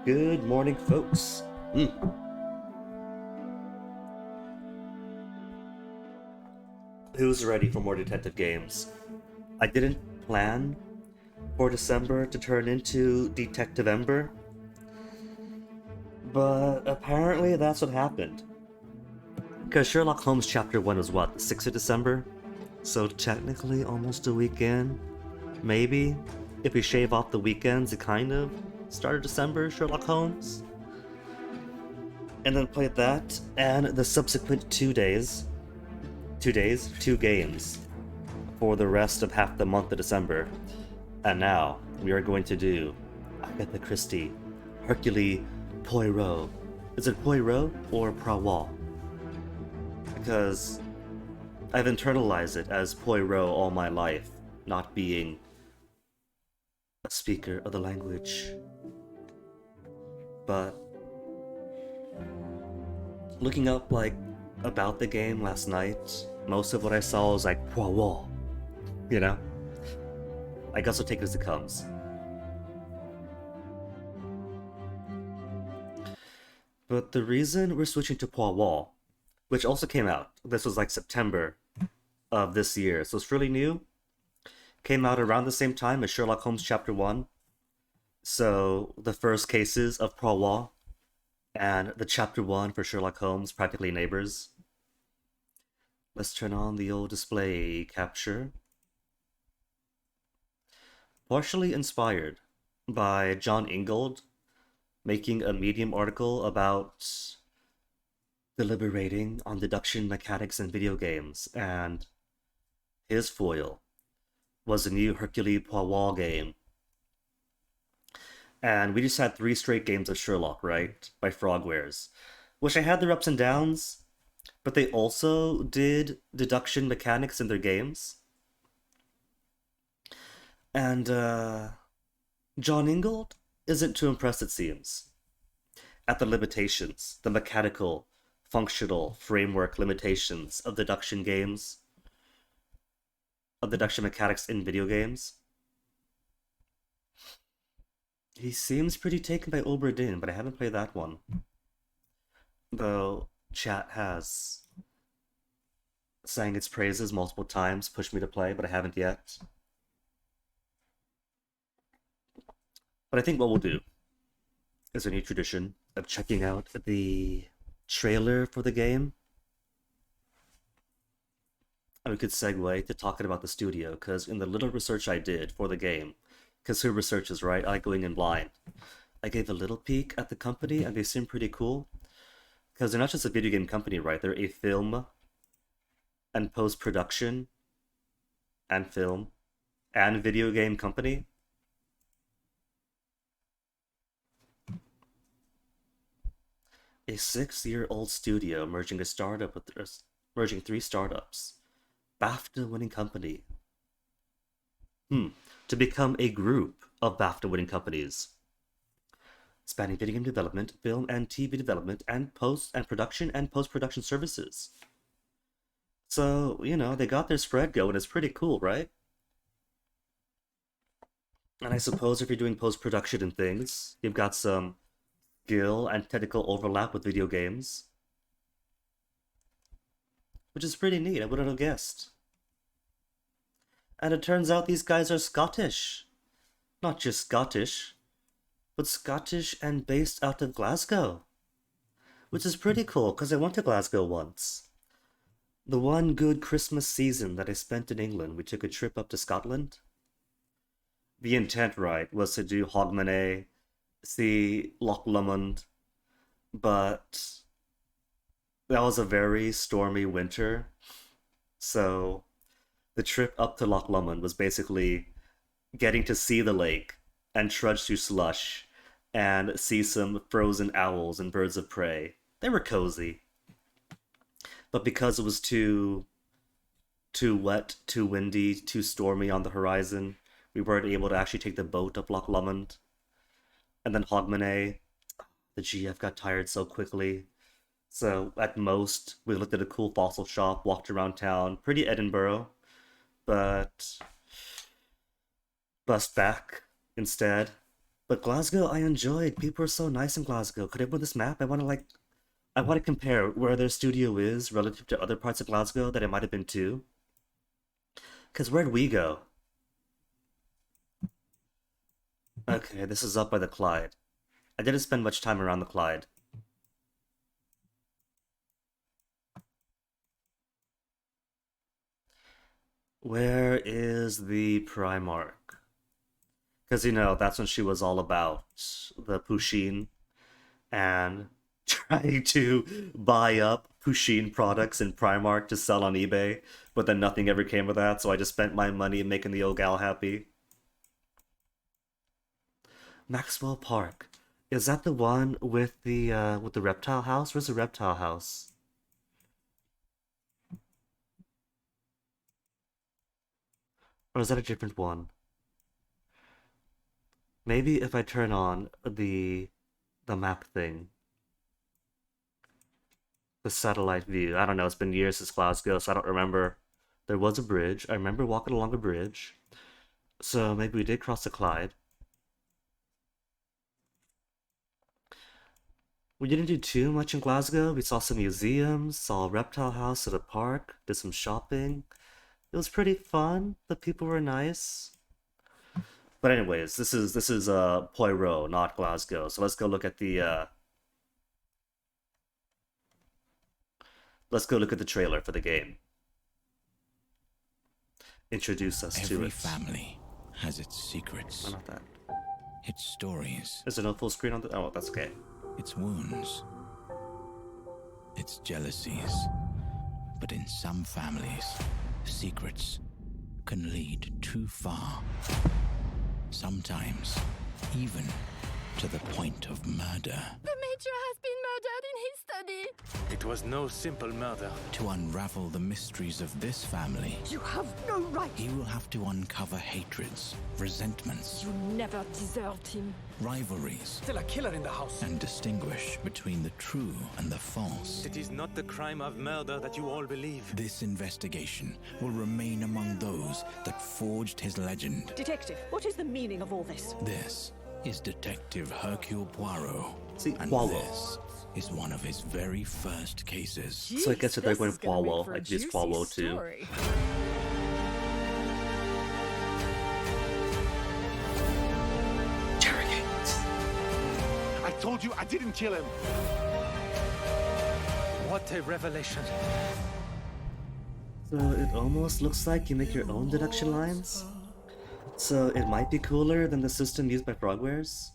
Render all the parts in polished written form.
Good morning, folks. Who's ready for more detective games? I didn't plan for December to turn into Detectivember, but apparently that's what happened. Because Sherlock Holmes Chapter 1 was what, the 6th of December? So technically almost a weekend, maybe? If we shave off the weekends, it kind of started December, Sherlock Holmes. And then played that, and the subsequent 2 days, two games, for the rest of half the month of December. And now we are going to do Agatha Christie, Hercule Poirot. Is it Poirot or Poirot? Because I've internalized it as Poirot all my life, not being a speaker of the language. But looking up about the game last night, most of what I saw was like Poirot. You know? I guess I'll take it as it comes. But the reason we're switching to Poirot, which also came out, this was like September of this year, so it's really new, came out around the same time as Sherlock Holmes Chapter 1. So the first cases of Poirot and the Chapter 1 for Sherlock Holmes, Practically Neighbors. Let's turn on the old display capture. Partially inspired by John Ingold making a Medium article about deliberating on deduction mechanics in video games, and his foil was a new Hercule Poirot game. And we just had three straight games of Sherlock, right? By Frogwares. Which I had their ups and downs, but they also did deduction mechanics in their games. And John Ingold isn't too impressed, it seems, at the limitations, the mechanical, functional framework limitations of deduction games, of deduction mechanics in video games. He seems pretty taken by Obra Dinn, but I haven't played that one. Though chat has sang its praises multiple times, pushed me to play, but I haven't yet. But I think what we'll do is a new tradition of checking out the trailer for the game. And we could segue to talking about the studio, because in the little research I did for the game, because who researches, right? I like going in blind. I gave a little peek at the company, and they seem pretty cool. Because they're not just a video game company, right? They're a film and post-production and film and video game company. A 6-year-old studio merging a startup with merging three startups. BAFTA-winning company. To become a group of BAFTA-winning companies, spanning video game development, film and TV development, and post-production services. So, they got their spread going. It's pretty cool, right? And I suppose if you're doing post-production and things, you've got some skill and technical overlap with video games, which is pretty neat. I wouldn't have guessed. And it turns out these guys are Scottish. Not just Scottish, but Scottish and based out of Glasgow, which is pretty cool because I went to Glasgow once. The one good Christmas season that I spent in England, we took a trip up to Scotland. The intent, right, was to do Hogmanay, see Loch Lomond, but that was a very stormy winter, so the trip up to Loch Lomond was basically getting to see the lake and trudge through slush and see some frozen owls and birds of prey. They were cozy, but because it was too wet, too windy, too stormy on the horizon, we weren't able to actually take the boat up Loch Lomond. And then Hogmanay, the GF got tired so quickly. So at most, we looked at a cool fossil shop, walked around town, pretty Edinburgh, but bus back instead. But Glasgow, I enjoyed. People were so nice in Glasgow. Could I put this map? I want to compare where their studio is relative to other parts of Glasgow that it might have been to. Cause where'd we go? Okay, this is up by the Clyde. I didn't spend much time around the Clyde. Where is the Primark? Because, you know, that's when she was all about the Pusheen and trying to buy up Pusheen products in Primark to sell on eBay, but then nothing ever came of that, so I just spent my money making the old gal happy. Maxwell Park. Is that the one with the reptile house? Where's the reptile house? Or is that a different one? Maybe if I turn on the map thing, the satellite view. I don't know, it's been years since Glasgow, so I don't remember. There was a bridge. I remember walking along a bridge. So maybe we did cross the Clyde. We didn't do too much in Glasgow. We saw some museums, saw a reptile house at a park, did some shopping. It was pretty fun. The people were nice. But anyways, this is Poirot, not Glasgow. So let's go look at the trailer for the game. Introduce us to Every it. family has its secrets, Oh, not that. its stories, Is there no full screen on the? Oh, that's okay. its wounds, its jealousies. But in some families, secrets can lead too far. Sometimes, even to the point of murder. The Major has been murdered in his study. It was no simple murder. To unravel the mysteries of this family, You have no right. he will have to uncover hatreds, resentments, You never deserved him. rivalries, Still a killer in the house. and distinguish between the true and the false. It is not the crime of murder that you all believe. This investigation will remain among those that forged his legend. Detective, what is the meaning of all this? This is Detective Hercule Poirot. See, and Poirot. this is one of his very first cases. So I guess if they're going Poirot, I could use Poirot too. I told you I didn't kill him. What a revelation. So it almost looks like you make your own deduction lines. So it might be cooler than the system used by Frogwares.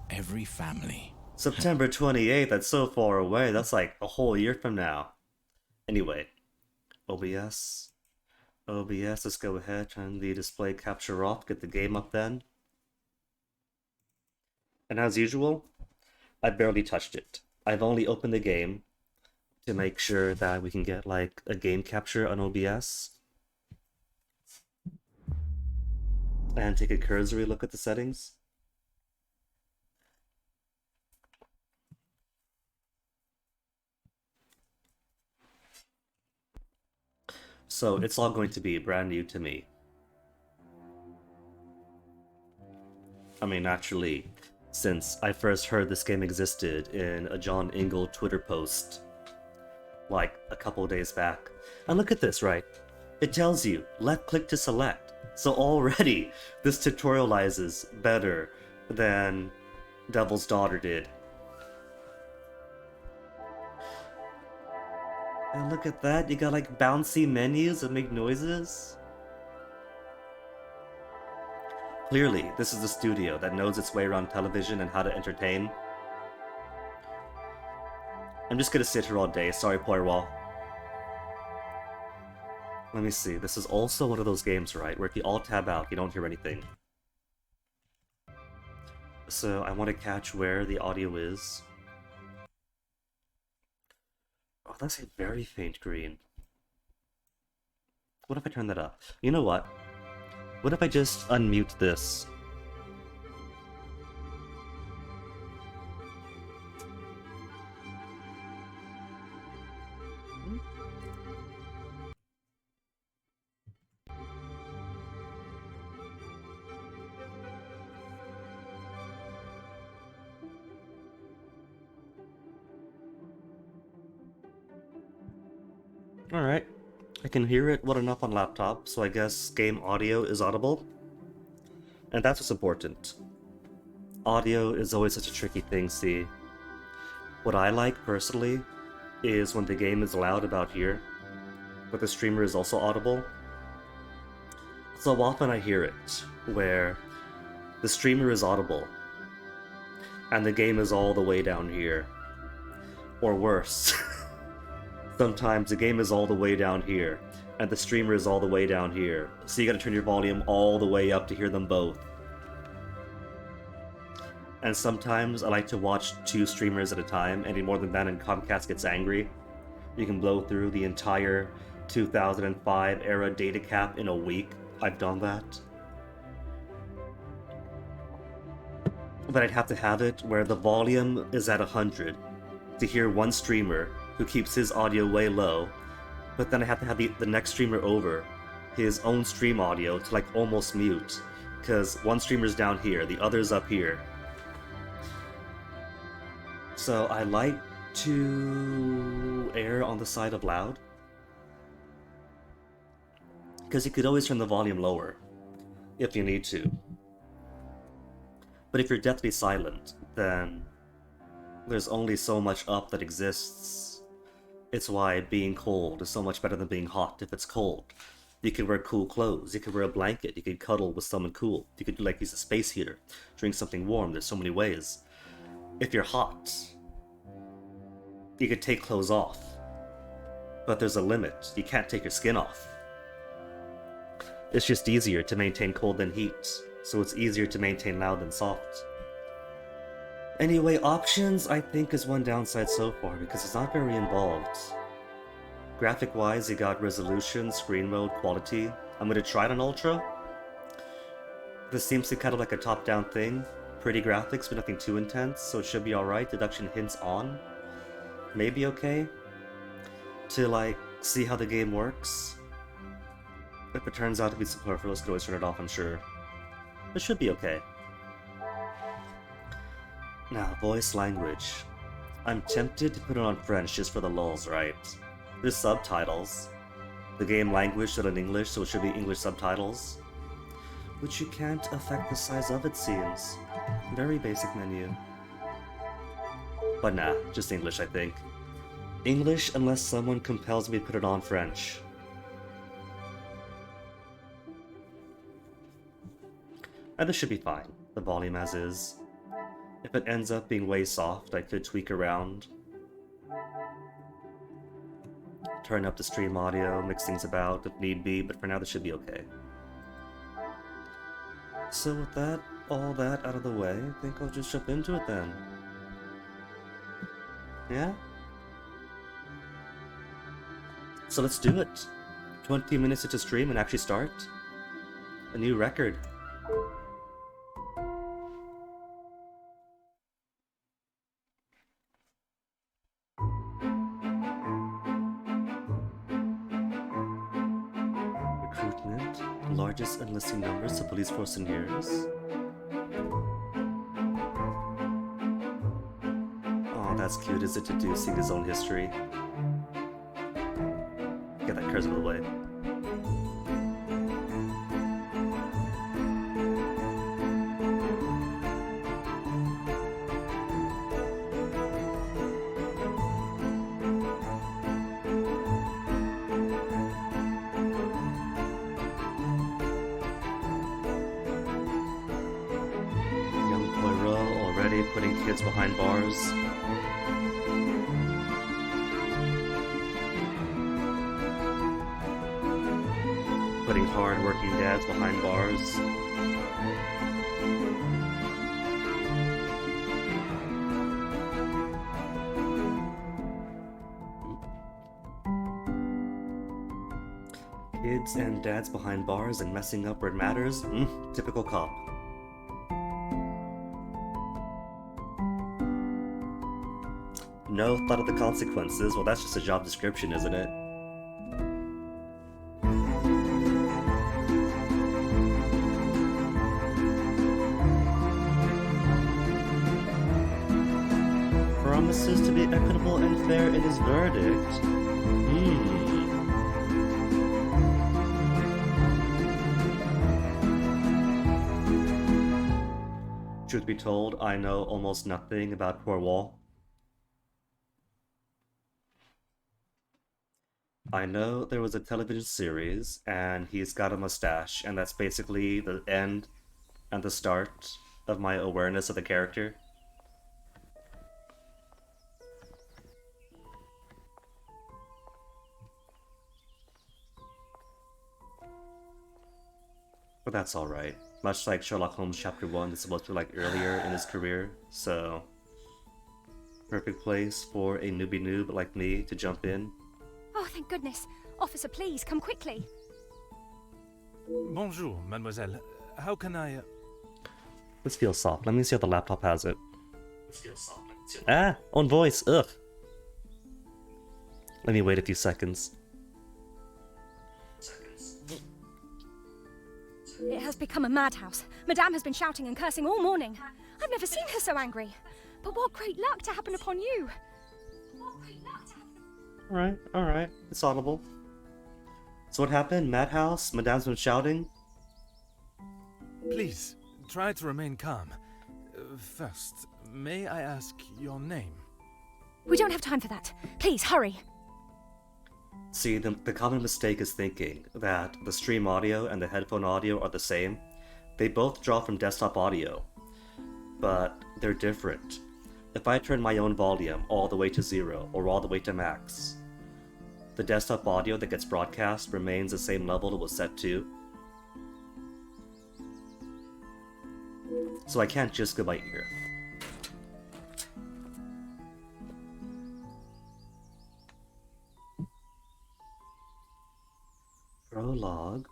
Every family. September 28th, that's so far away. That's like a whole year from now. Anyway, OBS. OBS, let's go ahead, turn the display capture off, get the game up then. And as usual, I barely touched it. I've only opened the game to make sure that we can get like a game capture on OBS. And take a cursory look at the settings. So it's all going to be brand new to me. I mean, naturally, since I first heard this game existed in a John Ingle Twitter post, like a couple days back. And look at this, right? It tells you, left click to select. So already, this tutorializes better than Devil's Daughter did. And look at that, you got like bouncy menus that make noises. Clearly, this is a studio that knows its way around television and how to entertain. I'm just gonna sit here all day, sorry Poirot. Let me see, this is also one of those games, right, where if you alt-tab out, you don't hear anything. So I want to catch where the audio is. Oh, that's a very faint green. What if I turn that up? You know what? What if I just unmute this? Alright. I can hear it well enough on laptop, so I guess game audio is audible. And that's what's important. Audio is always such a tricky thing, see. What I like, personally, is when the game is loud about here, but the streamer is also audible. So often I hear it, where the streamer is audible, and the game is all the way down here. Or worse. Sometimes the game is all the way down here, and the streamer is all the way down here, so you gotta turn your volume all the way up to hear them both. And sometimes I like to watch 2 streamers at a time, any more than that and Comcast gets angry. You can blow through the entire 2005 era data cap in a week. I've done that. But I'd have to have it where the volume is at 100 to hear one streamer who keeps his audio way low, but then I have to have the next streamer over his own stream audio to like almost mute, because one streamer's down here, the other's up here. So I like to err on the side of loud, because you could always turn the volume lower if you need to. But if you're deathly silent, then there's only so much up that exists. It's why being cold is so much better than being hot if it's cold. You can wear cool clothes, you can wear a blanket, you can cuddle with someone cool, you could use a space heater, drink something warm, there's so many ways. If you're hot, you could take clothes off, but there's a limit, you can't take your skin off. It's just easier to maintain cold than heat, so it's easier to maintain loud than soft. Anyway, options I think is one downside so far because it's not very involved. Graphic-wise, you got resolution, screen mode, quality. I'm gonna try it on Ultra. This seems to be kind of like a top-down thing. Pretty graphics, but nothing too intense, so it should be alright. Deduction hints on. Maybe okay. To see how the game works. If it turns out to be superfluous, can always turn it off, I'm sure. It should be okay. Now, voice language. I'm tempted to put it on French just for the lulz, right? There's subtitles. The game language is in English, so it should be English subtitles. Which you can't affect the size of, it seems. Very basic menu. But nah, just English, I think. English unless someone compels me to put it on French. And this should be fine, the volume as is. If it ends up being way soft, I could tweak around. Turn up the stream audio, mix things about if need be, but for now this should be okay. So with all that out of the way, I think I'll just jump into it then. Yeah? So let's do it. 20 minutes into stream and actually start. A new record. Largest enlisting numbers to police force in years. Oh, that's cute, is it, deducing his own history? Get that cursor out of the way. Putting kids behind bars. Putting hard-working dads behind bars. Kids and dads behind bars and messing up where it matters? Typical cop. No thought of the consequences. Well, that's just a job description, isn't it? Promises to be equitable and fair in his verdict. Truth be told, I know almost nothing about Poirot. I know there was a television series, and he's got a mustache, and that's basically the end and the start of my awareness of the character. But that's alright. Much like Sherlock Holmes Chapter 1, it's supposed to be like earlier in his career, so... perfect place for a newbie noob like me to jump in. Oh, thank goodness. Officer, please, come quickly. Bonjour, mademoiselle. How can I... This feels soft. Let me see how the laptop has it. Ah! Own voice! Ugh! Let me wait a few seconds. It has become a madhouse. Madame has been shouting and cursing all morning. I've never seen her so angry. But what great luck to happen upon you! Alright. It's audible. So what happened? Madhouse? Madame's been shouting? Please, try to remain calm. First, may I ask your name? We don't have time for that. Please, hurry. See, the common mistake is thinking that the stream audio and the headphone audio are the same. They both draw from desktop audio, but they're different. If I turn my own volume all the way to 0 or all the way to max, the desktop audio that gets broadcast remains the same level it was set to. So I can't just go by ear. Prologue.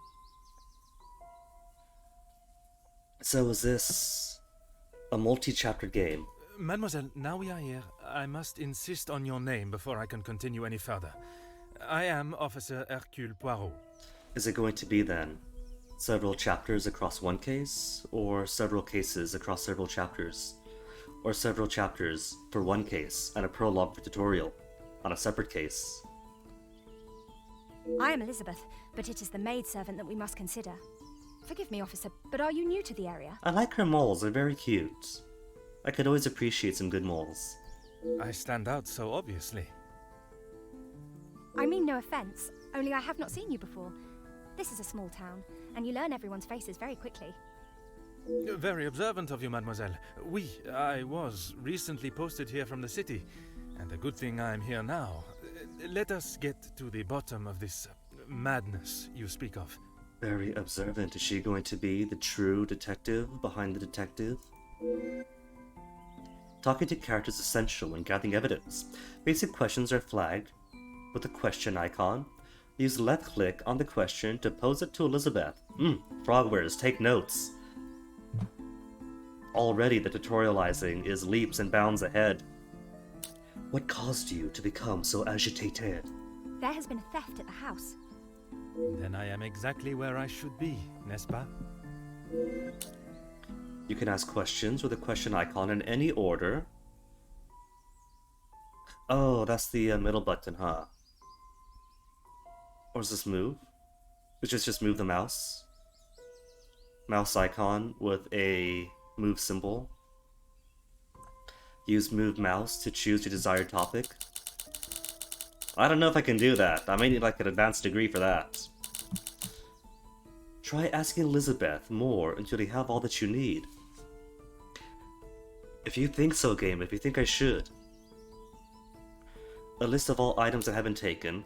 So is this a multi-chapter game? Mademoiselle, now we are here, I must insist on your name before I can continue any further. I am Officer Hercule Poirot. Is it going to be then several chapters across one case, or several cases across several chapters, or several chapters for one case and a prologue for tutorial on a separate case? I am Elizabeth, but it is the maidservant that we must consider. Forgive me, officer, but are you new to the area? I like her moles, they're very cute. I could always appreciate some good moles. I stand out so obviously. I mean no offense, only I have not seen you before. This is a small town, and you learn everyone's faces very quickly. Very observant of you, mademoiselle. I was recently posted here from the city, and a good thing I'm here now. Let us get to the bottom of this madness you speak of. Very observant. Is she going to be the true detective behind the detective? Talking to characters is essential when gathering evidence. Basic questions are flagged with a question icon. Use left click on the question to pose it to Elizabeth. Frogwares, take notes. Already the tutorializing is leaps and bounds ahead. What caused you to become so agitated? There has been a theft at the house. Then I am exactly where I should be, n'est-ce pas? You can ask questions with a question icon in any order. Oh, that's the middle button, huh? Or does this move? Which is just move the mouse. Mouse icon with a move symbol. Use move mouse to choose your desired topic. I don't know if I can do that. I may need like an advanced degree for that. Try asking Elizabeth more until you have all that you need. If you think so, game, if you think I should. A list of all items that have been taken.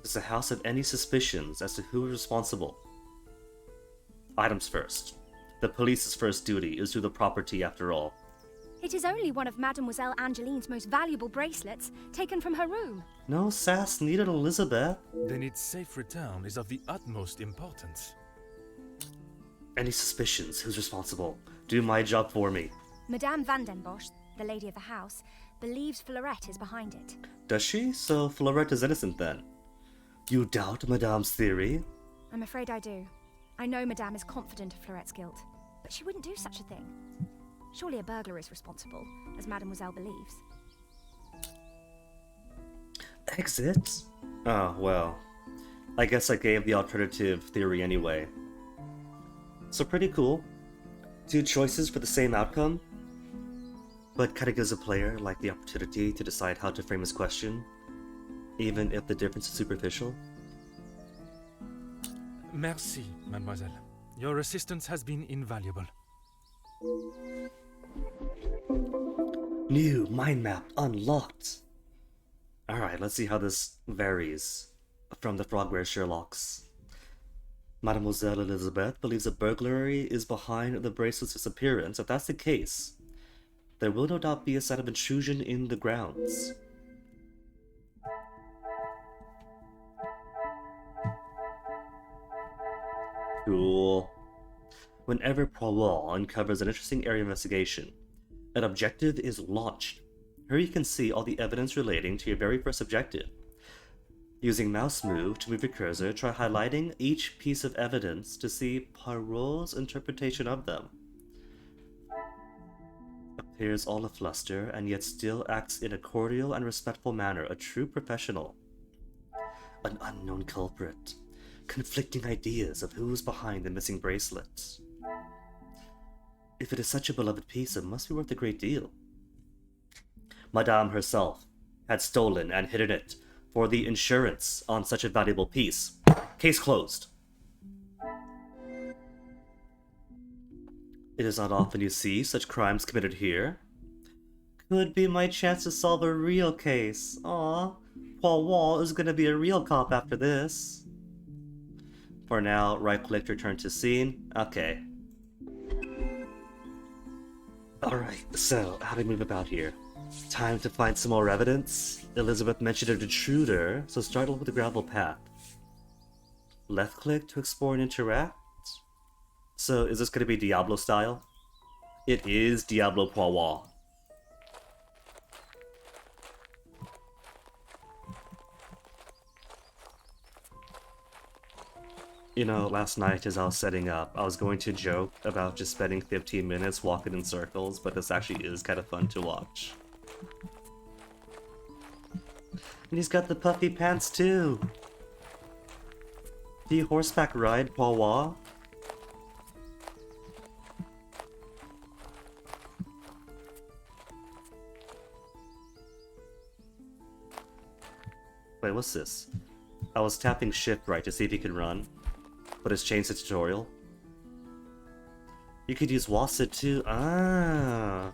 Does the house have any suspicions as to who is responsible? Items first. The police's first duty is to the property after all. It is only one of Mademoiselle Angeline's most valuable bracelets, taken from her room. No sass needed, Elizabeth. Then its safe return is of the utmost importance. Any suspicions? Who's responsible? Do my job for me. Madame Van den Bosch, the lady of the house, believes Fleurette is behind it. Does she? So Fleurette is innocent then? You doubt Madame's theory? I'm afraid I do. I know Madame is confident of Fleurette's guilt, but she wouldn't do such a thing. Surely a burglar is responsible, as Mademoiselle believes. Exit? Oh, well. I guess I gave the alternative theory anyway. So pretty cool. Two choices for the same outcome, but kind of gives a player like the opportunity to decide how to frame his question, even if the difference is superficial. Merci, mademoiselle. Your assistance has been invaluable. New mind map unlocked. Alright, let's see how this varies from the Frogware Sherlocks. Mademoiselle Elizabeth believes a burglary is behind the bracelet's disappearance. If that's the case, there will no doubt be a sign of intrusion in the grounds. Cool. Whenever Poirot uncovers an interesting area of investigation, an objective is launched. Here you can see all the evidence relating to your very first objective. Using mouse move to move your cursor, try highlighting each piece of evidence to see Poirot's interpretation of them. Appears all afluster and yet still acts in a cordial and respectful manner, a true professional. An unknown culprit. Conflicting ideas of who's behind the missing bracelet. If it is such a beloved piece, it must be worth a great deal. Madame herself had stolen and hidden it for the insurance on such a valuable piece. Case closed. It is not often you see such crimes committed here. Could be my chance to solve a real case. Aw, Poirot is gonna be a real cop after this. For now, right-click to return to scene. Okay. Alright, so how do we move about here? Time to find some more evidence. Elizabeth mentioned an intruder, so start with the gravel path. Left-click to explore and interact? So is this going to be Diablo style? It is Diablo Poirot. You know, last night as I was setting up, I was going to joke about just spending 15 minutes walking in circles, but this actually is kind of fun to watch. And he's got the puffy pants too! Do you horseback ride, Poirot? Wait, what's this? I was tapping shift right to see if he could run, but it's changed the tutorial. You could use WASD too. Ah!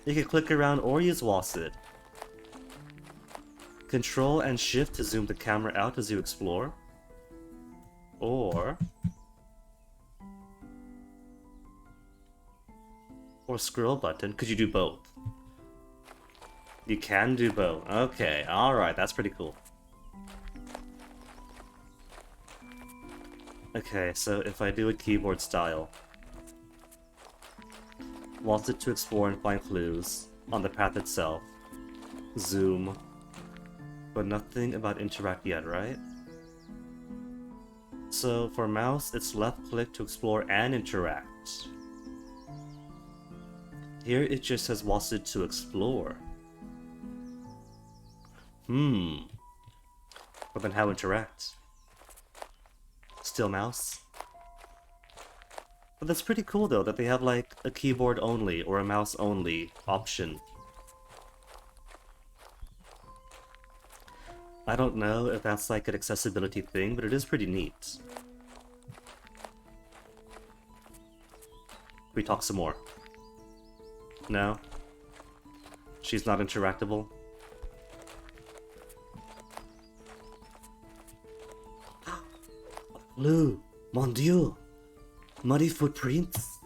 You could click around or use WASD. Control and shift to zoom the camera out as you explore. Or scroll button. Could you do both? You can do both. Okay, alright, that's pretty cool. Okay, so if I do a keyboard style, WASD to explore and find clues on the path itself. Zoom. But nothing about interact yet, right? So for mouse, it's left click to explore and interact. Here it just says WASD to explore. But then how interact? Still mouse? But that's pretty cool though, that they have like a keyboard only or a mouse only option. I don't know if that's like an accessibility thing, but it is pretty neat. We talk some more. No? She's not interactable? Lou, mon dieu! Muddy footprints?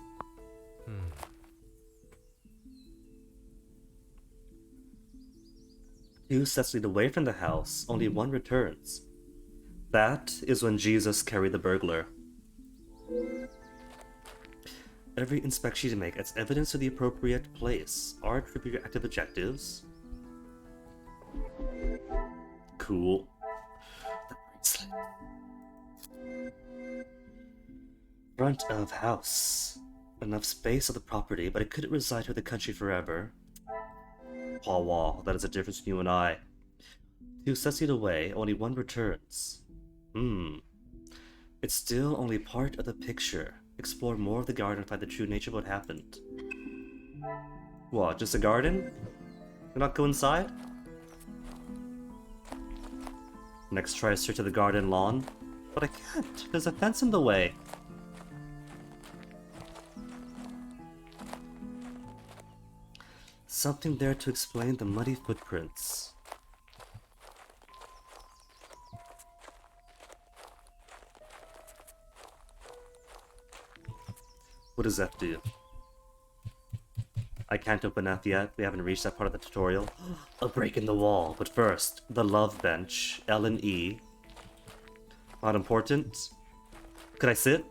Two sets lead away from the house, only one returns. That is when Jesus carried the burglar. Every inspection you make adds evidence to the appropriate place. Are attribute your active objectives. Cool. The bracelet. Front of house. Enough space of the property, but it couldn't reside here in the country forever. Poirot, that is the difference between you and I. Two sets lead away, only one returns. It's still only part of the picture. Explore more of the garden and find the true nature of what happened. What, just a garden? Can not go inside? Next, try a search of the garden lawn. But I can't. There's a fence in the way. Something there to explain the muddy footprints. What does F do? I can't open F yet. We haven't reached that part of the tutorial. A break in the wall. But first, the love bench. L and E. Not important. Could I sit?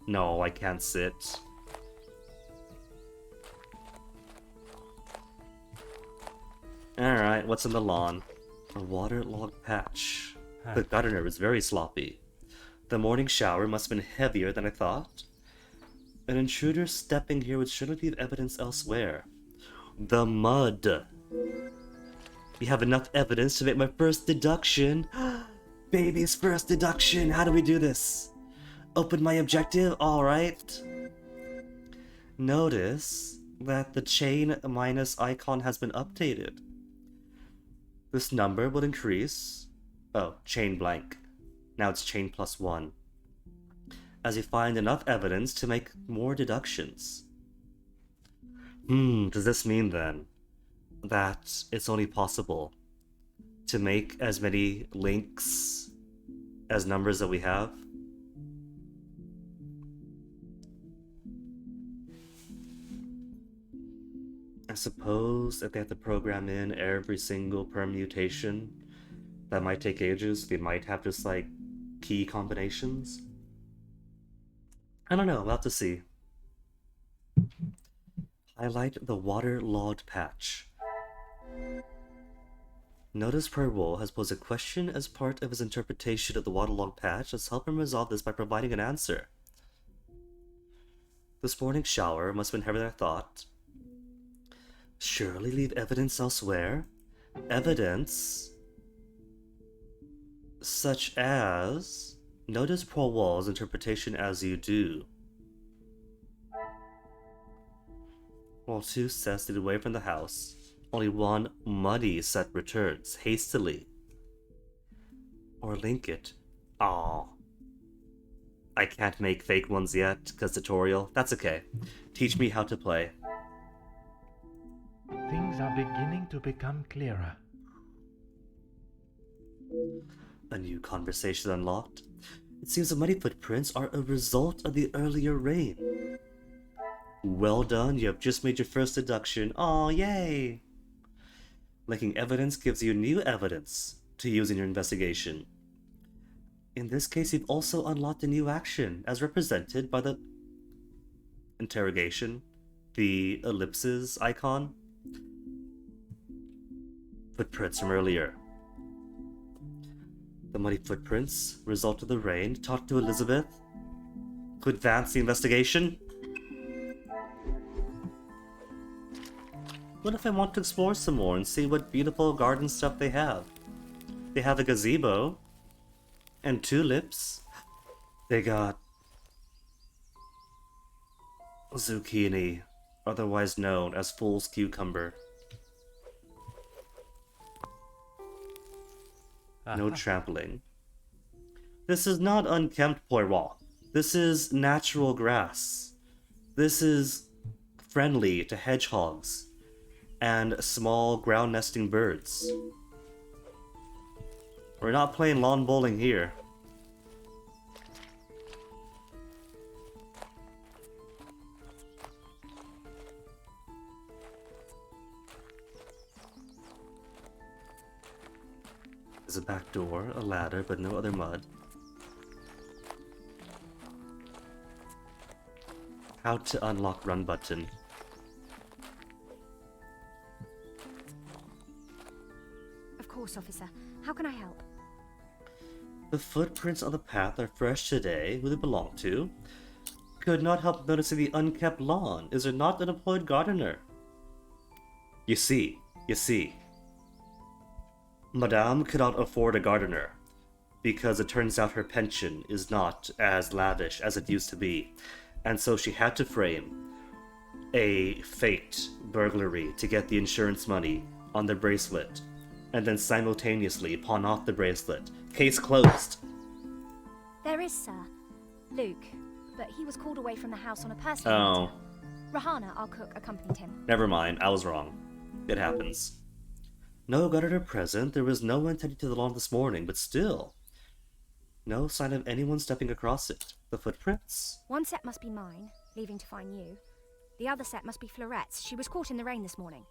No, I can't sit. Alright, what's in the lawn? A waterlogged patch. The gardener is very sloppy. The morning shower must have been heavier than I thought. An intruder stepping here would surely leave evidence elsewhere. The mud. We have enough evidence to make my first deduction. Baby's first deduction. How do we do this? Open my objective? Alright. Notice that the chain minus icon has been updated. This number will increase. Oh, chain blank. Now it's chain +1. As you find enough evidence to make more deductions. Does this mean then that it's only possible to make as many links as numbers that we have? I suppose if they have to program in every single permutation, that might take ages. They might have just like key combinations. I don't know, we'll have to see. Highlight the waterlogged patch. Notice Poirot has posed a question as part of his interpretation of the waterlogged patch. Let's help him resolve this by providing an answer. This morning shower must have been heavier than I thought. Surely leave evidence elsewhere. Evidence such as... Notice Poirot's interpretation as you do. While two sets lead away from the house, only one muddy set returns hastily. Or link it. Aw. I can't make fake ones yet, cause tutorial. That's okay. Teach me how to play. Things are beginning to become clearer. A new conversation unlocked. It seems the muddy footprints are a result of the earlier rain. Well done, you have just made your first deduction. Aw, yay! Linking evidence gives you new evidence to use in your investigation. In this case, you've also unlocked a new action, as represented by the interrogation, the ellipses icon. Footprints from earlier. The muddy footprints, result of the rain. Talk to Elizabeth. To advance the investigation. What if I want to explore some more and see what beautiful garden stuff they have? They have a gazebo. And tulips. They got... zucchini, otherwise known as fool's cucumber. No trampling. This is not unkempt Poirot. This is natural grass. This is friendly to hedgehogs and small ground nesting birds. We're not playing lawn bowling here. There's a back door, a ladder, but no other mud. How to unlock run button. Of course, officer. How can I help? The footprints on the path are fresh today. Who they belong to? Could not help noticing the unkept lawn. Is there not an employed gardener? You see. Madame cannot afford a gardener. because it turns out her pension is not as lavish as it used to be, and so she had to frame a faked burglary to get the insurance money on the bracelet, and then simultaneously pawn off the bracelet. Case closed. There is, sir. Luke, but he was called away from the house on a personal matter. Rahana, our cook, accompanied him. Never mind, I was wrong. It happens. No gardener present, there was no one tending to the lawn this morning, but still. No sign of anyone stepping across it. The footprints? One set must be mine, leaving to find you. The other set must be Florette's. She was caught in the rain this morning.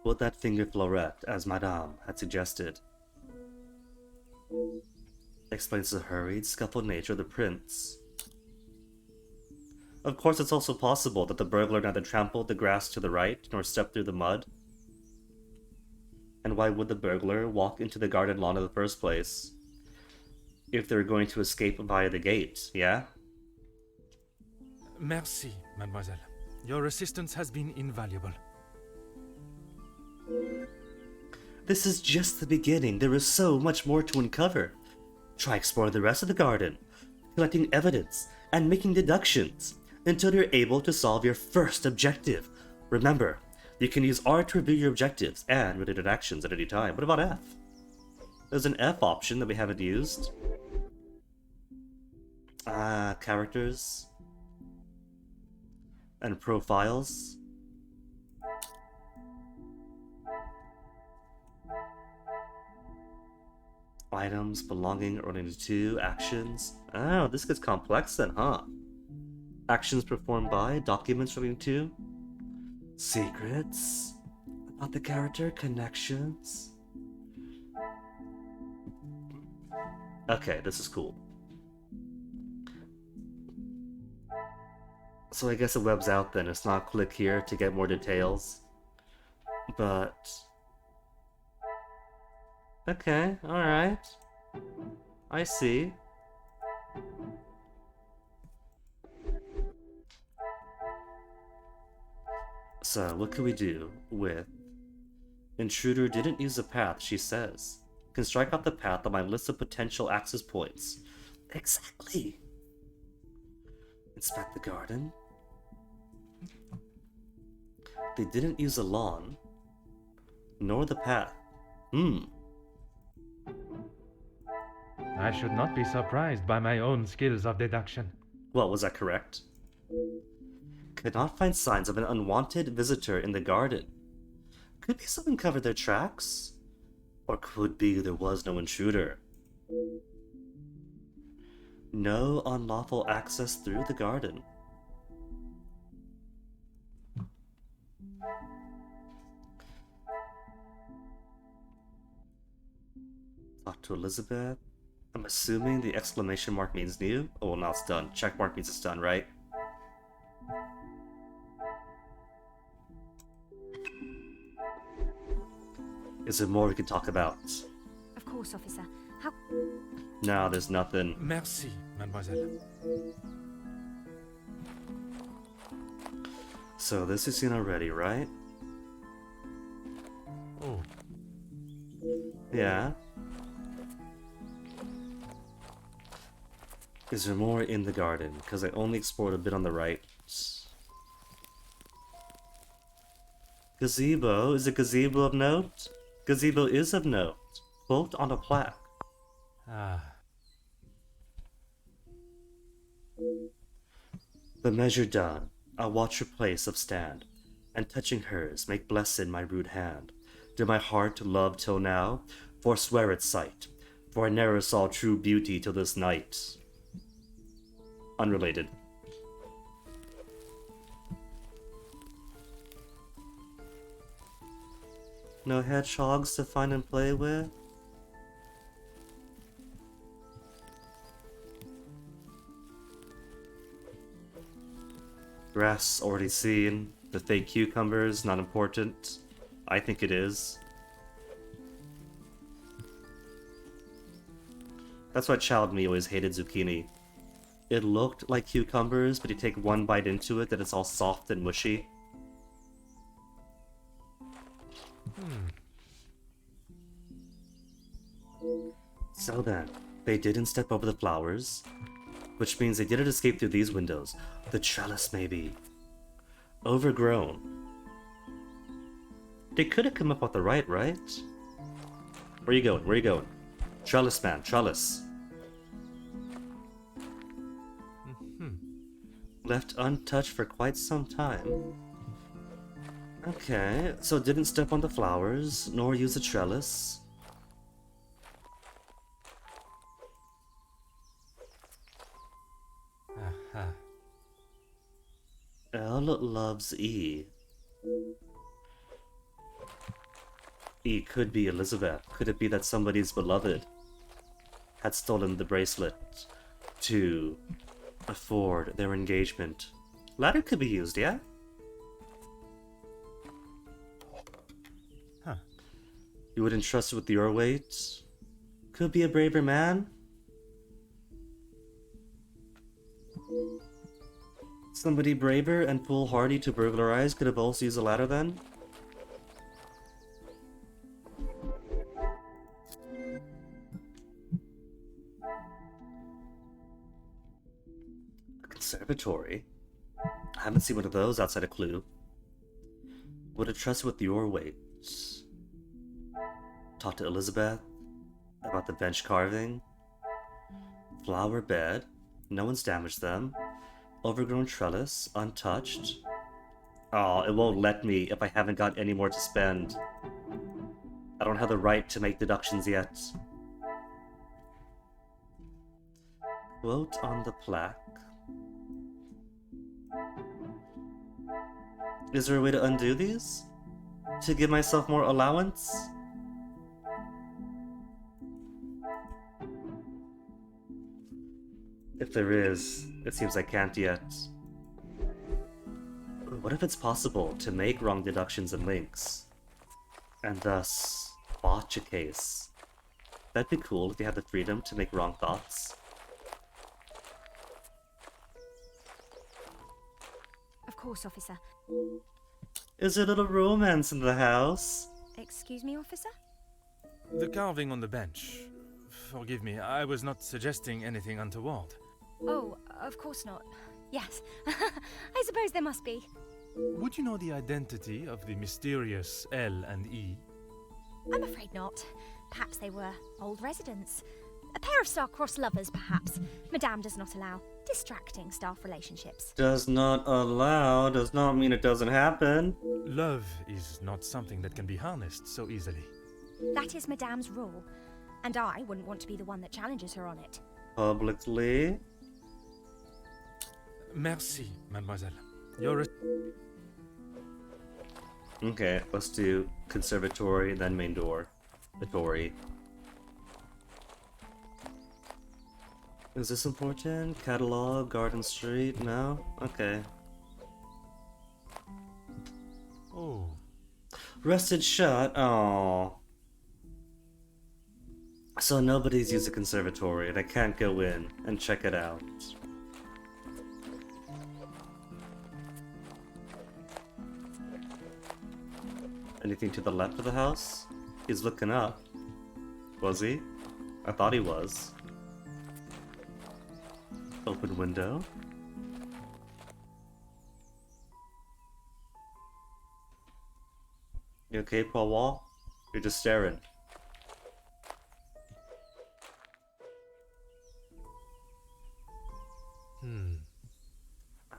Would that finger Florette, as Madame had suggested? Explains the hurried, scuffled nature of the prints. Of course, it's also possible that the burglar neither trampled the grass to the right nor stepped through the mud. And why would the burglar walk into the garden lawn in the first place? If they're going to escape via the gate, yeah? Merci, mademoiselle. Your assistance has been invaluable. This is just the beginning. There is so much more to uncover. Try exploring the rest of the garden, collecting evidence, and making deductions until you're able to solve your first objective. Remember, you can use R to review your objectives and related actions at any time. What about F? There's an F option that we haven't used. Characters. And profiles. Items belonging or related to actions. Oh, this gets complex then, huh? Actions performed by, documents relating to, secrets about the character, connections. Okay, this is cool. So I guess it webs out then. It's not click here to get more details. But... okay, alright. I see. So, what can we do with... Intruder didn't use a path, she says. Can strike out the path on my list of potential access points. Exactly! Inspect the garden. They didn't use a lawn. Nor the path. I should not be surprised by my own skills of deduction. Well, was that correct? Could not find signs of an unwanted visitor in the garden. Could be someone covered their tracks. Or could be there was no intruder. No unlawful access through the garden. Talk to Elizabeth. I'm assuming the exclamation mark means new. Oh, well, now it's done. Check mark means it's done, right? Is there more we can talk about? Of course, officer. How... No, there's nothing. Merci, mademoiselle. So this is seen already, right? Oh, Yeah. Is there more in the garden? Because I only explored a bit on the right. Gazebo? Is a gazebo of note? Gazebo is of note. Quote on a plaque. The measure done, I'll watch her place of stand, and touching hers, make blessed my rude hand. Did my heart love till now? Forswear its sight, for I ne'er saw true beauty till this night. Unrelated. No hedgehogs to find and play with? Grass already seen. The fake cucumbers, not important. I think it is. That's why child me always hated zucchini. It looked like cucumbers, but you take one bite into it, then it's all soft and mushy. So then, they didn't step over the flowers, which means they didn't escape through these windows. The trellis, maybe. Overgrown. They could have come up on the right? Where are you going? Where are you going? Trellis, man. Trellis. Left untouched for quite some time. Okay, so didn't step on the flowers, nor use a trellis. Aha. L loves E. E could be Elizabeth. Could it be that somebody's beloved had stolen the bracelet to afford their engagement? Ladder could be used, yeah? Huh. You wouldn't trust it with your weight? Could be a braver man? Somebody braver and foolhardy to burglarize could have also used a ladder then? A conservatory? I haven't seen one of those outside a clue. Would have trusted with your weight. Talk to Elizabeth about the bench carving. Flower bed. No one's damaged them. Overgrown trellis, untouched. Oh, it won't let me if I haven't got any more to spend. I don't have the right to make deductions yet. Quote on the plaque. Is there a way to undo these? To give myself more allowance? If there is, it seems I can't yet. What if it's possible to make wrong deductions and links, and thus botch a case? That'd be cool if you had the freedom to make wrong thoughts. Of course, officer. Is there a little romance in the house? Excuse me, officer? The carving on the bench. Forgive me, I was not suggesting anything untoward. Oh, of course not. Yes, I suppose there must be. Would you know the identity of the mysterious L and E? I'm afraid not. Perhaps they were old residents. A pair of star-crossed lovers, perhaps. Madame does not allow distracting staff relationships. Does not allow does not mean it doesn't happen. Love is not something that can be harnessed so easily. That is Madame's rule, and I wouldn't want to be the one that challenges her on it. Publicly? Merci, mademoiselle. You're a... Okay, let's do conservatory, then main door. The Tory. Is this important? Catalog, Garden Street? No? Okay. Oh. Rusted shut? Oh. So nobody's used a conservatory and I can't go in and check it out. Anything to the left of the house? He's looking up. Was he? I thought he was. Open window. You okay, Poirot? You're just staring.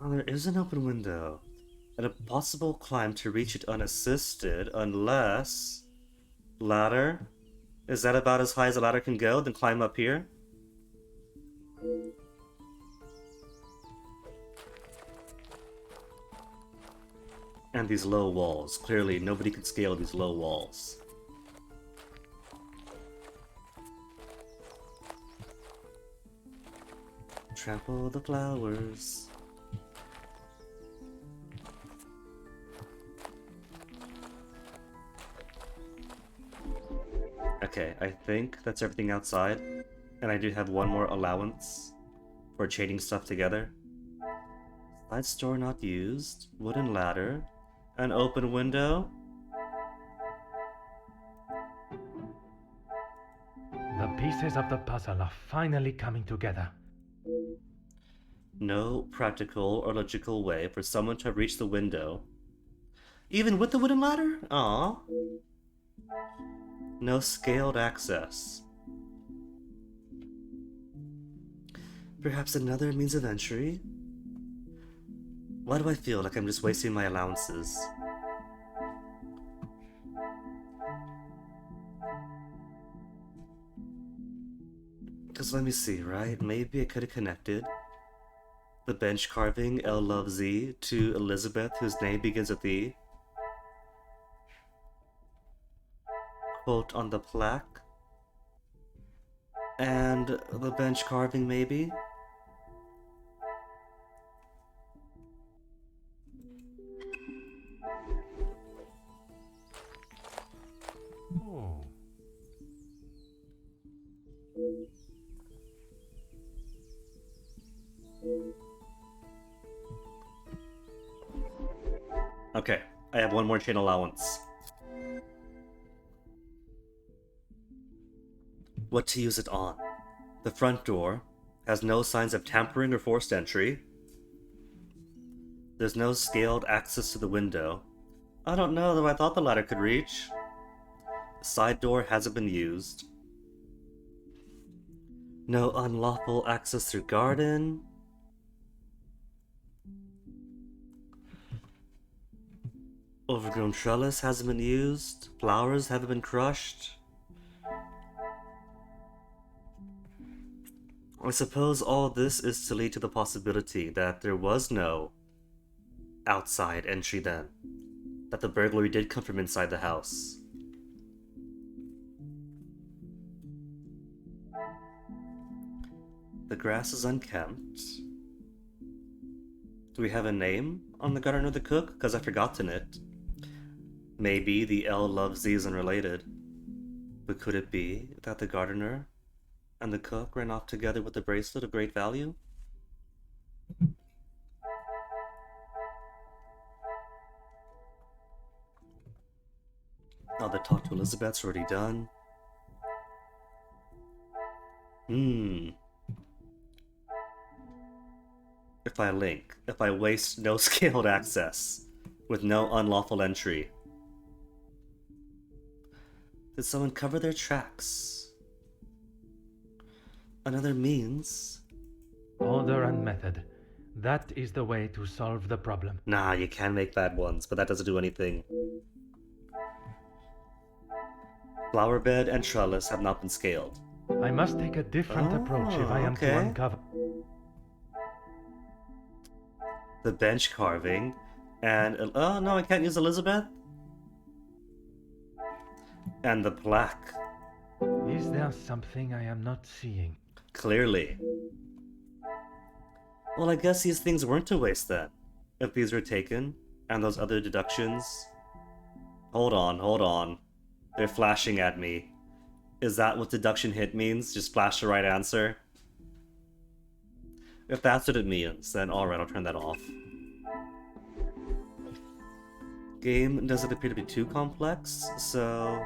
Oh, there is an open window. And a possible climb to reach it unassisted, unless... Ladder? Is that about as high as a ladder can go? Then climb up here? And these low walls. Clearly, nobody could scale these low walls. Trample the flowers. Okay, I think that's everything outside. And I do have one more allowance for chaining stuff together. Side store not used. Wooden ladder. An open window. The pieces of the puzzle are finally coming together. No practical or logical way for someone to have reached the window. Even with the wooden ladder? Aww. No scaled access. Perhaps another means of entry? Why do I feel like I'm just wasting my allowances? Because let me see, right? Maybe I could have connected the bench carving L loves Z to Elizabeth, whose name begins with E. Quote on the plaque. And the bench carving, maybe? Oh. Okay, I have one more chain allowance. What to use it on? The front door has no signs of tampering or forced entry. There's no scaled access to the window. I don't know though, I thought the ladder could reach. The side door hasn't been used. No unlawful access through garden. Overgrown trellis hasn't been used. Flowers haven't been crushed. I suppose all this is to lead to the possibility that there was no outside entry then. That the burglary did come from inside the house. The grass is unkempt. Do we have a name on the gardener of the cook? Because I've forgotten it. Maybe the L loves Z is unrelated. But could it be that the gardener and the cook ran off together with a bracelet of great value? Oh, the talk to Elizabeth's already done. If I waste no scaled access, with no unlawful entry, did someone cover their tracks? Another means? Order and method. That is the way to solve the problem. Nah, you can make bad ones, but that doesn't do anything. Flower bed and trellis have not been scaled. I must take a different approach if I am to okay. uncover. The bench carving, and oh no, I can't use Elizabeth. And the plaque. Is there something I am not seeing? Clearly. Well, I guess these things weren't a waste then. If these were taken, and those other deductions. Hold on. They're flashing at me. Is that what deduction hit means? Just flash the right answer? If that's what it means, then alright, I'll turn that off. Game doesn't appear to be too complex, so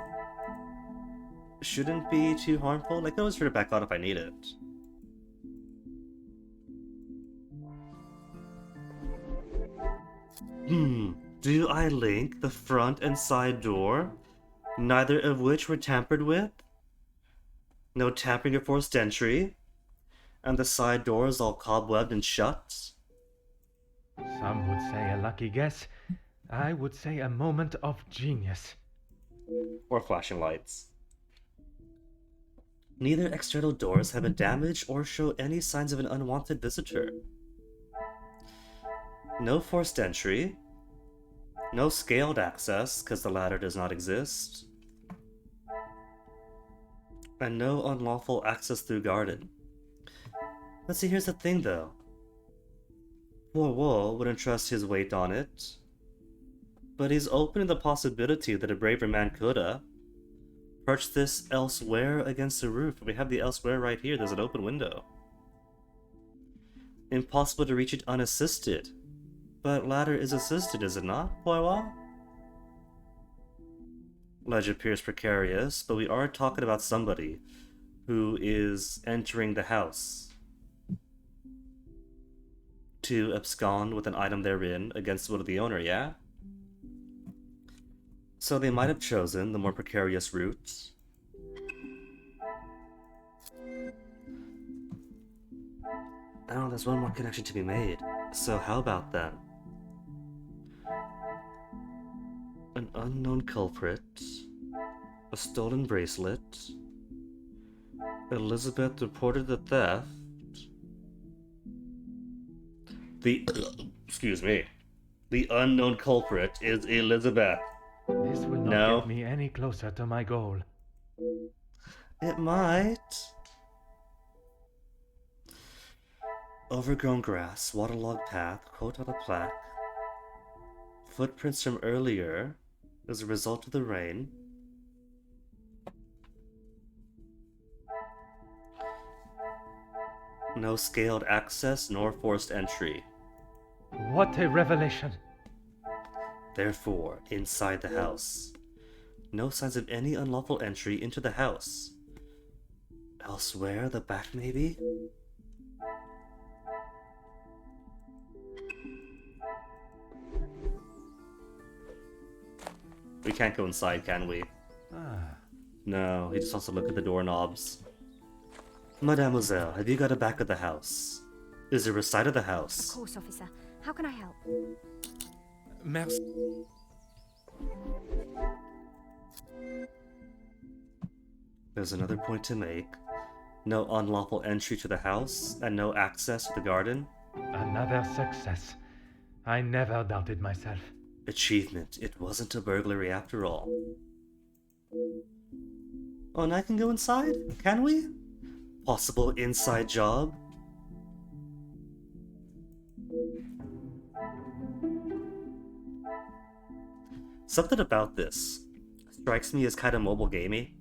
shouldn't be too harmful. I can always turn it back on if I need it. Do I link the front and side door, neither of which were tampered with? No tampering or forced entry, and the side door is all cobwebbed and shut? Some would say a lucky guess. I would say a moment of genius. Or flashing lights. Neither external doors have been damaged or show any signs of an unwanted visitor. No forced entry. No scaled access, because the ladder does not exist. And no unlawful access through garden. But see, here's the thing though. Poirot wouldn't trust his weight on it. But he's open to the possibility that a braver man coulda perched this elsewhere against the roof. We have the elsewhere right here, there's an open window. Impossible to reach it unassisted. But ladder is assisted, is it not, Poirot? Ledge appears precarious, but we are talking about somebody who is entering the house to abscond with an item therein against the will of the owner, yeah? So they might have chosen the more precarious route. Oh, there's one more connection to be made. So how about that? An unknown culprit, a stolen bracelet, Elizabeth reported the theft. Excuse me. The unknown culprit is Elizabeth. This will not get me any closer to my goal. It might. Overgrown grass, waterlogged path, quote on a plaque. Footprints from earlier as a result of the rain. No scaled access nor forced entry. What a revelation! Therefore, inside the house. No signs of any unlawful entry into the house. Elsewhere, the back maybe? We can't go inside, can we? No, he just wants to look at the doorknobs. Mademoiselle, have you got a back of the house? Is there a side of the house? Of course, officer. How can I help? Merci. There's another point to make. No unlawful entry to the house, and no access to the garden. Another success. I never doubted myself. Achievement. It wasn't a burglary after all. Oh, and I can go inside? Can we? Possible inside job? Something about this strikes me as kind of mobile gamey.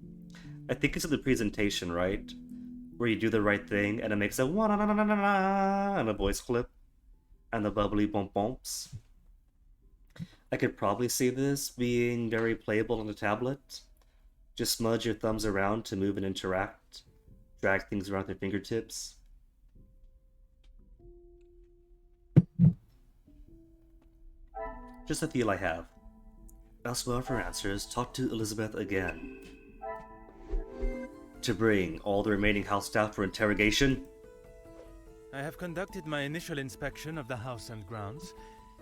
I think it's in the presentation, right? Where you do the right thing and it makes a wa-na-na-na-na-na and a voice clip and the bubbly bump bumps. I could probably see this being very playable on the tablet. Just smudge your thumbs around to move and interact. Drag things around your fingertips. Just a feel I have. Elsewhere for answers, talk to Elizabeth again. To bring all the remaining house staff for interrogation. I have conducted my initial inspection of the house and grounds.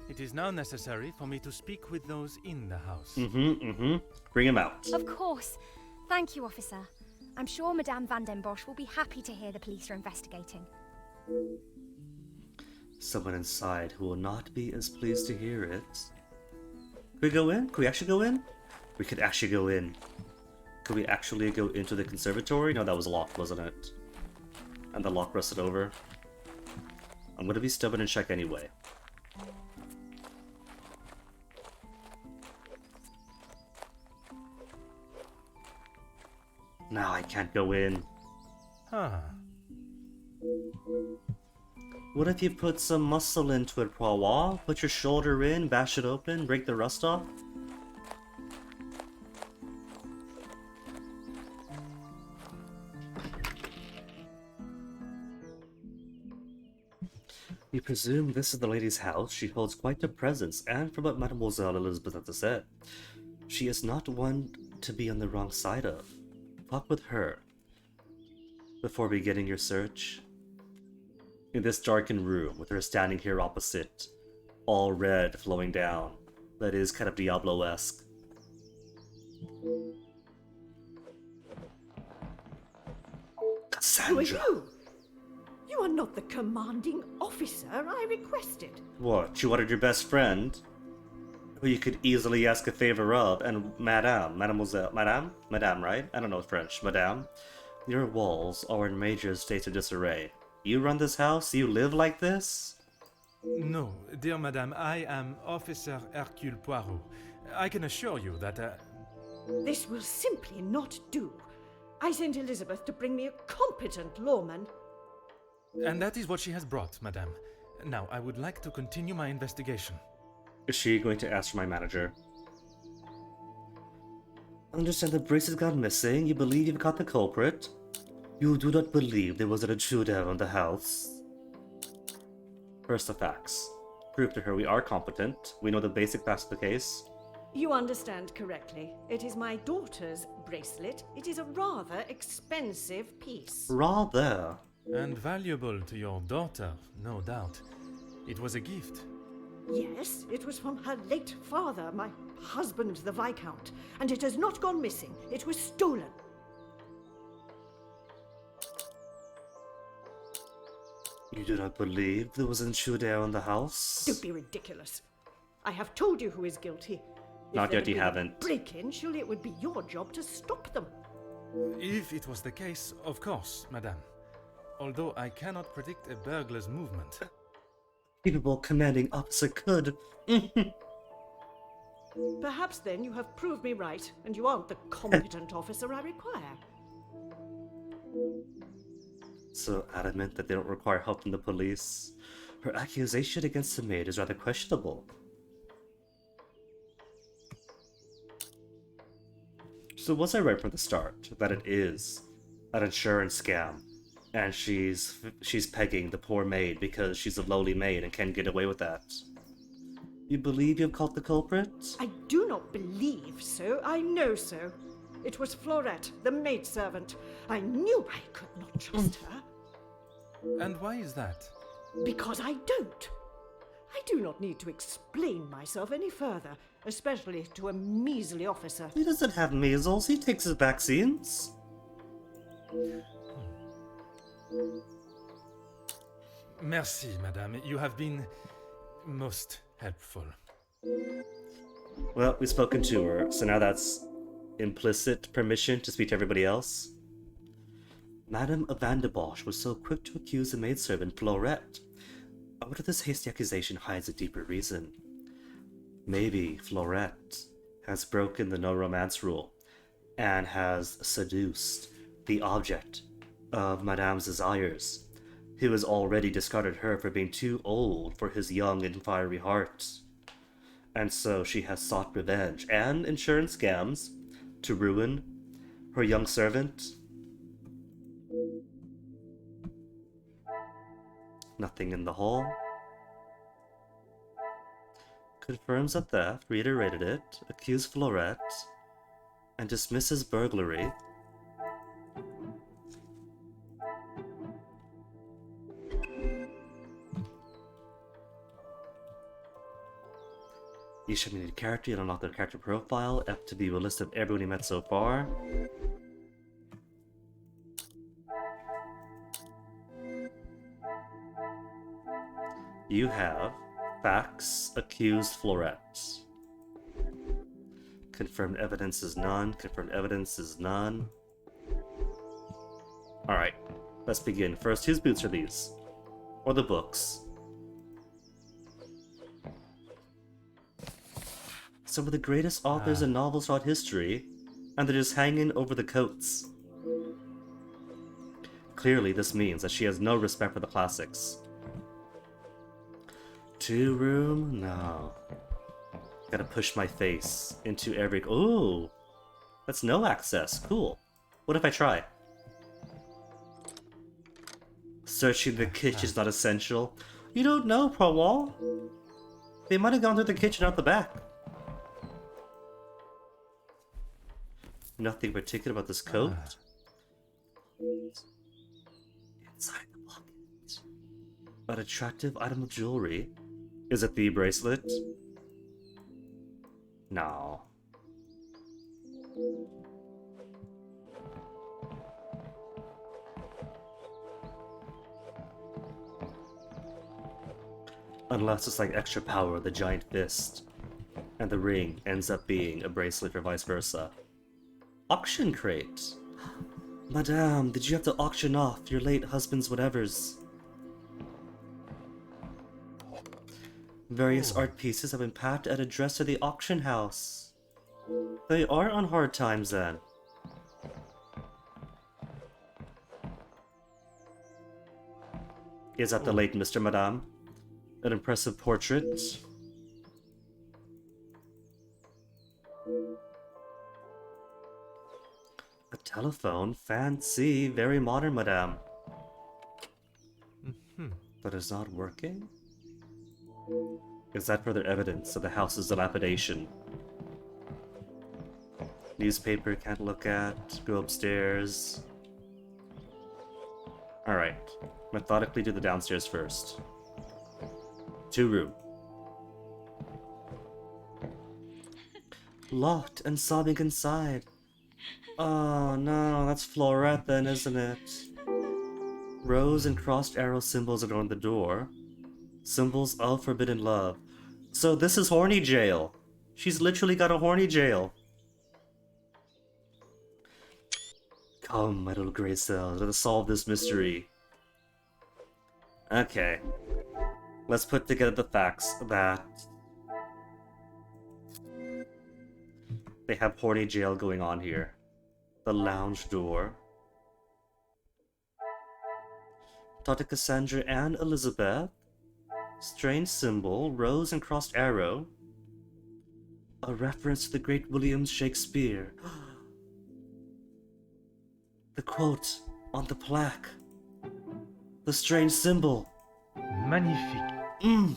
It is now necessary for me to speak with those in the house. Bring him out. Of course. Thank you, officer. I'm sure Madame Van den Bosch will be happy to hear the police are investigating. Someone inside who will not be as pleased to hear it. Could we go in? Could we actually go in? We could actually go in. Could we actually go into the conservatory? No, that was locked, wasn't it? And the lock rusted over. I'm gonna be stubborn and check anyway. Now I can't go in. What if you put some muscle into it, Poirot? Put your shoulder in, bash it open, break the rust off? We presume this is the lady's house. She holds quite a presence, and from what Mademoiselle Elizabeth has said, she is not one to be on the wrong side of. Talk with her before beginning your search. In this darkened room, with her standing here opposite, all red flowing down, that is kind of Diablo-esque. Cassandra! Who are you? You are not the commanding officer I requested. What, you wanted your best friend? Who you could easily ask a favor of, and Mademoiselle, Madame, right? I don't know French, Madame. Your walls are in major states of disarray. You run this house? You live like this? No, dear madame, I am Officer Hercule Poirot. I can assure you that, This will simply not do. I sent Elizabeth to bring me a competent lawman. And that is what she has brought, madame. Now, I would like to continue my investigation. Is she going to ask for my manager? Understand the bracelet gone missing. You believe you've got the culprit? You do not believe there was an intruder in the house? First the facts. Prove to her we are competent. We know the basic facts of the case. You understand correctly. It is my daughter's bracelet. It is a rather expensive piece. Rather. And valuable to your daughter, no doubt. It was a gift. Yes, it was from her late father, my husband, the Viscount, and it has not gone missing. It was stolen. You do not believe there was an intruder in the house? Don't be ridiculous. I have told you who is guilty. Not yet, you If haven't. break-in, surely it would be your job to stop them. If it was the case, of course, madame. Although I cannot predict a burglar's movement. Capable commanding officer could. Perhaps then you have proved me right, and you aren't the competent officer I require. So adamant that they don't require help from the police. Her accusation against the maid is rather questionable. So was I right from the start that it is an insurance scam, and she's pegging the poor maid because she's a lowly maid and can get away with that? You believe you've caught the culprit? I do not believe so. I know so. It was Florette, the maidservant. I knew I could not trust her. And why is that? Because I don't. I do not need to explain myself any further, especially to a measly officer. He doesn't have measles, he takes his vaccines. Merci, madame. You have been most helpful. Well, we've spoken to her, so now that's implicit permission to speak to everybody else. Madame Van de Bosch was so quick to accuse the maidservant Florette. I wonder if this hasty accusation hides a deeper reason. Maybe Florette has broken the no romance rule and has seduced the object of Madame's desires, who has already discarded her for being too old for his young and fiery heart. And so she has sought revenge and insurance scams to ruin her young servant. Nothing in the hall. Confirms the theft, reiterated it, accused Florette, and dismisses burglary. You should need a character, you unlock their character profile, F to view a list of everyone you met so far. You have facts, accused Florette. Confirmed evidence is none, confirmed evidence is none. Alright, let's begin. First, whose boots are these? Or the books? Some of the greatest authors and novels throughout history, and they're just hanging over the coats. Clearly, this means that she has no respect for the classics. 2-room? No. Gotta push my face into every... Ooh! That's no access. Cool. What if I try? Searching the kitchen is not essential. You don't know, Poirot. They might have gone through the kitchen out the back. Nothing particular about this coat. Inside the pocket. An attractive item of jewelry. Is it the bracelet? No. Unless it's like extra power of the giant fist, and the ring ends up being a bracelet or vice versa. Auction crate. Madame, did you have to auction off your late husband's whatevers? Various art pieces have been packed and addressed to the auction house. They are on hard times then. Is that the late Mr. Madame? An impressive portrait. A telephone? Fancy. Very modern, madame. But it's not working? Is that further evidence of the house's dilapidation? Newspaper can't look at. Go upstairs. Alright. Methodically do the downstairs first. 2-room. Locked and sobbing inside. Oh no, that's Florette then, isn't it? Rose and crossed arrow symbols adorn the door. Symbols of forbidden love. So this is horny jail. She's literally got a horny jail. Come, my little gray cells, let us solve this mystery. Okay. Let's put together the facts that they have horny jail going on here. The lounge door. Taught Cassandra and Elizabeth. Strange symbol, rose and crossed arrow. A reference to the great William Shakespeare. The quote on the plaque. The strange symbol. Magnifique.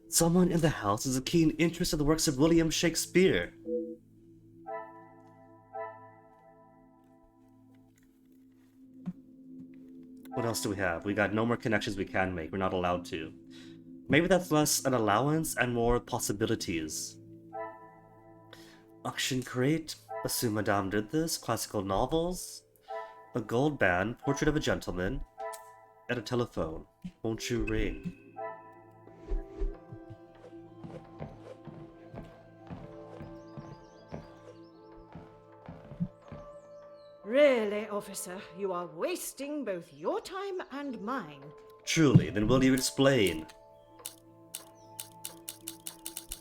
Someone in the house has a keen interest in the works of William Shakespeare. What else do we have? We got no more connections we can make. We're not allowed to. Maybe that's less an allowance and more possibilities. Auction crate. Assume Madame did this. Classical novels. A gold band. Portrait of a gentleman. And a telephone. Won't you ring? Really, officer, you are wasting both your time and mine. Truly, then will you explain?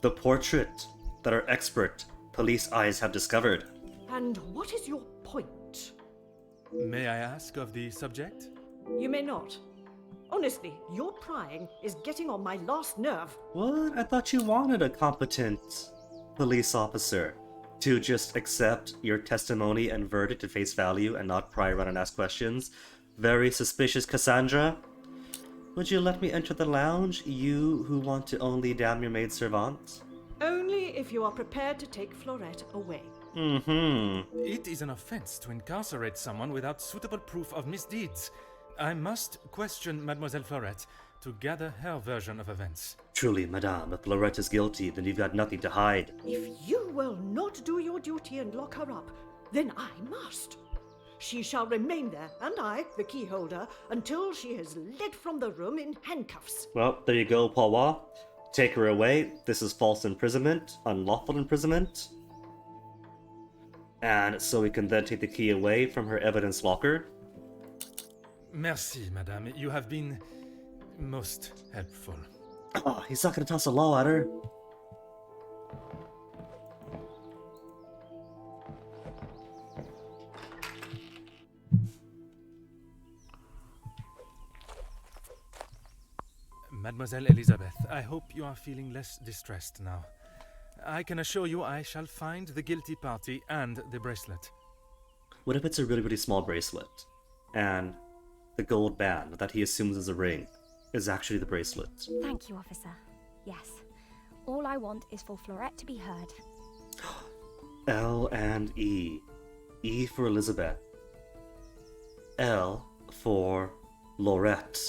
The portrait that our expert police eyes have discovered. And what is your point? May I ask of the subject? You may not. Honestly, your prying is getting on my last nerve. What? I thought you wanted a competent police officer to just accept your testimony and verdict at face value and not pry around and ask questions. Very suspicious, Cassandra. Would you let me enter the lounge, you who want to only damn your maidservant? Only if you are prepared to take Florette away. It is an offense to incarcerate someone without suitable proof of misdeeds. I must question Mademoiselle Florette to gather her version of events. Truly, madame, if Florette is guilty, then you've got nothing to hide. If you will not do your duty and lock her up, then I must. She shall remain there, and I, the key holder, until she is led from the room in handcuffs. Well, there you go, Poirot. Take her away. This is false imprisonment, unlawful imprisonment. And so we can then take the key away from her evidence locker. Merci, madame. You have been most helpful. Oh, he's not gonna toss a law at her. Mademoiselle Elizabeth, I hope you are feeling less distressed now. I can assure you I shall find the guilty party and the bracelet. What if it's a really, really small bracelet? And the gold band that he assumes is a ring is actually the bracelet. Thank you, officer. Yes. All I want is for Florette to be heard. L and E. E for Elizabeth. L for Lorette.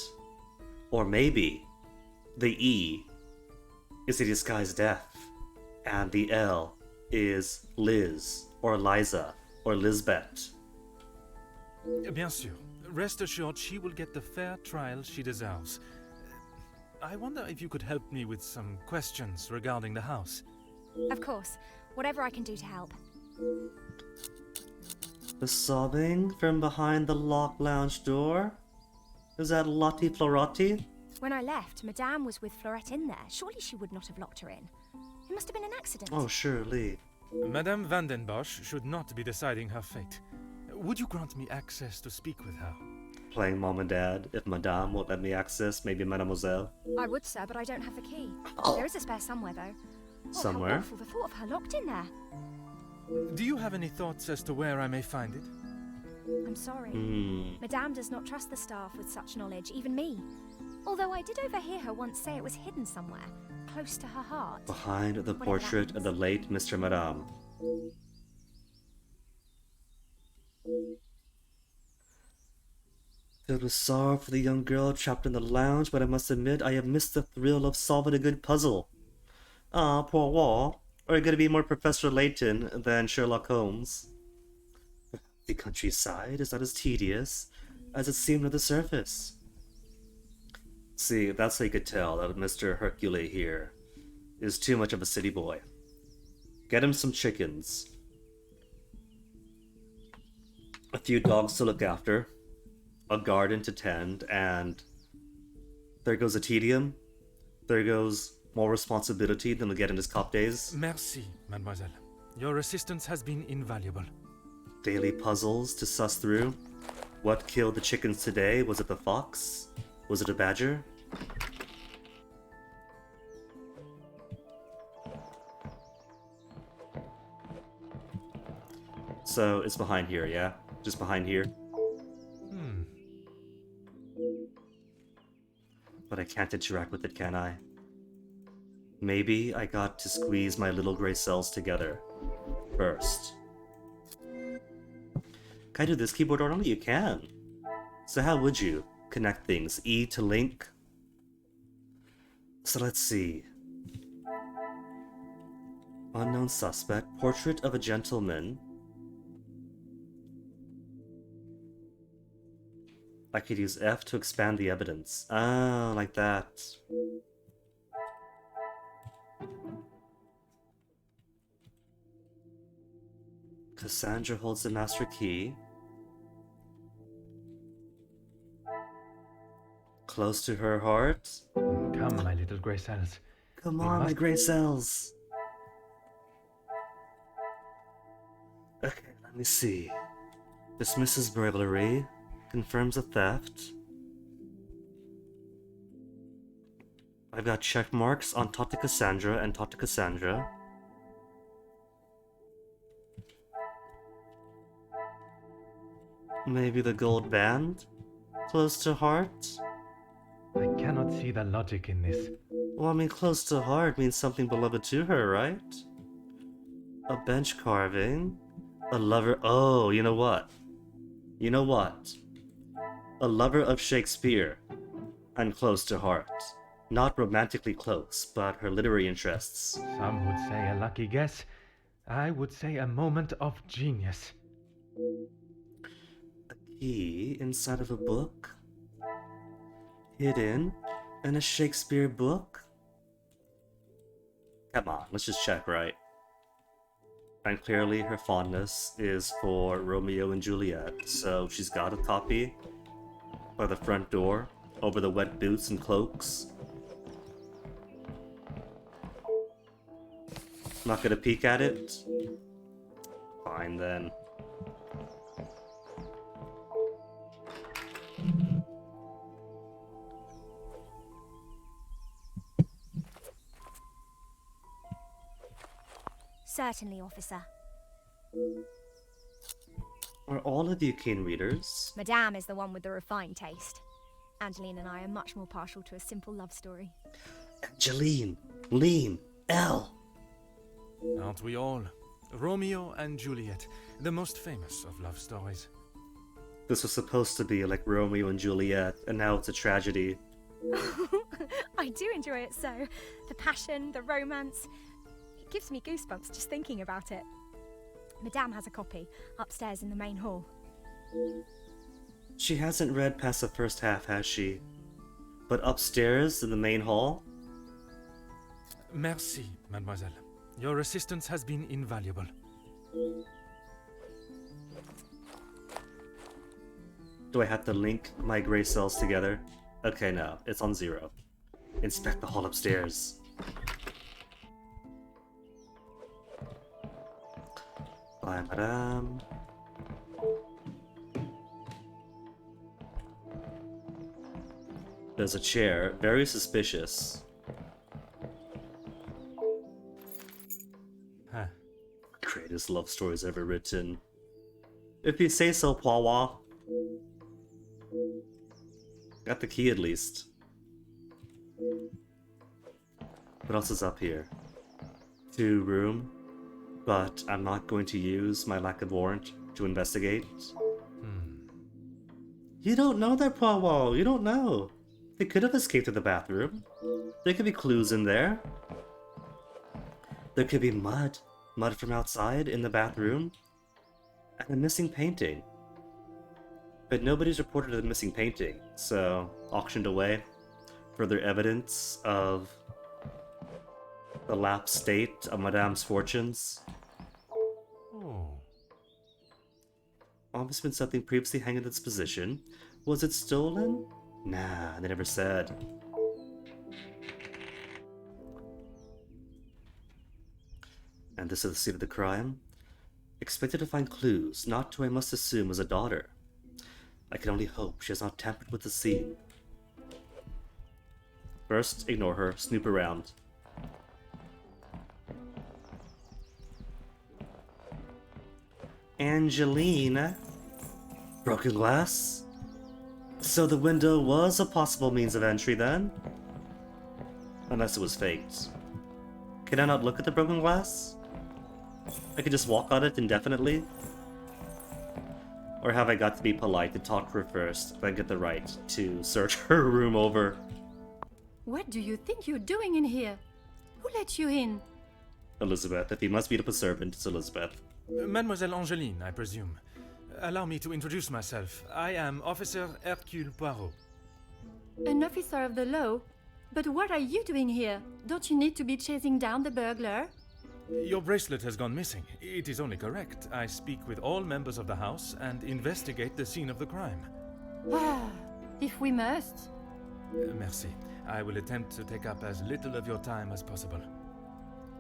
Or maybe the E is a disguised death, and the L is Liz, or Liza, or Lisbeth. Bien sûr. Rest assured she will get the fair trial she deserves. I wonder if you could help me with some questions regarding the house. Of course. Whatever I can do to help. The sobbing from behind the locked lounge door? Is that Lottie Florotti? When I left, Madame was with Florette in there. Surely she would not have locked her in. It must have been an accident. Oh, surely. Madame Vandenbosch should not be deciding her fate. Would you grant me access to speak with her? Playing mom and dad. If Madame won't let me access, maybe Mademoiselle. I would, sir, but I don't have the key. There is a spare somewhere, though. Oh, Somewhere? How awful, the thought of her locked in there. Do you have any thoughts as to where I may find it? I'm sorry. Hmm. Madame does not trust the staff with such knowledge, even me. Although I did overhear her once say it was hidden somewhere, close to her heart. Behind the Whatever that portrait of means. the late Mr. Madame. Filled with sorrow for the young girl trapped in the lounge, but I must admit I have missed the thrill of solving a good puzzle. Ah, Poirot. Are you going to be more Professor Layton than Sherlock Holmes? The countryside is not as tedious as it seemed at the surface. See, that's how you could tell that Mr. Hercule here is too much of a city boy. Get him some chickens, a few dogs to look after, a garden to tend, and there goes a tedium. There goes more responsibility than he'll get in his cop days. Merci, mademoiselle. Your assistance has been invaluable. Daily puzzles to suss through. What killed the chickens today? Was it the fox? Was it a badger? So it's behind here, yeah? Just behind here. But I can't interact with it, can I? Maybe I got to squeeze my little gray cells together first. Can I do this keyboard order? You can. So how would you connect things? E to link? So let's see. Unknown suspect. Portrait of a gentleman. I could use F to expand the evidence. Ah, like that. Cassandra holds the master key. Close to her heart. Come, my little grey cells. Come We on, my must- gray cells. Okay, let me see. Dismisses burglary. Confirms a theft. I've got check marks on Tata Cassandra and Tata Cassandra. Maybe the gold band? Close to heart? I cannot see the logic in this. Well, I mean, close to heart means something beloved to her, right? A bench carving? A lover. Oh, you know what? You know what? A lover of Shakespeare. And close to heart. Not romantically close, but her literary interests. Some would say a lucky guess. I would say a moment of genius. A key inside of a book? Hidden in a Shakespeare book? Come on, let's just check, right? And clearly her fondness is for Romeo and Juliet, so she's got a copy by the front door, over the wet boots and cloaks. Not gonna peek at it? Fine then. Certainly, officer. Are all of you keen readers? Madame is the one with the refined taste. Angeline and I are much more partial to a simple love story. Angeline, Lean, Elle. Aren't we all? Romeo and Juliet, the most famous of love stories. This was supposed to be like Romeo and Juliet, and now it's a tragedy. I do enjoy it so. The passion, the romance. It gives me goosebumps just thinking about it. Madame has a copy upstairs in the main hall. She hasn't read past the first half, has she? But upstairs in the main hall? Merci, mademoiselle. Your assistance has been invaluable. Do I have to link my gray cells together? Okay, no, it's on 0. Inspect the hall upstairs. Bye, madame. There's a chair, very suspicious. Huh. Great. greatest love stories ever written. If you say so, Poirot. Got the key at least. What else is up here? 2 room, but I'm not going to use my lack of warrant to investigate. You don't know that, Poirot. You don't know. They could have escaped to the bathroom. There could be clues in there. There could be mud from outside in the bathroom, and a missing painting. But nobody's reported a missing painting, so auctioned away. Further evidence of the lapsed state of Madame's fortunes. Oh. Almost been something previously hanging in its position. Was it stolen? Nah, they never said. And this is the scene of the crime? Expected to find clues, not who I must assume was a daughter. I can only hope she has not tampered with the scene. First, ignore her, snoop around. Angeline? Broken glass? So the window was a possible means of entry then? Unless it was faked. Can I not look at the broken glass? I could just walk on it indefinitely? Or have I got to be polite and talk to her first if I get the right to search her room over? What do you think you're doing in here? Who let you in? Elizabeth. If he must beat up a servant, it's Elizabeth. Mademoiselle Angeline, I presume. Allow me to introduce myself. I am Officer Hercule Poirot. An officer of the law? But what are you doing here? Don't you need to be chasing down the burglar? Your bracelet has gone missing. It is only correct. I speak with all members of the house and investigate the scene of the crime. Ah, if we must. Merci. I will attempt to take up as little of your time as possible.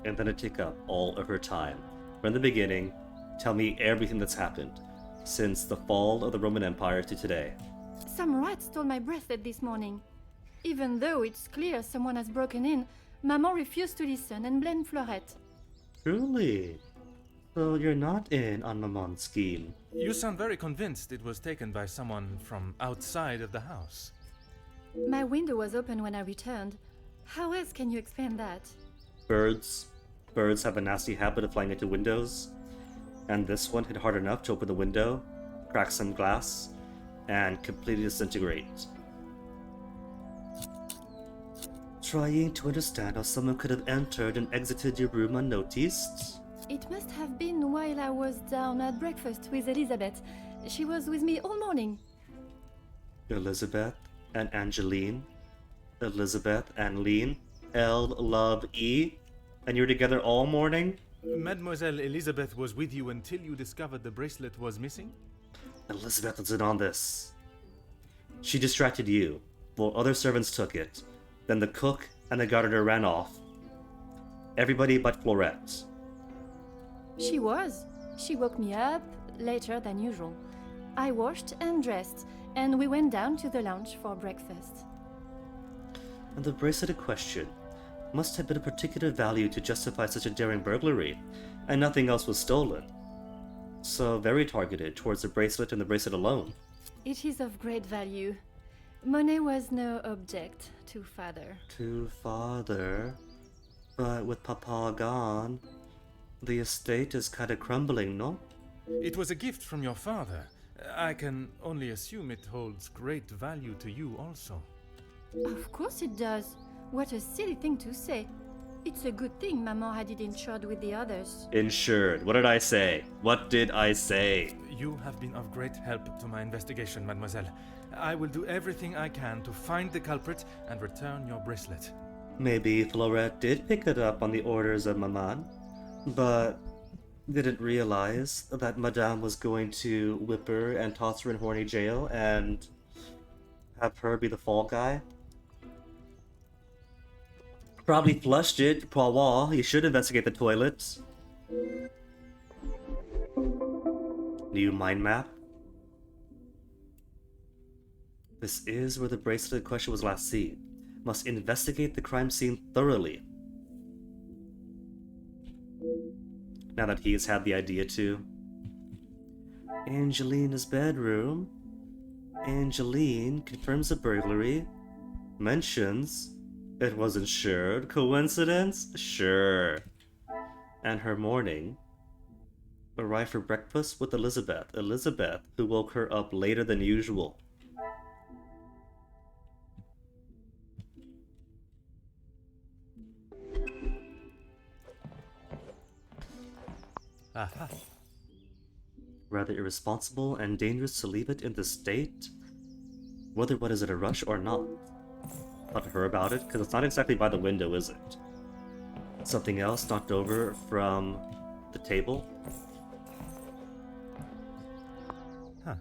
And then I take up all of her time. From the beginning, tell me everything that's happened, since the fall of the Roman Empire to today. Some rat stole my bracelet this morning. Even though it's clear someone has broken in, Maman refused to listen and blamed Florette. Truly? So you're not in on Maman's scheme? You sound very convinced it was taken by someone from outside of the house. My window was open when I returned. How else can you explain that? Birds. Birds have a nasty habit of flying into windows. And this one hit hard enough to open the window, crack some glass, and completely disintegrate. Trying to understand how someone could have entered and exited your room unnoticed? It must have been while I was down at breakfast with Elizabeth. She was with me all morning. Elizabeth and Angeline? Elizabeth and Lean? L-love-E? And you're together all morning? Mademoiselle Elizabeth was with you until you discovered the bracelet was missing? Elizabeth was in on this. She distracted you, while other servants took it. Then the cook and the gardener ran off. Everybody but Florette. She was. She woke me up later than usual. I washed and dressed, and we went down to the lounge for breakfast. And the bracelet in question must have been of particular value to justify such a daring burglary, and nothing else was stolen. So very targeted towards the bracelet and the bracelet alone. It is of great value. Money was no object to father. To father? But with Papa gone, the estate is kinda crumbling, no? It was a gift from your father. I can only assume it holds great value to you also. Of course it does. What a silly thing to say. It's a good thing Maman had it insured with the others. Insured. What did I say? What did I say? You have been of great help to my investigation, mademoiselle. I will do everything I can to find the culprit and return your bracelet. Maybe Florette did pick it up on the orders of Maman, but didn't realize that Madame was going to whip her and toss her in horny jail and have her be the fall guy. Probably flushed it, Poirot. You should investigate the toilet. New mind map. This is where the bracelet in question was last seen. Must investigate the crime scene thoroughly. now that he has had the idea to. Angelina's bedroom. Angeline confirms a burglary. Mentions it was insured. Coincidence? Sure. And her morning. Arrived for breakfast with Elizabeth. Elizabeth, who woke her up later than usual. Aha. Rather irresponsible and dangerous to leave it in this state. Whether what is it, a rush or not? Talk to her about it, because it's not exactly by the window, is it? Something else knocked over from the table? Huh.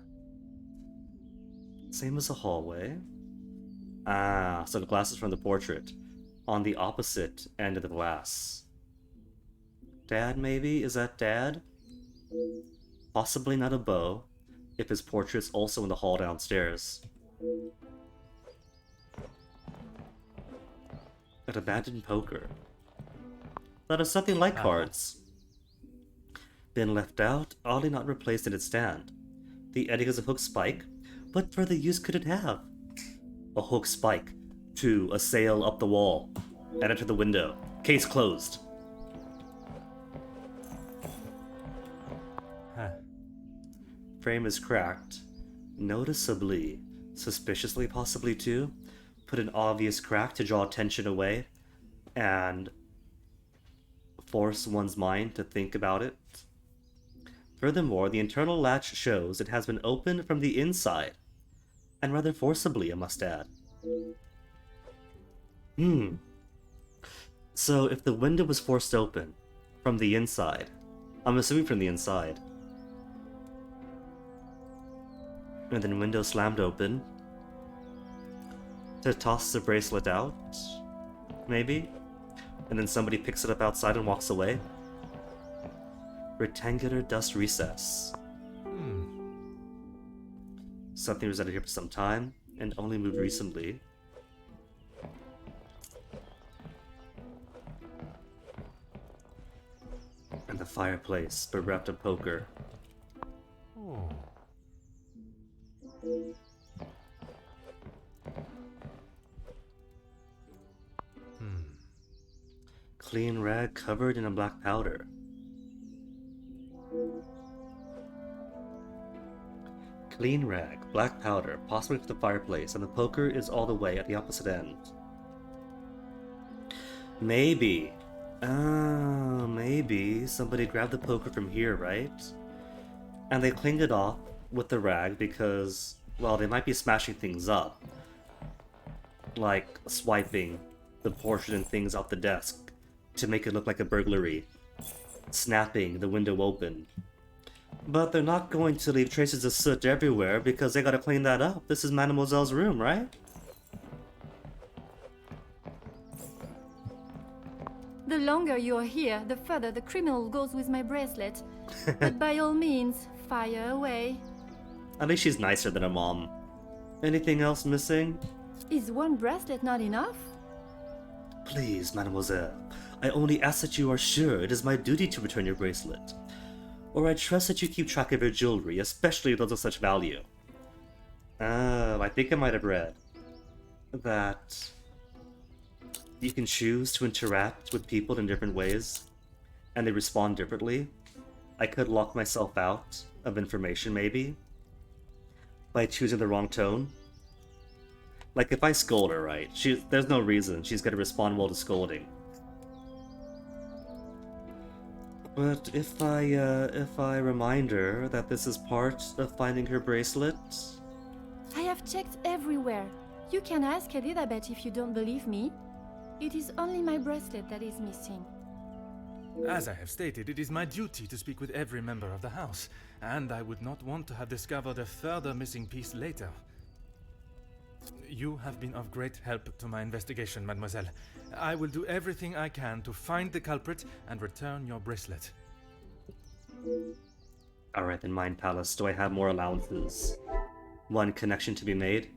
Same as a hallway. Ah, so the glass is from the portrait. On the opposite end of the glass. Dad, maybe? Is that Dad? Possibly not a bow, if his portrait's also in the hall downstairs. An abandoned poker. That is something like cards. Been left out, oddly not replaced in its stand. The ending is a hook spike. What further use could it have? A hook spike to a sail up the wall and enter the window. Case closed. Huh. Frame is cracked. Noticeably. Suspiciously, possibly too. Put an obvious crack to draw attention away and force one's mind to think about it. Furthermore, the internal latch shows it has been opened from the inside, and rather forcibly, I must add. So if the window was forced open from the inside, I'm assuming from the inside, and then window slammed open to toss the bracelet out, maybe? And then somebody picks it up outside and walks away. Rectangular dust recess. Something resided here for some time, and only moved recently. And the fireplace, bereft of poker. Oh. Clean rag covered in a black powder. Clean rag, black powder, possibly for the fireplace, and the poker is all the way at the opposite end. Maybe. Maybe somebody grabbed the poker from here, right? And they cleaned it off with the rag because, well, they might be smashing things up. Like swiping the portrait and things off the desk to make it look like a burglary. Snapping the window open. But they're not going to leave traces of soot everywhere because they gotta clean that up. This is Mademoiselle's room, right? The longer you're here, the further the criminal goes with my bracelet. But by all means, fire away. At least she's nicer than her mom. Anything else missing? Is one bracelet not enough? Please, mademoiselle. I only ask that you are sure it is my duty to return your bracelet. Or I trust that you keep track of your jewelry, especially those of such value. I think I might have read that you can choose to interact with people in different ways, and they respond differently. I could lock myself out of information, maybe, by choosing the wrong tone. Like, if I scold her, right, there's no reason she's gonna respond well to scolding. But if I remind her that this is part of finding her bracelet... I have checked everywhere. You can ask Elizabeth if you don't believe me. It is only my bracelet that is missing. As I have stated, it is my duty to speak with every member of the house, and I would not want to have discovered a further missing piece later. You have been of great help to my investigation, mademoiselle. I will do everything I can to find the culprit and return your bracelet. Alright then, Mind Palace, do I have more allowances? One connection to be made?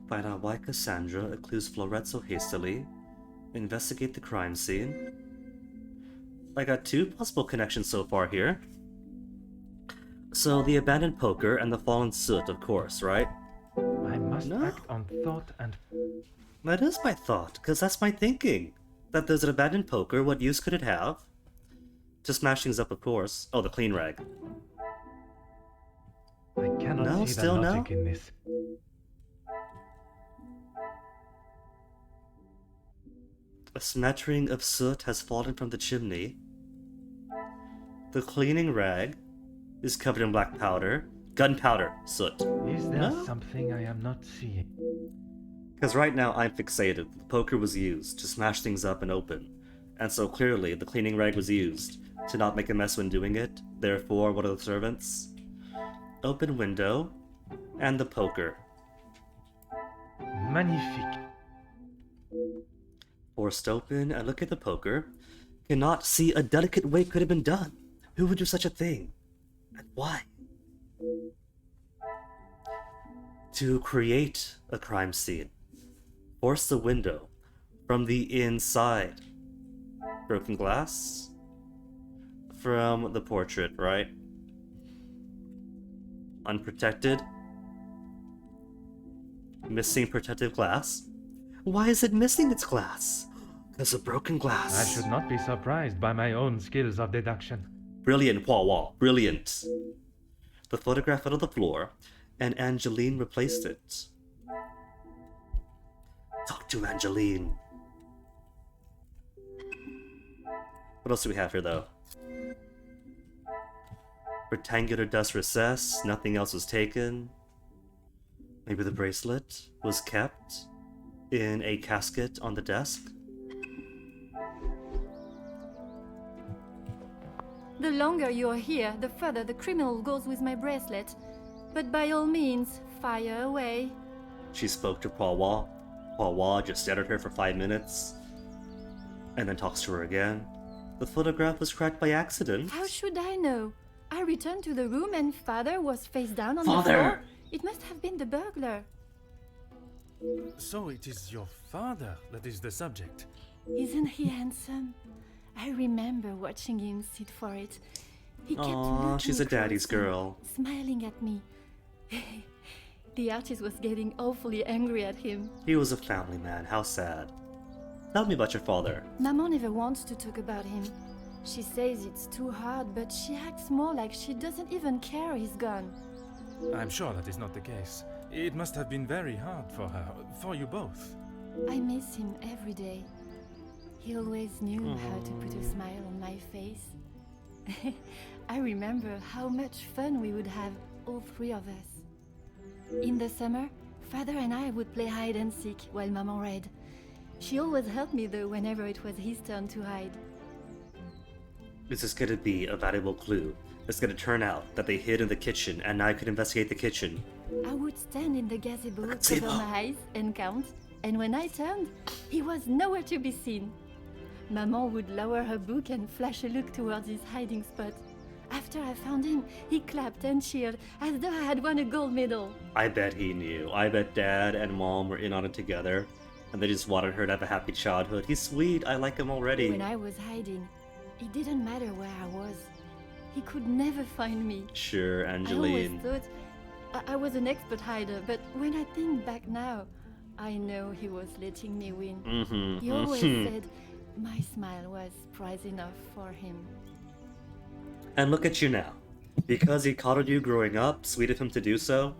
Find out why Cassandra accused Florette so hastily. Investigate the crime scene. I got 2 possible connections so far here. So the abandoned poker and the fallen soot, of course, right? I must No. act on thought and That is my thought, because that's my thinking. That there's an abandoned poker, what use could it have? To smash things up, of course. Oh, the clean rag. I cannot No, see the still no? logic in this. A smattering of soot has fallen from the chimney. The cleaning rag is covered in black powder. Gunpowder soot. Is there No? something I am not seeing? Because right now I'm fixated. The poker was used to smash things up and open. And so clearly the cleaning rag was used to not make a mess when doing it. Therefore, one of the servants. Open window. And the poker. Magnifique. Forced open and look at the poker. Cannot see a delicate way it could have been done. Who would do such a thing? And why? To create a crime scene. Force the window from the inside. Broken glass? From the portrait, right? Unprotected? Missing protective glass? Why is it missing its glass? Because of broken glass. I should not be surprised by my own skills of deduction. Brilliant, Poirot. Brilliant. The photograph fell to the floor, and Angeline replaced it. Talk to Angeline. What else do we have here, though? Rectangular dust recess. Nothing else was taken. Maybe the bracelet was kept in a casket on the desk. The longer you're here, the further the criminal goes with my bracelet. But by all means, fire away. She spoke to Poirot. Poirot just stared at her for 5 minutes, and then talks to her again. The photograph was cracked by accident. How should I know? I returned to the room and father was face down on the Father! floor. It must have been the burglar. So it is your father that is the subject. Isn't he handsome? I remember watching him sit for it. He kept Aw, looking she's a daddy's across me, girl. smiling at me. The artist was getting awfully angry at him. He was a family man. How sad. Tell me about your father. Maman never wants to talk about him. She says it's too hard, but she acts more like she doesn't even care he's gone. I'm sure that is not the case. It must have been very hard for her, for you both. I miss him every day. He always knew how to put a smile on my face. I remember how much fun we would have, all 3 of us. In the summer, father and I would play hide and seek while Maman read. She always helped me though whenever it was his turn to hide. This is going to be a valuable clue. It's going to turn out that they hid in the kitchen, and now I could investigate the kitchen. I would stand in the gazebo, Gazebo. cover my eyes and count, and when I turned, he was nowhere to be seen. Maman would lower her book and flash a look towards his hiding spot. After I found him, he clapped and cheered as though I had won a gold medal. I bet he knew. I bet Dad and Mom were in on it together, and they just wanted her to have a happy childhood. He's sweet. I like him already. When I was hiding, it didn't matter where I was. He could never find me. Sure, I always Angeline. thought I was an expert hider, but when I think back now, I know he was letting me win. He always said my smile was prize enough for him. And look at you now. Because he coddled you growing up, sweet of him to do so,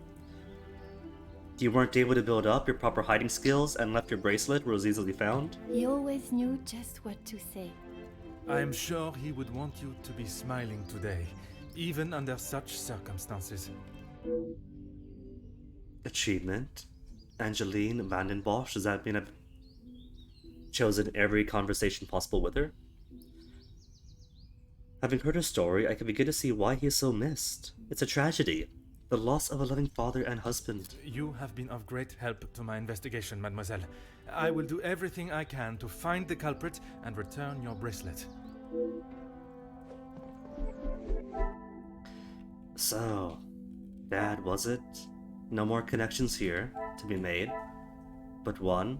you weren't able to build up your proper hiding skills and left your bracelet where it was easily found? He always knew just what to say. I'm sure he would want you to be smiling today, even under such circumstances. Achievement. Angeline Vandenbosch. Does that mean I've chosen every conversation possible with her? Having heard her story, I can begin to see why he is so missed. It's a tragedy. The loss of a loving father and husband. You have been of great help to my investigation, mademoiselle. I will do everything I can to find the culprit and return your bracelet. So, Dad, was it? No more connections here to be made. but one.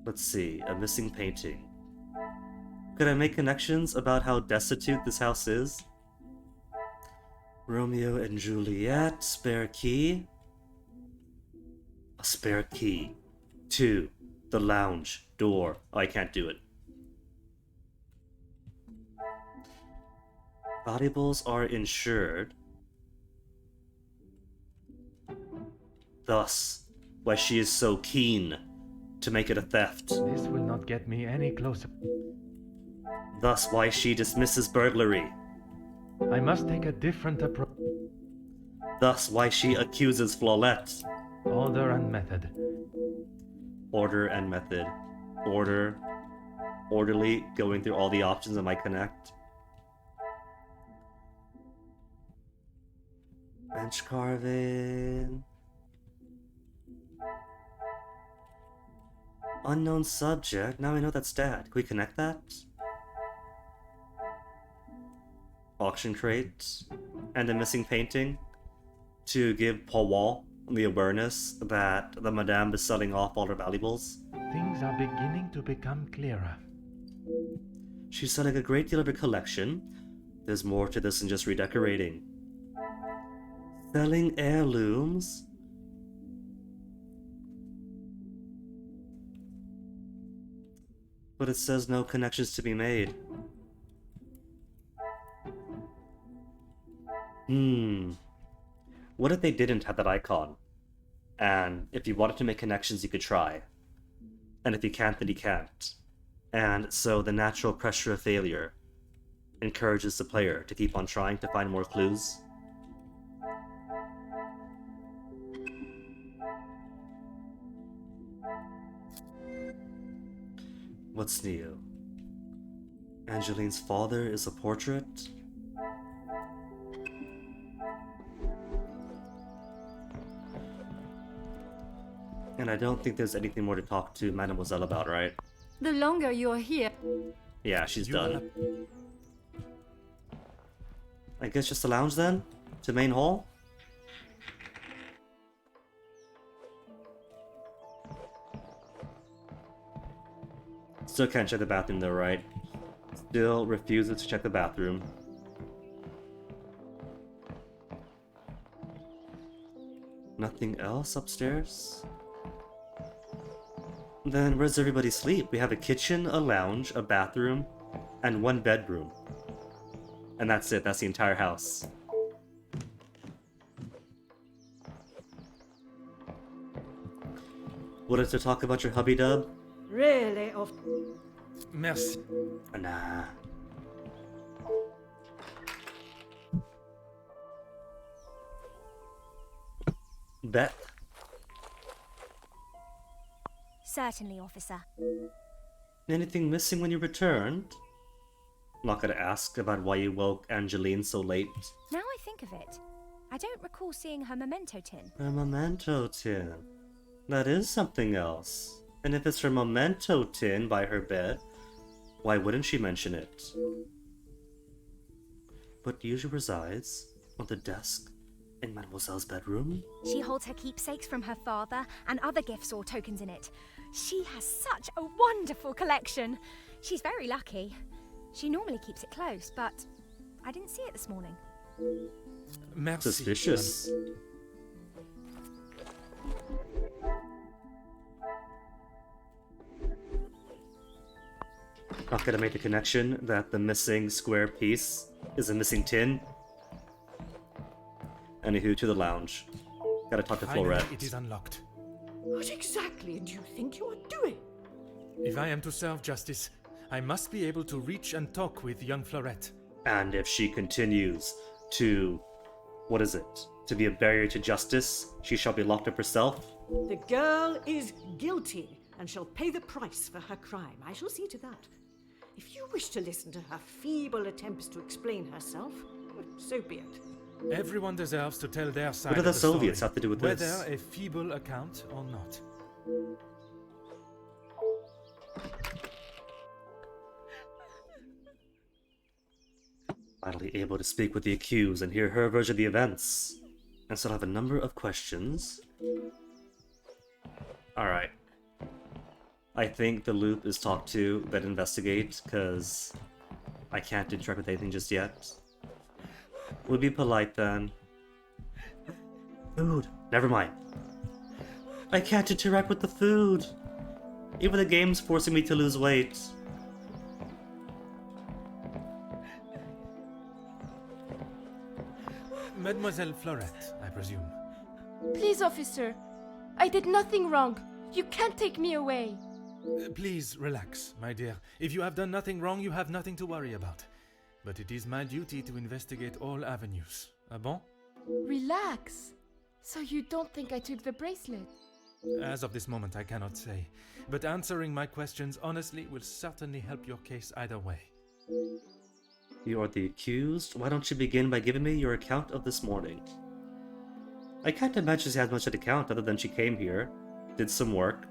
Let's see, a missing painting. Could I make connections about how destitute this house is? Romeo and Juliet, spare key. A spare key. 2. The lounge door. Oh, I can't do it. Valuables are insured. Thus, why she is so keen to make it a theft. This will not get me any closer. Thus, why she dismisses burglary. I must take a different approach. Thus, why she accuses Flolette. Order and method. Order and method. Order. Orderly, going through all the options that might connect. Bench carving. Unknown subject. Now we know that's Dad. Can we connect that? Auction crate. And the missing painting. To give Poirot the awareness that the Madame is selling off all her valuables. Things are beginning to become clearer. She's selling a great deal of her collection. There's more to this than just redecorating. Selling heirlooms. But it says no connections to be made. What if they didn't have that icon? And if you wanted to make connections, you could try. And if you can't, then you can't. And so the natural pressure of failure encourages the player to keep on trying to find more clues. What's new? Angeline's father is a portrait? And I don't think there's anything more to talk to Mademoiselle about, right? The longer you're here, Yeah, she's done. I guess just the lounge then? To main hall? Still can't check the bathroom though, right? Still refuses to check the bathroom. Nothing else upstairs? Then where does everybody sleep? We have a kitchen, a lounge, a bathroom, and one bedroom. And that's it, that's the entire house. Wanted to talk about your hubby dub? Really, Merci. Nah. Beth. Certainly, officer. Anything missing when you returned? Not gonna ask about why you woke Angeline so late. Now I think of it, I don't recall seeing her memento tin. Her memento tin. That is something else. And if it's her memento tin by her bed, why wouldn't she mention it? But usually resides on the desk in Mademoiselle's bedroom. She holds her keepsakes from her father and other gifts or tokens in it. She has such a wonderful collection. She's very lucky. She normally keeps it close, but I didn't see it this morning. Merci. Suspicious. Not gonna make the connection that the missing square piece is a missing tin. Anywho, to the lounge. Gotta talk to Finally, Florette. it is unlocked. what exactly do you think you are doing? If I am to serve justice, I must be able to reach and talk with young Florette. And if she continues to... what is it? To be a barrier to justice, she shall be locked up herself? The girl is guilty and shall pay the price for her crime. I shall see to that. If you wish to listen to her feeble attempts to explain herself, well, so be it. Everyone deserves to tell their side What do of the the Soviets story, have to do with whether this? a feeble account or not. Finally able to speak with the accused and hear her version of the events. And still have a number of questions. Alright. I think the loop is talk to, then investigate, because I can't interact with anything just yet. We'll be polite then. Food. Never mind. I can't interact with the food. Even the game's forcing me to lose weight. Mademoiselle Florette, I presume. Please, officer. I did nothing wrong. You can't take me away. Please relax, my dear. If you have done nothing wrong, you have nothing to worry about. But it is my duty to investigate all avenues. Ah bon? Relax. So you don't think I took the bracelet? As of this moment, I cannot say. But answering my questions honestly will certainly help your case either way. You are the accused? Why don't you begin by giving me your account of this morning? I can't imagine she has much of an account other than she came here, did some work,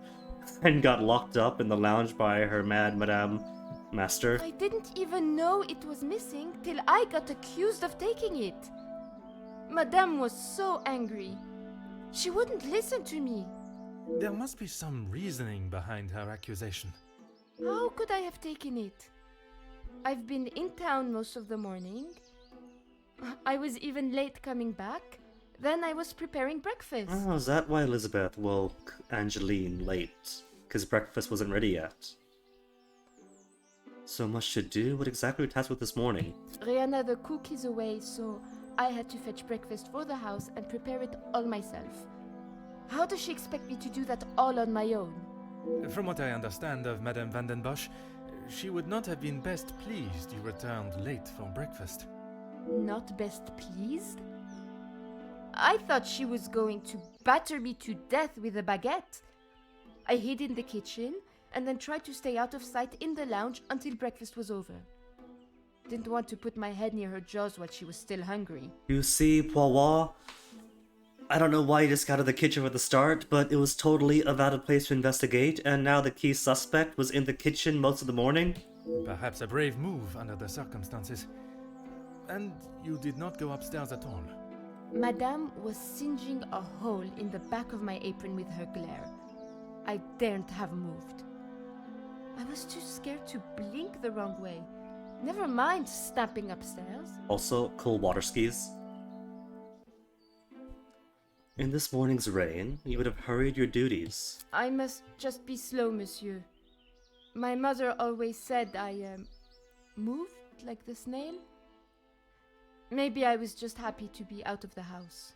and got locked up in the lounge by her mad Madame Master. I didn't even know it was missing till I got accused of taking it. Madame was so angry. She wouldn't listen to me. There must be some reasoning behind her accusation. How could I have taken it? I've been in town most of the morning. I was even late coming back. Then I was preparing breakfast. Oh, is that why Elizabeth woke Angeline late? Because breakfast wasn't ready yet. So much to do? What exactly were you tasked with this morning? Rihanna the cook is away, so I had to fetch breakfast for the house and prepare it all myself. How does she expect me to do that all on my own? From what I understand of Madame Van den Bosch, she would not have been best pleased you returned late for breakfast. Not best pleased? I thought she was going to batter me to death with a baguette. I hid in the kitchen and then tried to stay out of sight in the lounge until breakfast was over. Didn't want to put my head near her jaws while she was still hungry. You see, Poirot, I don't know why you just got out of the kitchen at the start, but it was totally a valid place to investigate, and now the key suspect was in the kitchen most of the morning. Perhaps a brave move under the circumstances. And you did not go upstairs at all. Madame was singeing a hole in the back of my apron with her glare. I daren't have moved. I was too scared to blink the wrong way. Never mind stamping upstairs. Also, cool water skis. In this morning's rain, you would have hurried your duties. I must just be slow, monsieur. My mother always said I, moved like the snail. Maybe I was just happy to be out of the house.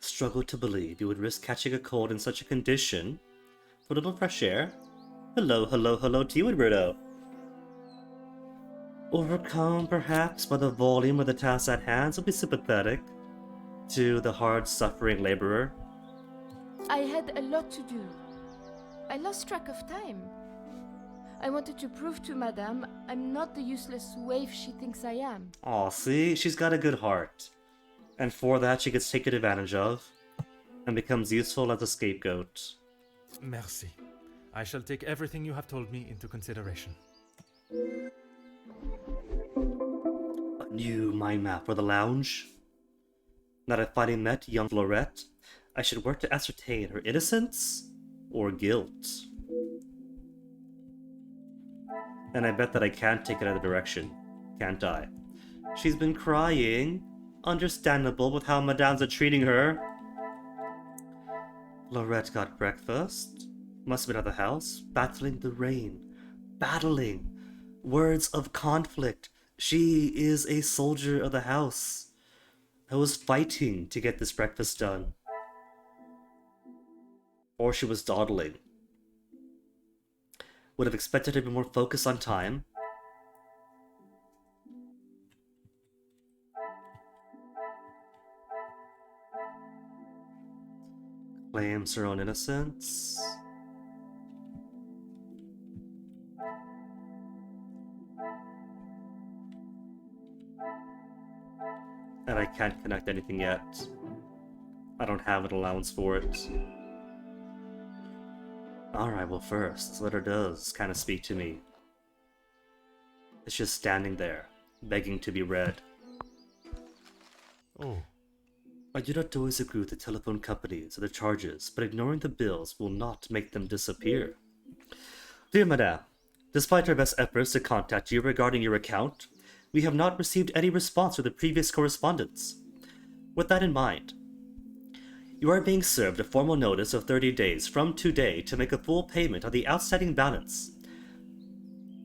Struggle to believe you would risk catching a cold in such a condition. For a little fresh air. Hello, hello, hello to you, Roberto. Overcome, perhaps, by the volume of the task at hand, so be sympathetic to the hard-suffering laborer. I had a lot to do. I lost track of time. I wanted to prove to Madame I'm not the useless waif she thinks I am. Aw, see? She's got a good heart. And for that, she gets taken advantage of, and becomes useful as a scapegoat. Merci. I shall take everything you have told me into consideration. A new mind map for the lounge? Now that I've finally met young Florette, I should work to ascertain her innocence or guilt. And I bet that I can't take it either direction, can't I? She's been crying. Understandable with how Madames are treating her. Florette got breakfast. Must have been at the house, battling the rain. Battling. Words of conflict. She is a soldier of the house. I was fighting to get this breakfast done. Or she was dawdling. Would have expected her to be more focused on time. Claims her own innocence. And I can't connect anything yet. I don't have an allowance for it. Alright, well first, this letter does kind of speak to me. It's just standing there, begging to be read. Oh, I do not always agree with the telephone companies and their charges, but ignoring the bills will not make them disappear. Dear Madame, despite our best efforts to contact you regarding your account, we have not received any response to the previous correspondence. With that in mind, you are being served a formal notice of 30 days from today to make a full payment on the outstanding balance,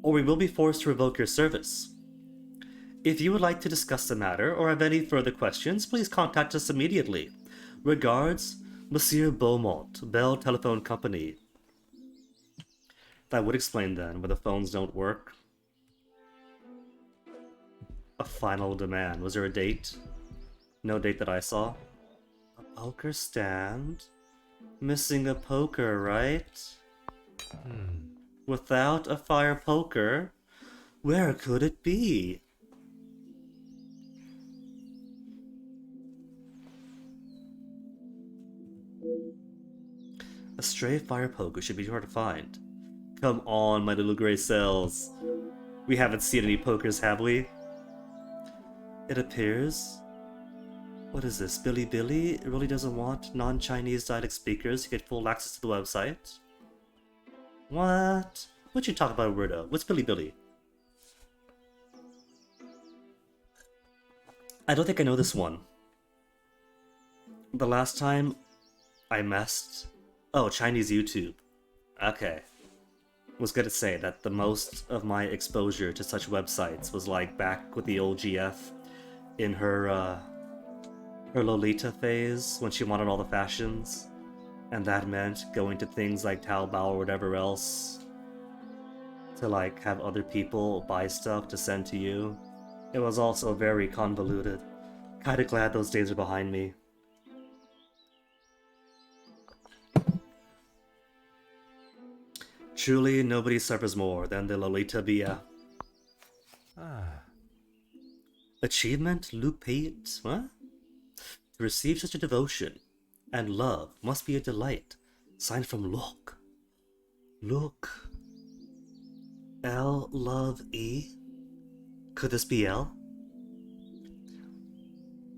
or we will be forced to revoke your service. If you would like to discuss the matter or have any further questions, please contact us immediately. Regards, Monsieur Beaumont, Bell Telephone Company. That would explain then why the phones don't work. A final demand. Was there a date? No date that I saw. A poker stand? Missing a poker, right? Without a fire poker, where could it be? A stray fire poker should be hard to find. Come on, my little gray cells. We haven't seen any pokers, have we? It appears... What is this? Billy really doesn't want non-Chinese dialect speakers to get full access to the website? What? What you talk about, weirdo? What's Billy? I don't think I know this one. The last time I messed... Oh, Chinese YouTube. Okay. Was gonna say that the most of my exposure to such websites was like back with the old GF in her Lolita phase when she wanted all the fashions, and that meant going to things like Taobao or whatever else to like have other people buy stuff to send to you. It was also very convoluted. Kinda glad those days are behind me. Truly, nobody suffers more than the Lolita Bia. Achievement, Luke Pate? What? To receive such a devotion and love must be a delight. Signed from Look. Look. L love E? Could this be L?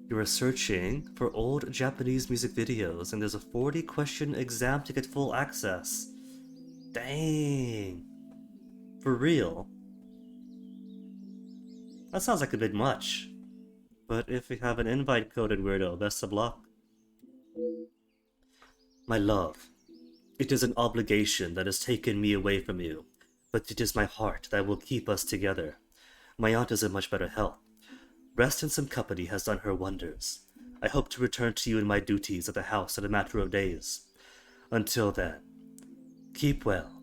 You are searching for old Japanese music videos and there's a 40-question exam to get full access. Dang. For real? That sounds like a bit much. But if you have an invite coded, weirdo, best of luck. My love, it is an obligation that has taken me away from you, but it is my heart that will keep us together. My aunt is in much better health. Rest and some company has done her wonders. I hope to return to you in my duties at the house in a matter of days. Until then, keep well,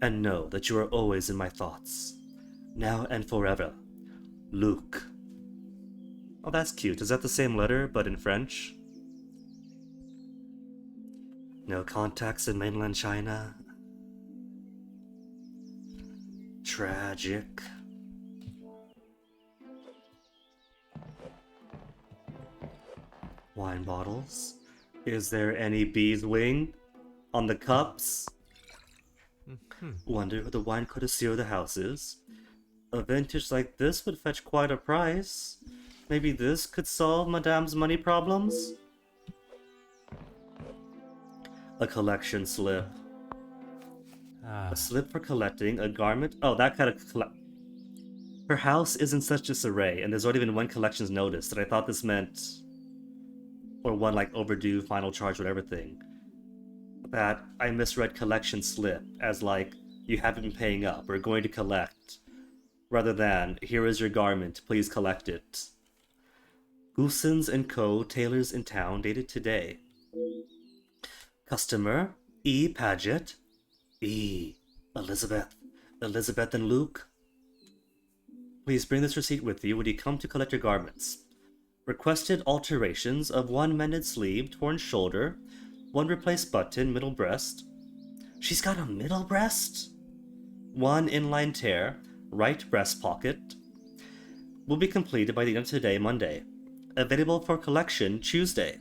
and know that you are always in my thoughts. Now and forever, Luke. Oh, that's cute. Is that the same letter, but in French? No contacts in mainland China. Tragic. Wine bottles. Is there any bee's wing on the cups? Wonder what the wine connoisseur of the house is. A vintage like this would fetch quite a price. Maybe this could solve Madame's money problems? A collection slip. A slip for collecting a garment? Oh, that kind of Her house is in such disarray, and there's already been one collections notice that I thought this meant... Or one, like, overdue final charge whatever thing. That I misread collection slip as, like, you haven't been paying up, we're going to collect. Rather than, here is your garment, please collect it. Goosens & Co. Tailors in Town, dated today. Customer, E. Paget. E. Elizabeth. Elizabeth and Luke. Please bring this receipt with you when you come to collect your garments. Requested alterations of one mended sleeve, torn shoulder, one replaced button, middle breast. She's got a middle breast? One inline tear, right breast pocket. Will be completed by the end of today, Monday. Available for collection Tuesday.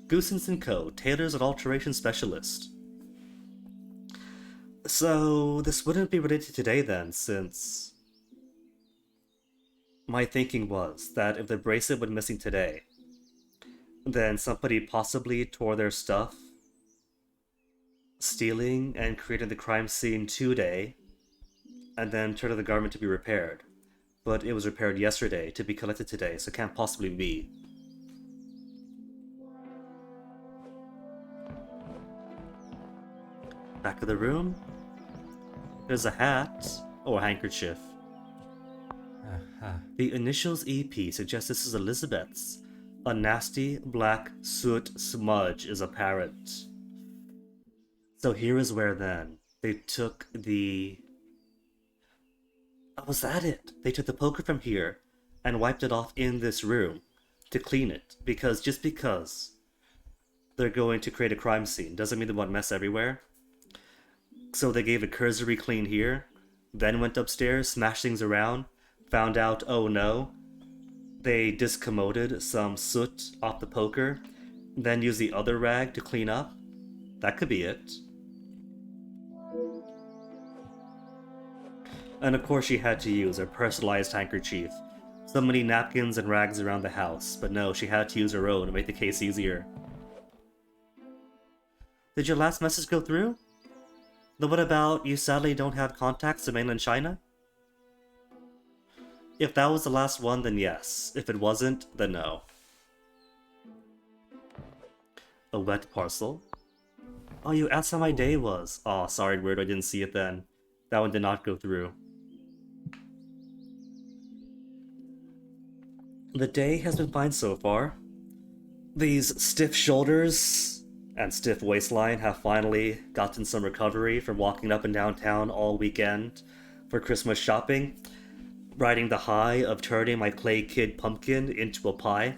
Goosens & Co. Tailors and Alteration Specialist. So, this wouldn't be related today then, since... My thinking was that if the bracelet went missing today, then somebody possibly tore their stuff, stealing and creating the crime scene today, and then turned to the garment to be repaired. But it was repaired yesterday to be collected today, so it can't possibly be. Back of the room. There's a hat or a handkerchief. The initials EP suggest this is Elizabeth's. A nasty black soot smudge is apparent. So here is where then they took the... Oh, was that it? They took the poker from here and wiped it off in this room to clean it. Because just because they're going to create a crime scene doesn't mean they want mess everywhere. So they gave a cursory clean here, then went upstairs, smashed things around, found out, oh no, they discommoded some soot off the poker, then used the other rag to clean up. That could be it. And of course she had to use her personalized handkerchief. So many napkins and rags around the house, but no, she had to use her own to make the case easier. Did your last message go through? Then what about you sadly don't have contacts in mainland China? If that was the last one, then yes. If it wasn't, then no. A wet parcel? Oh, you asked how my day was. Oh, sorry, weird, I didn't see it then. That one did not go through. The day has been fine so far. These stiff shoulders and stiff waistline have finally gotten some recovery from walking up and down town all weekend for Christmas shopping, riding the high of turning my clay kid pumpkin into a pie.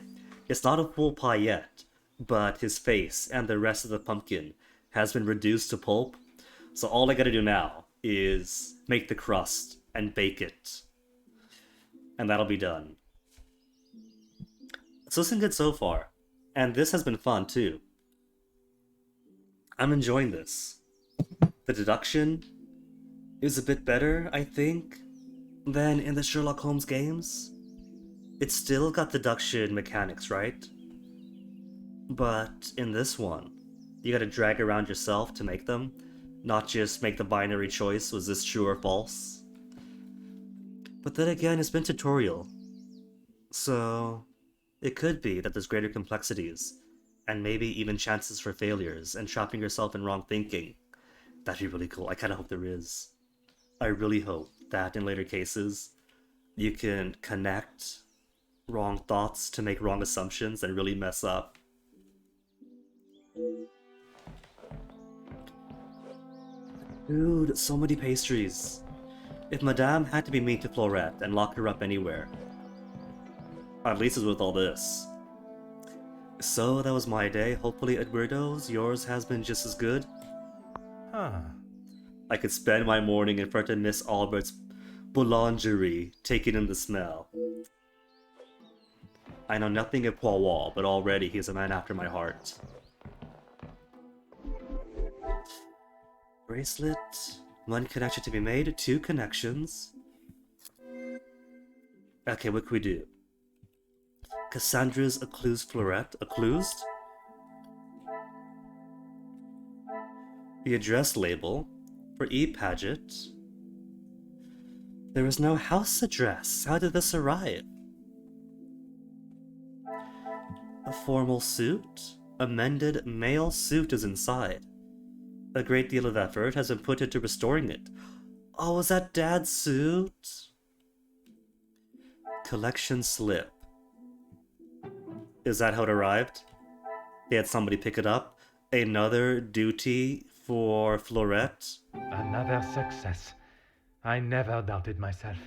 It's not a full pie yet, but his face and the rest of the pumpkin has been reduced to pulp, so all I gotta do now is make the crust and bake it, and that'll be done. So it's been good so far, and this has been fun too. I'm enjoying this. The deduction is a bit better, I think, than in the Sherlock Holmes games. It's still got deduction mechanics, right? But in this one, you gotta drag around yourself to make them, not just make the binary choice, was this true or false? But then again, it's been tutorial, so it could be that there's greater complexities, and maybe even chances for failures, and trapping yourself in wrong thinking. That'd be really cool. I kinda hope there is. I really hope that in later cases, you can connect wrong thoughts to make wrong assumptions and really mess up. Dude, so many pastries. If Madame had to be mean to Florette and lock her up anywhere, at least it's with all this. So that was my day. Hopefully, Eduardo's, yours has been just as good. I could spend my morning in front of Miss Albert's boulangerie, taking in the smell. I know nothing of Poirot, but already he is a man after my heart. Bracelet. One connection to be made. 2 connections. Okay, what can we do? Cassandra's accused Florette. Accused? The address label for E. Paget. There is no house address. How did this arrive? A formal suit? Amended male suit is inside. A great deal of effort has been put into restoring it. Oh, was that Dad's suit? Collection slip. Is that how it arrived? They had somebody pick it up? Another duty for Florette? Another success. I never doubted myself.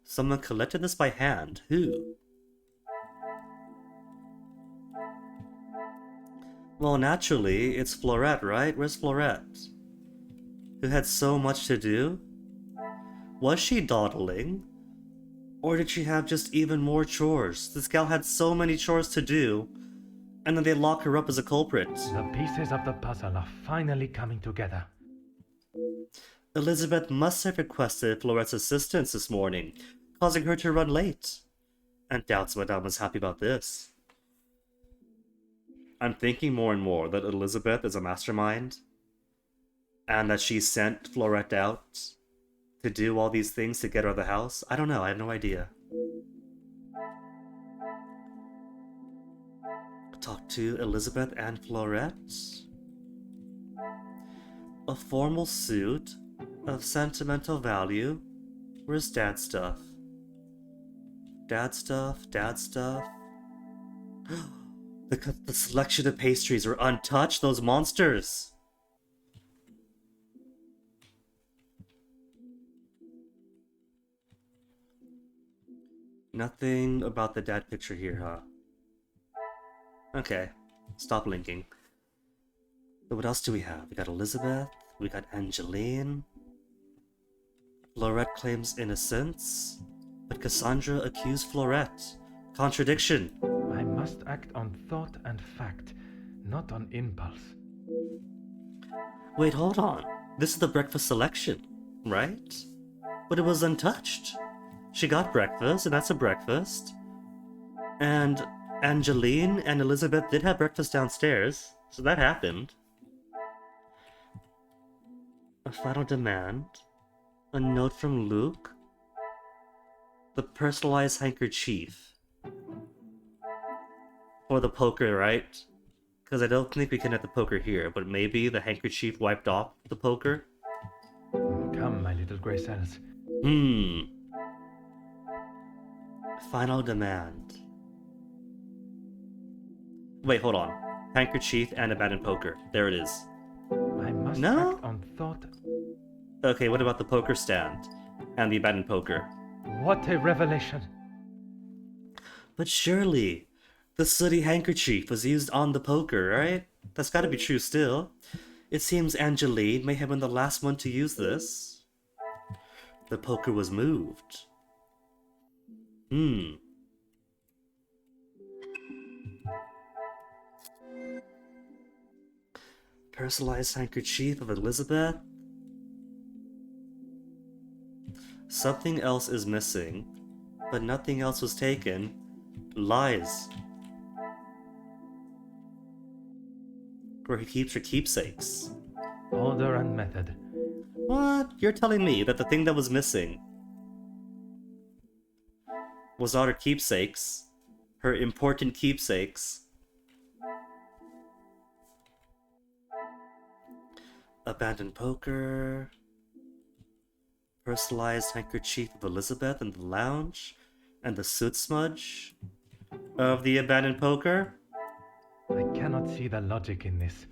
Someone collected this by hand. Who? Well, naturally, it's Florette, right? Where's Florette? Who had so much to do? Was she dawdling? Or did she have just even more chores? This gal had so many chores to do, and then they lock her up as a culprit. The pieces of the puzzle are finally coming together. Elizabeth must have requested Florette's assistance this morning, causing her to run late. And doubts Madame was happy about this. I'm thinking more and more that Elizabeth is a mastermind, and that she sent Florette out to do all these things to get her out of the house. I don't know, I have no idea. Talk to Elizabeth and Florette. A formal suit of sentimental value. Where's Dad's stuff? Dad's stuff, Dad's stuff. The selection of pastries were untouched, those monsters! Nothing about the dad picture here, huh? Okay, stop linking. So what else do we have? We got Elizabeth, we got Angeline. Florette claims innocence, but Cassandra accused Florette. Contradiction. I must act on thought and fact, not on impulse. Wait, hold on. This is the breakfast selection, right? But it was untouched. She got breakfast, and that's a breakfast. And Angeline and Elizabeth did have breakfast downstairs, so that happened. A final demand. A note from Luke. The personalized handkerchief. For the poker, right? Because I don't think we can have the poker here, but maybe the handkerchief wiped off the poker? Come, my little grey cells. Final demand. Wait, hold on. Handkerchief and abandoned poker. There it is. I must No? act on thought. Okay, what about the poker stand? And the abandoned poker? What a revelation! But surely, the sooty handkerchief was used on the poker, right? That's gotta be true still. It seems Angeline may have been the last one to use this. The poker was moved. Personalized handkerchief of Elizabeth? Something else is missing, but nothing else was taken. Lies. Where he keeps her keepsakes. Order and method. What? You're telling me that the thing that was missing was not her keepsakes, her important keepsakes. Abandoned poker. Personalized handkerchief of Elizabeth in the lounge. And the soot smudge of the abandoned poker. I cannot see the logic in this.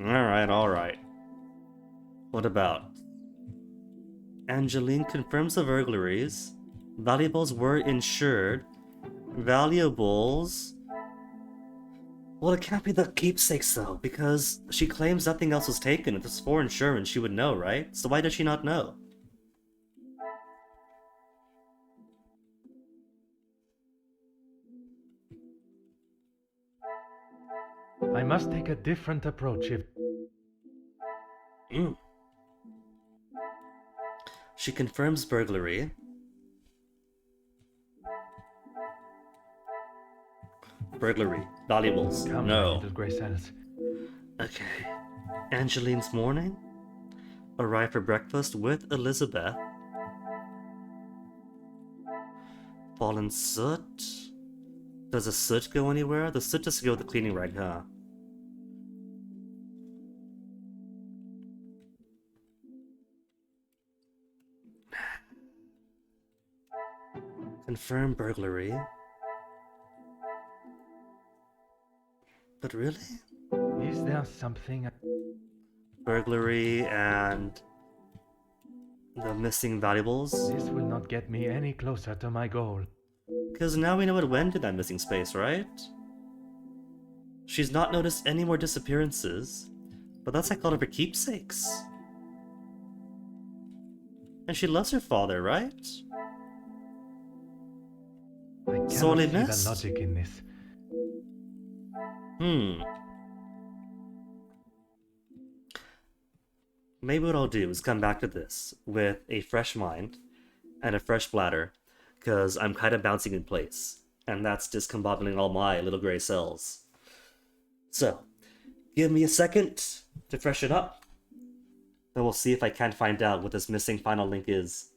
Alright. What about? Angeline confirms the burglaries. Valuables were insured. Valuables... Well, it can't be the keepsakes though, because she claims nothing else was taken. If it's for insurance, she would know, right? So why does she not know? I must take a different approach if... She confirms burglary. Burglary. Valuables. Come, No. little grey cells. Okay. Angeline's morning. Arrive for breakfast with Elizabeth. Fallen soot. Does the soot go anywhere? The soot doesn't go with the cleaning rag, huh? Confirm burglary. But really? Is there something... Burglary and the missing valuables? This will not get me any closer to my goal. Because now we know what went to that missing space, right? She's not noticed any more disappearances, but that's like all of her keepsakes. And she loves her father, right? I cannot Sorely see missed. the logic in this. Maybe what I'll do is come back to this with a fresh mind and a fresh bladder, because I'm kind of bouncing in place, and that's discombobulating all my little gray cells. So, give me a second to freshen up. Then we'll see if I can't find out what this missing final link is.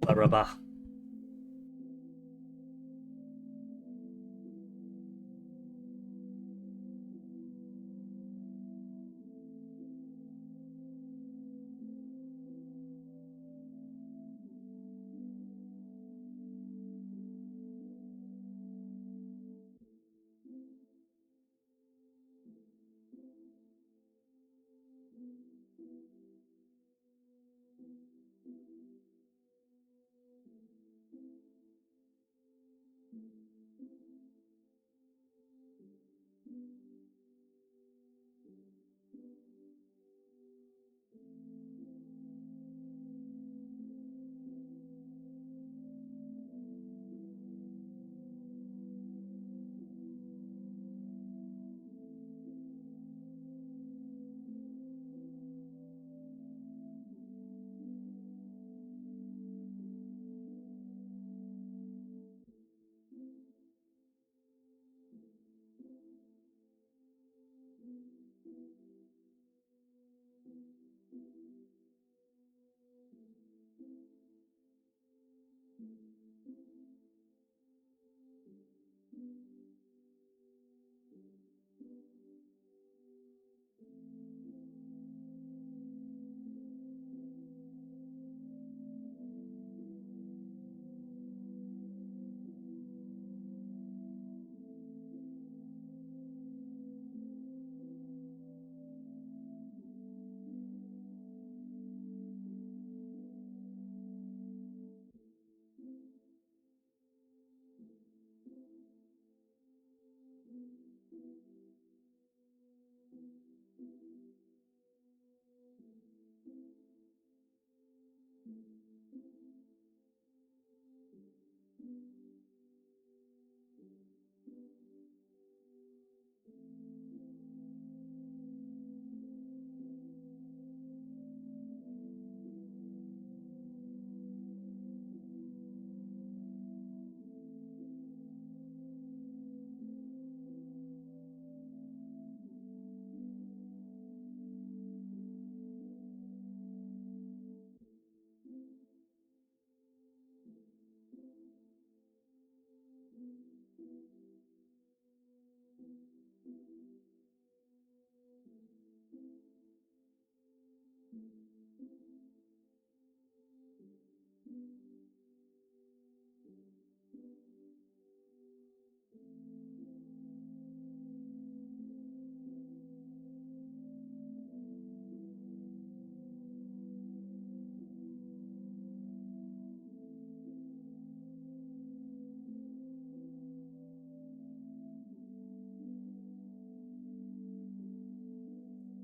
Ba-ra-ba.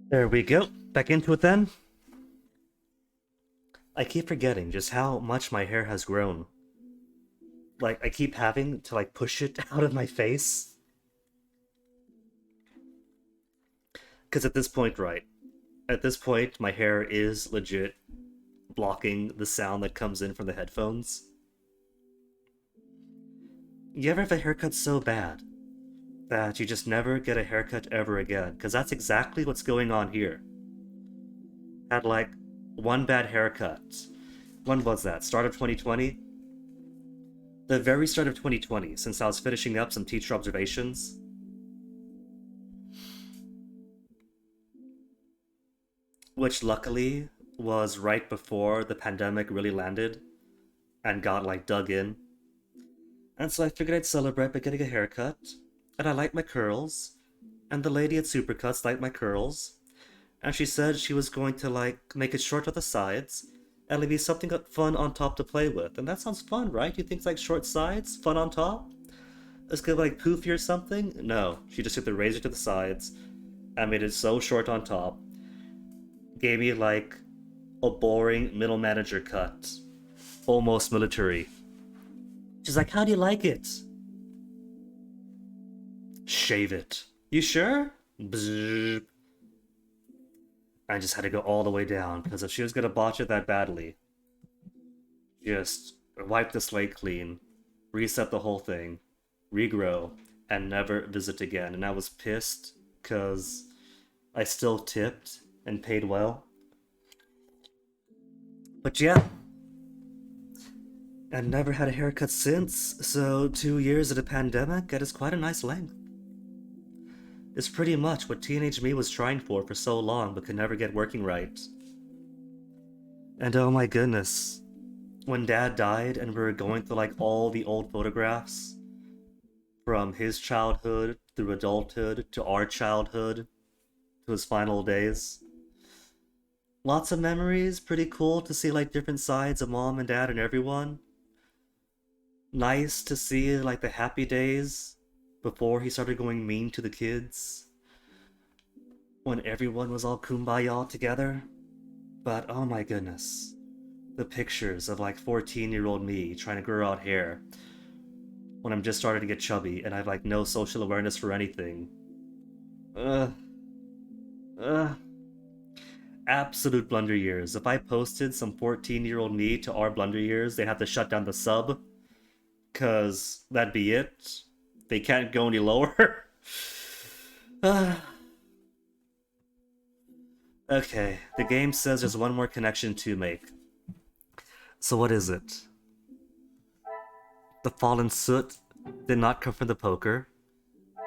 There we go. Back into it then. I keep forgetting just how much my hair has grown. Like, I keep having to, like, push it out of my face. Because at this point, right, at this point, my hair is legit blocking the sound that comes in from the headphones. You ever have a haircut so bad that you just never get a haircut ever again? Because that's exactly what's going on here. Had, like, one bad haircut. When was that? Start of 2020? The very start of 2020, since I was finishing up some teacher observations. Which luckily was right before the pandemic really landed and got, like, dug in. And so I figured I'd celebrate by getting a haircut. And I like my curls. And the lady at Supercuts liked my curls. And she said she was going to, like, make it short at the sides and leave me something fun on top to play with. And that sounds fun, right? You think, like, short sides, fun on top? It's gonna be, like, poofy or something? No. She just took the razor to the sides and made it so short on top. Gave me, like, a boring middle manager cut. Almost military. She's like, how do you like it? Shave it. You sure? Bzzz. I just had to go all the way down, because if she was gonna botch it that badly, just wipe the slate clean, reset the whole thing, regrow, and never visit again. And I was pissed because I still tipped and paid well. But yeah, and never had a haircut since, so 2 years of the pandemic, that is quite a nice length. It's pretty much what teenage me was trying for so long but could never get working right. And oh my goodness, when Dad died and we were going through like all the old photographs, from his childhood through adulthood to our childhood to his final days. Lots of memories, pretty cool to see like different sides of Mom and Dad and everyone. Nice to see like the happy days before he started going mean to the kids. When everyone was all kumbaya together. But oh my goodness. The pictures of like 14-year-old me trying to grow out hair when I'm just starting to get chubby and I have like no social awareness for anything. Absolute blunder years. If I posted some 14-year-old me to our blunder years, they'd have to shut down the sub. Cause that'd be it. They can't go any lower. Okay, the game says there's one more connection to make. So what is it? The fallen soot did not come from the poker.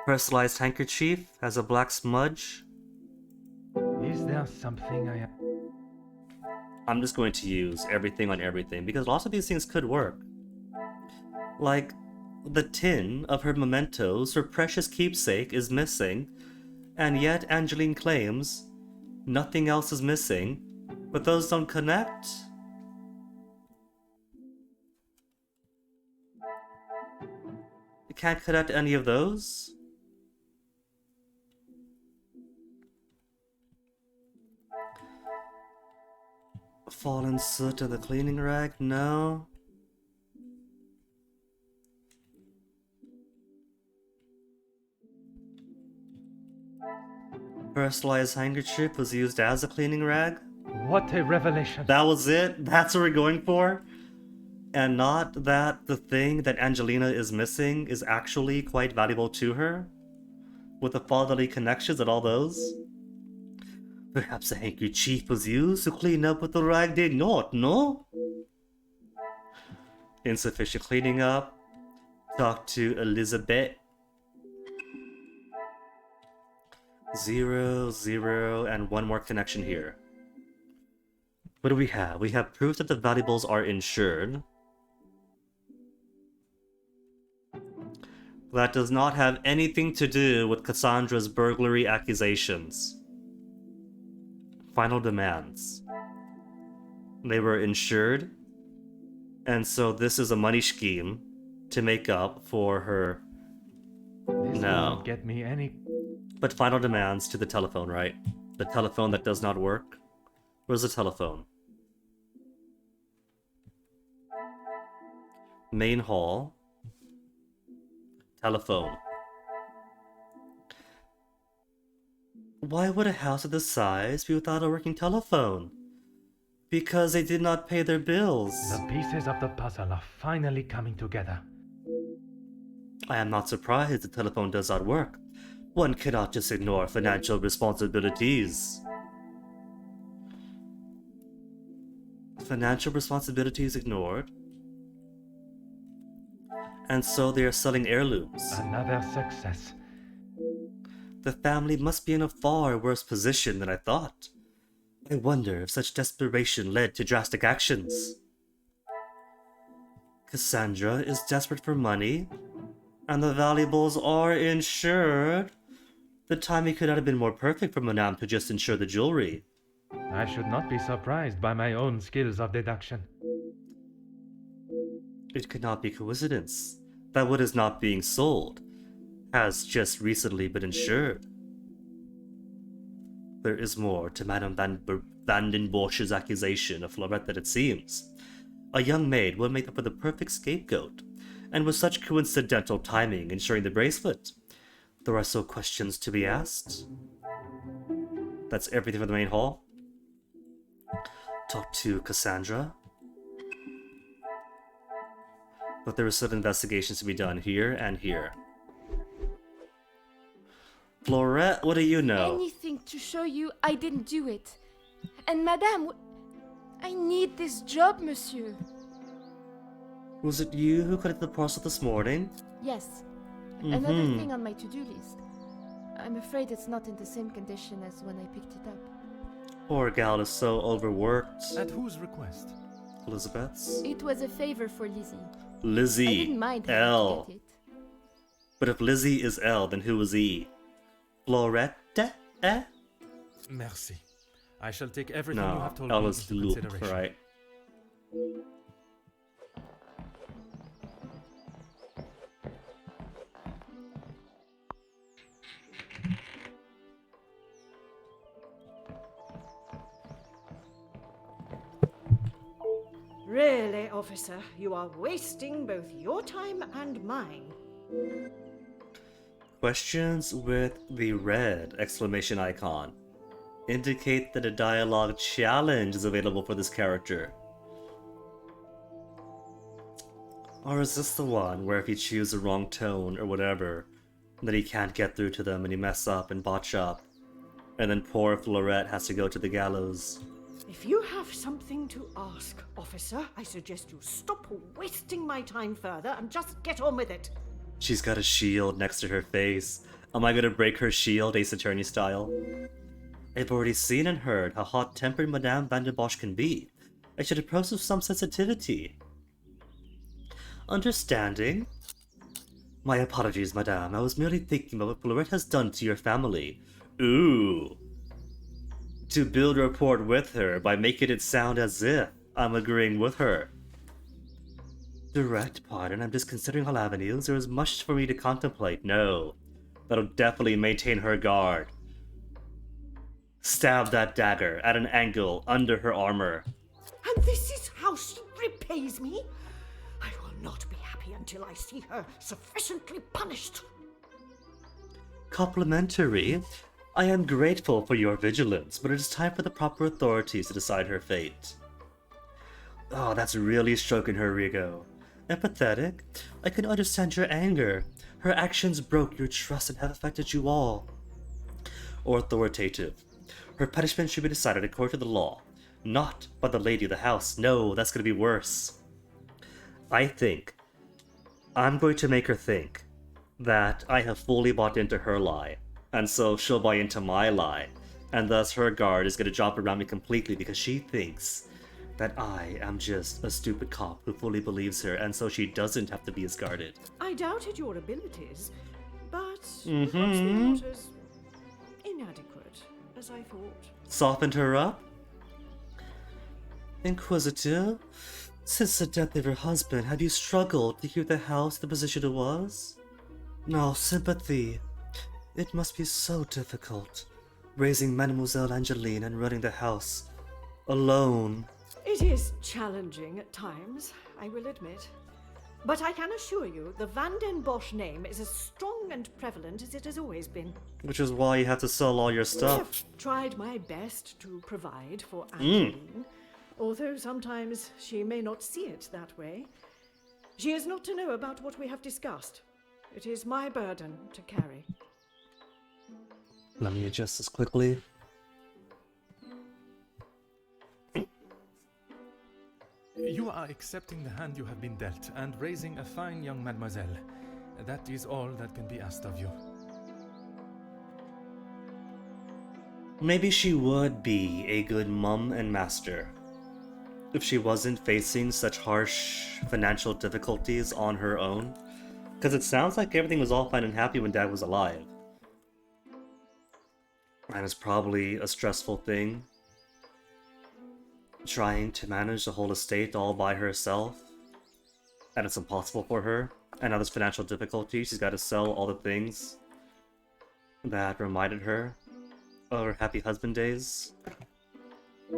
Personalized handkerchief has a black smudge. Is there something I'm just going to use everything on everything because lots of these things could work. Like, the tin of her mementos, her precious keepsake, is missing, and yet Angeline claims nothing else is missing, but those don't connect? You can't connect any of those? Fallen soot of the cleaning rag? No. Personalized handkerchief was used as a cleaning rag? What a revelation! That was it? That's what we're going for? And not that the thing that Angelina is missing is actually quite valuable to her? With the fatherly connections and all those? Perhaps a handkerchief was used to clean up what the rag did not, no? Insufficient cleaning up. Talk to Elizabeth. 0, 0, and one more connection here. What do we have? We have proof that the valuables are insured. That does not have anything to do with Cassandra's burglary accusations. Final demands. They were insured, and so this is a money scheme to make up for her. This No. won't get me any. But final demands to the telephone, right? The telephone that does not work? Where's the telephone? Main hall. Telephone. Why would a house of this size be without a working telephone? Because they did not pay their bills. The pieces of the puzzle are finally coming together. I am not surprised the telephone does not work. One cannot just ignore financial responsibilities. Financial responsibilities ignored? And so they are selling heirlooms. Another success. The family must be in a far worse position than I thought. I wonder if such desperation led to drastic actions. Cassandra is desperate for money, and the valuables are insured. The timing could not have been more perfect for Madame to just insure the jewelry. I should not be surprised by my own skills of deduction. It could not be coincidence that what is not being sold has just recently been insured. There is more to Madame Van den Bosch's accusation of Florette than it seems. A young maid would make up for the perfect scapegoat, and with such coincidental timing ensuring the bracelet, there are still questions to be asked. That's everything for the main hall. Talk to Cassandra. But there are still investigations to be done here and here. Florette, what do you know? Anything to show you I didn't do it. And Madame, I need this job, monsieur. Was it you who collected the parcel this morning? Yes. Another thing on my to-do list. I'm afraid it's not in the same condition as when I picked it up. Poor gal is so overworked. At whose request? Elizabeth's? It was a favor for Lizzie. I Lizzie. didn't mind having L. to get it. But if Lizzie is L, then who is E? Florette? Eh? Merci. I shall take everything you No, have told L me is into Loop, consideration. right? Really, officer, you are wasting both your time and mine. Questions with the red exclamation icon indicate that a dialogue challenge is available for this character. Or is this the one where if you choose the wrong tone or whatever, then he can't get through to them and he mess up and botch up, and then poor Florette has to go to the gallows? If you have something to ask, officer, I suggest you stop wasting my time further and just get on with it. She's got a shield next to her face. Am I gonna break her shield, Ace Attorney style? I've already seen and heard how hot-tempered Madame Van der Bosch can be. I should approach with some sensitivity. Understanding? My apologies, Madame. I was merely thinking about what Florette has done to your family. Ooh. To build rapport with her by making it sound as if I'm agreeing with her. Direct pardon, I'm just considering all avenues. There is much for me to contemplate. No. That'll definitely maintain her guard. Stab that dagger at an angle under her armor. And this is how she repays me? I will not be happy until I see her sufficiently punished. Complimentary? I am grateful for your vigilance, but it is time for the proper authorities to decide her fate. Oh, that's really stroking her ego. Empathetic? I can understand your anger. Her actions broke your trust and have affected you all. Or authoritative. Her punishment should be decided according to the law, not by the lady of the house. No, that's going to be worse. I think I'm going to make her think that I have fully bought into her lie, and so she'll buy into my lie, and thus her guard is going to drop around me completely because she thinks that I am just a stupid cop who fully believes her, and so she doesn't have to be as guarded. I doubted your abilities, but perhaps they're not as inadequate as I thought. Softened her up? Inquisitive? Since the death of her husband, have you struggled to keep the house the position it was? No, sympathy. It must be so difficult, raising Mademoiselle Angeline and running the house alone. It is challenging at times, I will admit. But I can assure you, the Van den Bosch name is as strong and prevalent as it has always been. Which is why you have to sell all your I stuff. have tried my best to provide for Angeline, although sometimes she may not see it that way. She is not to know about what we have discussed. It is my burden to carry. Let me adjust this quickly. You are accepting the hand you have been dealt and raising a fine young mademoiselle. That is all that can be asked of you. Maybe she would be a good mum and master if she wasn't facing such harsh financial difficulties on her own. Because it sounds like everything was all fine and happy when Dad was alive. And it's probably a stressful thing, trying to manage the whole estate all by herself, and it's impossible for her. And now there's financial difficulty. She's got to sell all the things that reminded her of her happy husband days.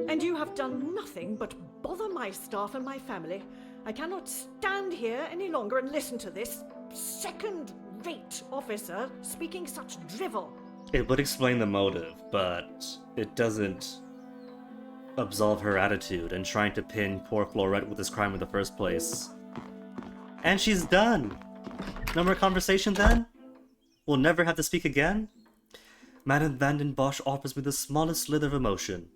And you have done nothing but bother my staff and my family. I cannot stand here any longer and listen to this second-rate officer speaking such drivel. It would explain the motive, but it doesn't absolve her attitude and trying to pin poor Florette with this crime in the first place. And she's done! No more conversation then? We'll never have to speak again? Madame Van den Bosch offers me the smallest slither of emotion,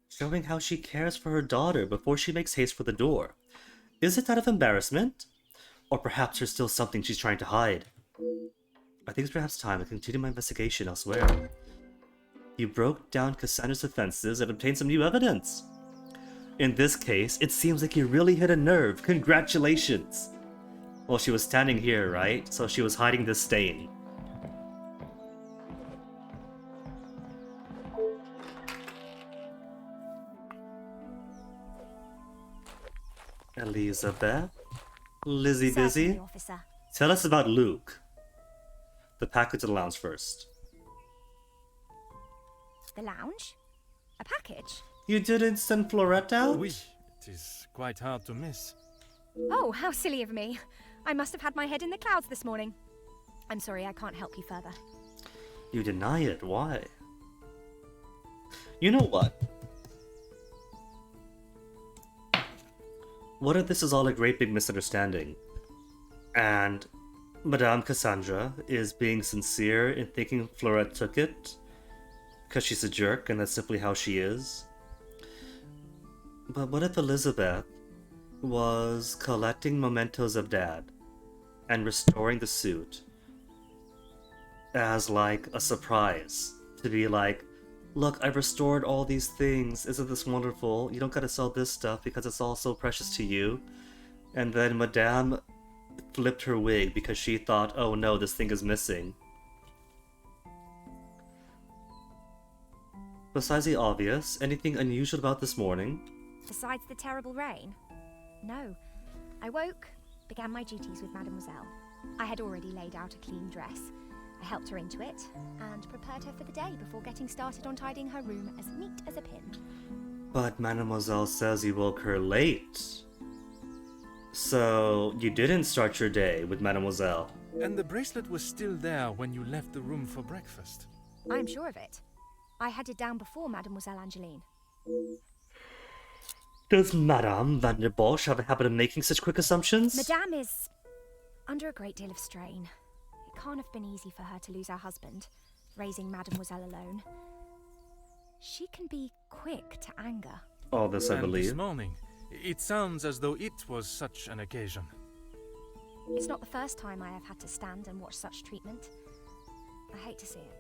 showing how she cares for her daughter before she makes haste for the door. Is it out of embarrassment? Or perhaps there's still something she's trying to hide? I think it's perhaps time to continue my investigation elsewhere. You broke down Cassandra's defenses and obtained some new evidence. In this case, it seems like you really hit a nerve. Congratulations! Well, she was standing here, right? So she was hiding this stain. Elizabeth? Lizzie Certainly, Busy? officer. Tell us about Luke. The package to the lounge first. The lounge? A package? You didn't send Florette out? Oui, it is quite hard to miss. Oh, how silly of me. I must have had my head in the clouds this morning. I'm sorry, I can't help you further. You deny it. Why? You know what? What if this is all a great big misunderstanding? And Madame Cassandra is being sincere in thinking Florette took it because she's a jerk and that's simply how she is? But what if Elizabeth was collecting mementos of Dad and restoring the suit as like a surprise? To be like, look, I've restored all these things. Isn't this wonderful? You don't gotta sell this stuff because it's all so precious to you. And then Madame flipped her wig because she thought, oh no, this thing is missing. Besides the obvious, anything unusual about this morning? Besides the terrible rain? No. I woke, began my duties with Mademoiselle. I had already laid out a clean dress. I helped her into it, and prepared her for the day before getting started on tidying her room as neat as a pin. But Mademoiselle says you woke her late. So, you didn't start your day with Mademoiselle. And the bracelet was still there when you left the room for breakfast. I'm sure of it. I had it down before Mademoiselle Angeline. Does Madame Van der Bosch have a habit of making such quick assumptions? Madame is under a great deal of strain. It can't have been easy for her to lose her husband, raising Mademoiselle alone. She can be quick to anger. All this, I And believe. this morning, it sounds as though it was such an occasion. It's not the first time I have had to stand and watch such treatment. I hate to see it.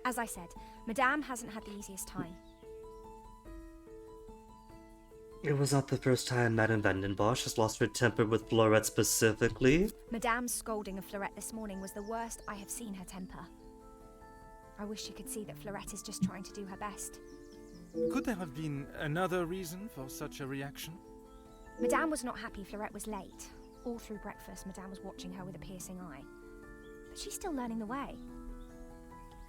As I said, Madame hasn't had the easiest time. It was not the first time Madame Van den Bosch has lost her temper with Florette specifically. Madame's scolding of Florette this morning was the worst I have seen her temper. I wish you could see that Florette is just trying to do her best. Could there have been another reason for such a reaction? Madame was not happy Florette was late. All through breakfast, Madame was watching her with a piercing eye. But she's still learning the way.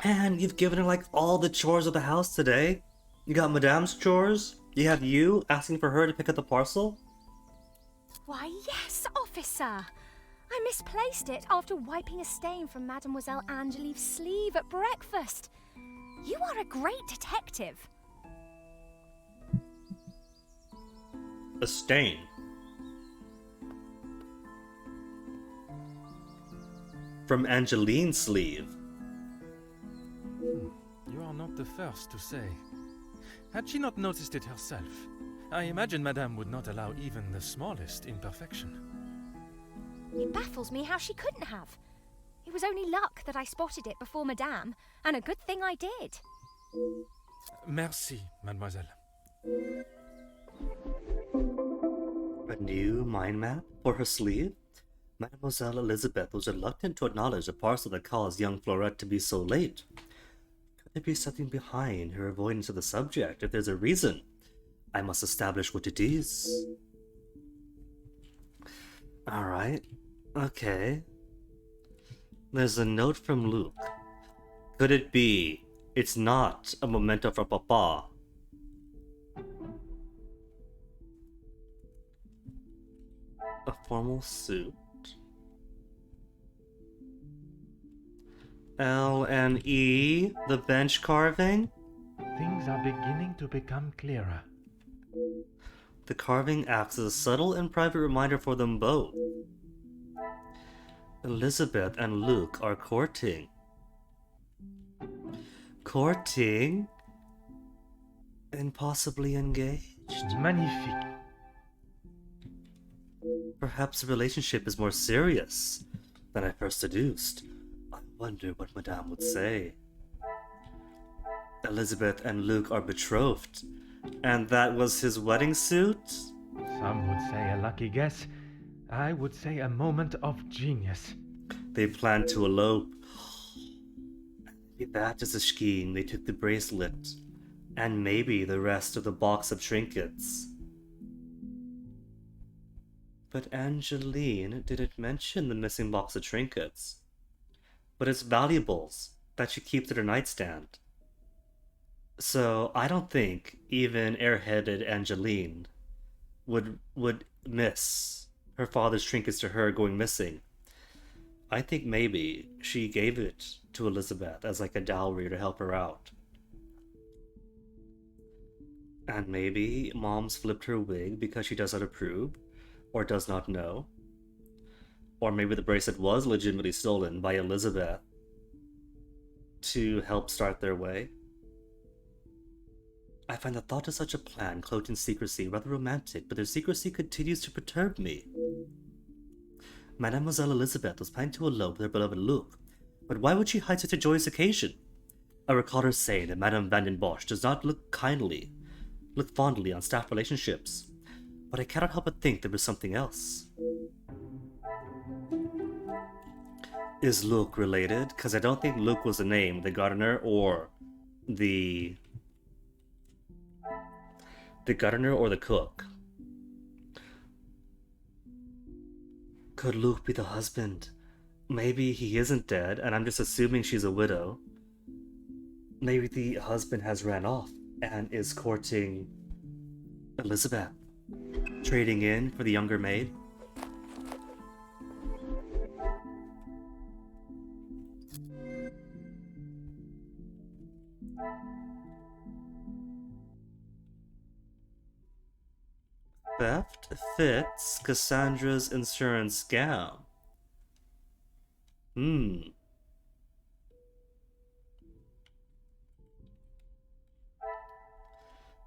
And you've given her like all the chores of the house today. You got Madame's chores. You have you asking for her to pick up the parcel. Why, yes, officer! I misplaced it after wiping a stain from Mademoiselle Angelique's sleeve at breakfast. You are a great detective. A stain. From Angeline's sleeve. You are not the first to say. Had she not noticed it herself, I imagine Madame would not allow even the smallest imperfection. It baffles me how she couldn't have. It was only luck that I spotted it before Madame, and a good thing I did. Merci, mademoiselle. A new mind map for her sleeve? Mademoiselle Elizabeth was reluctant to acknowledge the parcel that caused young Florette to be so late. Could there be something behind her avoidance of the subject? If there's a reason, I must establish what it is. Alright. Okay. There's a note from Luke. Could it be it's not a memento for Papa? A formal suit. L and E, the bench carving. Things are beginning to become clearer. The carving acts as a subtle and private reminder for them both. Elizabeth and Luke are courting. courting and possibly engaged. Magnifique. Perhaps the relationship is more serious than I first deduced. I wonder what Madame would say. Elizabeth and Luke are betrothed, and that was his wedding suit? Some would say a lucky guess. I would say a moment of genius. They planned to elope. Maybe that is a scheme. They took the bracelet, and maybe the rest of the box of trinkets. But Angeline didn't mention the missing box of trinkets. But it's valuables that she keeps at her nightstand. So I don't think even airheaded Angeline would miss her father's trinkets to her going missing. I think maybe she gave it to Elizabeth as like a dowry to help her out. And maybe Mom's flipped her wig because she does not approve or does not know. Or maybe the bracelet was legitimately stolen by Elizabeth to help start their way. I find the thought of such a plan cloaked in secrecy rather romantic, but their secrecy continues to perturb me. Mademoiselle Elizabeth was planning to elope with her beloved Luke, but why would she hide such a joyous occasion? I recall her saying that Madame Van den Bosch does not look fondly on staff relationships, but I cannot help but think there was something else. Is Luke related? Because I don't think Luke was the name, the gardener or the gardener or the cook. Could Luke be the husband? Maybe he isn't dead, and I'm just assuming she's a widow. Maybe the husband has ran off and is courting Elizabeth, trading in for the younger maid. Theft fits Cassandra's insurance scam.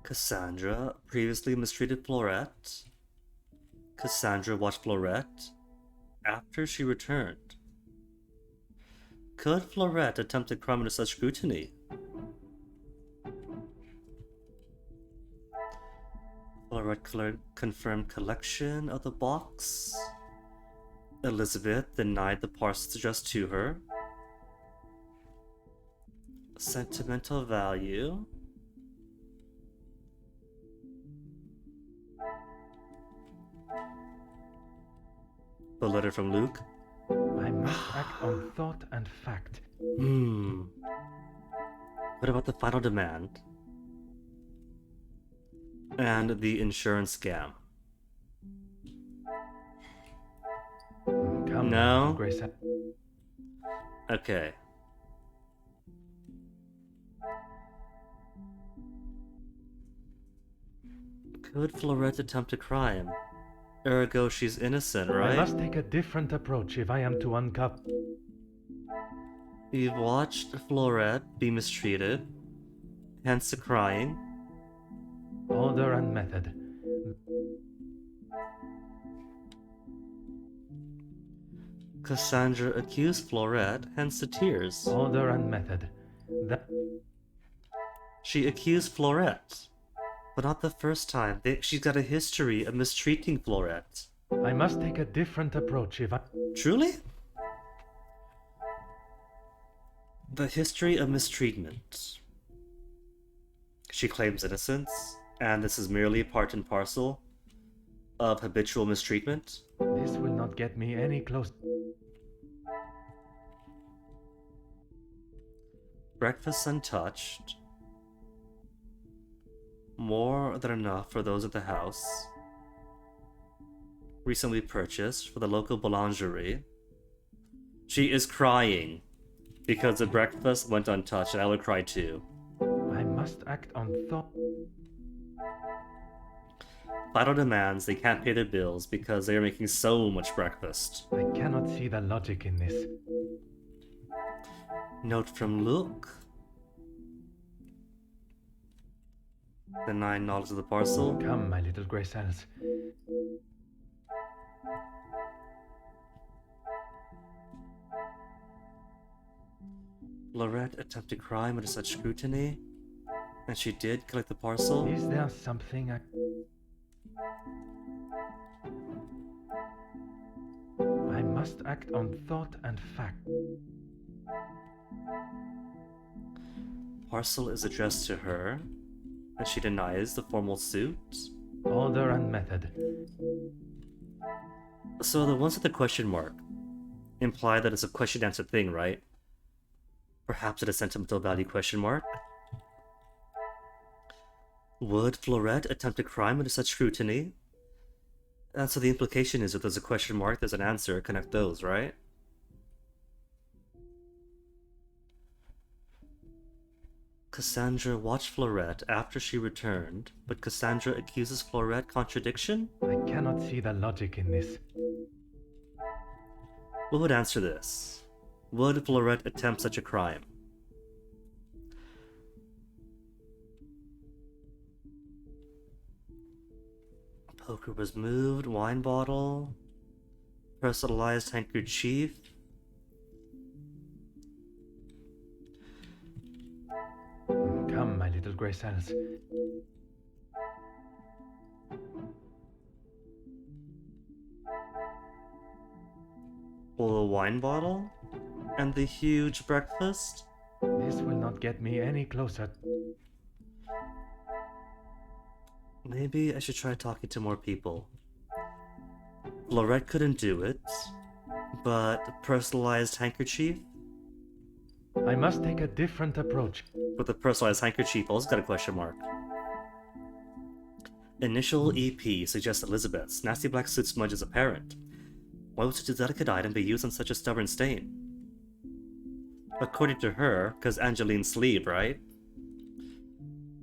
Cassandra previously mistreated Florette. Cassandra watched Florette after she returned. Could Florette attempt to crime under such scrutiny? Florette confirmed collection of the box. Elizabeth denied the parcels addressed to her. Sentimental value. The letter from Luke. I must act on thought and fact. What about the final demand? And the insurance scam? Come No? now, Grace. Okay. Could Florette attempt a crime? Ergo, she's innocent, right? I must take a different approach if I am to uncover. You've watched Florette be mistreated, hence the crying. Order and method. Cassandra accused Florette, hence the tears. Order and method. She accused Florette, but not the first time. She's got a history of mistreating Florette. I must take a different approach if I... Truly? The history of mistreatment. She claims innocence, and this is merely part and parcel of habitual mistreatment. This will not get me any closer. Breakfast untouched. More than enough for those at the house. Recently purchased for the local boulangerie. She is crying because the breakfast went untouched, and I would cry too. I must act on thought. Fido demands they can't pay their bills because they are making so much breakfast. I cannot see the logic in this. Note from Luke. Deny knowledge of the parcel. Come, my little grey cells. Florette attempted crime under such scrutiny, and she did collect the parcel. Is there something I must act on thought and fact. Parcel is addressed to her, and she denies the formal suit. Order and method. So the ones with the question mark imply that it's a question-answer thing, right? Perhaps it is sentimental value question mark? Would Florette attempt a crime under such scrutiny? And so the implication is if there's a question mark, there's an answer, connect those, right? Cassandra watched Florette after she returned, but Cassandra accuses Florette contradiction? I cannot see the logic in this. What would answer this? Would Florette attempt such a crime? Poker was moved, wine bottle, personalized handkerchief. Come, my little grey cells. Well, a wine bottle? And the huge breakfast? This will not get me any closer. Maybe I should try talking to more people. Florette couldn't do it, but personalized handkerchief? I must take a different approach. With the personalized handkerchief also got a question mark. Initial EP suggests Elizabeth's nasty black soot smudge is apparent. Why would such a delicate item be used on such a stubborn stain? According to her, because Angeline's sleeve, right?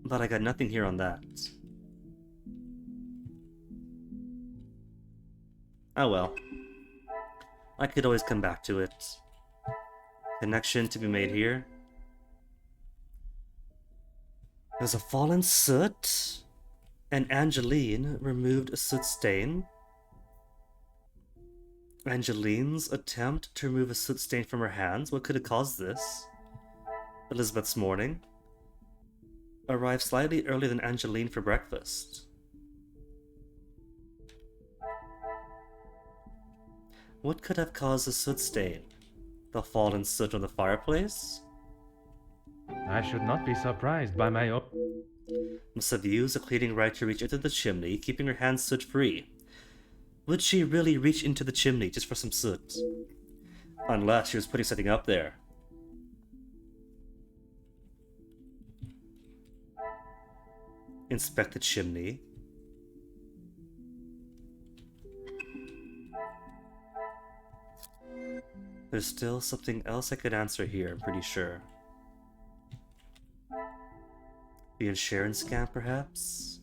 But I got nothing here on that. Oh well. I could always come back to it. Connection to be made here. There's a fallen soot, and Angeline removed a soot stain. Angeline's attempt to remove a soot stain from her hands. What could have caused this? Elizabeth's morning. Arrived slightly earlier than Angeline for breakfast. What could have caused the soot stain? The fallen soot on the fireplace? I should not be surprised by my Must have used a cleaning right to reach into the chimney, keeping her hands soot-free. Would she really reach into the chimney just for some soot? Unless she was putting something up there. Inspect the chimney. There's still something else I could answer here, I'm pretty sure. The insurance scam, perhaps?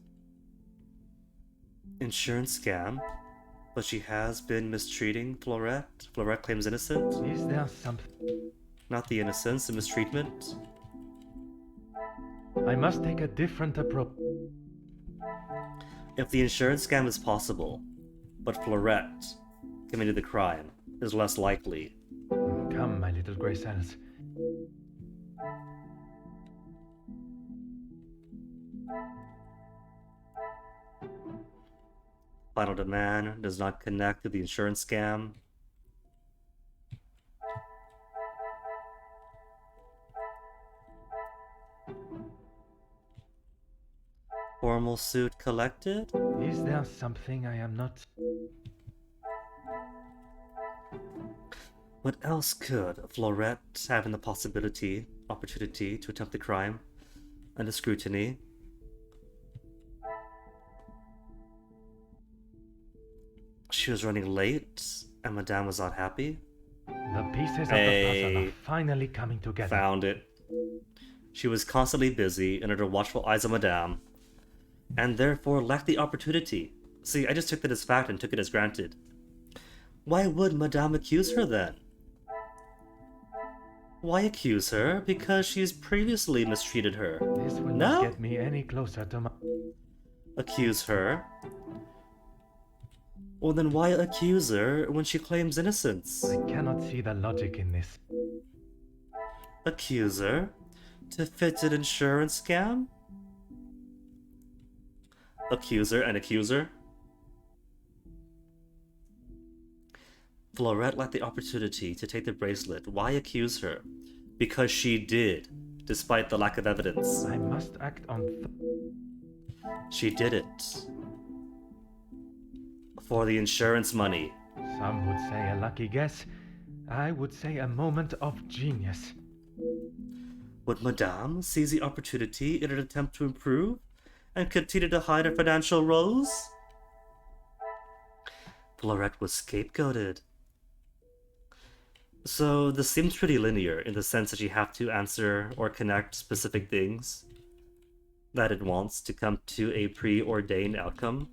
Insurance scam? But she has been mistreating Florette? Florette claims innocent? Is there something? Not the innocence, the mistreatment? I must take a different approach. If the insurance scam is possible, but Florette committed the crime, is less likely. Come, my little grey cells. Final demand does not connect to the insurance scam. Formal suit collected? Is there something I am not? What else could Florette have in the opportunity to attempt the crime under scrutiny? She was running late, and Madame was not happy. The pieces of the puzzle are finally coming together. Found it. She was constantly busy and under watchful eyes of Madame, and therefore lacked the opportunity. See, I just took that as fact and took it as granted. Why would Madame accuse her then? Why accuse her? Because she's previously mistreated her. This will No? not get me any closer to my... Accuse her? Well, then why accuse her when she claims innocence? I cannot see the logic in this. Accuse her? To fit an insurance scam? Accuser and accuser? Florette lacked the opportunity to take the bracelet. Why accuse her? Because she did, despite the lack of evidence. I must act on... She did it. For the insurance money. Some would say a lucky guess. I would say a moment of genius. Would Madame seize the opportunity in an attempt to improve and continue to hide her financial woes? Florette was scapegoated. So this seems pretty linear in the sense that you have to answer or connect specific things that it wants to come to a preordained outcome.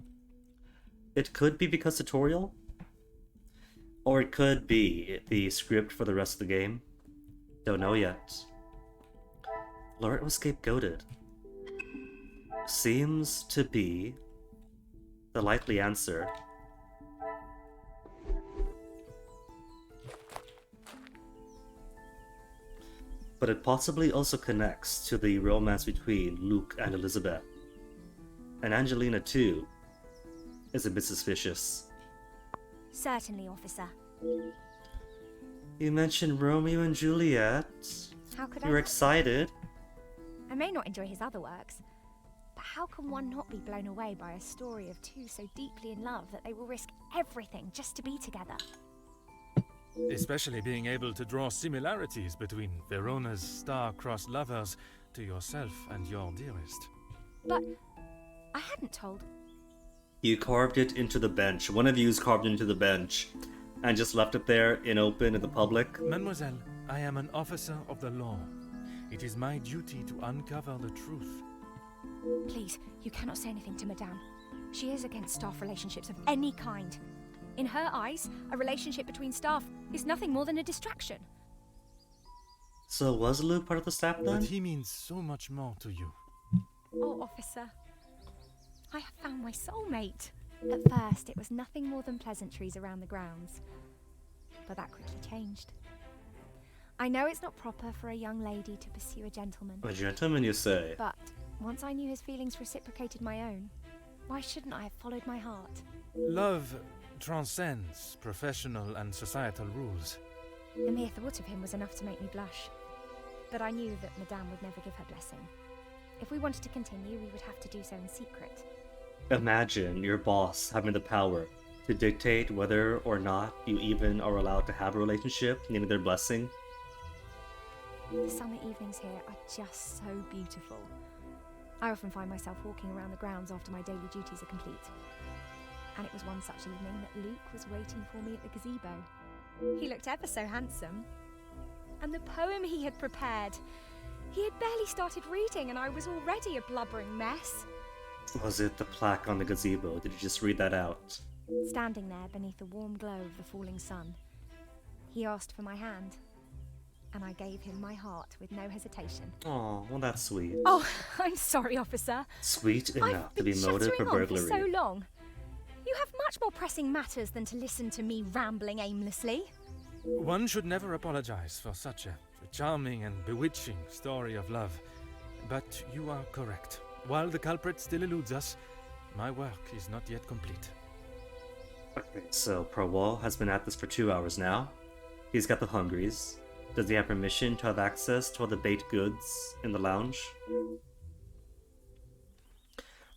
It could be because tutorial, or it could be the script for the rest of the game. Don't know yet. Florette was scapegoated. Seems to be the likely answer. But it possibly also connects to the romance between Luke and Elizabeth. And Angelina, too, is a bit suspicious. Certainly, officer. You mentioned Romeo and Juliet. How could You were I? excited. I may not enjoy his other works, but how can one not be blown away by a story of two so deeply in love that they will risk everything just to be together? Especially being able to draw similarities between Verona's star-crossed lovers to yourself and your dearest. But I hadn't told. You carved it into the bench. One of you's carved it into the bench and just left it there in open in the public. Mademoiselle, I am an officer of the law. It is my duty to uncover the truth. Please, you cannot say anything to Madame. She is against staff relationships of any kind. In her eyes, a relationship between staff is nothing more than a distraction. So was Luke part of the staff then? But he means so much more to you. Oh, officer, I have found my soulmate. At first, it was nothing more than pleasantries around the grounds. But that quickly changed. I know it's not proper for a young lady to pursue a gentleman. A gentleman, you say? But once I knew his feelings reciprocated my own, why shouldn't I have followed my heart? Love transcends professional and societal rules. The mere thought of him was enough to make me blush. But I knew that Madame would never give her blessing. If we wanted to continue, we would have to do so in secret. Imagine your boss having the power to dictate whether or not you even are allowed to have a relationship, needing their blessing. The summer evenings here are just so beautiful. I often find myself walking around the grounds after my daily duties are complete. And it was one such evening that Luke was waiting for me at the gazebo. He looked ever so handsome. And the poem he had prepared, he had barely started reading and I was already a blubbering mess. Was it the plaque on the gazebo? Did you just read that out? Standing there beneath the warm glow of the falling sun, he asked for my hand. And I gave him my heart with no hesitation. Oh, well that's sweet. Oh, I'm sorry, officer. Sweet enough I've to been be motive for chattering on burglary. for so long. You have much more pressing matters than to listen to me rambling aimlessly. One should never apologize for such a charming and bewitching story of love. But you are correct. While the culprit still eludes us, my work is not yet complete. Okay, so Poirot has been at this for 2 hours now. He's got the hungries. Does he have permission to have access to all the baked goods in the lounge?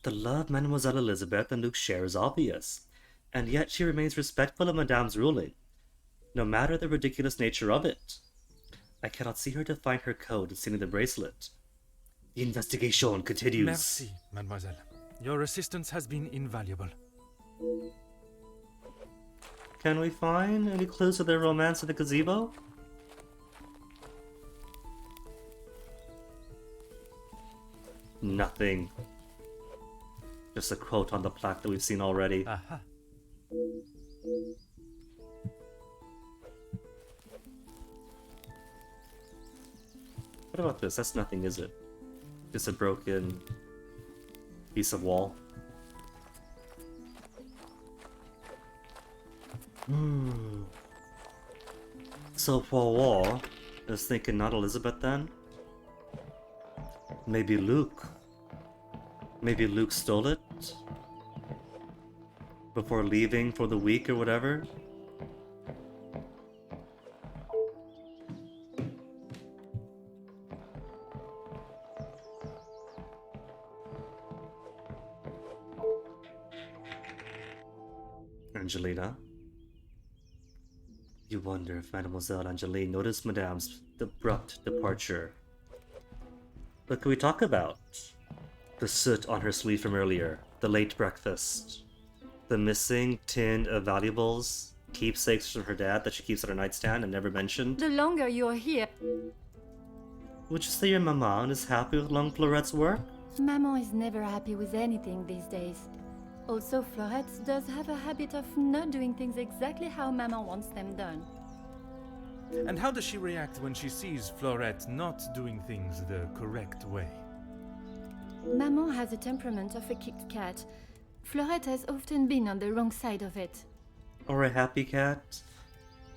The love Mademoiselle Elizabeth and Luke share is obvious, and yet she remains respectful of Madame's ruling, no matter the ridiculous nature of it. I cannot see her define her code in sealing the bracelet. The investigation continues. Merci, mademoiselle. Your assistance has been invaluable. Can we find any clues to their romance at the gazebo? Nothing. Just a quote on the plaque that we've seen already. Aha. What about this? That's nothing, is it? Just a broken piece of wall. So Poirot is thinking not Elizabeth then? Maybe Luke. Maybe Luke stole it? Before leaving for the week or whatever? Angelina. You wonder if Mademoiselle Angeline noticed Madame's abrupt departure. What can we talk about? The soot on her sleeve from earlier, the late breakfast, the missing tin of valuables, keepsakes from her dad that she keeps at her nightstand and never mentioned. The longer you're here... Would you say your maman is happy with Long Florette's work? Maman is never happy with anything these days. Also, Florette does have a habit of not doing things exactly how Maman wants them done. And how does she react when she sees Florette not doing things the correct way? Maman has the temperament of a kicked cat. Florette has often been on the wrong side of it. Or a happy cat?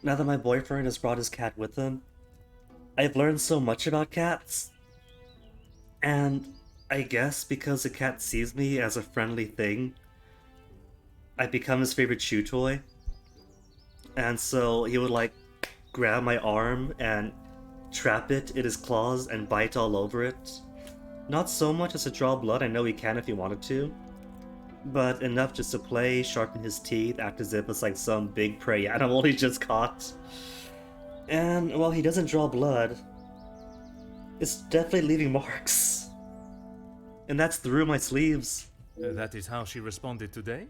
Now that my boyfriend has brought his cat with him, I've learned so much about cats. And I guess because the cat sees me as a friendly thing, I become his favorite chew toy. And so he would like grab my arm and trap it in his claws and bite all over it. Not so much as to draw blood, I know he can if he wanted to, but enough just to play, sharpen his teeth, act as if it's like some big prey animal he just caught. And while he doesn't draw blood, it's definitely leaving marks. And that's through my sleeves. That is how she responded today?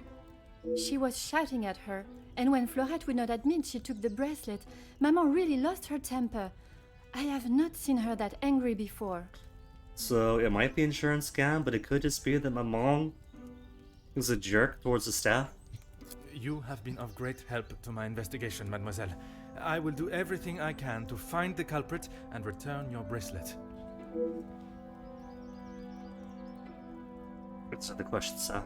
She was shouting at her, and when Florette would not admit she took the bracelet, Maman really lost her temper. I have not seen her that angry before. So it might be an insurance scam, but it could just be that Maman is a jerk towards the staff. You have been of great help to my investigation, mademoiselle. I will do everything I can to find the culprit and return your bracelet. Answer the questions, huh?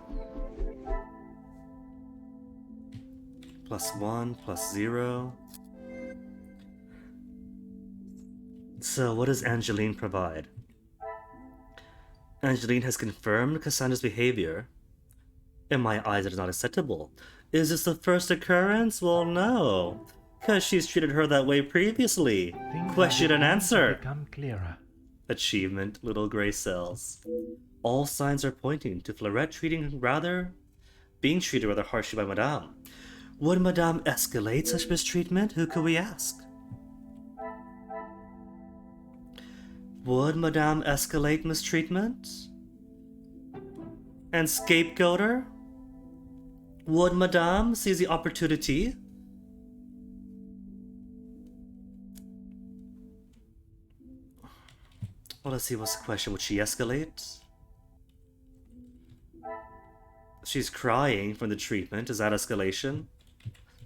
+1, +0. So what does Angeline provide? Angeline has confirmed Cassandra's behavior. In my eyes, it is not acceptable. Is this the first occurrence? Well, no. Because she's treated her that way previously. Things Question are and beginning to answer. become clearer. Achievement, little gray cells. All signs are pointing to Florette being treated rather harshly by Madame. Would Madame escalate such mistreatment? Who could we ask? Would Madame escalate mistreatment? And scapegoat her? Would Madame seize the opportunity? Well, let's see, what's the question? Would she escalate? She's crying from the treatment. Is that escalation?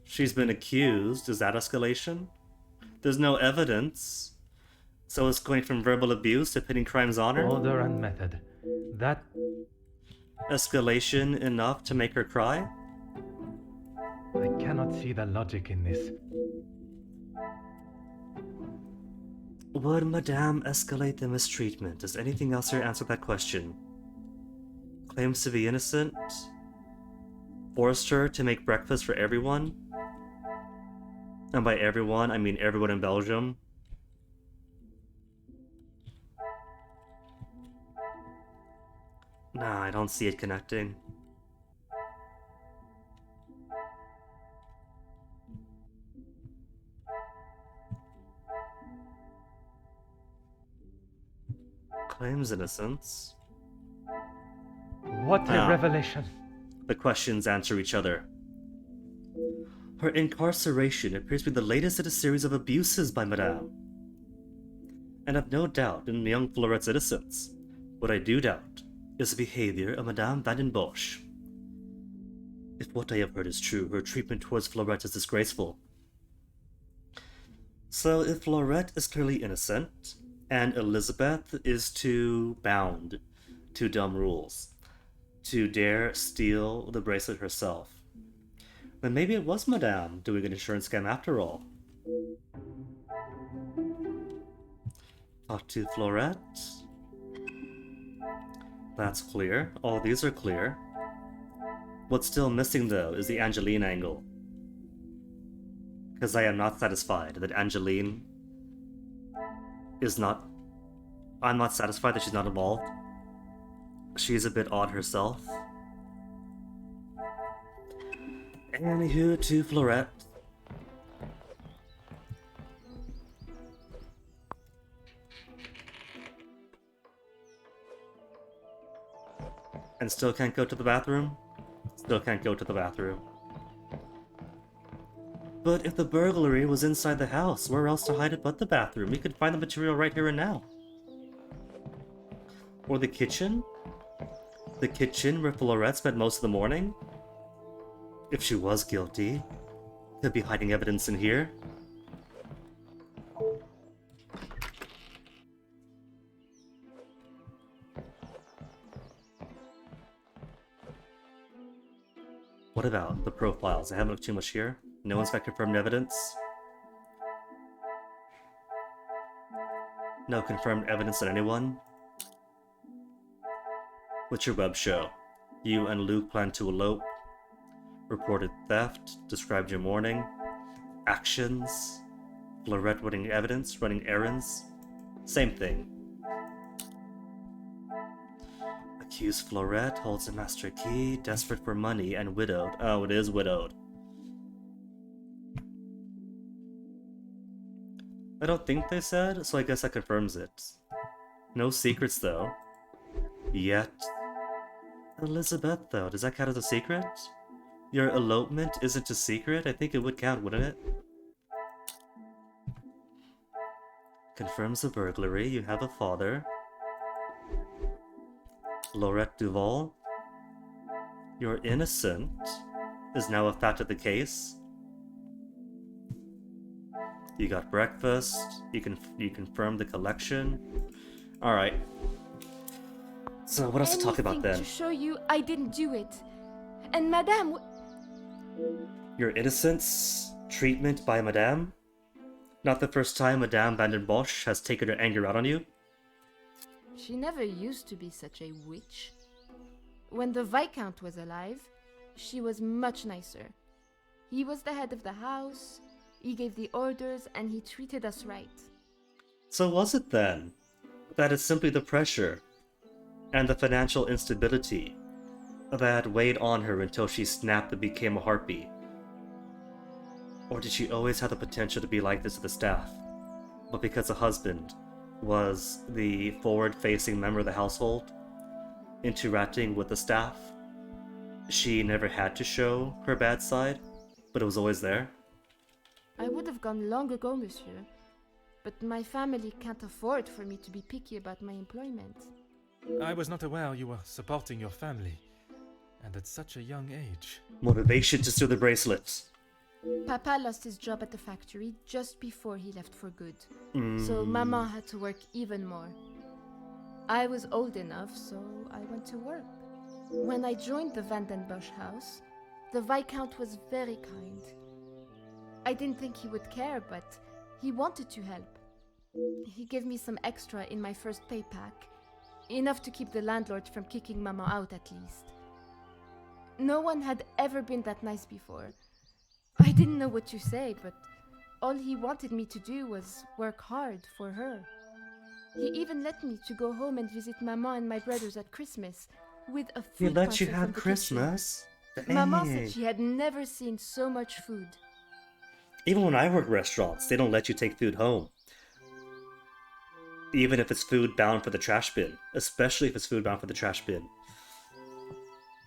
She's been accused. Is that escalation? There's no evidence. So it's going from verbal abuse to pitting crimes on her? Order and method. That Escalation enough to make her cry? I cannot see the logic in this. Would Madame escalate the mistreatment? Does anything else here answer that question? Claims to be innocent? Forced her to make breakfast for everyone? And by everyone, I mean everyone in Belgium. Nah, I don't see it connecting. Claims innocence. What a revelation. The questions answer each other. Her incarceration appears to be the latest in a series of abuses by Madame. And I've no doubt in young Florette's innocence. What I do doubt is the behavior of Madame Van den Bosch. If what I have heard is true, her treatment towards Florette is disgraceful. So if Florette is clearly innocent, and Elizabeth is too bound to dumb rules to dare steal the bracelet herself, then maybe it was Madame doing an insurance scam after all. Talk to Florette. That's clear. All these are clear. What's still missing, though, is the Angeline angle. Because I am not satisfied that Angeline is not... I'm not satisfied that she's not involved. She's a bit odd herself. Anywho, to Florette. And still can't go to the bathroom? Still can't go to the bathroom. But if the burglary was inside the house, where else to hide it but the bathroom? We could find the material right here and now. Or the kitchen? The kitchen where Florette spent most of the morning? If she was guilty, could be hiding evidence in here. What about the profiles? I haven't looked too much here. No one's got confirmed evidence. No confirmed evidence on anyone. What's your web show? You and Luke plan to elope. Reported theft. Described your morning. Actions. Florette running evidence. Running errands. Same thing. Accused Florette holds a master key. Desperate for money and widowed. Oh, it is widowed. I don't think they said, so I guess that confirms it. No secrets, though. Yet. Elizabeth, though, does that count as a secret? Your elopement isn't a secret? I think it would count, wouldn't it? Confirms the burglary. You have a father. Laurette Duval. You're innocent. Is now a fact of the case. You got breakfast. You confirmed the collection. Alright. So what else to talk about then? To show you I didn't do it. And Madame... Your innocence? Treatment by Madame? Not the first time Madame Van den Bosch has taken her anger out on you? She never used to be such a witch. When the Viscount was alive, she was much nicer. He was the head of the house, he gave the orders, and he treated us right. So was it then? That it's simply the pressure and the financial instability that weighed on her until she snapped and became a harpy? Or did she always have the potential to be like this to the staff, but because a husband was the forward-facing member of the household, interacting with the staff, she never had to show her bad side, but it was always there? I would have gone long ago, monsieur, but my family can't afford for me to be picky about my employment. I was not aware you were supporting your family, and at such a young age. Motivation to steal the bracelets. Papa lost his job at the factory just before he left for good, so Mama had to work even more. I was old enough, so I went to work. When I joined the Van den Bosch house, the Viscount was very kind. I didn't think he would care, but he wanted to help. He gave me some extra in my first pay pack, enough to keep the landlord from kicking Mama out at least. No one had ever been that nice before. I didn't know what to say, but all he wanted me to do was work hard for her. He even let me to go home and visit Mama and my brothers at Christmas with a food He let you parcel have from the Christmas? kitchen. Mama said she had never seen so much food. Even when I work restaurants, they don't let you take food home. Even if it's food bound for the trash bin. Especially if it's food bound for the trash bin.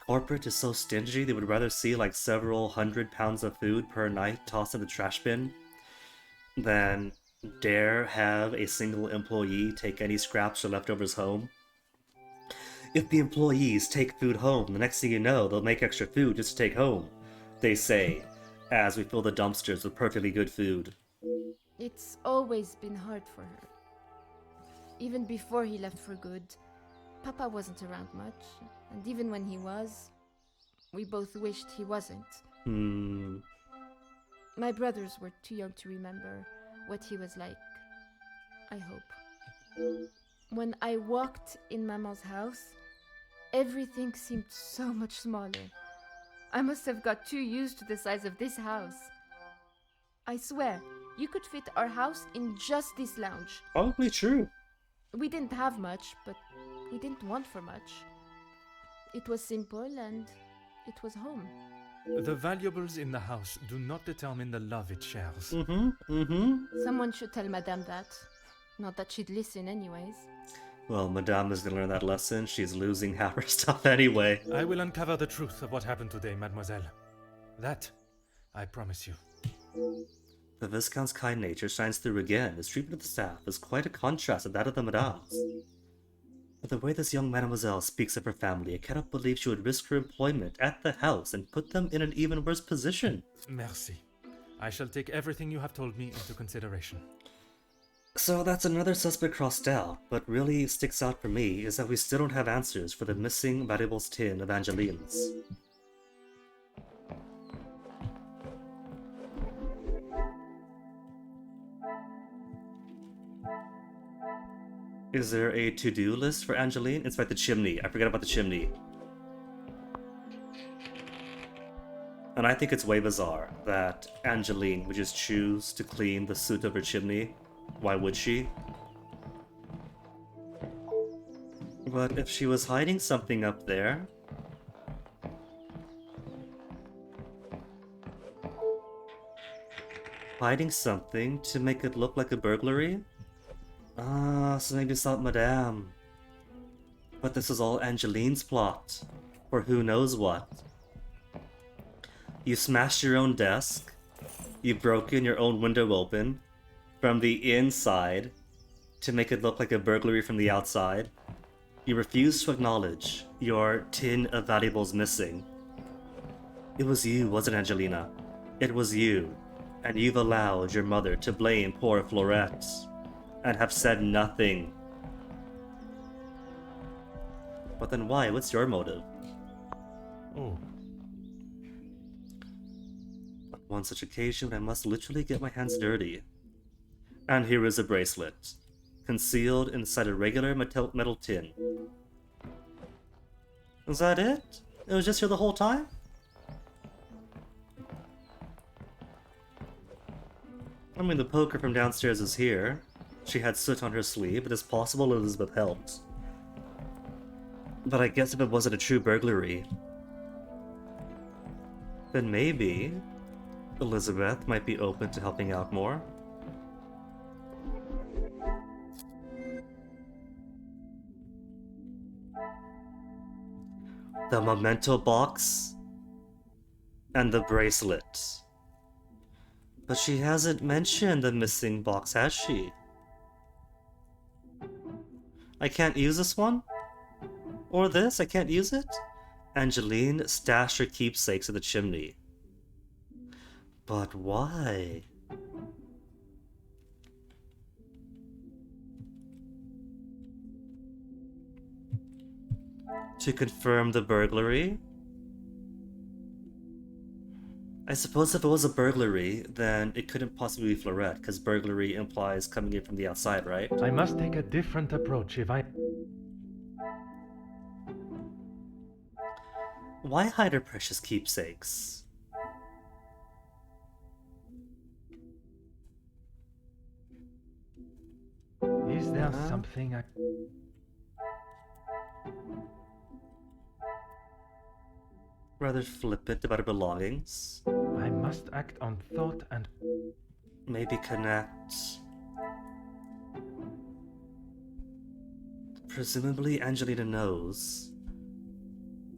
Corporate is so stingy, they would rather see like several 100 pounds of food per night tossed in the trash bin than dare have a single employee take any scraps or leftovers home. If the employees take food home, the next thing you know, they'll make extra food just to take home, they say, as we fill the dumpsters with perfectly good food. It's always been hard for her. even before he left for good. Papa wasn't around much, and even when he was, we both wished he wasn't. My brothers were too young to remember what he was like, I hope. When I walked in Maman's house, everything seemed so much smaller. I must have got too used to the size of this house. I swear, you could fit our house in just this lounge. Probably true. We didn't have much, but we didn't want for much. It was simple and it was home. The valuables in the house do not determine the love it shares. Someone should tell Madame that. Not that she'd listen anyways. Well, Madame is gonna learn that lesson. She's losing half her stuff anyway. I will uncover the truth of what happened today, mademoiselle. That, I promise you. The Viscount's kind nature shines through again. His treatment of the staff is quite a contrast to that of the Madame's. But the way this young mademoiselle speaks of her family, I cannot believe she would risk her employment at the house and put them in an even worse position. Merci. I shall take everything you have told me into consideration. So that's another suspect crossed out. What really sticks out for me is that we still don't have answers for the missing valuables tin of Angeline's. Is there a to-do list for Angeline? It's like the chimney. I forgot about the chimney. And I think it's way bizarre that Angeline would just choose to clean the soot of her chimney. Why would she? But if she was hiding something up there... Hiding something to make it look like a burglary? Ah, so maybe it's not Madame. But this is all Angeline's plot. Or who knows what. You smashed your own desk. You've broken your own window open. From the inside. To make it look like a burglary from the outside. You refuse to acknowledge your tin of valuables missing. It was you, wasn't Angelina? It was you. And you've allowed your mother to blame poor Florette. And have said nothing. But then why? What's your motive? Oh. On one such occasion, I must literally get my hands dirty. And here is a bracelet, concealed inside a regular metal tin. Is that it? It was just here the whole time? I mean, the poker from downstairs is here. She had soot on her sleeve, but it's possible Elizabeth helped. But I guess if it wasn't a true burglary, then maybe Elizabeth might be open to helping out more. The memento box and the bracelet. But she hasn't mentioned the missing box, has she? I can't use this one? Or this? I can't use it? Angeline stashed her keepsakes in the chimney. But why? To confirm the burglary? I suppose if it was a burglary, then it couldn't possibly be Florette, because burglary implies coming in from the outside, right? I must take a different approach if I... Why hide her precious keepsakes? Is there something I... Rather flippant about her belongings. I must act on thought and... Maybe connect. Presumably Angelina knows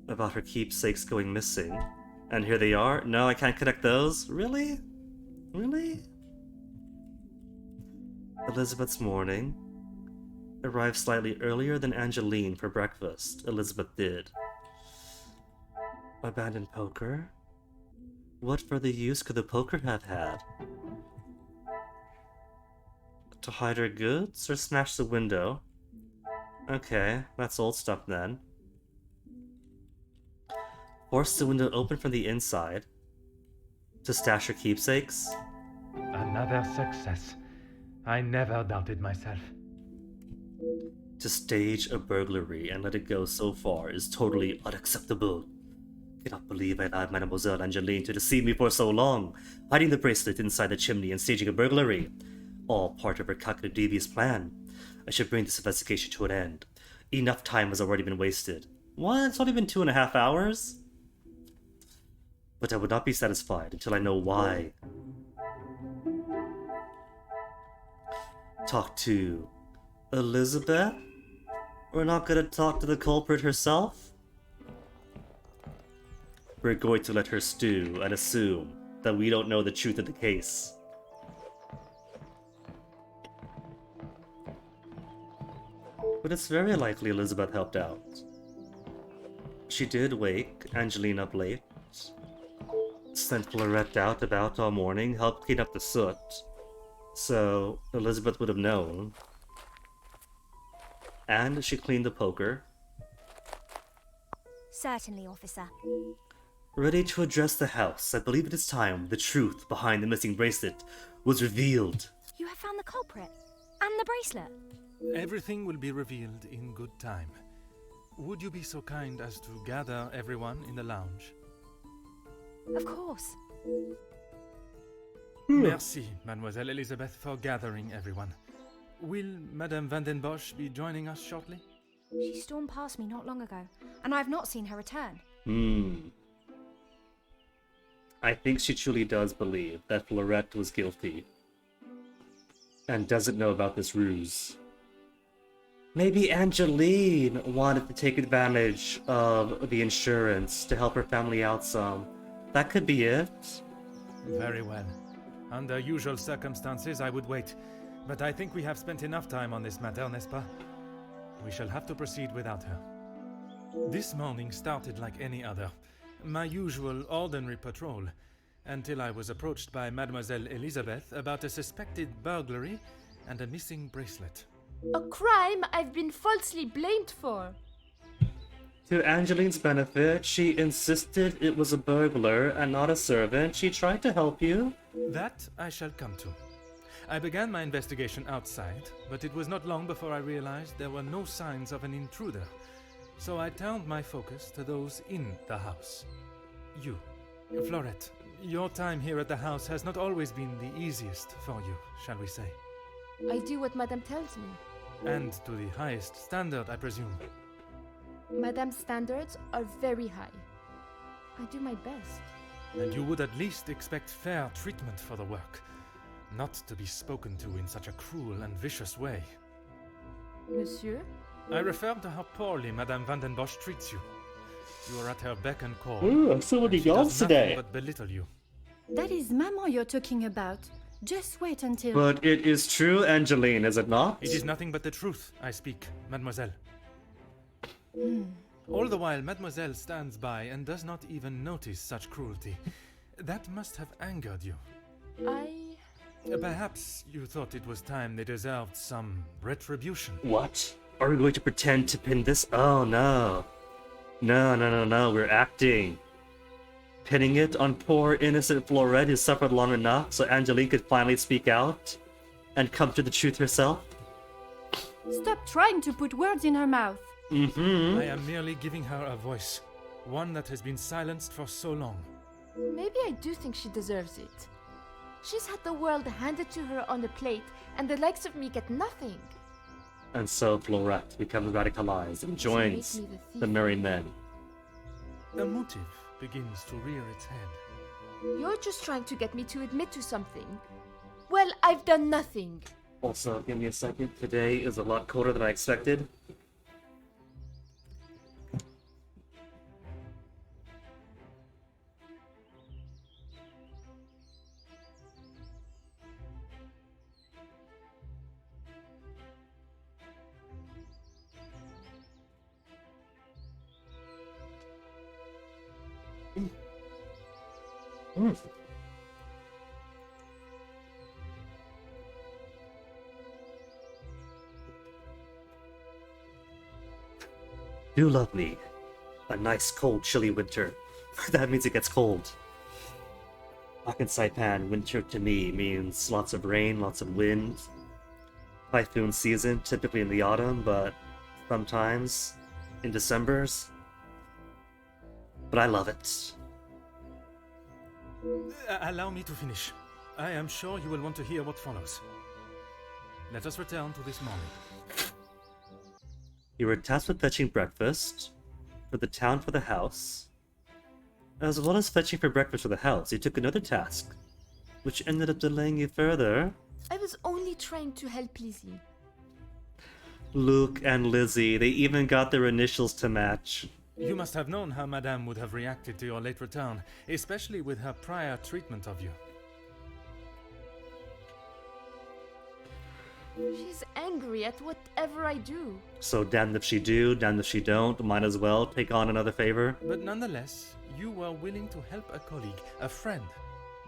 about her keepsakes going missing. And here they are. No, I can't connect those. Really? Really? Elizabeth's morning arrived slightly earlier than Angeline for breakfast. Elizabeth did. Abandoned poker? What further use could the poker have had? To hide her goods or smash the window? Okay, that's old stuff then. Force the window open from the inside. To stash her keepsakes. Another success. I never doubted myself. To stage a burglary and let it go so far is totally unacceptable. Cannot believe I allowed Mademoiselle Angeline to deceive me for so long, hiding the bracelet inside the chimney and staging a burglary. All part of her calculated devious plan. I should bring this investigation to an end. Enough time has already been wasted. What? It's only been 2.5 hours? But I would not be satisfied until I know why. Talk to Elizabeth? We're not gonna talk to the culprit herself? We're going to let her stew and assume that we don't know the truth of the case. But it's very likely Elizabeth helped out. She did wake Angeline up late, sent Fleurette out about all morning, helped clean up the soot, so Elizabeth would have known. And she cleaned the poker. Certainly, officer. Ready to address the house, I believe it is time the truth behind the missing bracelet was revealed. You have found the culprit? And the bracelet? Everything will be revealed in good time. Would you be so kind as to gather everyone in the lounge? Of course. Merci, Mademoiselle Elizabeth, for gathering everyone. Will Madame Van den Bosch be joining us shortly? She stormed past me not long ago, and I have not seen her return. I think she truly does believe that Fleurette was guilty. And doesn't know about this ruse. Maybe Angeline wanted to take advantage of the insurance to help her family out some. That could be it. Very well. Under usual circumstances, I would wait. But I think we have spent enough time on this matter, n'est-ce pas? We shall have to proceed without her. This morning started like any other. My usual ordinary patrol, until I was approached by Mademoiselle Elizabeth about a suspected burglary and a missing bracelet. A crime I've been falsely blamed for. To Angeline's benefit, she insisted it was a burglar and not a servant. She tried to help you. That I shall come to. I began my investigation outside, but it was not long before I realized there were no signs of an intruder. So I turned my focus to those in the house. You, Fleurette, your time here at the house has not always been the easiest for you, shall we say. I do what Madame tells me. And to the highest standard, I presume. Madame's standards are very high. I do my best. And you would at least expect fair treatment for the work, not to be spoken to in such a cruel and vicious way. Monsieur? I refer to how poorly Madame Van den Bosch treats you. You are at her beck and call. Ooh, I'm so many and she does yawns nothing today. but belittle you. That is Maman you're talking about. Just wait until... But it is true, Angeline, is it not? It is nothing but the truth I speak, mademoiselle. All the while, mademoiselle stands by and does not even notice such cruelty. That must have angered you. Perhaps you thought it was time they deserved some retribution. What? Are we going to pretend to pin this? Oh, no. No, we're acting. Pinning it on poor innocent Fleurette who suffered long enough so Angeline could finally speak out and come to the truth herself? Stop trying to put words in her mouth. Mm-hmm. I am merely giving her a voice, one that has been silenced for so long. Maybe I do think she deserves it. She's had the world handed to her on a plate, and the likes of me get nothing. And so Fleurette becomes radicalized and joins She made me the thief. the merry men. A motive begins to rear its head. You're just trying to get me to admit to something. Well, I've done nothing. Also, give me a second. Today is a lot colder than I expected. do love me a nice, cold, chilly winter. That means it gets cold. Back in Saipan, winter to me means lots of rain, lots of wind. Typhoon season, typically in the autumn, but sometimes in Decembers. But I love it. Allow me to finish. I am sure you will want to hear what follows. Let us return to this morning. You were tasked with fetching breakfast for the town for the house. As well as fetching for breakfast for the house, you took another task, which ended up delaying you further. I was only trying to help Lizzie. Luke and Lizzie, they even got their initials to match. You must have known how Madame would have reacted to your late return, especially with her prior treatment of you. She's angry at whatever I do. So damned if she do, damned if she don't, might as well take on another favor. But nonetheless, you were willing to help a colleague, a friend,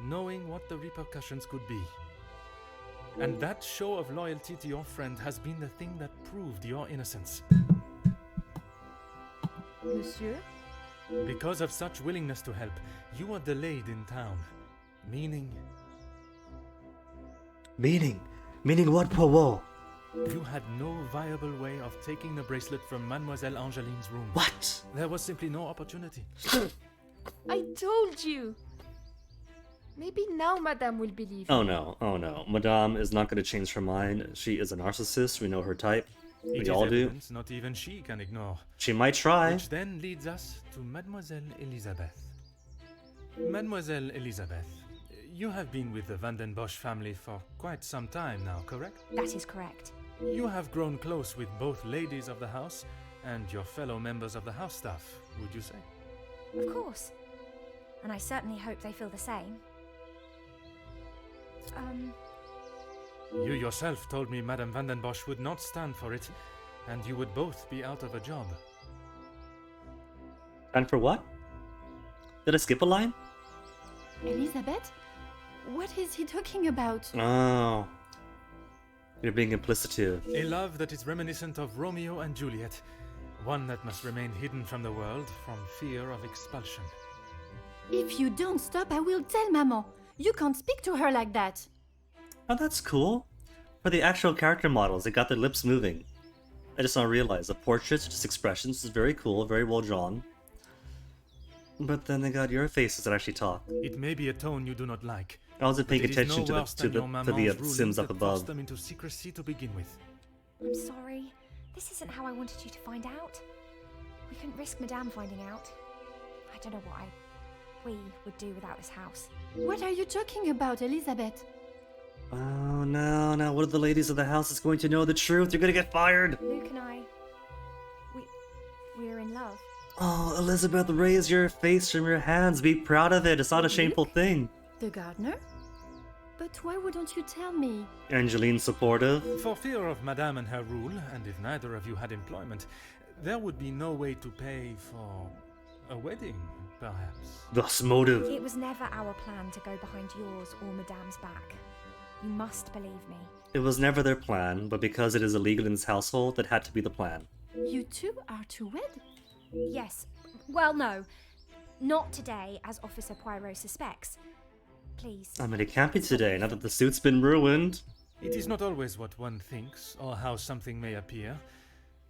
knowing what the repercussions could be. And that show of loyalty to your friend has been the thing that proved your innocence. Monsieur? Because of such willingness to help, you were delayed in town. Meaning what, Poirot? you had no viable way of taking the bracelet from Mademoiselle Angeline's room. What? There was simply no opportunity. I told you! Maybe now Madame will believe Oh me. no, oh no. Madame is not going to change her mind. She is a narcissist, we know her type. It We is all do. evidence not even she can ignore. She might try. Which then leads us to Mademoiselle Elisabeth. Mademoiselle Elisabeth, you have been with the Van den Bosch family for quite some time now, correct? That is correct. You have grown close with both ladies of the house and your fellow members of the house staff, would you say? Of course. And I certainly hope they feel the same. You yourself told me Madame Van den Bosch would not stand for it, and you would both be out of a job. And for what? Did I skip a line? Elizabeth? What is he talking about? Oh. You're being implicitive. A love that is reminiscent of Romeo and Juliet, one that must remain hidden from the world from fear of expulsion. If you don't stop, I will tell Maman. You can't speak to her like that. Oh, that's cool. For the actual character models, they got their lips moving. I just now realized the portraits, just expressions, is very cool, very well drawn. But then they got your faces that actually talk. It may be a tone you do not like. I wasn't paying but it is attention no to worse than your the maman's rulings Sims up that above. forced them into secrecy to begin with. I'm sorry. This isn't how I wanted you to find out. We couldn't risk Madame finding out. I don't know what we would do without this house. What are you talking about, Elizabeth? Oh no, now what if the ladies of the house is going to know the truth? You're gonna get fired! Luke and I, we're in love. Oh, Elizabeth, raise your face from your hands. Be proud of it. It's not a shameful thing. The gardener? But why wouldn't you tell me? Angeline's supportive. For fear of Madame and her rule, and if neither of you had employment, there would be no way to pay for a wedding, perhaps. Thus motive. It was never our plan to go behind yours or Madame's back. You must believe me. It was never their plan, but because it is illegal in this household, that had to be the plan. You two are to wed? Yes. Well, no. Not today, as Officer Poirot suspects. Please. I mean, it can't be today, now that the suit's been ruined. It is not always what one thinks, or how something may appear.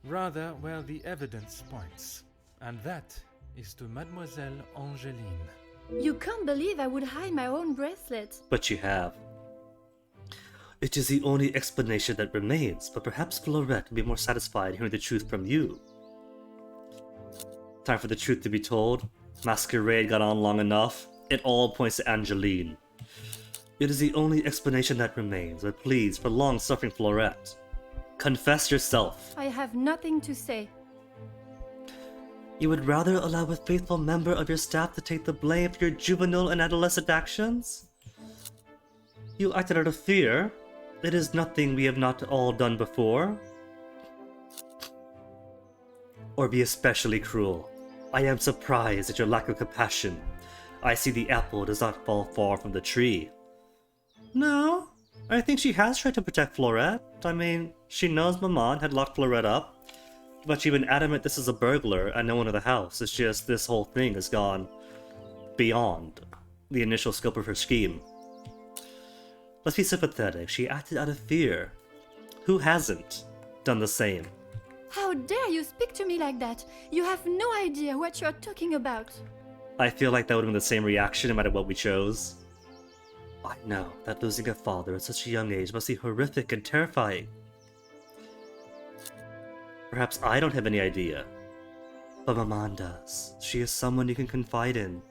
Rather, where the evidence points. And that is to Mademoiselle Angeline. You can't believe I would hide my own bracelet. But you have. It is the only explanation that remains, but perhaps Florette will be more satisfied hearing the truth from you. Time for the truth to be told. Masquerade got on long enough. It all points to Angeline. It is the only explanation that remains, but please, for long-suffering Florette, confess yourself. I have nothing to say. You would rather allow a faithful member of your staff to take the blame for your juvenile and adolescent actions? You acted out of fear. It is nothing we have not all done before. Or be especially cruel. I am surprised at your lack of compassion. I see the apple does not fall far from the tree. No, I think she has tried to protect Florette. I mean, she knows Maman had locked Florette up. But you've been adamant this is a burglar and no one in the house. It's just this whole thing has gone beyond the initial scope of her scheme. Let's be sympathetic. She acted out of fear. Who hasn't done the same? How dare you speak to me like that? You have no idea what you're talking about. I feel like that would have been the same reaction no matter what we chose. I know that losing a father at such a young age must be horrific and terrifying. Perhaps I don't have any idea, but Maman does. She is someone you can confide in.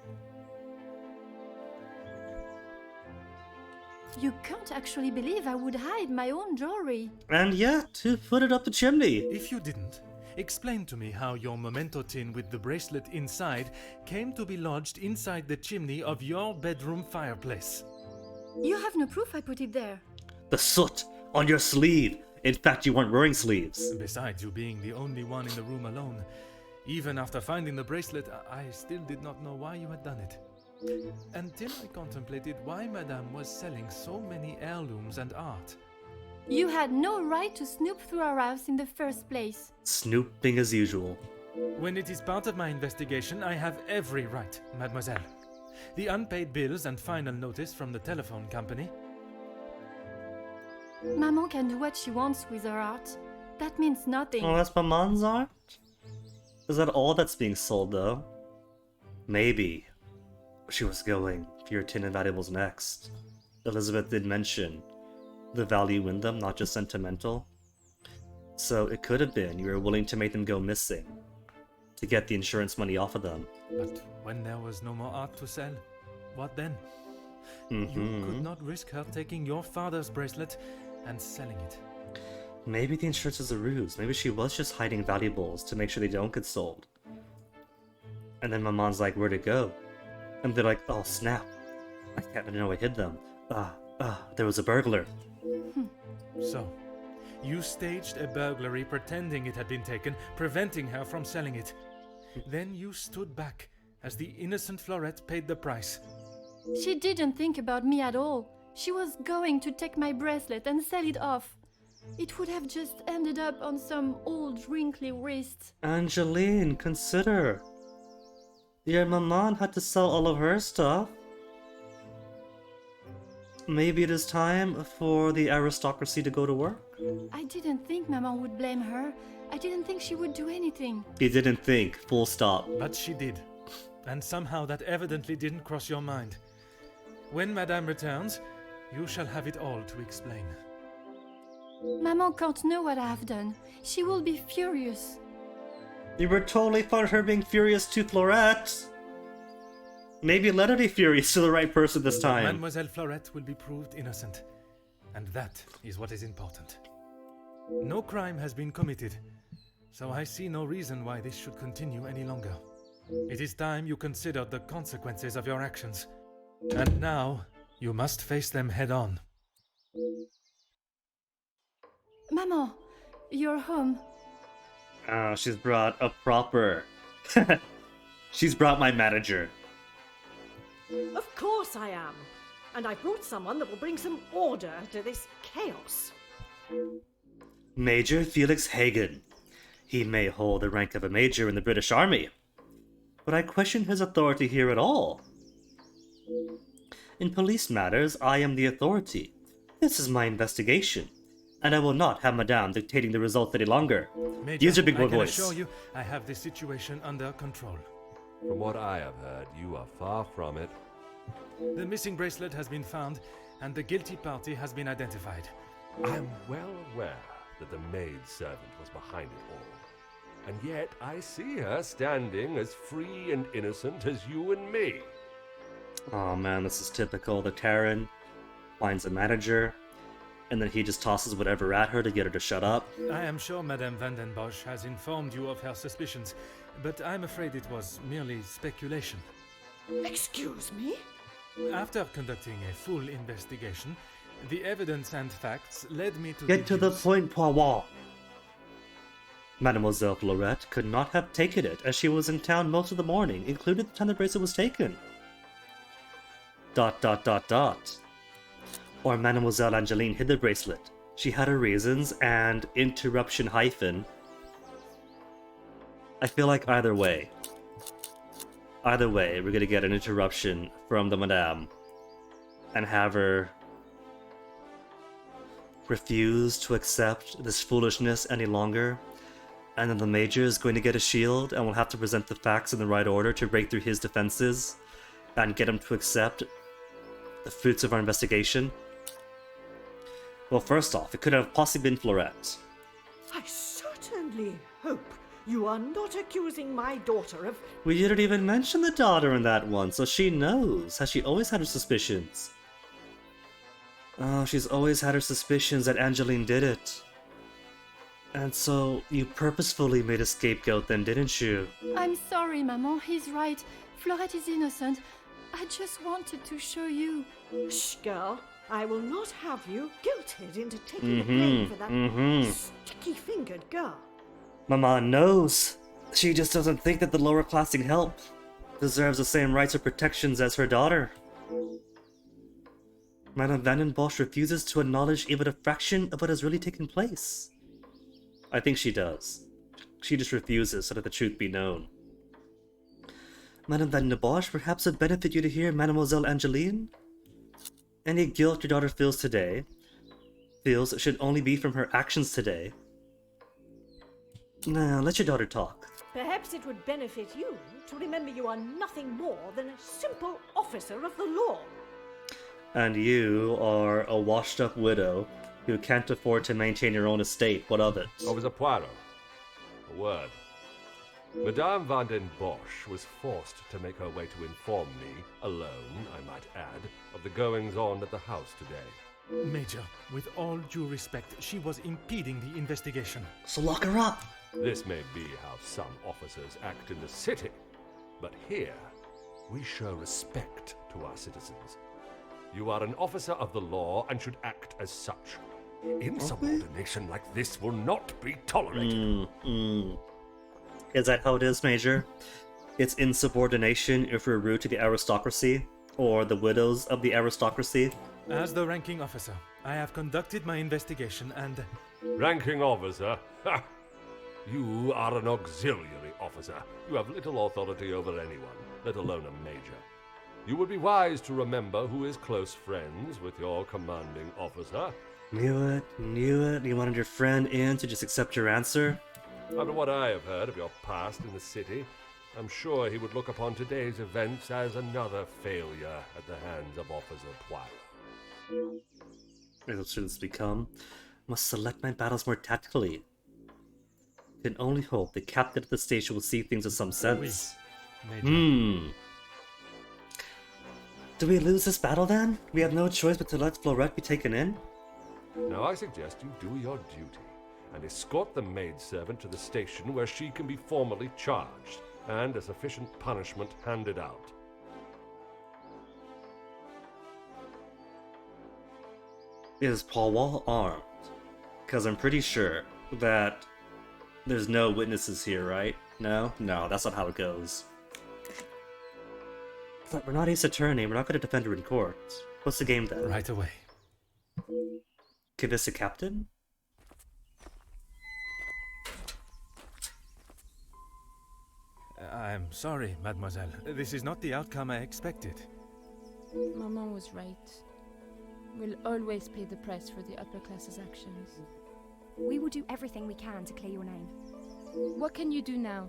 You can't actually believe I would hide my own jewelry. And yet, who put it up the chimney? If you didn't, explain to me how your memento tin with the bracelet inside came to be lodged inside the chimney of your bedroom fireplace. You have no proof I put it there. The soot on your sleeve. In fact, you weren't wearing sleeves. Besides you being the only one in the room alone, even after finding the bracelet, I still did not know why you had done it. Until I contemplated why Madame was selling so many heirlooms and art. You had no right to snoop through our house in the first place. Snooping as usual. When it is part of my investigation, I have every right, mademoiselle. The unpaid bills and final notice from the telephone company. Maman can do what she wants with her art. That means nothing. Oh, that's Maman's art? Is that all that's being sold, though? Maybe she was going for your tin and valuables next. Elizabeth did mention the value in them, not just sentimental. So it could have been you were willing to make them go missing to get the insurance money off of them. But when there was no more art to sell, what then? You could not risk her taking your father's bracelet and selling it. Maybe the insurance is a ruse. Maybe she was just hiding valuables to make sure they don't get sold. And then Maman's like, where'd it go? And they're like, oh snap, I can't know I hid them. There was a burglar. So, you staged a burglary pretending it had been taken, preventing her from selling it. Then you stood back as the innocent Florette paid the price. She didn't think about me at all. She was going to take my bracelet and sell it off. It would have just ended up on some old wrinkly wrist. Angeline, consider. Your Maman had to sell all of her stuff. Maybe it is time for the aristocracy to go to work? I didn't think Maman would blame her. I didn't think she would do anything. You didn't think, full stop. But she did. And somehow that evidently didn't cross your mind. When Madame returns, you shall have it all to explain. Maman can't know what I have done. She will be furious. You were totally fine with her being furious to Florette. Maybe let her be furious to the right person this time. Mademoiselle Florette will be proved innocent. And that is what is important. No crime has been committed, so I see no reason why this should continue any longer. It is time you considered the consequences of your actions. And now, you must face them head on. Maman, you're home. Oh, she's brought a proper... She's brought my manager. Of course I am. And I brought someone that will bring some order to this chaos. Major Felix Hagen. He may hold the rank of a major in the British Army, but I question his authority here at all. In police matters, I am the authority. This is my investigation, and I will not have Madame dictating the results any longer. Major, Use your big boy I can voice. assure you, I have this situation under control. From what I have heard, you are far from it. The missing bracelet has been found, and the guilty party has been identified. I am well aware that the maid-servant was behind it all. And yet I see her standing as free and innocent as you and me. Oh man, this is typical. The Terran finds a manager, and then he just tosses whatever at her to get her to shut up. I am sure Madame Van den Bosch has informed you of her suspicions, but I'm afraid it was merely speculation. Excuse me? After conducting a full investigation, the evidence and facts led me to Get to the deduce- point, Poirot. Mademoiselle Florette could not have taken it, as she was in town most of the morning, including the time the bracelet was taken. ... Or Mademoiselle Angeline hid the bracelet. She had her reasons, and interruption hyphen. I feel like either way, we're gonna get an interruption from the Madame and have her refuse to accept this foolishness any longer, and then the Major is going to get a shield and will have to present the facts in the right order to break through his defenses and get him to accept the fruits of our investigation. Well, first off, it could have possibly been Florette. I certainly hope you are not accusing my daughter of... We didn't even mention the daughter in that one, so she knows. Has she always had her suspicions? Oh, she's always had her suspicions that Angeline did it. And so, you purposefully made a scapegoat then, didn't you? I'm sorry, Maman. He's right. Florette is innocent. I just wanted to show you. Shh, girl. I will not have you guilted into taking the blame for that sticky-fingered girl. Mama knows. She just doesn't think that the lower-classing help deserves the same rights or protections as her daughter. Madame Van den Bosch refuses to acknowledge even a fraction of what has really taken place. I think she does. She just refuses so that the truth be known. Madame Van den Bosch, perhaps it would benefit you to hear Mademoiselle Angeline? Any guilt your daughter feels should only be from her actions today. Now, let your daughter talk. Perhaps it would benefit you to remember you are nothing more than a simple officer of the law. And you are a washed-up widow who can't afford to maintain your own estate. What of it? Officer Poirot, a word. Madame Van den Bosch was forced to make her way to inform me, alone, I might add, of the goings-on at the house today. Major, with all due respect, she was impeding the investigation. So lock her up! This may be how some officers act in the city, but here, we show respect to our citizens. You are an officer of the law and should act as such. Insubordination like this will not be tolerated. Is that how it is, Major? It's insubordination if we're rude to the aristocracy, or the widows of the aristocracy? As the ranking officer, I have conducted my investigation and... Ranking officer? Ha! You are an auxiliary officer. You have little authority over anyone, let alone a major. You would be wise to remember who is close friends with your commanding officer. Knew it. You wanted your friend in to just accept your answer? After what I have heard of your past in the city, I'm sure he would look upon today's events as another failure at the hands of Officer Poirot. As students become, must select my battles more tactically. Can only hope the captain of the station will see things with some sense. Do we lose this battle then? We have no choice but to let Florette be taken in? Now I suggest you do your duty and escort the maidservant to the station where she can be formally charged and a sufficient punishment handed out. Is Poirot armed? Because I'm pretty sure that there's no witnesses here, right? No? No, that's not how it goes. But we're not Ace Attorney, we're not going to defend her in court. What's the game then? Right away. Convince the captain? I'm sorry, mademoiselle. This is not the outcome I expected. Maman was right. We'll always pay the price for the upper class's actions. We will do everything we can to clear your name. What can you do now?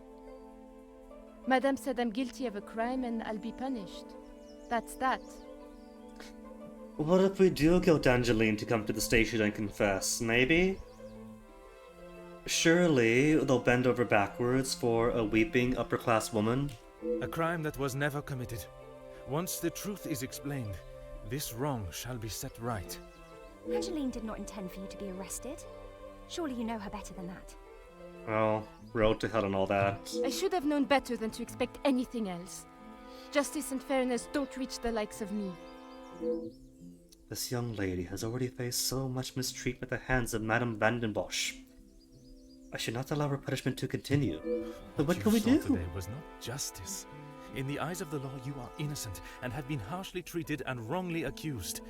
Madame said I'm guilty of a crime and I'll be punished. That's that. What if we do guilt Angeline to come to the station and confess? Maybe? Surely they'll bend over backwards for a weeping upper-class woman? A crime that was never committed. Once the truth is explained, this wrong shall be set right. Angeline did not intend for you to be arrested. Surely you know her better than that. Well, road to hell and all that. I should have known better than to expect anything else. Justice and fairness don't reach the likes of me. This young lady has already faced so much mistreatment at the hands of Madame Van den Bosch. I should not allow her punishment to continue. But what can we do? Today was not justice. In the eyes of the law, you are innocent and have been harshly treated and wrongly accused.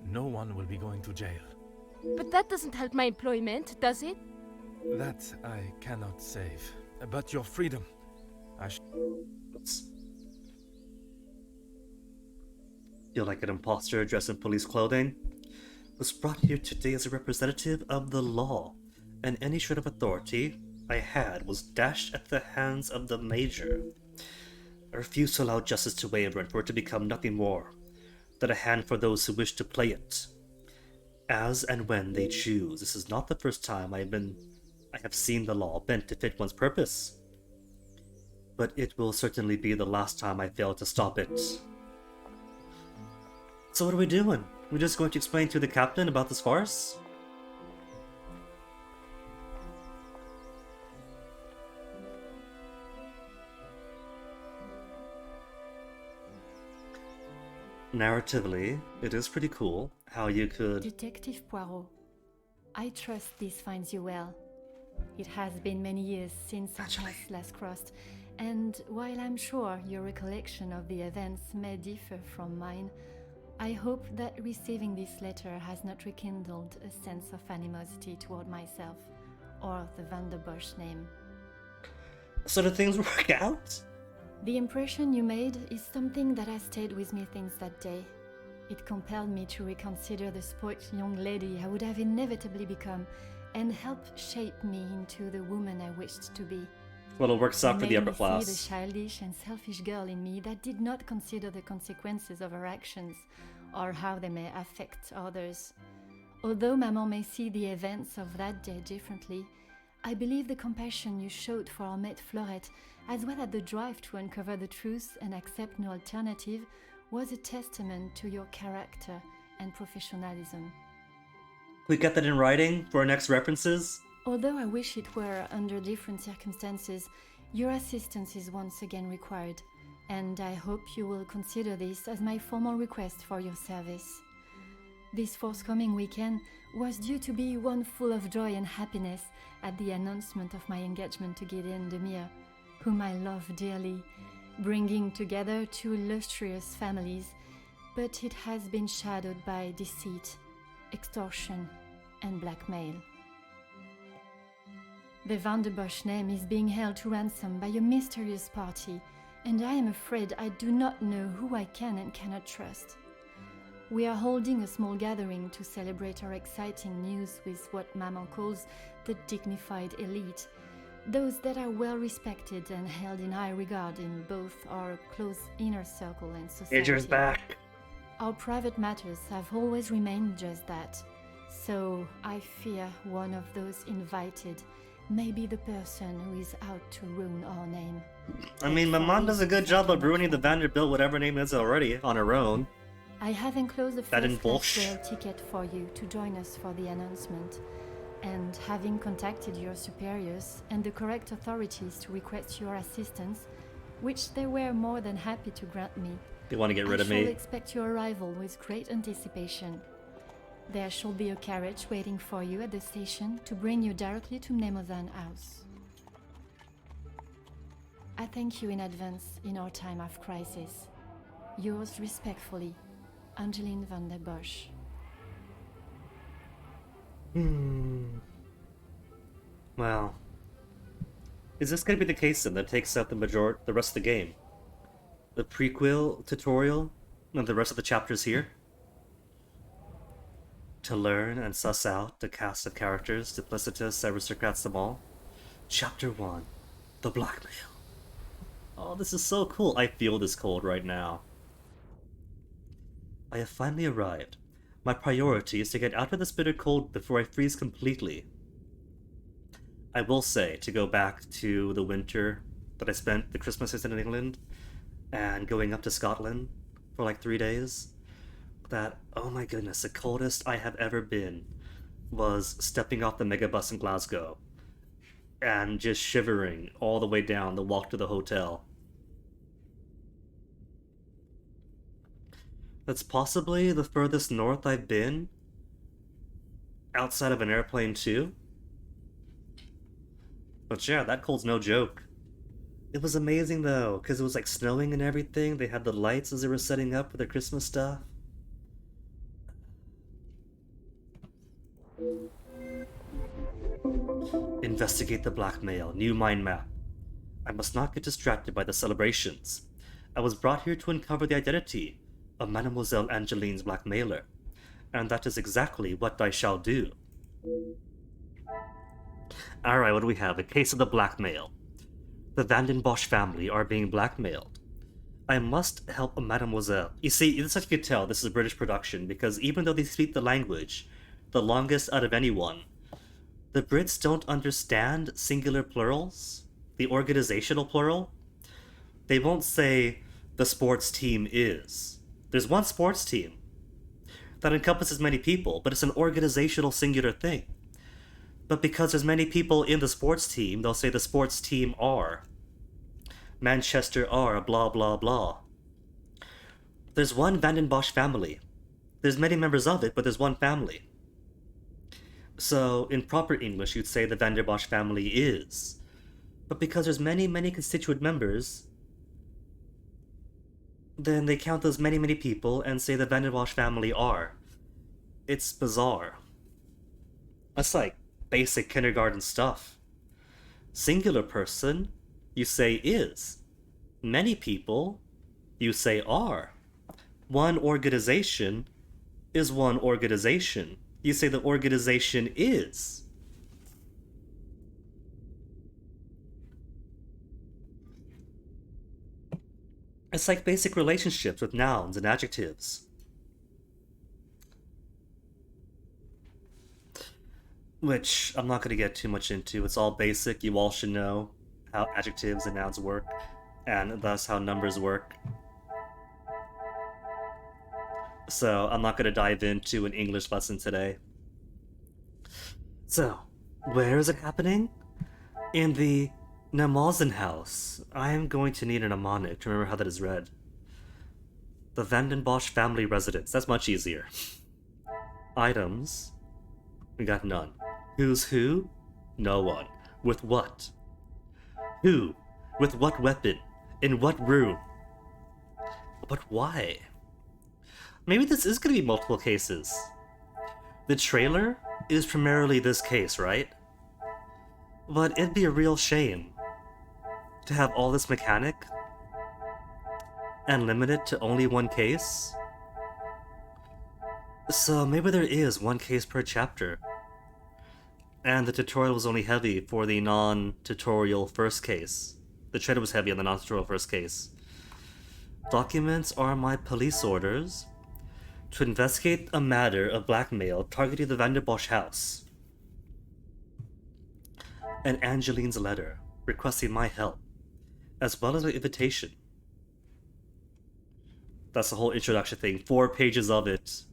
No one will be going to jail. But that doesn't help my employment, does it? That I cannot save. but your freedom. Feel like an imposter dressed in police clothing? Was brought here today as a representative of the law, and any shred of authority I had was dashed at the hands of the Major. I refuse to allow justice to waver and for it to become nothing more than a hand for those who wish to play it, as and when they choose. This is not the first time I have seen the law bent to fit one's purpose, but it will certainly be the last time I fail to stop it. So what are we doing? We're just going to explain to the captain about this farce? Narratively, it is pretty cool how you could... Detective Poirot, I trust this finds you well. It has been many years since our paths last crossed, and while I'm sure your recollection of the events may differ from mine, I hope that receiving this letter has not rekindled a sense of animosity toward myself, or the Van der Bosch name. So did things work out? The impression you made is something that has stayed with me since that day. It compelled me to reconsider the spoilt young lady I would have inevitably become, and helped shape me into the woman I wished to be. Well, it works out for the upper See class. the childish and selfish girl in me that did not consider the consequences of her actions, or how they may affect others. Although Maman may see the events of that day differently, I believe the compassion you showed for our mate Florette, as well as the drive to uncover the truth and accept no alternative, was a testament to your character and professionalism. We get that in writing for our next references? Although I wish it were under different circumstances, your assistance is once again required, and I hope you will consider this as my formal request for your service. This forthcoming weekend was due to be one full of joy and happiness at the announcement of my engagement to Gideon Demir, whom I love dearly, bringing together two illustrious families, but it has been shadowed by deceit, extortion, and blackmail. The Van der Bosch name is being held to ransom by a mysterious party, and I am afraid I do not know who I can and cannot trust. We are holding a small gathering to celebrate our exciting news with what Maman calls the dignified elite, those that are well respected and held in high regard in both our close inner circle and society. Adrian's back. Our private matters have always remained just that, so I fear one of those invited may be the person who is out to ruin our name. I mean, Maman does a good job of ruining the Vanderbilt, whatever name it is already, on her own. I have enclosed a That in first-class Bosch. rail ticket for you to join us for the announcement, and having contacted your superiors and the correct authorities to request your assistance, which they were more than happy to grant me, They want to get rid of I shall me. expect your arrival with great anticipation. There shall be a carriage waiting for you at the station to bring you directly to Mnemosyne House. I thank you in advance in our time of crisis. Yours respectfully, Angeline van der Bosch. Well, is this going to be the case then that takes out the rest of the game? The prequel tutorial and the rest of the chapters here? To learn and suss out the cast of characters, duplicitous aristocrats them all. Chapter 1, The Blackmail. Oh, this is so cool. I feel this cold right now. I have finally arrived. My priority is to get out of this bitter cold before I freeze completely. I will say, to go back to the winter that I spent the Christmases in England, and going up to Scotland for like 3 days, that, oh my goodness, the coldest I have ever been was stepping off the megabus in Glasgow and just shivering all the way down the walk to the hotel. That's possibly the furthest north I've been outside of an airplane too. But yeah, that cold's no joke. It was amazing though, because it was like snowing and everything. They had the lights as they were setting up for their Christmas stuff. Investigate the blackmail. New mind map. I must not get distracted by the celebrations. I was brought here to uncover the identity of Mademoiselle Angeline's blackmailer, and that is exactly what I shall do. Alright, what do we have? A case of the blackmail. The Van den Bosch family are being blackmailed. I must help Mademoiselle. You see, this is how you can tell this is a British production, because even though they speak the language, the longest out of anyone, the Brits don't understand singular plurals, the organizational plural. They won't say, the sports team is. There's one sports team that encompasses many people, but it's an organizational singular thing. But because there's many people in the sports team, they'll say the sports team are. Manchester are, blah blah blah. There's one Van den Bosch family. There's many members of it, but there's one family. So, in proper English, you'd say the Van der Bosch family is. But because there's many constituent members, then they count those many people and say the Van der Bosch family are. It's bizarre. That's like basic kindergarten stuff. Singular person, you say is. Many people, you say are. One organization is one organization. You say the organization is. It's like basic relationships with nouns and adjectives. Which I'm not going to get too much into. It's all basic. You all should know how adjectives and nouns work, and thus how numbers work. So I'm not going to dive into an English lesson today. So, where is it happening? In the Namazen house. I am going to need a mnemonic to remember how that is read. The Van den Bosch family residence. That's much easier. Items. We got none. Who's who? No one. With what? Who? With what weapon? In what room? But why? Maybe this is going to be multiple cases. The trailer is primarily this case, right? But it'd be a real shame to have all this mechanic and limit it to only one case. So maybe there is one case per chapter. And the tutorial was only heavy for the non-tutorial first case. The trailer was heavy on the non-tutorial first case. Documents are my police orders to investigate a matter of blackmail targeting the Van der Bosch house. And Angeline's letter requesting my help, as well as an invitation. That's the whole introduction thing. 4 pages of it.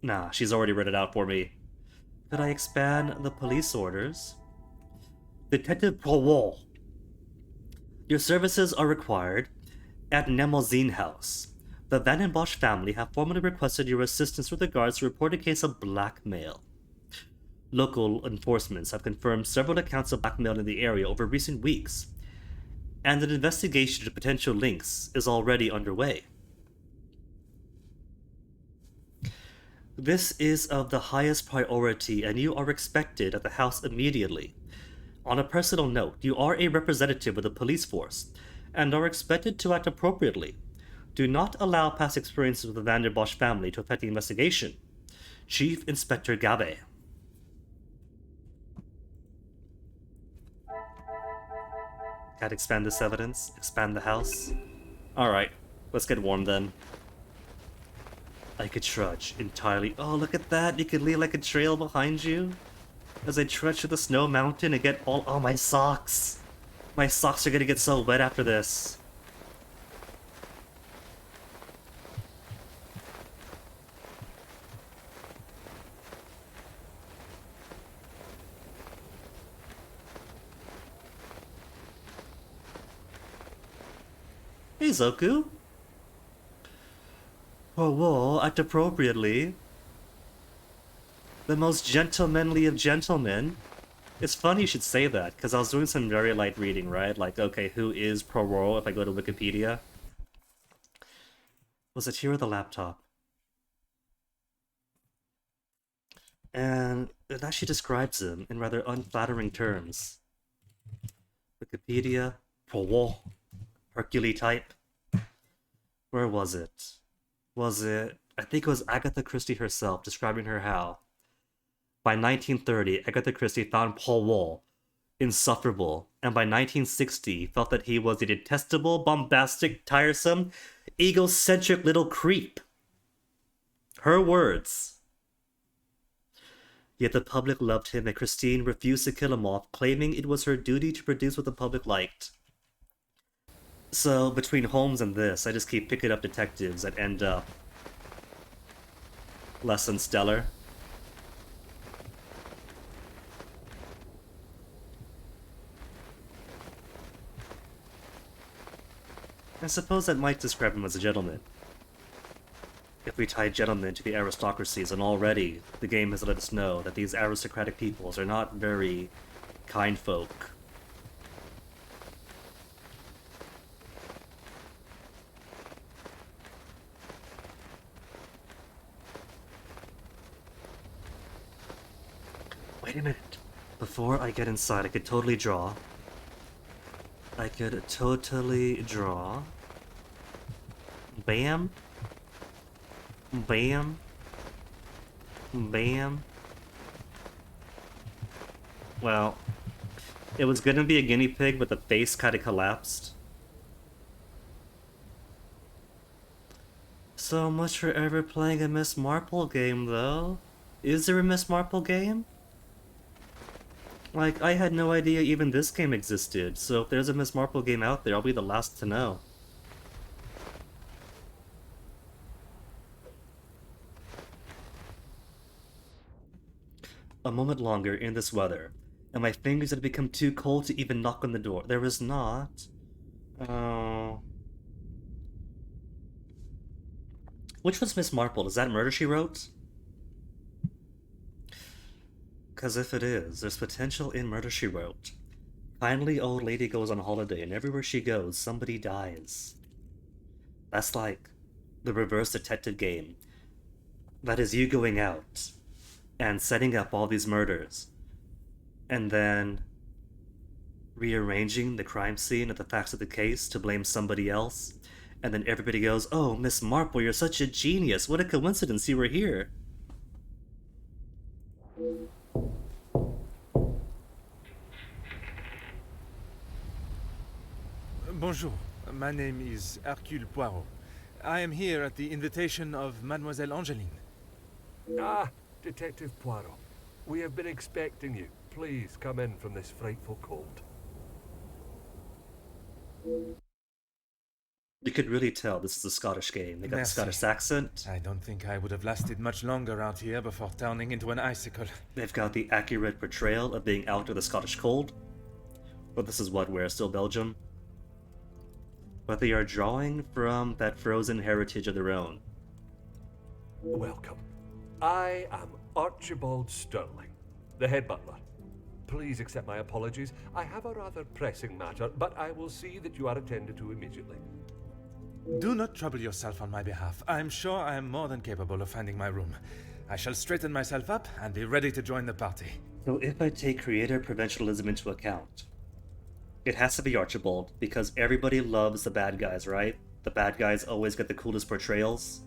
Nah, she's already read it out for me. Could I expand the police orders? Detective Poirot. Your services are required at Nemozine House. The Van den Bosch family have formally requested your assistance with regards to a reported case of blackmail. Local enforcements have confirmed several accounts of blackmail in the area over recent weeks, and an investigation into potential links is already underway. This is of the highest priority, and you are expected at the house immediately. On a personal note, you are a representative of the police force, and are expected to act appropriately. Do not allow past experiences with the Van der Bosch family to affect the investigation. Chief Inspector Gabe. Gotta expand this evidence, expand the house. Alright, let's get warm then. I could trudge entirely. Oh, look at that! You could leave like a trail behind you as I trudge through the snow mountain and get all. Oh, my socks! My socks are gonna get so wet after this. Hey, Zoku. Whoa, act appropriately. The most gentlemanly of gentlemen. It's funny you should say that, because I was doing some very light reading, right? Like, okay, who is Poirot if I go to Wikipedia? Was it here or the laptop? And it actually describes him in rather unflattering terms. Wikipedia, Poirot, Hercule type. Where was it? I think it was Agatha Christie herself describing her how, by 1930, Agatha Christie found Poirot insufferable, and by 1960 felt that he was a detestable, bombastic, tiresome, egocentric little creep. Her words. Yet the public loved him, and Christine refused to kill him off, claiming it was her duty to produce what the public liked. So, between Holmes and this, I just keep picking up detectives that end up less than stellar. I suppose that might describe him as a gentleman. If we tie gentlemen to the aristocracies, and already the game has let us know that these aristocratic peoples are not very kind folk. Wait a minute. Before I get inside, I could totally draw. Bam. Bam. Bam. Well, it was gonna be a guinea pig, but the face kinda collapsed. So much for ever playing a Miss Marple game, though. Is there a Miss Marple game? Like, I had no idea even this game existed, so if there's a Miss Marple game out there, I'll be the last to know. A moment longer in this weather, and my fingers had become too cold to even knock on the door. There was not. Oh. Which was Miss Marple? Is that Murder, She Wrote? Because if it is, there's potential in Murder, She Wrote. Kindly old lady goes on holiday, and everywhere she goes, somebody dies. That's like the reverse detective game. That is you going out and setting up all these murders, and then rearranging the crime scene and the facts of the case to blame somebody else, and then everybody goes, "Oh, Miss Marple, you're such a genius. What a coincidence you were here." Bonjour, my name is Hercule Poirot. I am here at the invitation of Mademoiselle Angeline. Ah, Detective Poirot. We have been expecting you. Please come in from this frightful cold. You could really tell this is a Scottish game. They got the Merci. Scottish accent. I don't think I would have lasted much longer out here before turning into an icicle. They've got the accurate portrayal of being out of the Scottish cold. But this is what, where? Still Belgium? But they are drawing from that frozen heritage of their own. Welcome. I am Archibald Sterling, the head butler. Please accept my apologies. I have a rather pressing matter, but I will see that you are attended to immediately. Do not trouble yourself on my behalf. I'm sure I am more than capable of finding my room. I shall straighten myself up and be ready to join the party. So if I take creator provincialism into account, it has to be Archibald, because everybody loves the bad guys, right? The bad guys always get the coolest portrayals.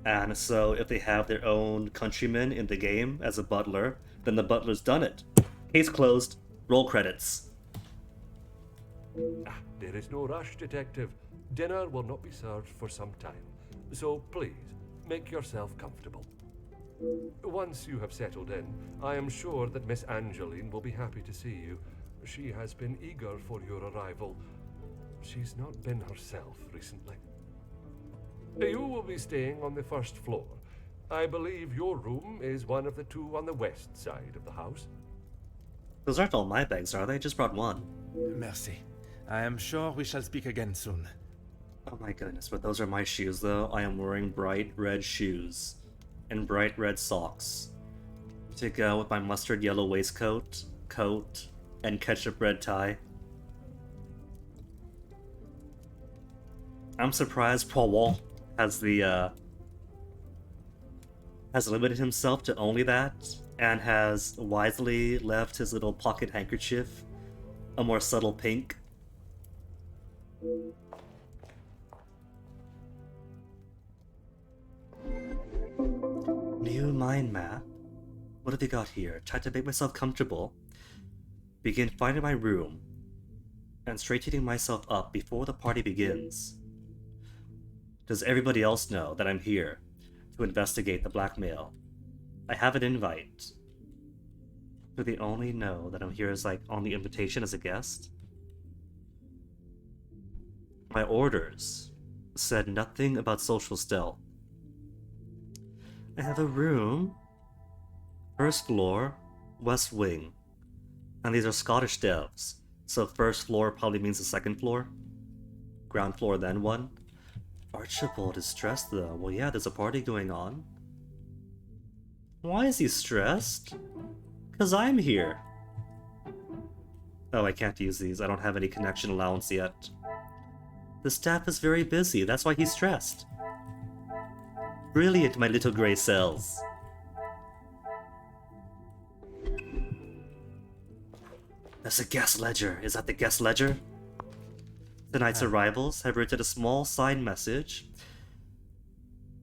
And so if they have their own countryman in the game as a butler, then the butler's done it. Case closed. Roll credits. There is no rush, Detective. Dinner will not be served for some time, so please, make yourself comfortable. Once you have settled in, I am sure that Miss Angeline will be happy to see you. She has been eager for your arrival. She's not been herself recently. You will be staying on the first floor. I believe your room is one of the two on the west side of the house. Those aren't all my bags, are they? I just brought one. Merci. I am sure we shall speak again soon. Oh my goodness, but those are my shoes though. I am wearing bright red shoes and bright red socks to go with my mustard yellow waistcoat, coat, and ketchup red tie. I'm surprised Poirot has limited himself to only that. and has wisely left his little pocket handkerchief a more subtle pink. New mind map. What have we got here? Try to make myself comfortable. Begin finding my room and straightening myself up before the party begins. Does everybody else know that I'm here to investigate the blackmail? I have an invite. Do they only know that I'm here as like on the invitation as a guest? My orders said nothing about social stealth. I have a room, first floor, west wing, and these are Scottish devs, so first floor probably means the second floor, ground floor then one. Archibald is stressed though. Well, yeah, there's a party going on. Why is he stressed? 'Cause I'm here. Oh, I can't use these. I don't have any connection allowance yet. The staff is very busy. That's why he's stressed. Brilliant, my little gray cells. There's a guest ledger. Is that the guest ledger? Tonight's arrivals have written a small sign message.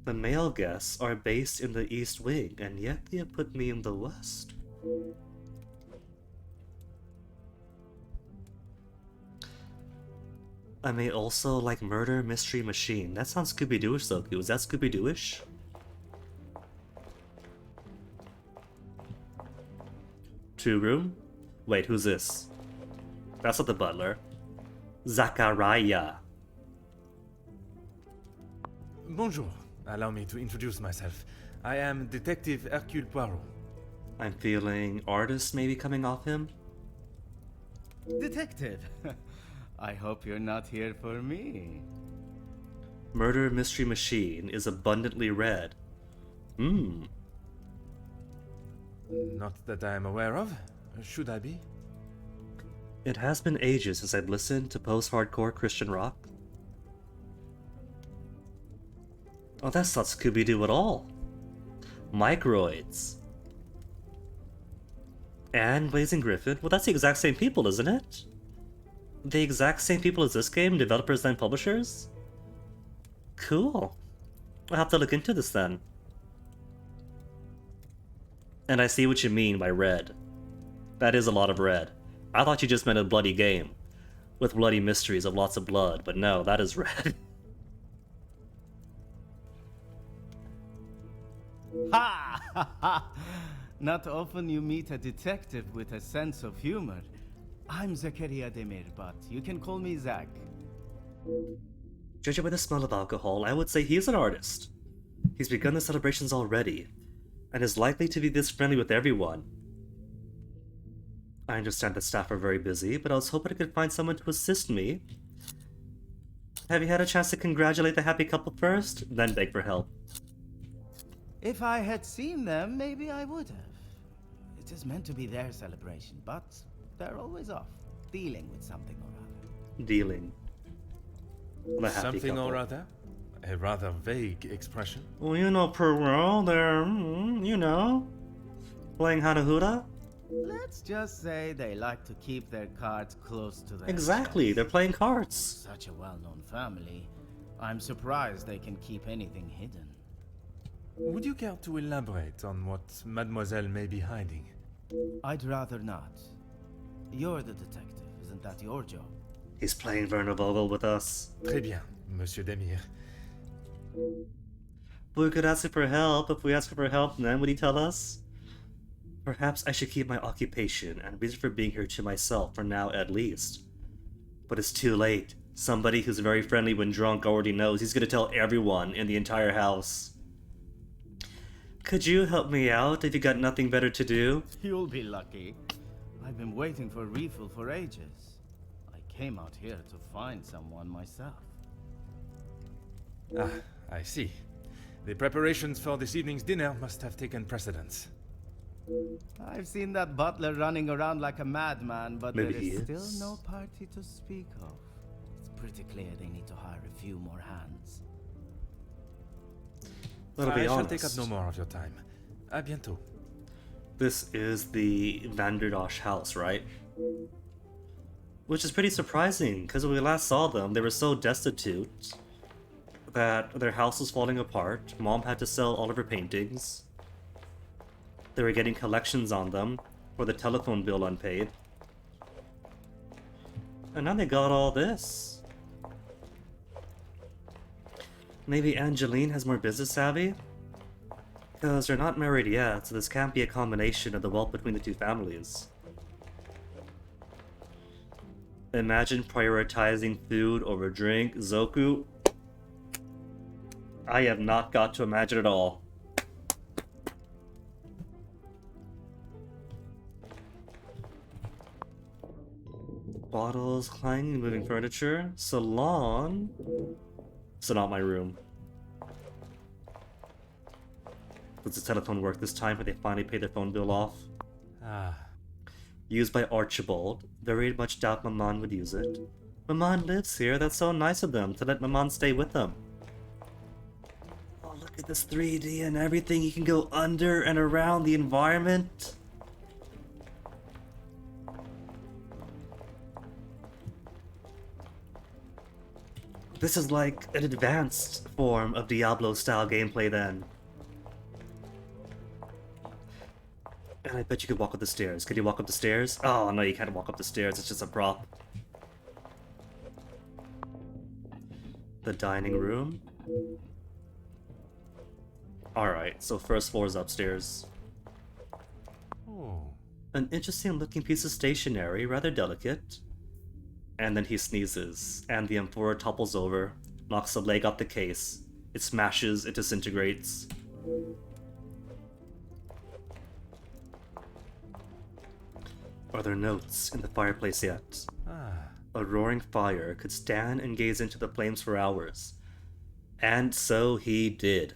The male guests are based in the East Wing, and yet they have put me in the West. I may also like Murder Mystery Machine. That sounds Scooby-Dooish though. Is that Scooby-Dooish? Two room? Wait, who's this? That's not the butler. Zachariah. Bonjour. Allow me to introduce myself. I am Detective Hercule Poirot. I'm feeling artist maybe coming off him. Detective. I hope you're not here for me. Murder Mystery Machine is abundantly red. Not that I am aware of. Should I be? It has been ages since I've listened to post-hardcore Christian rock. Oh, that's not Scooby-Doo at all. Microids. And Blazing Griffin. Well, that's the exact same people, isn't it? The exact same people as this game, developers and publishers? Cool. I'll have to look into this then. And I see what you mean by red. That is a lot of red. I thought you just meant a bloody game. With bloody mysteries of lots of blood, but no, that is red. Ha! Ha ha! Not often you meet a detective with a sense of humor. I'm Detectivember, but you can call me Zach. Judging by the smell of alcohol, I would say he's an artist. He's begun the celebrations already, and is likely to be this friendly with everyone. I understand that staff are very busy, but I was hoping I could find someone to assist me. Have you had a chance to congratulate the happy couple first, then beg for help? If I had seen them, maybe I would have. It is meant to be their celebration, but they're always off, dealing with something or other. Dealing. The happy Something couple. or other? A rather vague expression. Well, you know, Poirot, they're, you know, playing Hanahuda? Let's just say they like to keep their cards close to their Exactly, chest. they're playing cards. Such a well-known family. I'm surprised they can keep anything hidden. Would you care to elaborate on what Mademoiselle may be hiding? I'd rather not. You're the detective, isn't that your job? He's playing Werner Vogel with us. Très bien, Monsieur Demir. But we could ask him for help. If we ask him for help, then would he tell us? Perhaps I should keep my occupation and reason for being here to myself, for now at least. But it's too late. Somebody who's very friendly when drunk already knows he's gonna tell everyone in the entire house. Could you help me out if you got nothing better to do? You'll be lucky. I've been waiting for refill for ages. I came out here to find someone myself. Ah, I see. The preparations for this evening's dinner must have taken precedence. I've seen that butler running around like a madman, but Maybe there he is is. still no party to speak of. It's pretty clear they need to hire a few more hands. Let's be I shall honest. take up no more of your time. À bientôt. This is the Vanderdosh house, right? Which is pretty surprising, because when we last saw them, they were so destitute that their house was falling apart. Mom had to sell all of her paintings. They were getting collections on them for the telephone bill unpaid. And now they got all this. Maybe Angeline has more business savvy? Because they're not married yet, so this can't be a combination of the wealth between the two families. Imagine prioritizing food over drink. Zoku. I have not got to imagine at all. Bottles, clanging, moving furniture. Salon. So not my room. Does the telephone work this time when they finally pay their phone bill off? Used by Archibald. Very much doubt Maman would use it. Maman lives here, that's so nice of them to let Maman stay with them. Oh, look at this 3D and everything. You can go under and around the environment. This is like an advanced form of Diablo-style gameplay then. And I bet you could walk up the stairs. Can you walk up the stairs? Oh, no, you can't walk up the stairs. It's just a prop. The dining room. Alright, so first floor is upstairs. Oh. An interesting looking piece of stationery, rather delicate. And then he sneezes, and the amphora topples over, knocks a leg off the case. It smashes, it disintegrates. Are there notes in the fireplace yet? A roaring fire could stand and gaze into the flames for hours. And so he did.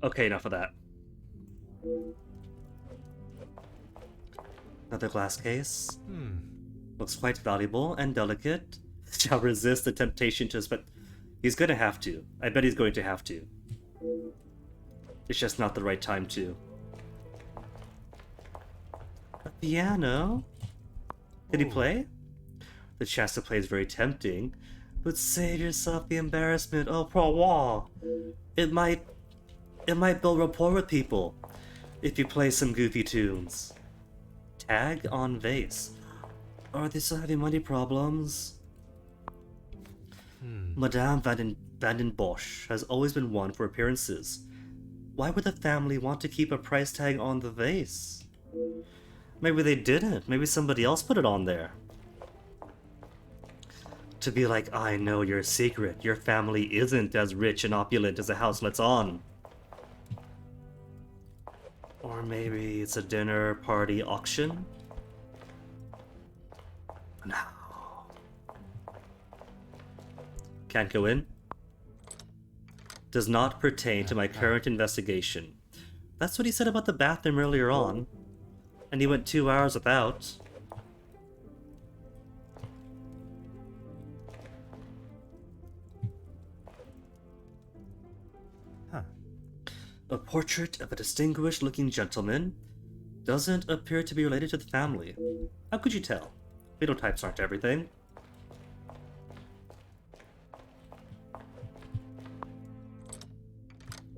Okay, enough of that. Another glass case. Looks quite valuable and delicate. Shall resist the temptation to spend... He's gonna have to. I bet he's going to have to. It's just not the right time to. A piano? Did he play? The chance to play is very tempting, but save yourself the embarrassment. Oh, Poirot. It might build rapport with people if you play some goofy tunes. Tag on vase. Are they still having money problems? Madame Vanden Bosch has always been one for appearances. Why would the family want to keep a price tag on the vase? Maybe they didn't. Maybe somebody else put it on there. To be like, I know your secret. Your family isn't as rich and opulent as the house lets on. Or maybe it's a dinner party auction? No. Can't go in? Does not pertain to my current investigation. That's what he said about the bathroom earlier on. And he went 2 hours without. A portrait of a distinguished-looking gentleman doesn't appear to be related to the family. How could you tell? Phenotypes aren't everything.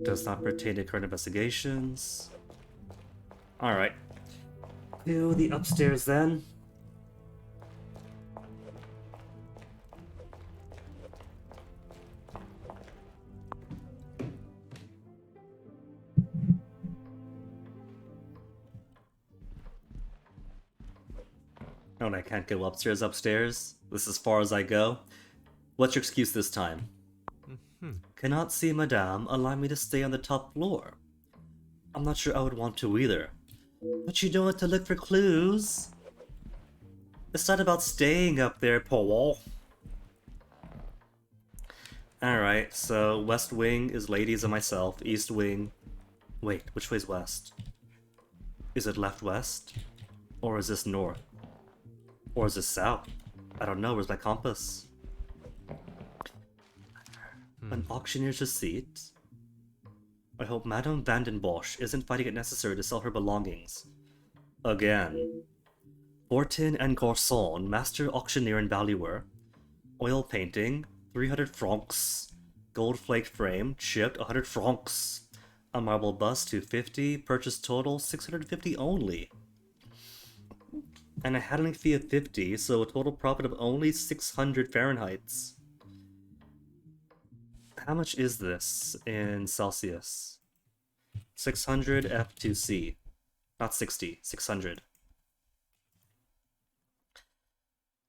Does not pertain to current investigations. Alright. To the upstairs then. Oh, and I can't go upstairs. This is as far as I go. What's your excuse this time? Cannot see, madame. Allow me to stay on the top floor. I'm not sure I would want to either. But you don't have to look for clues. It's not about staying up there, Paul. Alright, so West Wing is ladies and myself. East Wing... Wait, which way's west? Is it left-west? Or is this north? Or is this south? I don't know, where's my compass? An auctioneer's receipt? I hope Madame Van den Bosch isn't finding it necessary to sell her belongings. Again. Fortin and Garçon, master auctioneer and valuer. Oil painting, 300 francs. Gold flake frame, chipped, 100 francs. A marble bust, 250. Purchase total, 650 only. And a handling fee of 50, so a total profit of only 600 Fahrenheits. How much is this in Celsius? 600 F2C. Not 60, 600.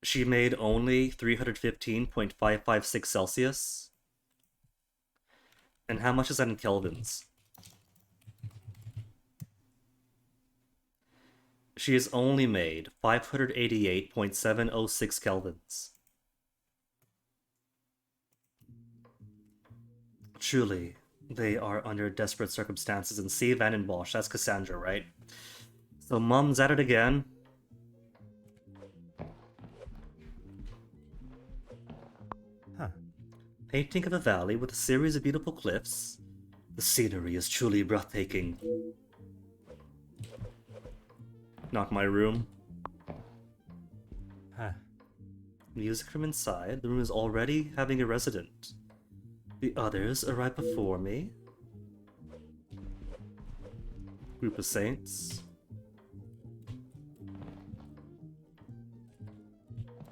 She made only 315.556 Celsius. And how much is that in kelvins? She has only made 588.706 kelvins. Truly, they are under desperate circumstances, and C. Van den Bosch, that's Cassandra, right? So Mum's at it again. Painting of a valley with a series of beautiful cliffs. The scenery is truly breathtaking. Not my room. Music from inside. The room is already having a resident. The others arrive before me. Group of saints.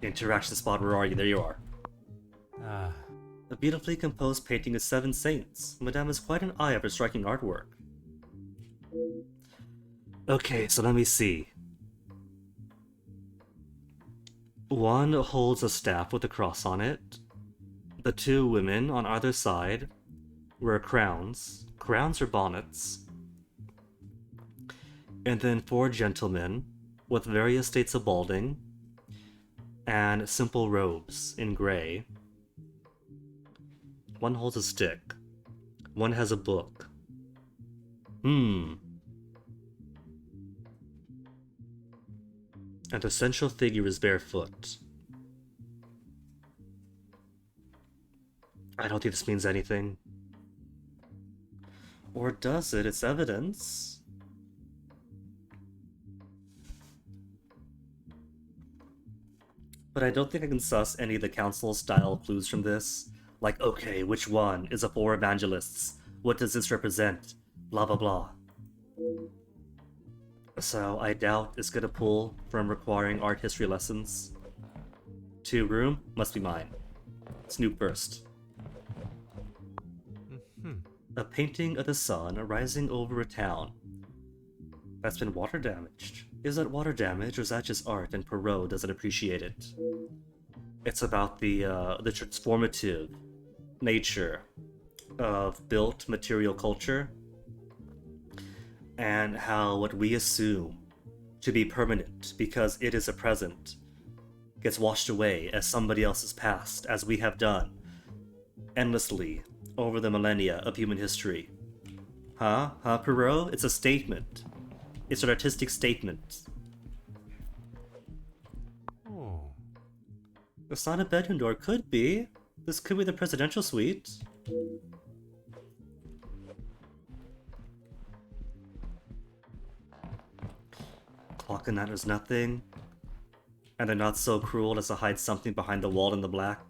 Interaction spot, where are you? There you are. A beautifully composed painting of 7 saints. Madame has quite an eye for striking artwork. Okay, so let me see. One holds a staff with a cross on it. The 2 women on either side wear crowns. Crowns or bonnets. And then 4 gentlemen with various states of balding and simple robes in gray. One holds a stick. One has a book. And the central figure is barefoot. I don't think this means anything. Or does it? It's evidence. But I don't think I can suss any of the council-style clues from this. Like, okay, which one is a 4 evangelists? What does this represent? Blah blah blah. So I doubt it's gonna pull from requiring art history lessons. 2 room, must be mine. Snoop first. A painting of the sun rising over a town. That's been water damaged. Is that water damage or is that just art and Poirot doesn't appreciate it? It's about the transformative nature of built material culture and how what we assume to be permanent because it is a present gets washed away as somebody else's past, as we have done endlessly over the millennia of human history. Poirot? It's a statement. It's an artistic statement. It's not a bedroom door. Could be. This could be the presidential suite. Clock in that is nothing. And they're not so cruel as to hide something behind the wall in the black.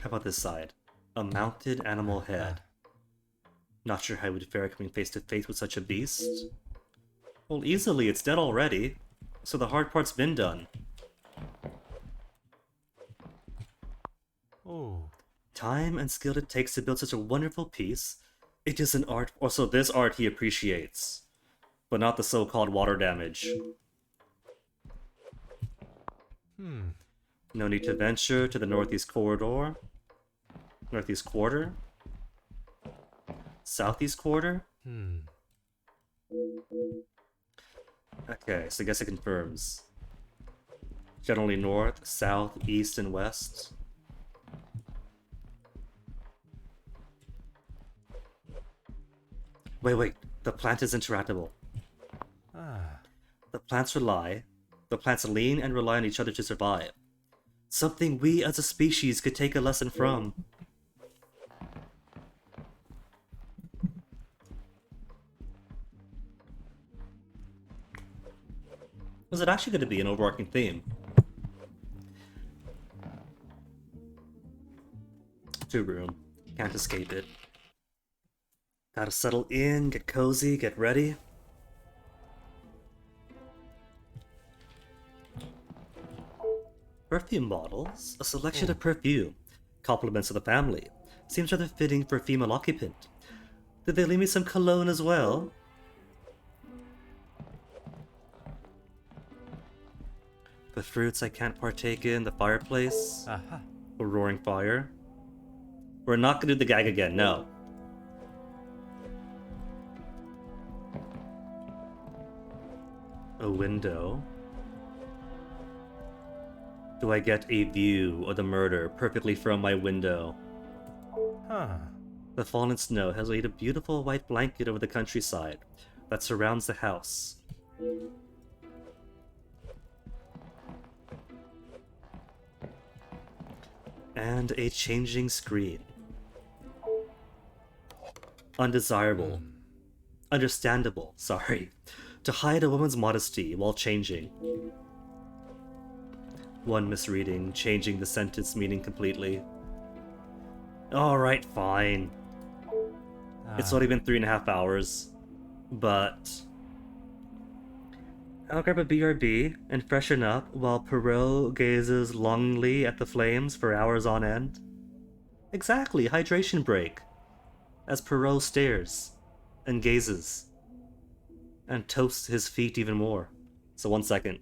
How about this side? A mounted animal head. Not sure how he would fare coming face to face with such a beast. Well, easily, it's dead already. So the hard part's been done. Time and skill it takes to build such a wonderful piece It is an art. Also, this art he appreciates, but not the so-called water damage. No need to venture to the northeast corridor. Northeast quarter? Southeast quarter? Okay, so I guess it confirms. Generally north, south, east, and west. Wait. The plant is interactable. The plants lean and rely on each other to survive. Something we as a species could take a lesson from. Was it actually going to be an overarching theme? Two-room. Can't escape it. Gotta settle in, get cozy, get ready. Perfume bottles? A selection of perfume. Compliments of the family. Seems rather fitting for a female occupant. Did they leave me some cologne as well? The fruits I can't partake in, the fireplace. A roaring fire. We're not gonna do the gag again, no. A window. Do I get a view of the murder perfectly from my window? The fallen snow has laid a beautiful white blanket over the countryside that surrounds the house. And a changing screen. Undesirable. Understandable, sorry. To hide a woman's modesty while changing. One misreading, changing the sentence meaning completely. Alright, fine. It's only been 3.5 hours. But I'll grab a BRB and freshen up while Poirot gazes longingly at the flames for hours on end. Exactly, hydration break. As Poirot stares and gazes and toasts his feet even more. So 1 second.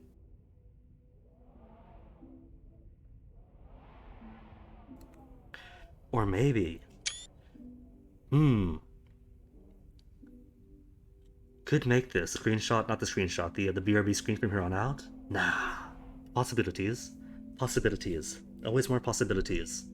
Or maybe... Could make this screenshot, not the screenshot, the BRB screen from here on out? Nah. Possibilities. Possibilities. Always more possibilities.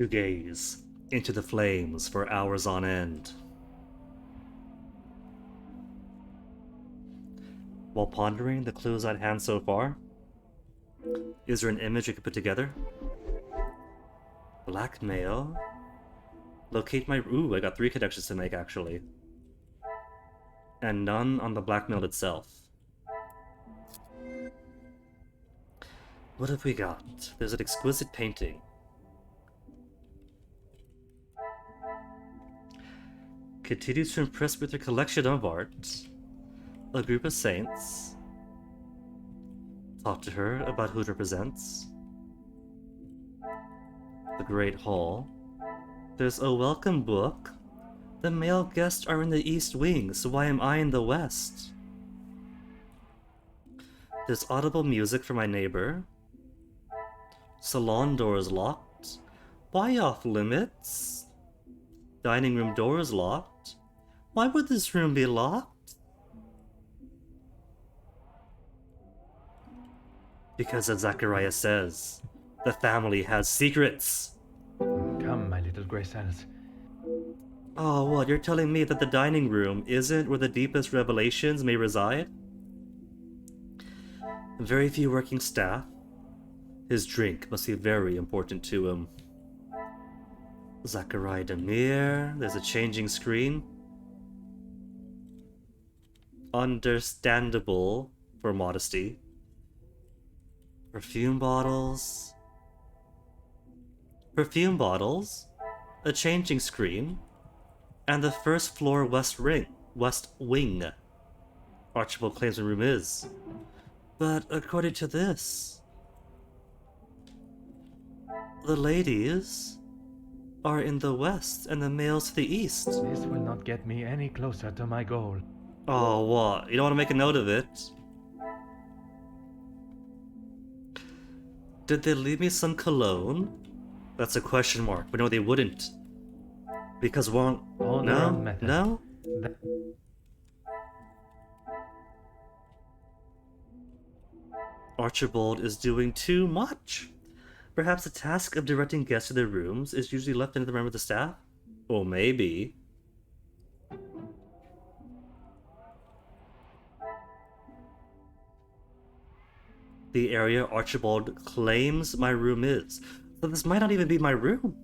You gaze into the flames for hours on end. While pondering the clues at hand so far, is there an image you could put together? Blackmail? Locate my... Ooh, I got 3 connections to make, actually. And none on the blackmail itself. What have we got? There's an exquisite painting. Continues to impress with her collection of art. A group of saints. Talk to her about who it represents. The Great Hall. There's a welcome book. The male guests are in the East Wing, so why am I in the West? There's audible music from my neighbor. Salon doors locked. Why off limits? Dining room doors locked. Why would this room be locked? Because as Zachariah says, the family has secrets. Come, my little Grey Cells. Oh, what? You're telling me that the dining room isn't where the deepest revelations may reside? Very few working staff. His drink must be very important to him. Zachariah Demir. There's a changing screen. Understandable for modesty. Perfume bottles. Perfume bottles. A changing screen. And the first floor West Wing. Archibald claims the room is. But according to this, the ladies are in the west and the males to the east. This will not get me any closer to my goal. Oh, what? You don't want to make a note of it? Did they leave me some cologne? That's a question mark, but no, they wouldn't. Because one... No? No? Archibald is doing too much. Perhaps the task of directing guests to their rooms is usually left to another member of the staff? Or maybe. The area Archibald claims my room is. So this might not even be my room.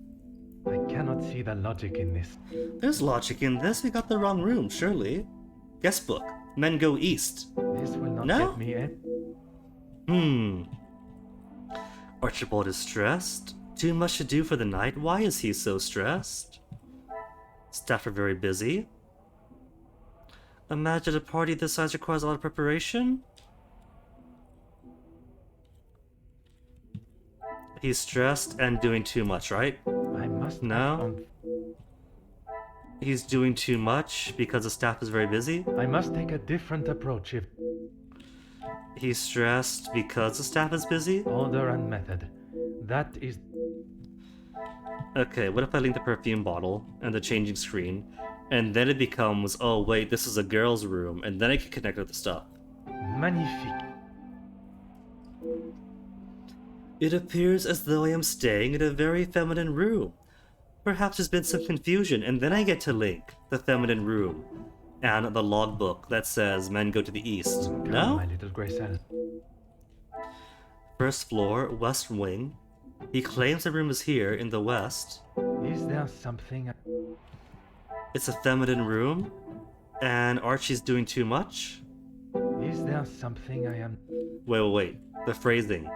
I cannot see the logic in this. There's logic in this. We got the wrong room, surely. Guest book. Men go east. This will not No? get me in. Archibald is stressed. Too much to do for the night. Why is he so stressed? Staff are very busy. Imagine a party this size requires a lot of preparation. He's stressed and doing too much, right? I must No? He's doing too much because the staff is very busy? I must take a different approach if... He's stressed because the staff is busy? Order and method. That is... Okay, what if I link the perfume bottle and the changing screen, and then it becomes, oh wait, this is a girl's room, and then I can connect with the stuff. Magnifique. It appears as though I am staying in a very feminine room. Perhaps there's been some confusion, and then I get to link the feminine room and the logbook that says men go to the east. Come, No? my little Grey Cell. First floor, west wing. He claims the room is here in the west. Is there something... It's a feminine room, and Archie's doing too much? Is there something I am... Wait. The phrasing.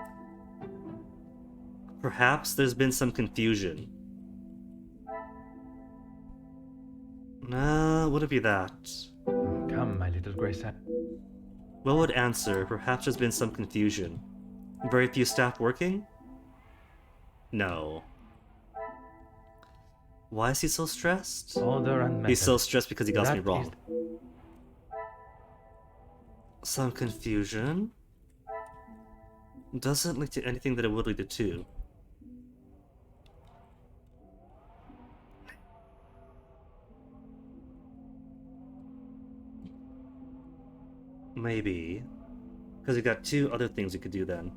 Perhaps there's been some confusion. Nah, would it be that? Come, my little Grey Cell. What would answer? Perhaps there's been some confusion. Very few staff working? No. Why is he so stressed? Order and method. He's so stressed because he got me That wrong. is- Some confusion? Doesn't lead to anything that it would lead to. Maybe. Because we got 2 other things we could do then.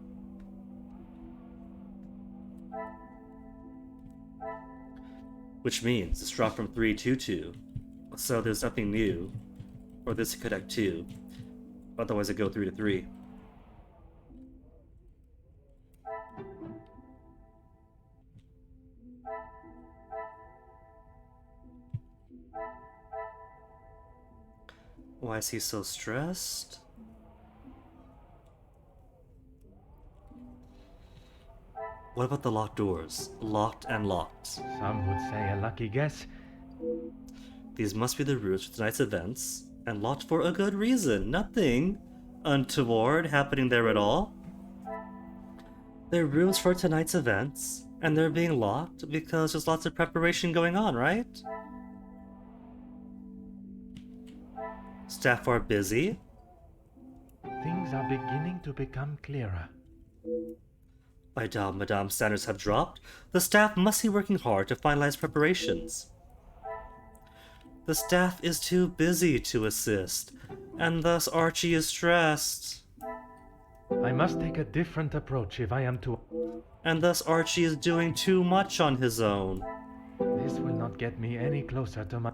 which means it's dropped from 3 to 2. So there's nothing new. Or this could act 2. Otherwise it'd go 3 to 3. Why is he so stressed? What about the locked doors? Locked and locked. Some would say a lucky guess. These must be the rooms for tonight's events, and locked for a good reason. Nothing untoward happening there at all. They're rooms for tonight's events, and they're being locked because there's lots of preparation going on, right? Staff are busy. Things are beginning to become clearer. I doubt Madame's standards have dropped. The staff must be working hard to finalize preparations. The staff is too busy to assist, and thus Archie is stressed. I must take a different approach if I am to... And thus Archie is doing too much on his own. This will not get me any closer to my...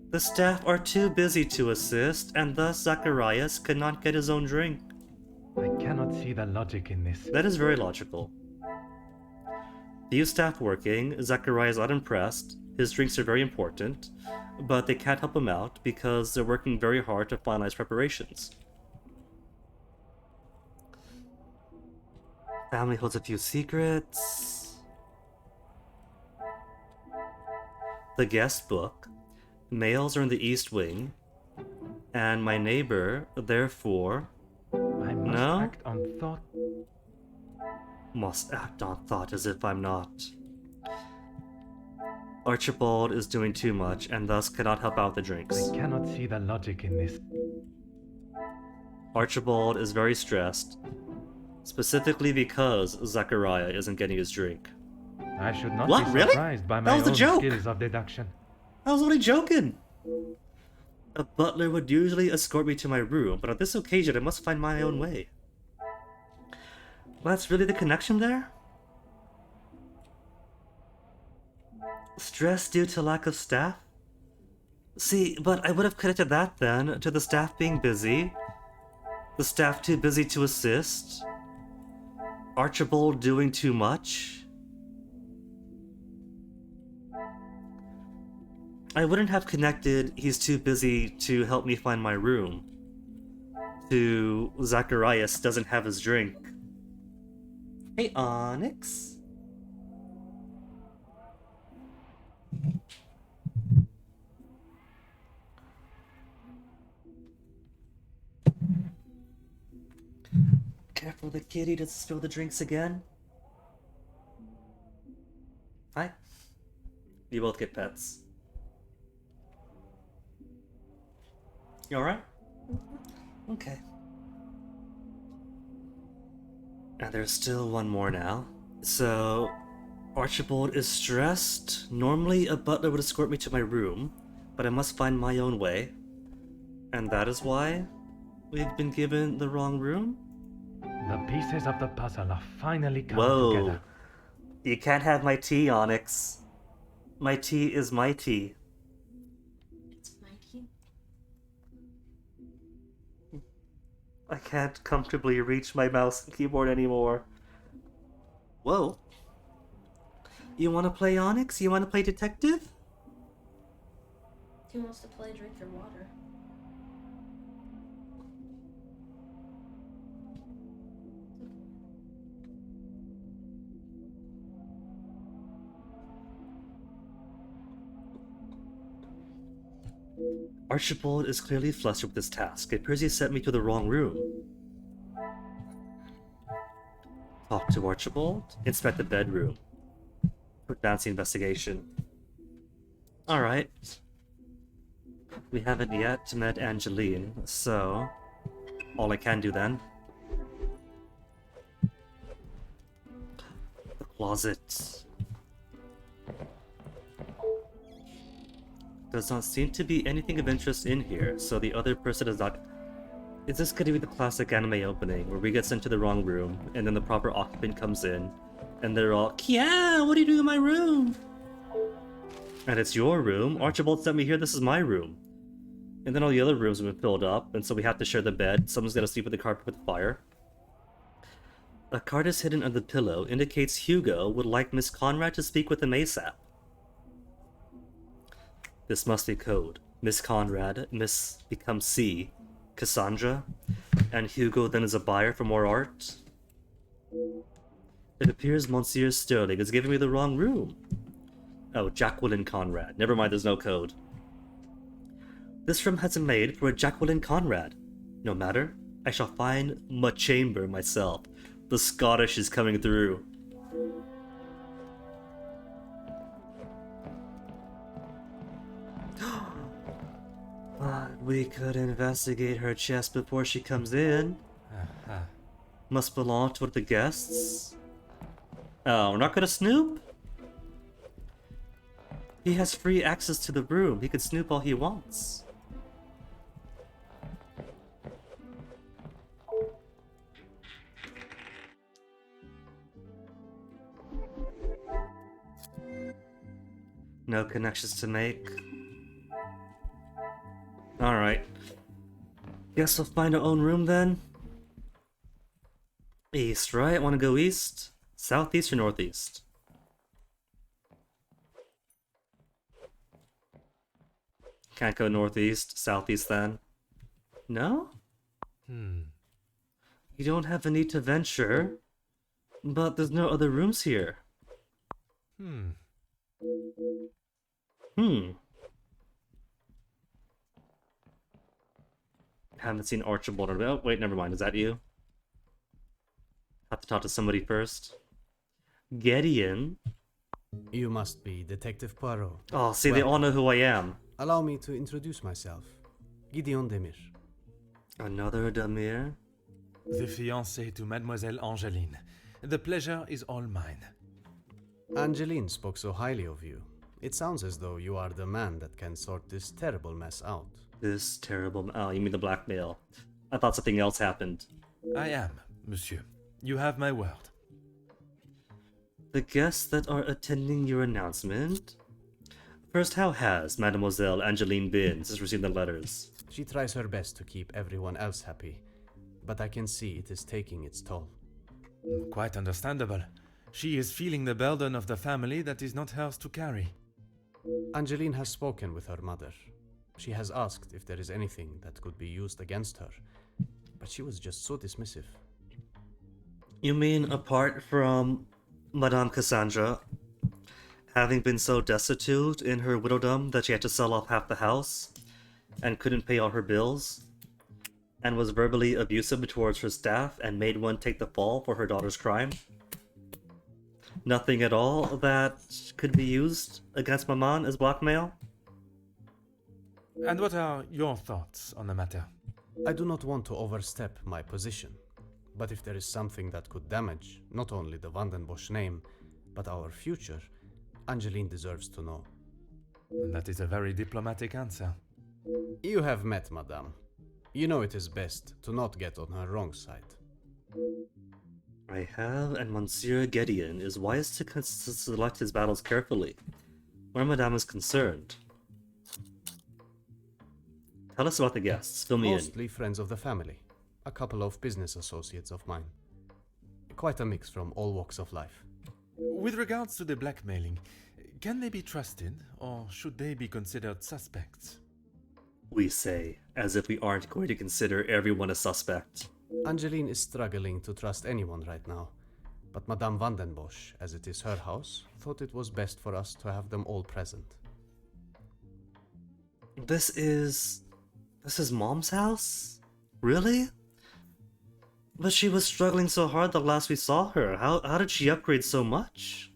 The staff are too busy to assist, and thus Zacharias cannot get his own drink. I cannot see the logic in this. That is very logical. Few staff working, Zacharias is not impressed, his drinks are very important, but they can't help him out because they're working very hard to finalize preparations. Family holds a few secrets. The guest book. Males are in the East Wing. And my neighbor, therefore... I must act on thought. Must act on thought as if I'm not. Archibald is doing too much and thus cannot help out the drinks. I cannot see the logic in this. Archibald is very stressed, specifically because Zachariah isn't getting his drink. I should not What? be Really? surprised by my That was a own joke. skills of deduction. I was only joking. A butler would usually escort me to my room, but on this occasion I must find my own way. Well, that's really the connection there? Stress due to lack of staff? See, but I would have connected that then to the staff being busy, the staff too busy to assist, Archibald doing too much. I wouldn't have connected he's too busy to help me find my room to Zacharias doesn't have his drink. Hey, Onyx. Careful the kitty doesn't spill the drinks again. Hi. You both get pets. You alright? Okay. And there's still one more now. So, Archibald is stressed. Normally a butler would escort me to my room, but I must find my own way. And that is why we've been given the wrong room? The pieces of the puzzle are finally coming Whoa. together. You can't have my tea, Onyx. My tea is my tea. I can't comfortably reach my mouse and keyboard anymore. Whoa. You wanna play Onyx? You wanna play Detective? Who wants to play Drink Your Water? Archibald is clearly flustered with this task. It appears he sent me to the wrong room. Talk to Archibald. Inspect the bedroom. Advance the investigation. Alright. We haven't yet met Angeline, so... all I can do then. The closet. Does not seem to be anything of interest in here, so the other person is not... Is this going to be the classic anime opening, where we get sent to the wrong room, and then the proper occupant comes in, and they're all, "Kia, what are you doing in my room?" And it's your room? Archibald sent me here, this is my room. And then all the other rooms have been filled up, and so we have to share the bed. Someone's gonna sleep with the carpet with fire. A card is hidden under the pillow, indicates Hugo would like Miss Conrad to speak with him ASAP. This must be code. Miss Conrad, Miss becomes C, Cassandra, and Hugo then is a buyer for more art. It appears Monsieur Sterling is giving me the wrong room. Oh, Jacqueline Conrad. Never mind, there's no code. This room has been made for a Jacqueline Conrad. No matter, I shall find my chamber myself. The Scottish is coming through. But we could investigate her chest before she comes in. Must belong to one of the guests. Oh, we're not gonna snoop? He has free access to the room. He can snoop all he wants. No connections to make. Alright. Guess we'll find our own room then. East, right? Want to go east? Southeast or northeast? Can't go northeast, southeast then. No? You don't have a need to venture, but there's no other rooms here. Haven't seen Archibald. Oh, wait, never mind. Is that you? Have to talk to somebody first. Gideon. You must be Detective Poirot. Oh, see, they all know who I am. Allow me to introduce myself. Gideon Demir. Another Demir? The fiancé to Mademoiselle Angeline. The pleasure is all mine. Angeline spoke so highly of you. It sounds as though you are the man that can sort this terrible mess out. This terrible... Oh, you mean the blackmail. I thought something else happened. I am, monsieur. You have my word. The guests that are attending your announcement? First, how has Mademoiselle Angeline been since receiving the letters? She tries her best to keep everyone else happy, but I can see it is taking its toll. Quite understandable. She is feeling the burden of the family that is not hers to carry. Angeline has spoken with her mother. She has asked if there is anything that could be used against her, but she was just so dismissive. You mean apart from Madame Cassandra having been so destitute in her widowdom that she had to sell off half the house and couldn't pay all her bills, and was verbally abusive towards her staff and made one take the fall for her daughter's crime? Nothing at all that could be used against Maman as blackmail? And what are your thoughts on the matter? I do not want to overstep my position, but if there is something that could damage not only the Vandenbosch name, but our future, Angeline deserves to know. That is a very diplomatic answer. You have met Madame. You know it is best to not get on her wrong side. I have, and Monsieur Gideon is wise to select his battles carefully, where Madame is concerned. Tell us about the guests. Fill me in. Mostly friends of the family. A couple of business associates of mine. Quite a mix from all walks of life. With regards to the blackmailing, can they be trusted, or should they be considered suspects? We say, as if we aren't going to consider everyone a suspect. Angeline is struggling to trust anyone right now, but Madame Vandenbosch, as it is her house, thought it was best for us to have them all present. This is Mom's house? Really? But she was struggling so hard the last we saw her. How did she upgrade so much?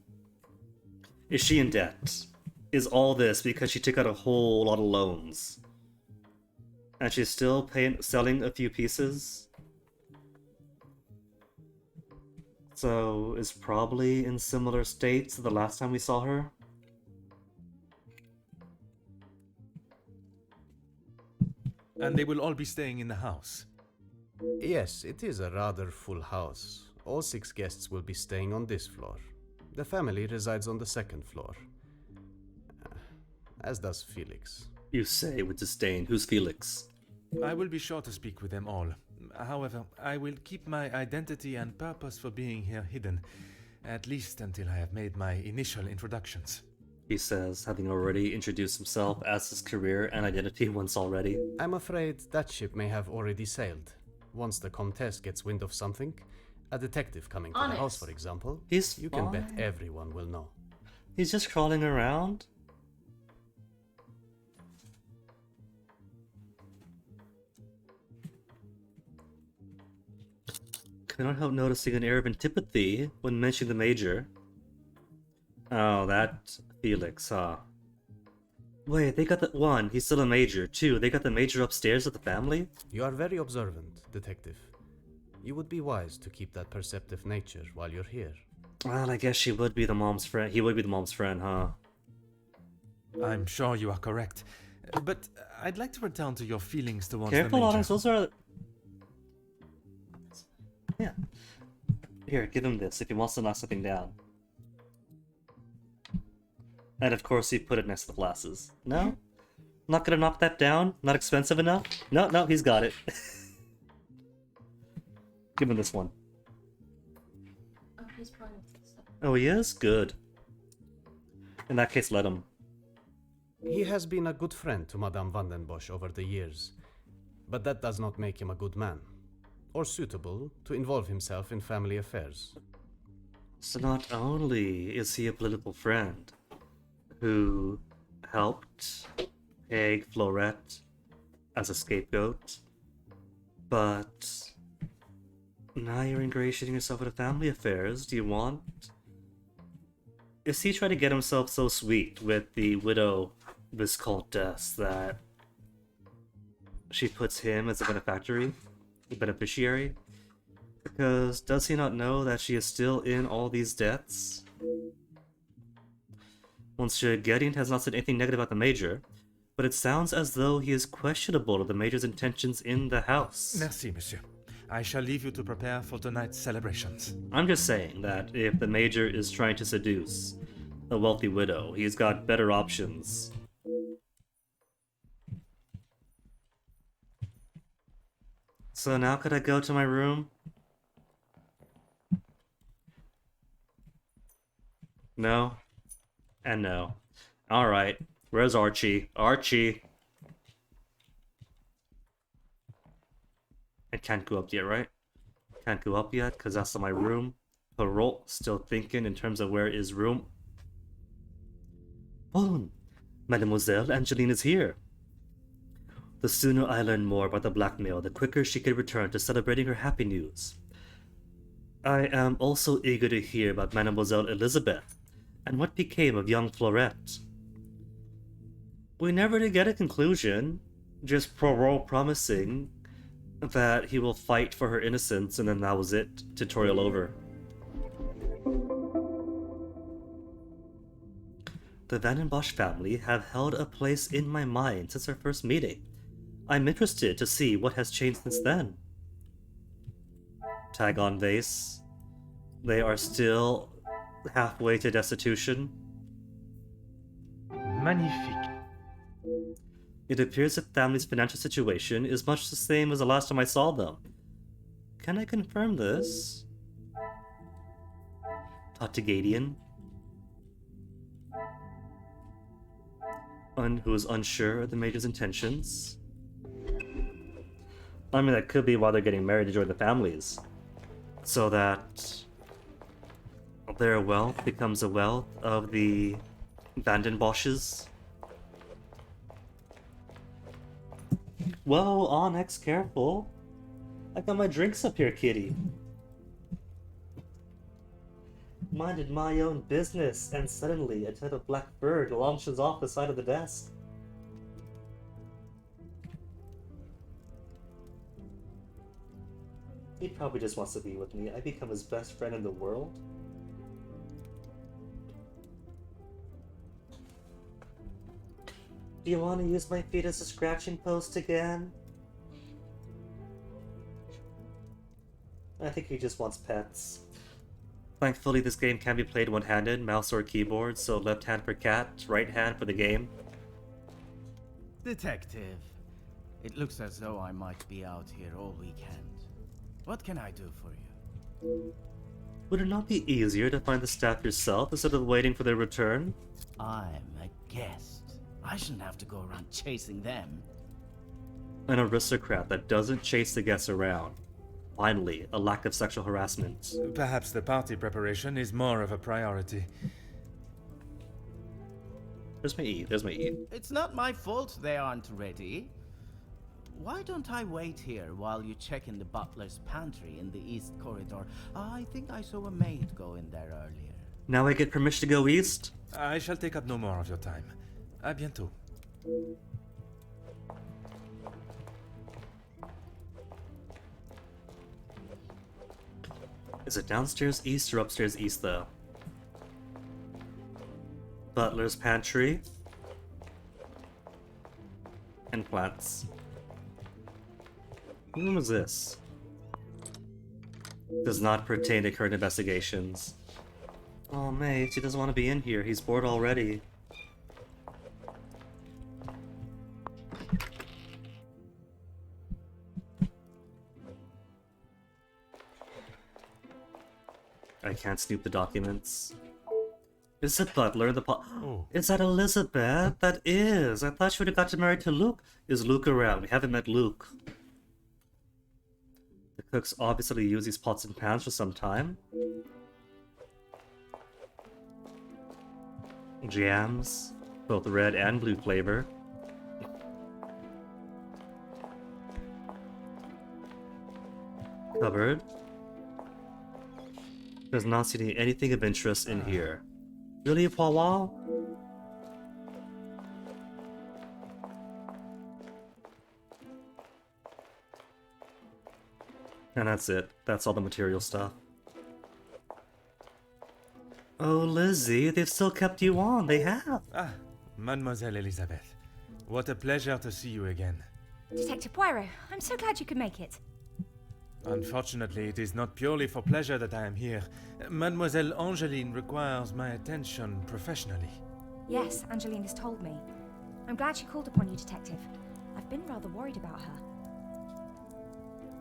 Is she in debt? Is all this because she took out a whole lot of loans? And she's still selling a few pieces? So, is probably in similar state to the last time we saw her? And they will all be staying in the house? Yes, it is a rather full house. All 6 guests will be staying on this floor. The family resides on the 2nd floor. as does Felix. You say with disdain. Who's Felix? I will be sure to speak with them all. However, I will keep my identity and purpose for being here hidden, at least until I have made my initial introductions. He says, having already introduced himself as his career and identity once already. I'm afraid that ship may have already sailed. Once the Comtesse gets wind of something, a detective coming to the house, for example, you can bet everyone will know. He's just crawling around. Cannot help noticing an air of antipathy when mentioning the Major. Oh, that Felix, huh? Wait, they got the one, he's still a Major. Two, they got the Major upstairs with the family? You are very observant, detective. You would be wise to keep that perceptive nature while you're here. Well, I guess she would be the mom's friend. He would be the mom's friend, huh? I'm sure you are correct. But I'd like to return to your feelings towards Careful, the Major. Onyx, those are... Yeah. Here, give him this if he wants to knock something down. And of course he put it next to the glasses. No? Not gonna knock that down? Not expensive enough? No, he's got it. Give him this one. Oh, he's part of this stuff. Oh, he is? Good. In that case, let him. He has been a good friend to Madame Vandenbosch over the years, but that does not make him a good man, or suitable to involve himself in family affairs. So not only is he a political friend who helped peg Florette as a scapegoat, but now you're ingratiating yourself into family affairs. Do you want... Is he trying to get himself so sweet with the widow Viscountess that she puts him as a beneficiary? Because does he not know that she is still in all these debts? Monsieur Gedin has not said anything negative about the Major, but it sounds as though he is questionable of the Major's intentions in the house. Merci, monsieur. I shall leave you to prepare for tonight's celebrations. I'm just saying that if the Major is trying to seduce a wealthy widow, he's got better options. So now could I go to my room? No? And no. Alright. Where's Archie? Archie! I can't go up yet, right? Can't go up yet, because that's in my room. Poirot still thinking in terms of where is room. Bon! Mademoiselle Angeline is here! The sooner I learn more about the blackmail, the quicker she can return to celebrating her happy news. I am also eager to hear about Mademoiselle Elizabeth, and what became of young Florette. We never did get a conclusion, just Poirot promising that he will fight for her innocence, and then that was it. Tutorial over. The Vandenbosch family have held a place in my mind since our first meeting. I'm interested to see what has changed since then. Tag on vase. They are still halfway to destitution. Magnifique. It appears the family's financial situation is much the same as the last time I saw them. Can I confirm this? Tatagadian, who is unsure of the Major's intentions. I mean, that could be why they're getting married to join the families. So that their wealth becomes the wealth of the Vandenbosches. Whoa, Onyx, careful. I got my drinks up here, kitty. Minded my own business, and suddenly a tiny black bird launches off the side of the desk. He probably just wants to be with me. I become his best friend in the world. Do you want to use my feet as a scratching post again? I think he just wants pets. Thankfully, this game can be played one-handed, mouse or keyboard, so left hand for cat, right hand for the game. Detective, it looks as though I might be out here all weekend. What can I do for you? Would it not be easier to find the staff yourself instead of waiting for their return? I'm a guest. I shouldn't have to go around chasing them. An aristocrat that doesn't chase the guests around. Finally, a lack of sexual harassment. Perhaps the party preparation is more of a priority. There's my E, there's my E. It's not my fault they aren't ready. Why don't I wait here while you check in the butler's pantry in the east corridor? I think I saw a maid go in there earlier. Now I get permission to go east? I shall take up no more of your time. À bientôt. Is it downstairs east or upstairs east, though? Butler's pantry. And plants. What room is this? Does not pertain to current investigations. Oh, mate, he doesn't want to be in here. He's bored already. I can't snoop the documents. Is it Butler the Is that Elizabeth? That is. I thought she would have got married to Luke. Is Luke around? We haven't met Luke. The cooks obviously use these pots and pans for some time. Jams, both red and blue flavor. Cupboard. Does not see anything of interest in here. Really, Poirot? And that's it. That's all the material stuff. Oh, Lizzie, they've still kept you on. They have. Ah, Mademoiselle Elizabeth. What a pleasure to see you again. Detective Poirot, I'm so glad you could make it. Unfortunately, it is not purely for pleasure that I am here. Mademoiselle Angeline requires my attention professionally. Yes, Angeline has told me. I'm glad she called upon you, Detective. I've been rather worried about her.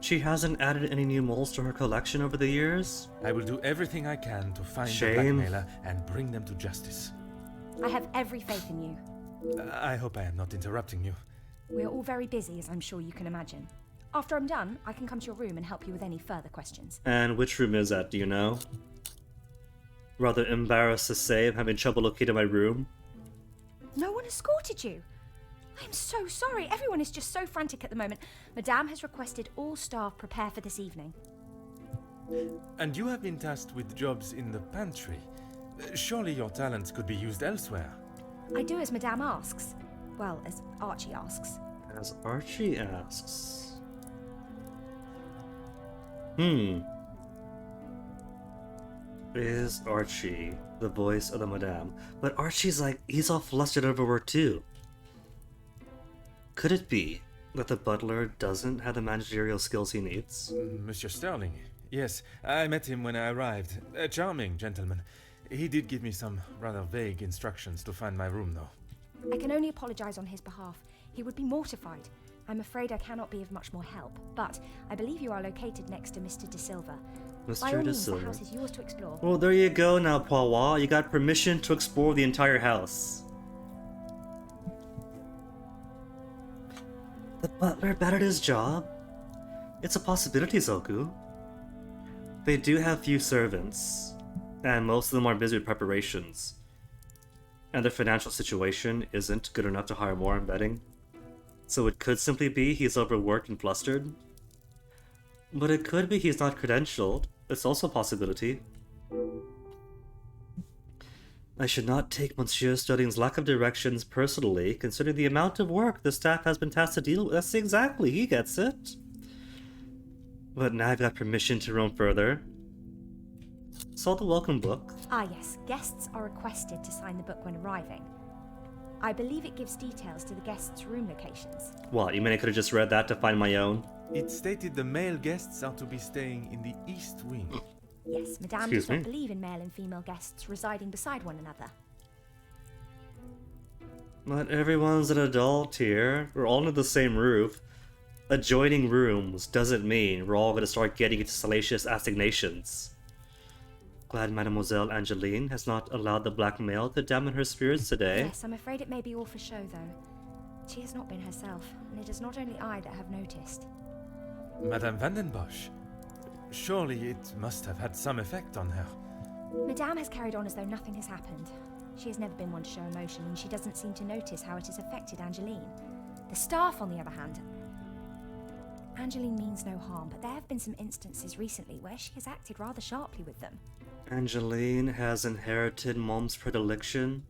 She hasn't added any new moles to her collection over the years? I will do everything I can to find the Shame. blackmailer and bring them to justice. I have every faith in you. I hope I am not interrupting you. We're all very busy, as I'm sure you can imagine. After I'm done, I can come to your room and help you with any further questions. And which room is that, do you know? Rather embarrassed to say I'm having trouble locating my room. No one escorted you. I'm so sorry. Everyone is just so frantic at the moment. Madame has requested all staff prepare for this evening. And you have been tasked with jobs in the pantry. Surely your talents could be used elsewhere. I do as Madame asks. Well, as Archie asks. As Archie asks. Is Archie the voice of the Madame? But Archie's like, he's all flustered over work too. Could it be that the butler doesn't have the managerial skills he needs? Monsieur Sterling. Yes, I met him when I arrived. A charming gentleman. He did give me some rather vague instructions to find my room, though. I can only apologise on his behalf. He would be mortified. I'm afraid I cannot be of much more help, but I believe you are located next to Mr. De Silva. By all Mr. De means, the Silva. house is yours to explore. Well, there you go now, Poirot. You got permission to explore the entire house. The butler bad at his job? It's a possibility, Zoku. They do have few servants, and most of them are busy with preparations. And their financial situation isn't good enough to hire more, I'm betting. So it could simply be he's overworked and flustered. But it could be he's not credentialed. It's also a possibility. I should not take Monsieur Sterling's lack of directions personally, considering the amount of work the staff has been tasked to deal with. That's exactly, he gets it. But now I've got permission to roam further. Saw the welcome book. Ah yes, guests are requested to sign the book when arriving. I believe it gives details to the guests' room locations. What, you mean I could have just read that to find my own? It stated the male guests are to be staying in the east wing. Yes, Madame Excuse does not me? believe in male and female guests residing beside one another. Not everyone's an adult here. We're all under the same roof. Adjoining rooms doesn't mean we're all gonna start getting into salacious assignations. Glad Mademoiselle Angeline has not allowed the blackmail to dampen her spirits today. Yes, I'm afraid it may be all for show, though. She has not been herself, and it is not only I that have noticed. Madame Vandenbosch. Surely it must have had some effect on her. Madame has carried on as though nothing has happened. She has never been one to show emotion, and she doesn't seem to notice how it has affected Angeline. The staff, on the other hand... Angeline means no harm, but there have been some instances recently where she has acted rather sharply with them. Angeline has inherited Mom's predilection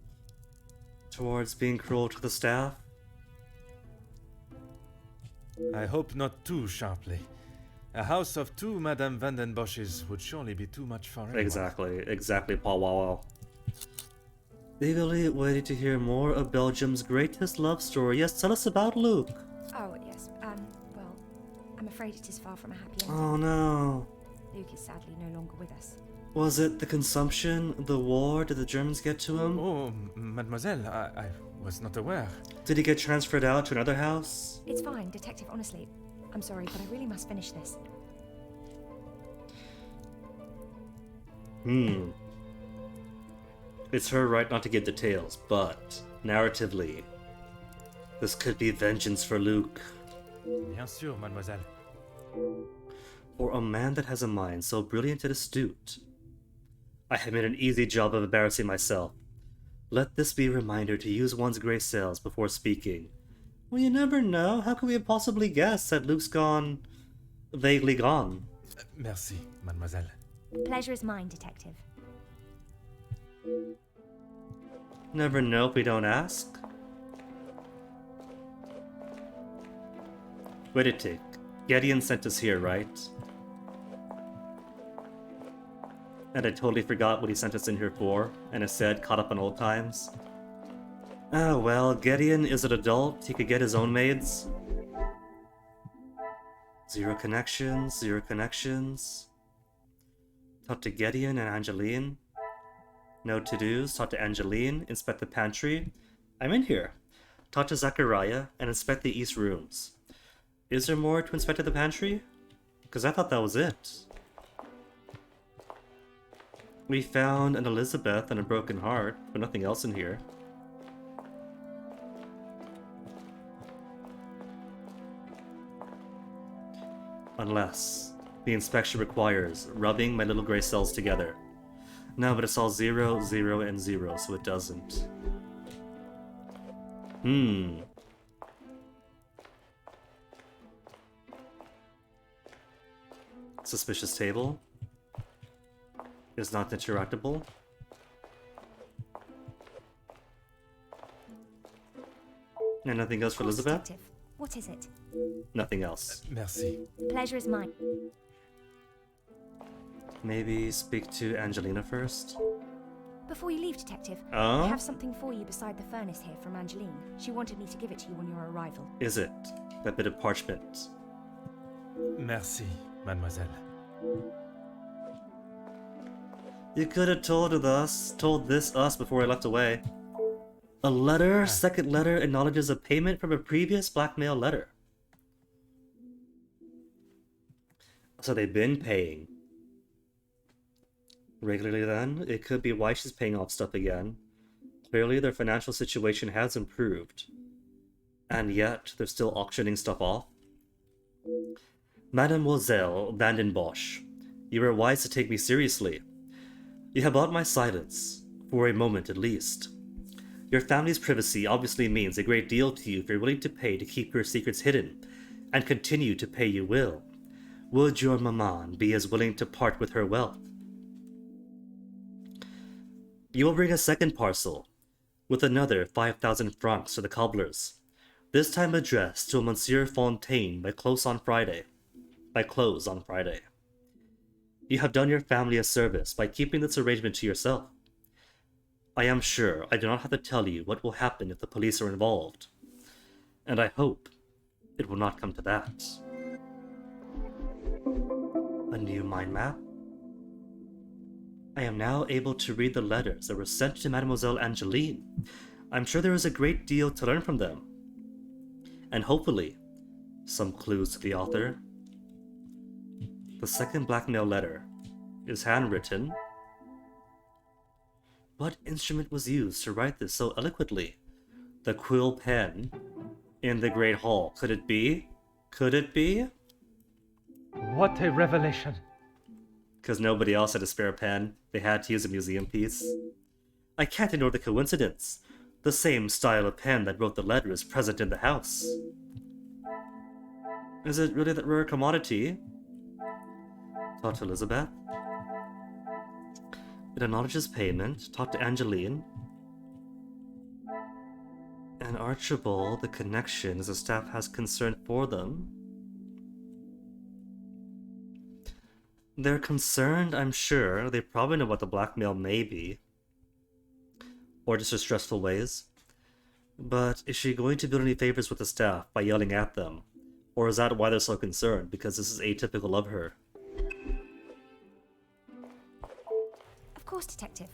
towards being cruel to the staff. I hope not too sharply. A house of two Madame Vandenbosches would surely be too much for anyone. Exactly, Paul Wow. Eagerly waiting to hear more of Belgium's greatest love story. Yes, tell us about Luke. Oh, yes, well, I'm afraid it is far from a happy ending. Oh no. Luke is sadly no longer with us. Was it the consumption, the war? Did the Germans get to him? Oh, mademoiselle, I was not aware. Did he get transferred out to another house? It's fine, Detective, honestly. I'm sorry, but I really must finish this. It's her right not to give details, but narratively, this could be vengeance for Luke. Bien sûr, mademoiselle. For a man that has a mind so brilliant and astute, I have made an easy job of embarrassing myself. Let this be a reminder to use one's gray cells before speaking. Well, you never know. How could we have possibly guessed that Luke's gone... vaguely gone? Merci, mademoiselle. Pleasure is mine, Detective. Never know if we don't ask. Wait a tick. Gideon sent us here, right? And I totally forgot what he sent us in here for, and instead caught up on old times. Oh well, Gideon is an adult, he could get his own maids. Zero connections. Talk to Gideon and Angeline. No to-dos, talk to Angeline, inspect the pantry. I'm in here. Talk to Zachariah and inspect the east rooms. Is there more to inspect at the pantry? Because I thought that was it. We found an Elizabeth and a broken heart, but nothing else in here. Unless the inspection requires rubbing my little gray cells together. No, but it's all 0, 0, and 0, so it doesn't. Suspicious table. Is not interactable. And nothing else for Elizabeth? Detective. What is it? Nothing else. Merci. Pleasure is mine. Maybe speak to Angelina first? Before you leave, Detective, Oh? I have something for you beside the furnace here from Angeline. She wanted me to give it to you on your arrival. Is it? That bit of parchment. Merci, mademoiselle. You could have told this us before I left away. A letter, second letter, acknowledges a payment from a previous blackmail letter. So they've been paying. Regularly then, it could be why she's paying off stuff again. Clearly their financial situation has improved. And yet, they're still auctioning stuff off. Mademoiselle Vandenbosch, you were wise to take me seriously. You have bought my silence, for a moment at least. Your family's privacy obviously means a great deal to you if you're willing to pay to keep your secrets hidden, and continue to pay you will. Would your maman be as willing to part with her wealth? You will bring a second parcel, with another 5,000 francs to the cobblers, this time addressed to a Monsieur Fontaine by close on Friday. You have done your family a service by keeping this arrangement to yourself. I am sure I do not have to tell you what will happen if the police are involved, and I hope it will not come to that. A new mind map? I am now able to read the letters that were sent to Mademoiselle Angeline. I'm sure there is a great deal to learn from them. And hopefully, some clues to the author. The second blackmail letter is handwritten. What instrument was used to write this so eloquently? The quill pen in the Great Hall. Could it be? Could it be? What a revelation. Because nobody else had a spare pen. They had to use a museum piece. I can't ignore the coincidence. The same style of pen that wrote the letter is present in the house. Is it really that rare commodity? Thought to Elizabeth. It acknowledges payment. Talk to Angeline. And Archibald, the connection, as the staff has concern for them. They're concerned, I'm sure. They probably know what the blackmail may be. Or just her stressful ways. But is she going to build any favors with the staff by yelling at them? Or is that why they're so concerned? Because this is atypical of her. Of course, Detective.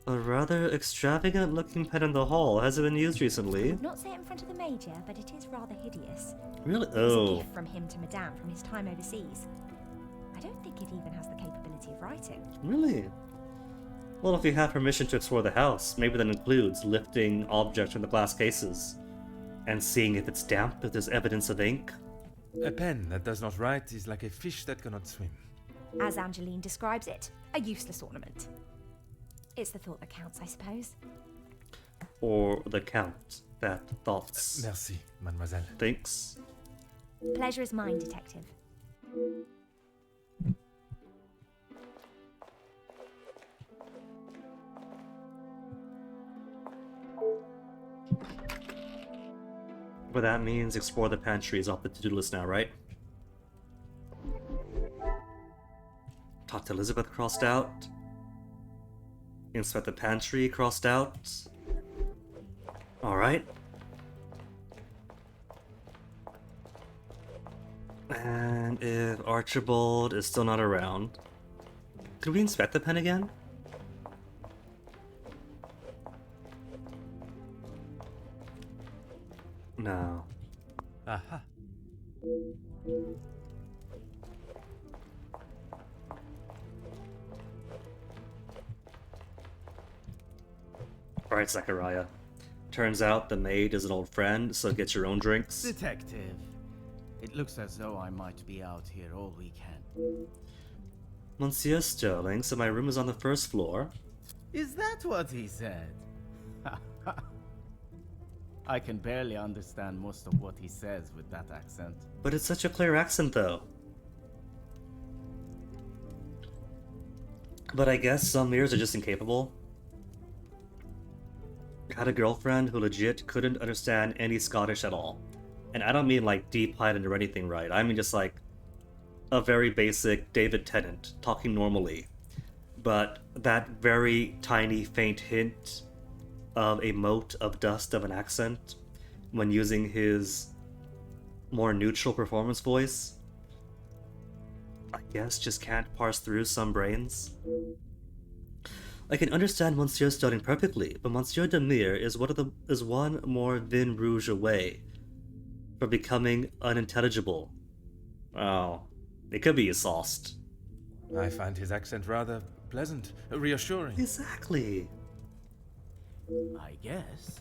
A rather extravagant looking pen in the hall. Has it been used recently? Not say it in front of the Major, but it is rather hideous. Really? It was a Oh. gift from him to Madame from his time overseas. I don't think it even has the capability of writing. Really? Well, if you have permission to explore the house, maybe that includes lifting objects from the glass cases and seeing if it's damp, if there's evidence of ink. A pen that does not write is like a fish that cannot swim. As Angeline describes it, a useless ornament. It's the thought that counts, I suppose. Or the count that thoughts. Merci, mademoiselle. Thanks. Pleasure is mine, Detective. But that means explore the pantry is off the to-do list now, right? Talk to Elizabeth crossed out. Inspect the pantry crossed out. Alright. And if Archibald is still not around, could we inspect the pen again? No. Aha. Alright, Zachariah. Turns out the maid is an old friend, so get your own drinks. Detective, it looks as though I might be out here all weekend. Monsieur Sterling, so my room is on the first floor. Is that what he said? I can barely understand most of what he says with that accent. But it's such a clear accent, though. But I guess some ears are just incapable. Had a girlfriend who legit couldn't understand any Scottish at all. And I don't mean like deep Highland or anything, right? I mean just like a very basic David Tennant talking normally. But that very tiny faint hint of a mote of dust of an accent when using his more neutral performance voice, I guess just can't parse through some brains. I can understand Monsieur Sterling perfectly, but Monsieur Demire is one more Vin Rouge away from becoming unintelligible. Oh, it could be sauced. I find his accent rather pleasant, reassuring. Exactly. I guess.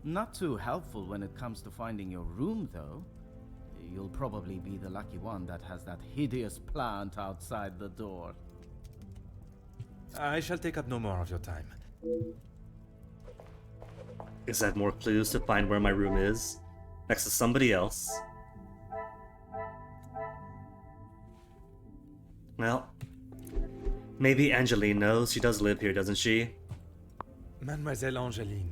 Not too helpful when it comes to finding your room, though. You'll probably be the lucky one that has that hideous plant outside the door. I shall take up no more of your time. Is that more clues to find where my room is? Next to somebody else? Well, maybe Angeline knows. She does live here, doesn't she? Mademoiselle Angeline,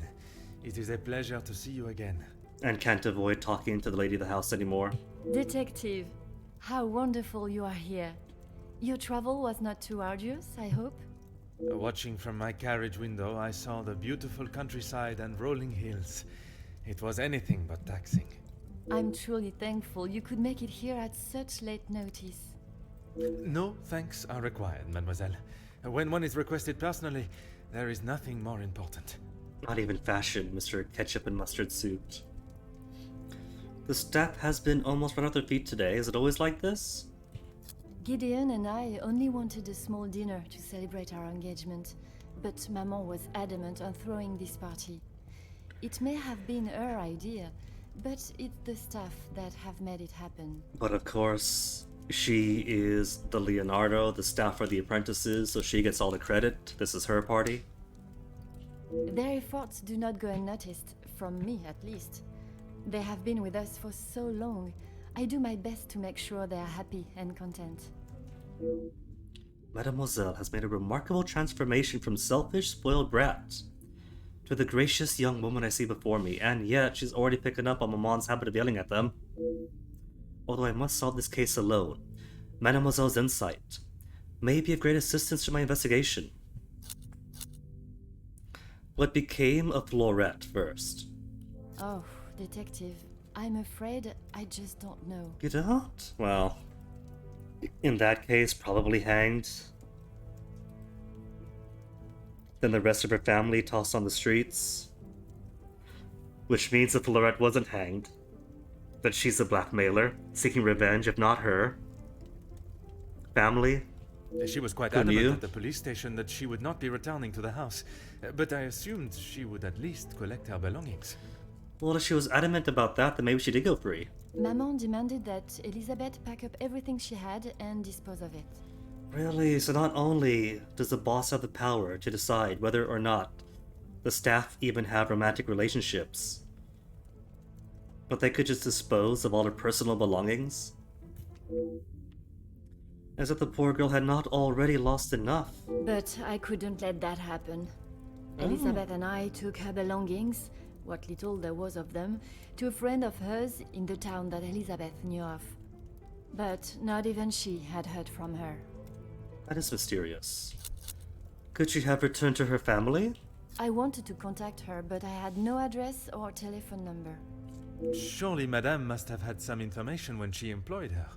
it is a pleasure to see you again. And can't avoid talking to the lady of the house anymore. Detective, how wonderful you are here. Your travel was not too arduous, I hope? Watching from my carriage window, I saw the beautiful countryside and rolling hills. It was anything but taxing. I'm truly thankful you could make it here at such late notice. No thanks are required, mademoiselle. When one is requested personally, there is nothing more important. Not even fashion, Mr. Ketchup and Mustard Suit. The staff has been almost run off their feet today. Is it always like this? Gideon and I only wanted a small dinner to celebrate our engagement, but Maman was adamant on throwing this party. It may have been her idea, but it's the staff that have made it happen. But of course, she is the Leonardo, the staff are the apprentices, so she gets all the credit. This is her party. Their efforts do not go unnoticed, from me at least. They have been with us for so long. I do my best to make sure they are happy and content. Mademoiselle has made a remarkable transformation from selfish, spoiled brat to the gracious young woman I see before me, and yet she's already picking up on Maman's habit of yelling at them. Although I must solve this case alone, Mademoiselle's insight may be of great assistance to my investigation. What became of Florette first? Oh, detective, I'm afraid I just don't know. You don't? Well, in that case, probably hanged. Then the rest of her family tossed on the streets. Which means that Florette wasn't hanged. That she's a blackmailer, seeking revenge, if not her. Family? She was quite Couldn't adamant you? at the police station that she would not be returning to the house, but I assumed she would at least collect her belongings. Well, if she was adamant about that, then maybe she did go free. Maman demanded that Elizabeth pack up everything she had and dispose of it. Really? So not only does the boss have the power to decide whether or not the staff even have romantic relationships, but they could just dispose of all her personal belongings? As if the poor girl had not already lost enough. But I couldn't let that happen. Elizabeth and I took her belongings, what little there was of them, to a friend of hers in the town that Elizabeth knew of. But not even she had heard from her. That is mysterious. Could she have returned to her family? I wanted to contact her, but I had no address or telephone number. Surely Madame must have had some information when she employed her.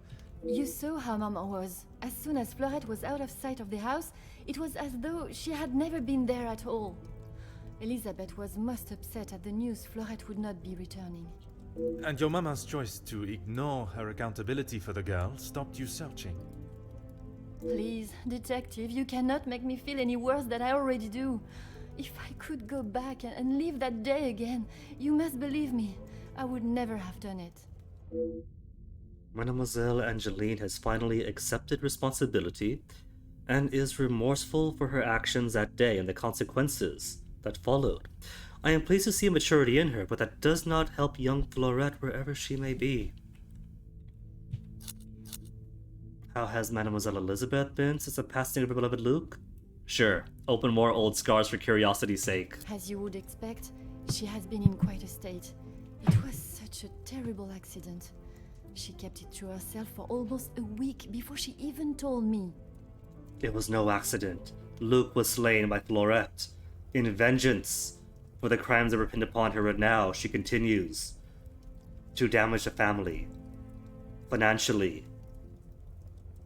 You saw how Mama was. As soon as Florette was out of sight of the house, it was as though she had never been there at all. Elizabeth was most upset at the news Florette would not be returning. And your mama's choice to ignore her accountability for the girl stopped you searching. Please, detective, you cannot make me feel any worse than I already do. If I could go back and live that day again, you must believe me, I would never have done it. Mademoiselle Angeline has finally accepted responsibility and is remorseful for her actions that day and the consequences that followed. I am pleased to see maturity in her, but that does not help young Florette wherever she may be. How has Mademoiselle Elizabeth been since the passing of her beloved Luke? Sure, open more old scars for curiosity's sake. As you would expect, she has been in quite a state. It was such a terrible accident. She kept it to herself for almost a week before she even told me. It was no accident. Luke was slain by Florette in vengeance for the crimes that were pinned upon her, and now she continues to damage the family financially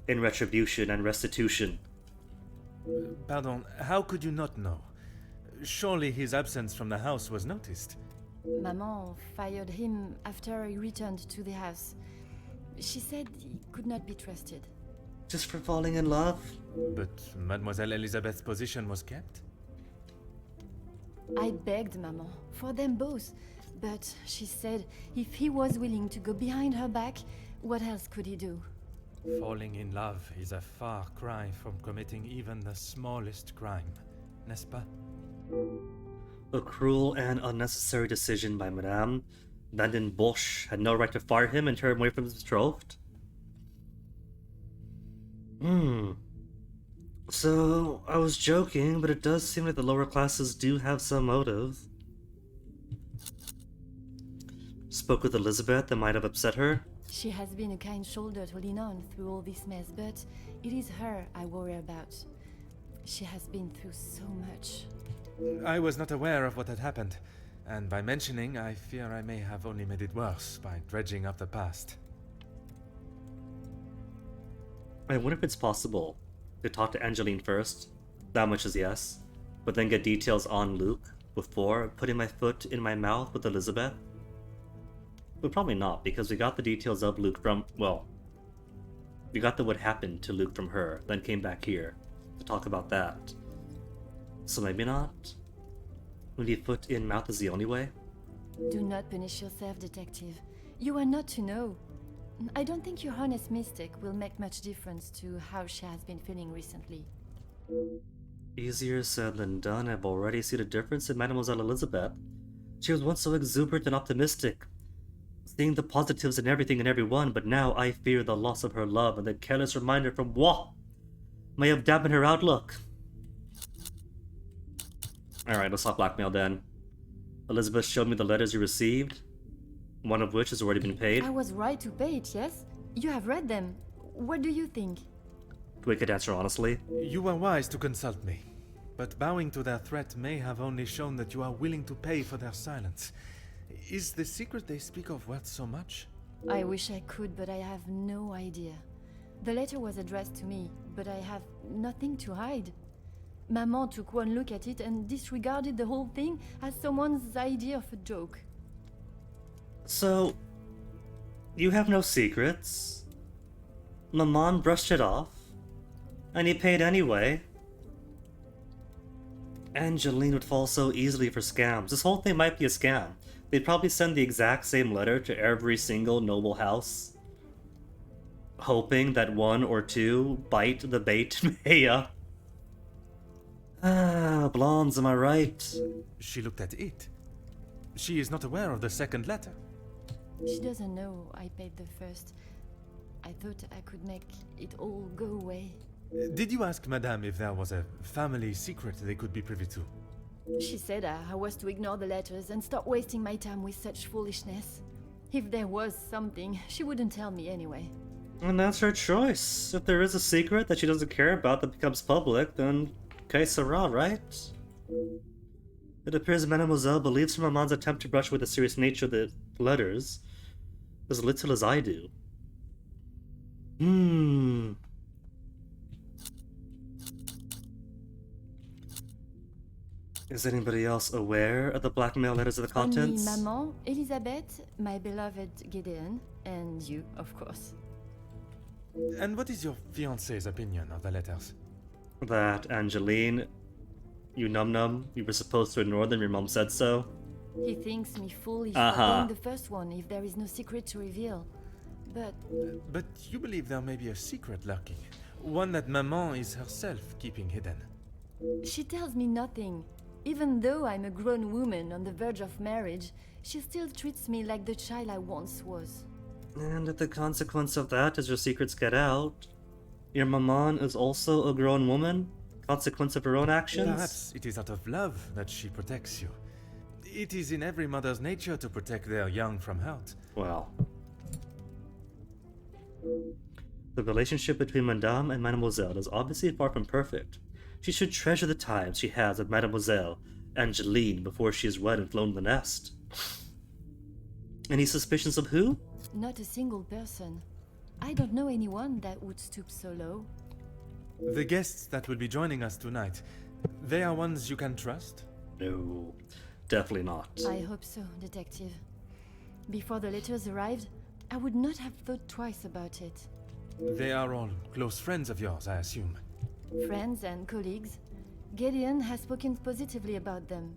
in retribution and restitution. Pardon, how could you not know? Surely his absence from the house was noticed. Maman fired him after he returned to the house. She said he could not be trusted. Just for falling in love? But Mademoiselle Elizabeth's position was kept? I begged Maman for them both, but she said if he was willing to go behind her back, what else could he do? Falling in love is a far cry from committing even the smallest crime, n'est-ce pas? A cruel and unnecessary decision by Madame Vanden Bosch had no right to fire him and turn him away from his betrothed. So, I was joking, but it does seem like the lower classes do have some motive. Spoke with Elizabeth that might have upset her. She has been a kind shoulder to lean on through all this mess, but it is her I worry about. She has been through so much. I was not aware of what had happened, and by mentioning, I fear I may have only made it worse by dredging up the past. I wonder if it's possible to talk to Angeline first. That much is yes. But then get details on Luke. before putting my foot in my mouth with Elizabeth? Well, probably not, because we got the details of Luke from, well, we got what happened to Luke from her, then came back here to talk about that. So maybe not? Maybe foot in mouth is the only way? Do not punish yourself, detective. You are not to know. I don't think your honest mistake will make much difference to how she has been feeling recently. Easier said than done. I've already seen a difference in Mademoiselle Elizabeth. She was once so exuberant and optimistic, seeing the positives in everything and everyone, but now I fear the loss of her love and the careless reminder from Wah may have dampened her outlook. Alright, let's not blackmail then. Elizabeth showed me the letters you received, one of which has already been paid. I was right to pay it, yes? You have read them. What do you think? We could answer honestly. You were wise to consult me, but bowing to their threat may have only shown that you are willing to pay for their silence. Is the secret they speak of worth so much? I wish I could, but I have no idea. The letter was addressed to me, but I have nothing to hide. Maman took one look at it and disregarded the whole thing as someone's idea of a joke. So, you have no secrets? Maman brushed it off, and he paid anyway. Angeline would fall so easily for scams. This whole thing might be a scam. They'd probably send the exact same letter to every single noble house, hoping that one or two bite the bait and pay up. Ah, blondes, am I right? She looked at it. She is not aware of the second letter. She doesn't know I paid the first. I thought I could make it all go away. Did you ask Madame if there was a family secret they could be privy to? She said I was to ignore the letters and stop wasting my time with such foolishness. If there was something, she wouldn't tell me anyway. And that's her choice. If there is a secret that she doesn't care about that becomes public, then que sera, right? It appears Mademoiselle believes her maman's attempt to brush away the serious nature of the letters as little as I do. Is anybody else aware of the blackmail letters of the contents? Only Maman, Elizabeth, my beloved Gideon, and you, of course. And what is your fiancé's opinion of the letters? That Angeline, you num-num, you were supposed to ignore them, your mom said so. He thinks me foolish for paying the first one if there is no secret to reveal. But you believe there may be a secret lurking, one that Maman is herself keeping hidden. She tells me nothing. Even though I'm a grown woman on the verge of marriage, she still treats me like the child I once was. And if the consequence of that is your secrets get out, your maman is also a grown woman? Consequence of her own actions? Perhaps it is out of love that she protects you. It is in every mother's nature to protect their young from hurt. Well, the relationship between Madame and Mademoiselle is obviously far from perfect. She should treasure the time she has with Mademoiselle Angeline before she is wed and flown the nest. Any suspicions of who? Not a single person. I don't know anyone that would stoop so low. The guests that will be joining us tonight, they are ones you can trust? No, definitely not. I hope so, Detective. Before the letters arrived, I would not have thought twice about it. They are all close friends of yours, I assume. Friends and colleagues. Gideon has spoken positively about them.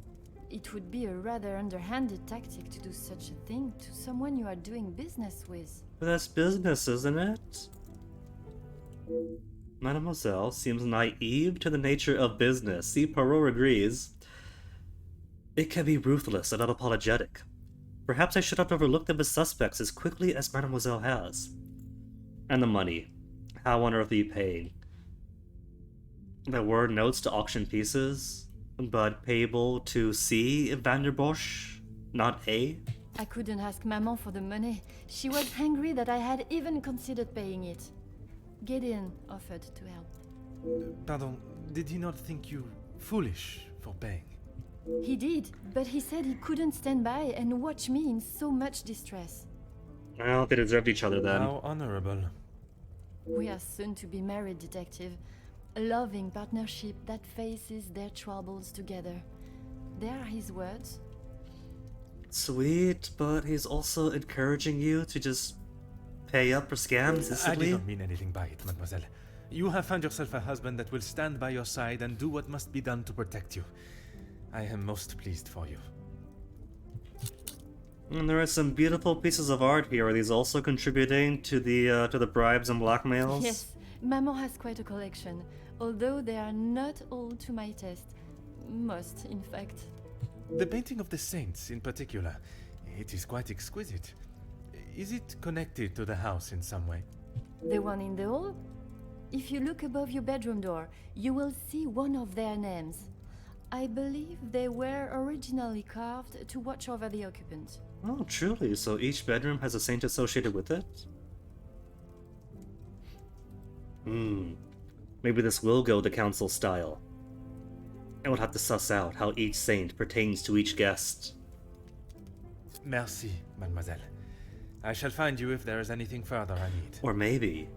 It would be a rather underhanded tactic to do such a thing to someone you are doing business with. But that's business, isn't it? Mademoiselle seems naive to the nature of business. See, Poirot agrees. It can be ruthless and unapologetic. Perhaps I should have overlooked them as suspects as quickly as Mademoiselle has. And the money. How on earth are you paying? There were notes to auction pieces, but payable to C. Vanderbosch, not A. I couldn't ask Maman for the money. She was angry that I had even considered paying it. Gideon offered to help. Pardon, did he not think you foolish for paying? He did, but he said he couldn't stand by and watch me in so much distress. Well, they deserved each other then. How honorable. We are soon to be married, Detective. A loving partnership that faces their troubles together. They are his words. Sweet, but he's also encouraging you to just pay up for scams, I isn't he? did not mean anything by it, mademoiselle. You have found yourself a husband that will stand by your side and do what must be done to protect you. I am most pleased for you. And there are some beautiful pieces of art here. Are these also contributing to the bribes and blackmails? Yes, Maman has quite a collection, although they are not all to my taste. Most, in fact. The painting of the saints, in particular, it is quite exquisite. Is it connected to the house in some way? The one in the hall? If you look above your bedroom door, you will see one of their names. I believe they were originally carved to watch over the occupant. Oh, truly? So each bedroom has a saint associated with it? Maybe this will go the council style. I will have to suss out how each saint pertains to each guest. Merci, mademoiselle. I shall find you if there is anything further I need. Or maybe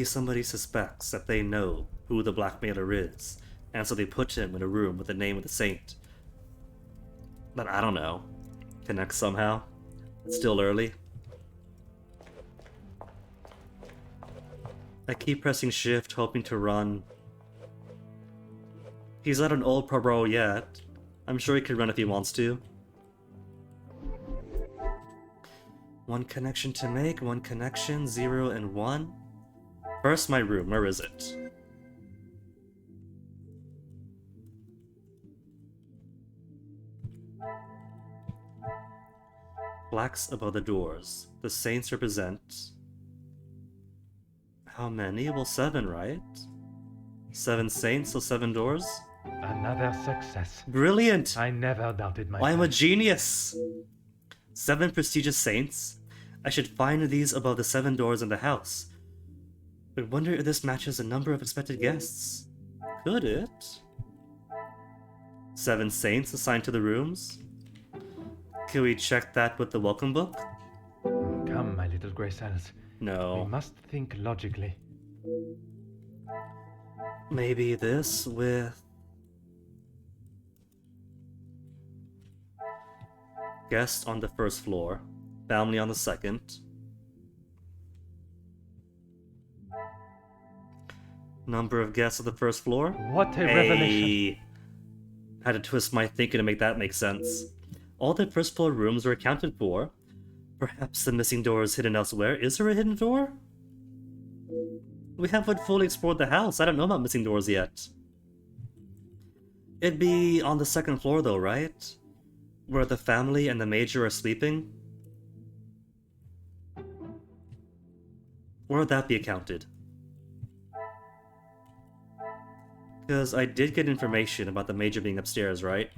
somebody suspects that they know who the blackmailer is, and so they put him in a room with the name of the saint. But I don't know. Connect somehow? It's still early. I keep pressing shift, hoping to run. He's not an old Poirot yet. I'm sure he could run if he wants to. One connection to make, one connection, 0 and 1. First, my room. Where is it? Blacks above the doors. The saints represent... How many? Well, 7, right? 7 saints, so 7 doors? Another success. Brilliant! I never doubted myself. I'm a genius! 7 prestigious saints. I should find these above the 7 doors in the house. But wonder if this matches the number of expected guests. Could it? 7 saints assigned to the rooms? Can we check that with the welcome book? Come, my little grey cells. No. We must think logically. Maybe this with... Guest on the first floor. Family on the second. Number of guests on the first floor? What a revelation! Had to twist my thinking to make that make sense. All the first floor rooms were accounted for. Perhaps the missing door is hidden elsewhere. Is there a hidden door? We haven't fully explored the house. I don't know about missing doors yet. It'd be on the second floor though, right? Where the family and the major are sleeping? Where would that be accounted? Because I did get information about the major being upstairs, right?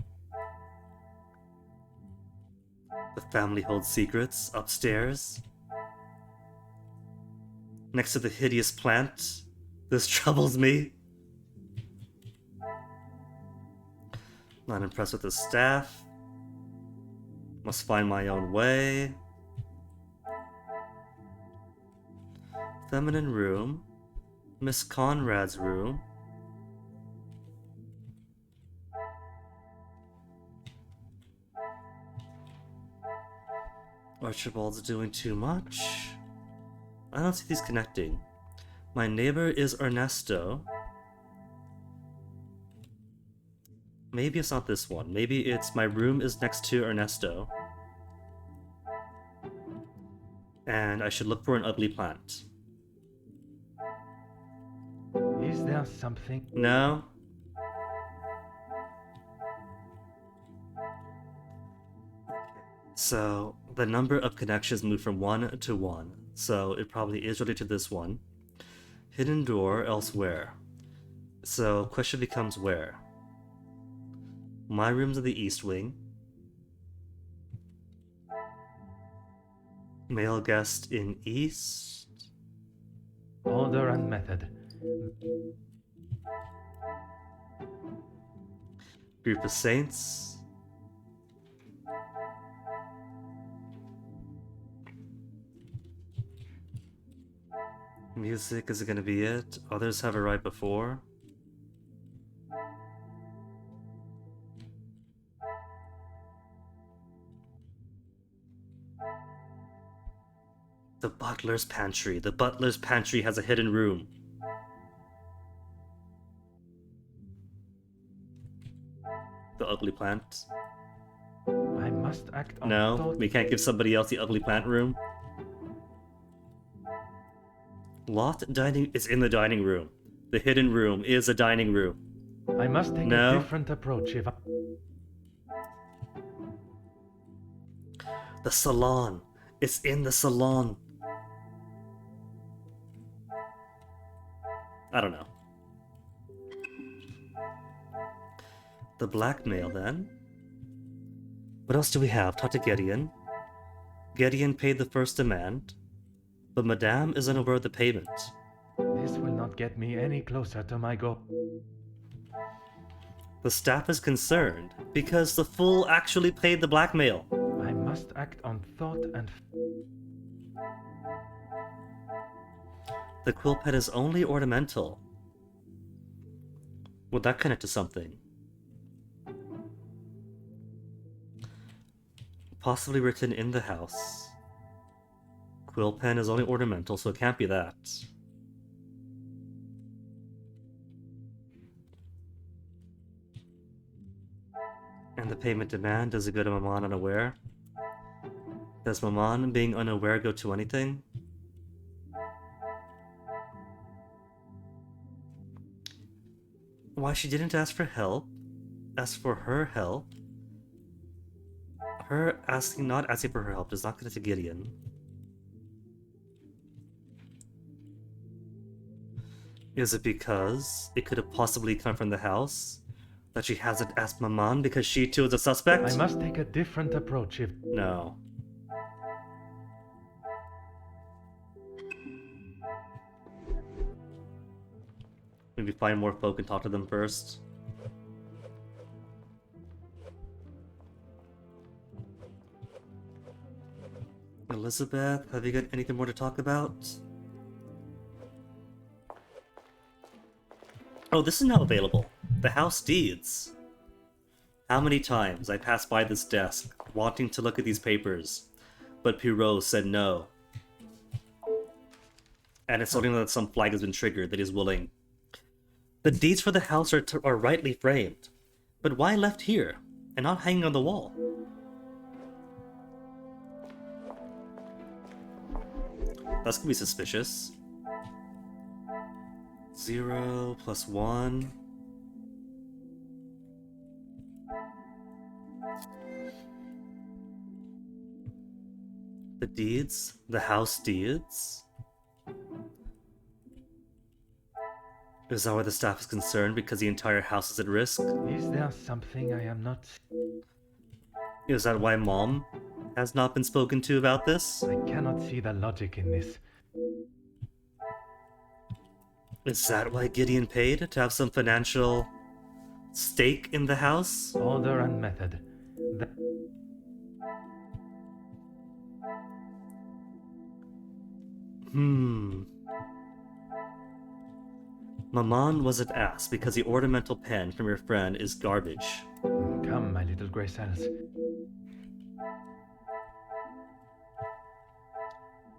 The family holds secrets upstairs. Next to the hideous plant. This troubles me. Not impressed with the staff. Must find my own way. Feminine room. Miss Conrad's room. Archibald's doing too much. I don't see these connecting. My neighbor is Ernesto. Maybe it's not this one. Maybe it's my room is next to Ernesto. And I should look for an ugly plant. Is there something? No. So, the number of connections moved from 1 to 1. So, it probably is related to this one. Hidden door elsewhere. So, question becomes where? My room's in the east wing. Male guest in east. Order and method. Group of saints. Music, is it gonna be it? Others have it right before. The butler's pantry. The butler's pantry has a hidden room. The ugly plant. I must act on No, thought. we can't give somebody else the ugly plant room. Loft dining is in the dining room. The hidden room is a dining room. I must take No. a different approach if I... The salon. It's in the salon. I don't know. The blackmail, then? What else do we have? Talk to Gideon. Gideon paid the first demand, but Madame is unaware of the payment. This will not get me any closer to my goal. The staff is concerned because the fool actually paid the blackmail. I must act on thought and... The quill pen is only ornamental. Would that connect to something? Possibly written in the house. Quill pen is only ornamental, so it can't be that. And the payment demand, does it go to Maman unaware? Does Maman being unaware go to anything? Why she didn't ask for help? Ask for her help? Her asking, not asking for her help does not connect to Gideon. Is it because it could have possibly come from the house? That she hasn't asked Maman because she too is a suspect? I must take a different approach if... No. Maybe find more folk and talk to them first. Elizabeth, have you got anything more to talk about? Oh, this is now available. The House Deeds. How many times I passed by this desk, wanting to look at these papers, but Poirot said no. And it's something that some flag has been triggered that he's willing. The deeds for the house are rightly framed, but why left here, and not hanging on the wall? That's gonna be suspicious. 0 + 1. The deeds? The house deeds? Is that why the staff is concerned? Because the entire house is at risk? Is there something I am not... Is that why Mom has not been spoken to about this? I cannot see the logic in this. Is that why Gideon paid? To have some financial stake in the house? Order and method. Maman wasn't asked because the ornamental pen from your friend is garbage. Come, my little grey cells.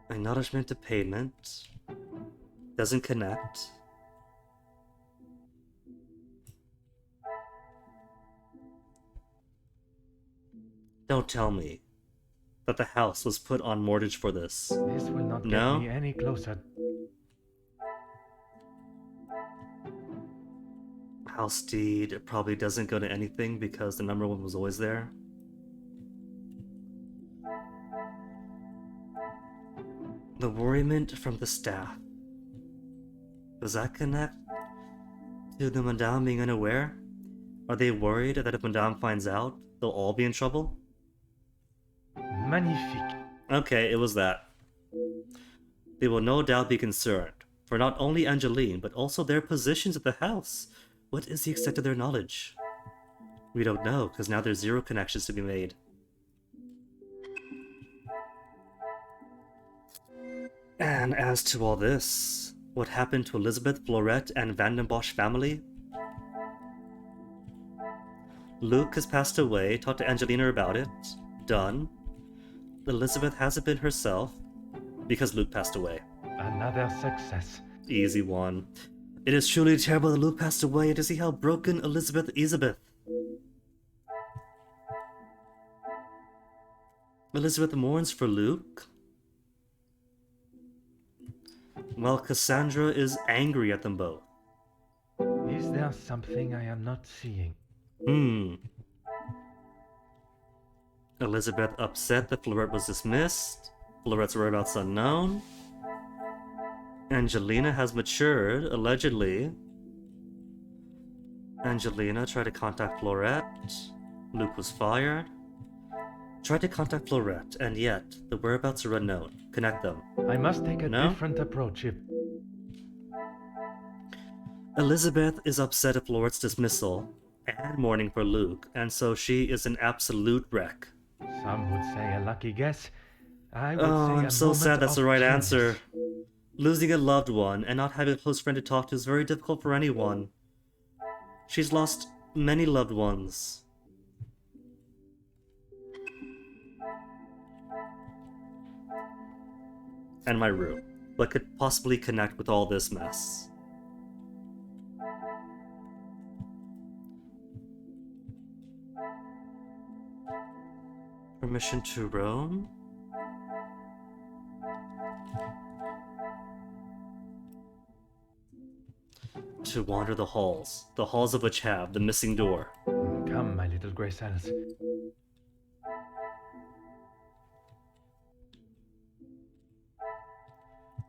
Acknowledgement to payment. Doesn't connect. Don't tell me that the house was put on mortgage for this. This will not get me any closer. House deed, it probably doesn't go to anything because the number 1 was always there. The worriment from the staff. Does that connect to the Madame being unaware? Are they worried that if Madame finds out, they'll all be in trouble? Magnifique. Okay, it was that. They will no doubt be concerned for not only Angeline, but also their positions at the house. What is the extent of their knowledge? We don't know, because now there's 0 connections to be made. And as to all this, what happened to Elizabeth, Florette, and Van den Bosch family? Luke has passed away, talked to Angelina about it. Done. Elizabeth hasn't been herself. Because Luke passed away. Another success. Easy one. It is truly terrible that Luke passed away and to see how broken Elizabeth is. Elizabeth mourns for Luke. While Cassandra is angry at them both. Is there something I am not seeing? Elizabeth upset that Fleurette was dismissed. Fleurette's whereabouts unknown. Angelina has matured, allegedly. Angelina tried to contact Fleurette. Luke was fired. Tried to contact Fleurette, and yet the whereabouts are unknown. Connect them. I must take a different approach if... Elizabeth is upset at Fleurette's dismissal and mourning for Luke, and so she is an absolute wreck. Some would say a lucky guess. I would say I'm a so sad moment that's the of right genius. answer. Losing a loved one and not having a close friend to talk to is very difficult for anyone. She's lost many loved ones. And my room. What could possibly connect with all this mess? Permission to roam? To wander the halls of which have the missing door. Come, my little grey cells.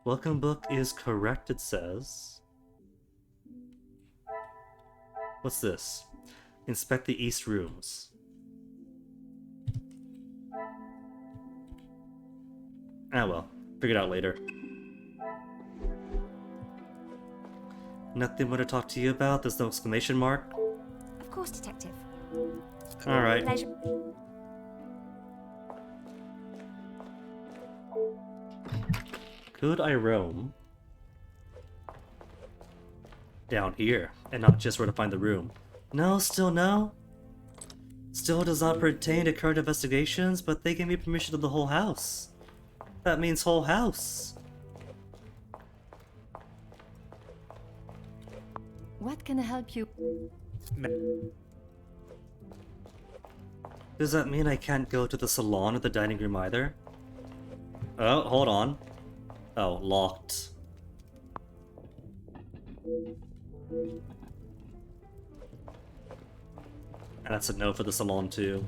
Welcome book is correct, it says. What's this? Inspect the east rooms. Ah well, figure it out later. Nothing more to talk to you about? There's no exclamation mark? Of course, Detective. Alright. Pleasure. Could I roam down here and not just where to find the room? No, still no. Still does not pertain to current investigations, but they gave me permission to the whole house. That means whole house. What can I help you? Does that mean I can't go to the salon or the dining room either? Oh, hold on. Oh, locked. And that's a no for the salon too.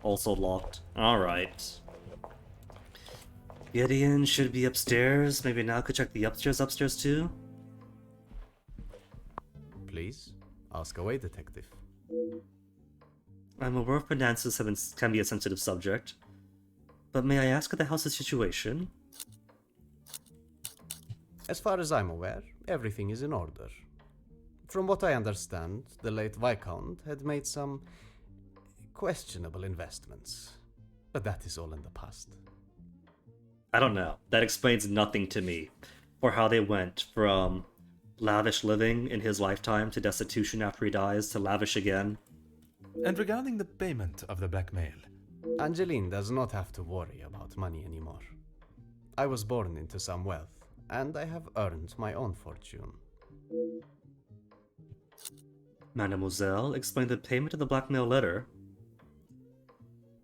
Also locked. Alright. Gideon should be upstairs. Maybe now could check the upstairs too? Please, ask away, Detective. I'm aware finances can be a sensitive subject. But may I ask what the house's situation? As far as I'm aware, everything is in order. From what I understand, the late Viscount had made some questionable investments. But that is all in the past. I don't know. That explains nothing to me. Or how they went from lavish living in his lifetime to destitution after he dies to lavish again. And regarding the payment of the blackmail? Angeline does not have to worry about money anymore. I was born into some wealth, and I have earned my own fortune. Mademoiselle, explain the payment of the blackmail letter.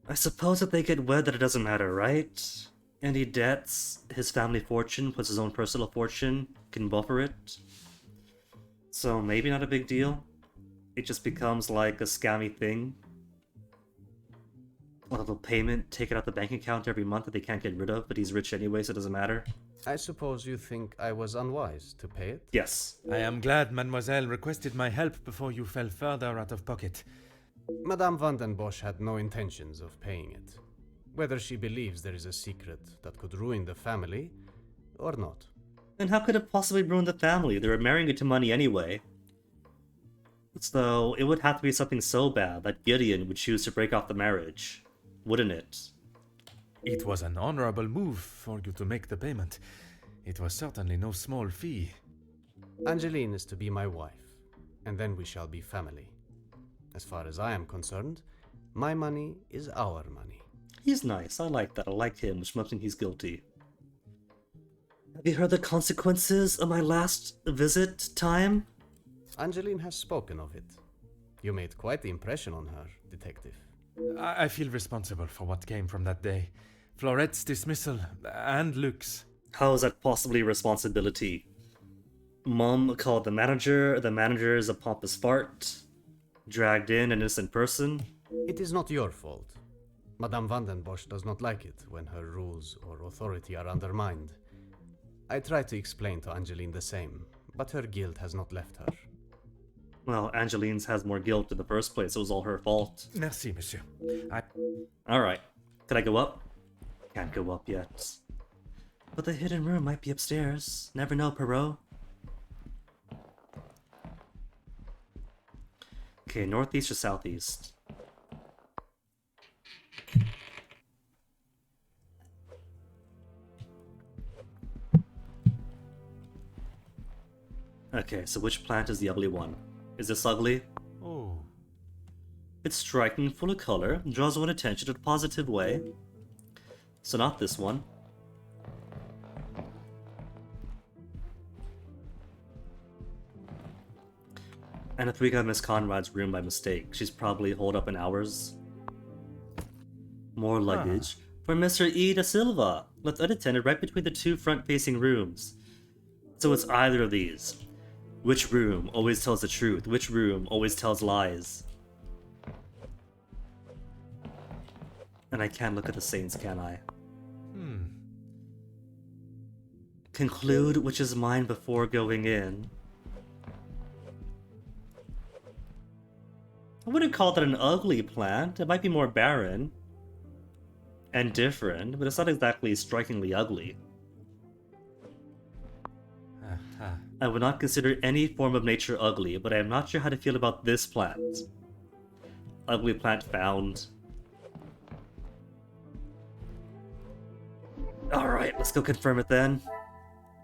I suppose if they get wed that it doesn't matter, right? Any debts, his family fortune plus his own personal fortune can buffer it. So maybe not a big deal. It just becomes like a scammy thing. A little payment taken out the bank account every month that they can't get rid of, but he's rich anyway, so it doesn't matter. I suppose you think I was unwise to pay it? Yes. I am glad Mademoiselle requested my help before you fell further out of pocket. Madame van den Bosch had no intentions of paying it. Whether she believes there is a secret that could ruin the family, or not. Then how could it possibly ruin the family? They were marrying into money anyway. So, it would have to be something so bad that Gideon would choose to break off the marriage, wouldn't it? It was an honorable move for you to make the payment. It was certainly no small fee. Angeline is to be my wife, and then we shall be family. As far as I am concerned, my money is our money. He's nice, I like that, I like him, which must mean he's guilty. Have you heard the consequences of my last visit time? Angeline has spoken of it. You made quite the impression on her, Detective. I feel responsible for what came from that day. Florette's dismissal and Luke's. How is that possibly responsibility? Mom called the manager is a pompous fart, dragged in an innocent person. It is not your fault. Madame Vandenbosch does not like it when her rules or authority are undermined. I tried to explain to Angeline the same, but her guilt has not left her. Well, Angeline's has more guilt in the first place. It was all her fault. Merci, monsieur. Alright. Can I go up? Can't go up yet. But the hidden room might be upstairs. Never know, Poirot. Okay, northeast or southeast? Okay, so which plant is the ugly one? Is this ugly? Oh. It's striking, full of color, draws one's attention in a positive way. So not this one. And if we got Miss Conrad's room by mistake, she's probably holed up in hours. More luggage for Mr. E. da Silva, left unattended right between the two front-facing rooms. So it's either of these. Which room always tells the truth? Which room always tells lies? And I can't look at the saints, can I? Conclude which is mine before going in. I wouldn't call that an ugly plant. It might be more barren and different, but it's not exactly strikingly ugly. I would not consider any form of nature ugly, but I am not sure how to feel about this plant. Ugly plant found. Alright, let's go confirm it then.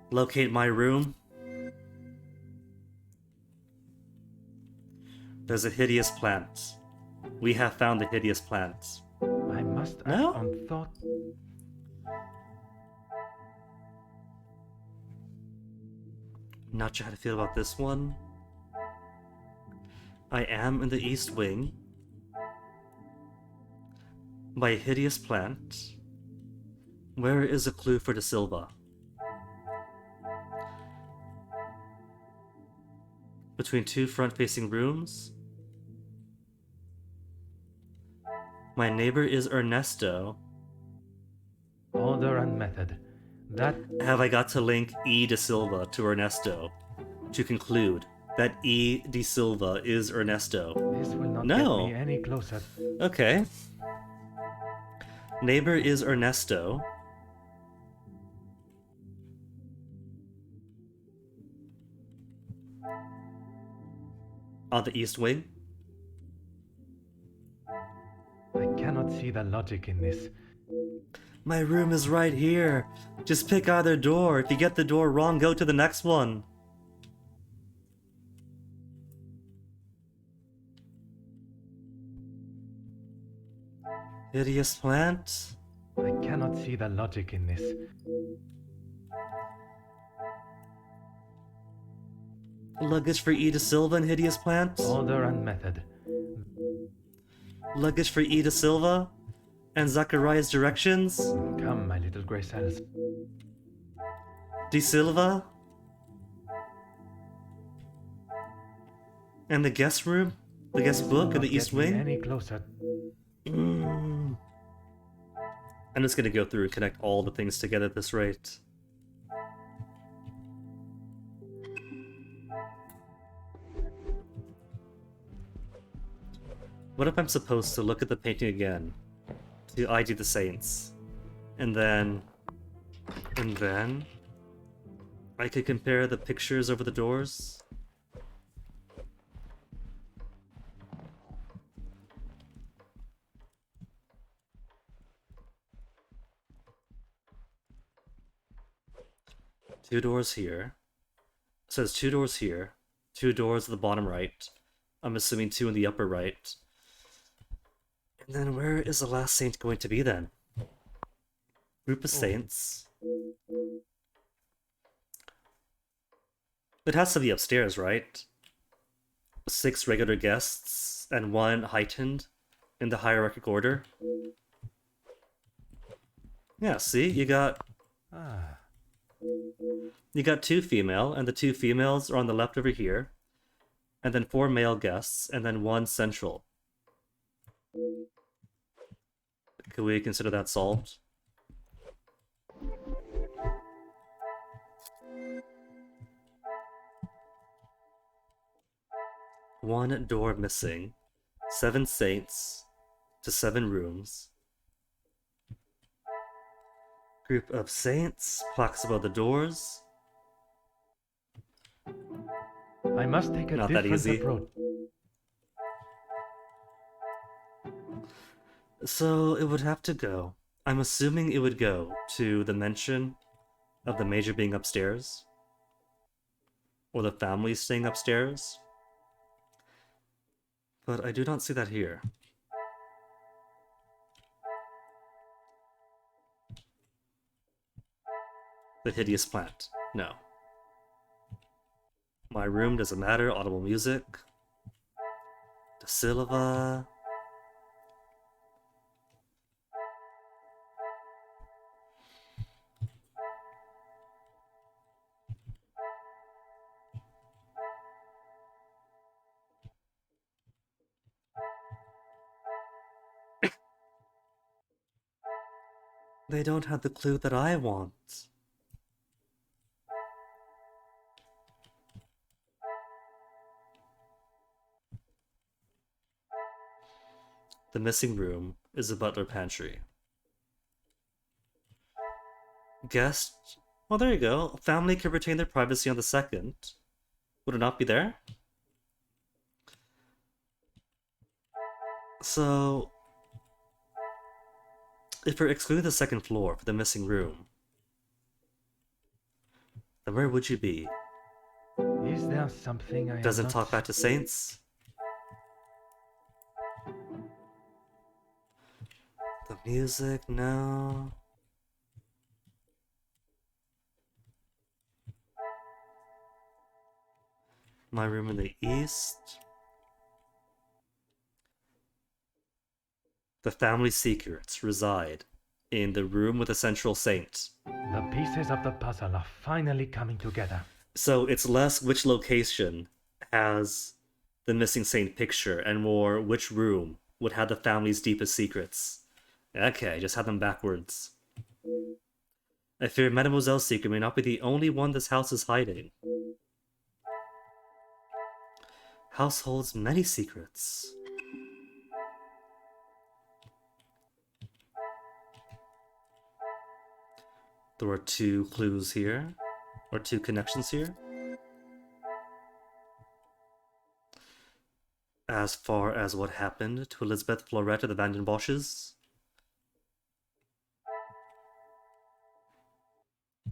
Locate my room. There's a hideous plant. We have found the hideous plant. I must act on thought. Not sure how to feel about this one. I am in the East Wing. By a hideous plant. Where is a clue for De Silva? Between two front-facing rooms? My neighbor is Ernesto. Order and method. That... Have I got to link E. de Silva to Ernesto to conclude that E. de Silva is Ernesto? This will not get me any closer. Okay. Neighbor is Ernesto. On the East Wing? I cannot see the logic in this. My room is right here. Just pick either door. If you get the door wrong, go to the next one. Hideous plant? I cannot see the logic in this. Luggage for E. de Silva and hideous plant? Order and method. Luggage for E. de Silva? And Zachariah's directions? Come, my little grey cells. De Silva? And the guest room? The guest book in the East Wing? Any closer. I'm just gonna go through and connect all the things together at this rate. What if I'm supposed to look at the painting again? To ID the Saints. And then I could compare the pictures over the doors? Two doors here. It says two doors here. Two doors at the bottom right. I'm assuming two in the upper right. And then where is the last saint going to be then? Group of saints. It has to be upstairs, right? 6 regular guests and 1 heightened in the hierarchical order. Yeah, see, you got 2 female, and the 2 females are on the left over here, and then 4 male guests, and then 1 central. Could we consider that solved? One door missing. 7 saints to 7 rooms. Group of saints, plaques above the doors. I must take a Not that different easy. approach. So it would have to go. I'm assuming it would go to the mention of the major being upstairs. Or the family staying upstairs. But I do not see that here. The hideous plant. No. My room doesn't matter. Audible music. De Silva. They don't have the clue that I want. The missing room is the butler pantry. Guest? Well, there you go. Family can retain their privacy on the second. Would it not be there? So, if we're excluding the second floor for the missing room, then where would you be? Is there something I Doesn't am not... talk back to saints? The music, no. My room in the east. The family secrets reside in the room with the central saint. The pieces of the puzzle are finally coming together. So it's less which location has the missing saint picture and more which room would have the family's deepest secrets. Okay, just have them backwards. I fear Mademoiselle's secret may not be the only one this house is hiding. House holds many secrets. There are 2 clues here, or 2 connections here. As far as what happened to Elizabeth Florette of the Vanden Bosches.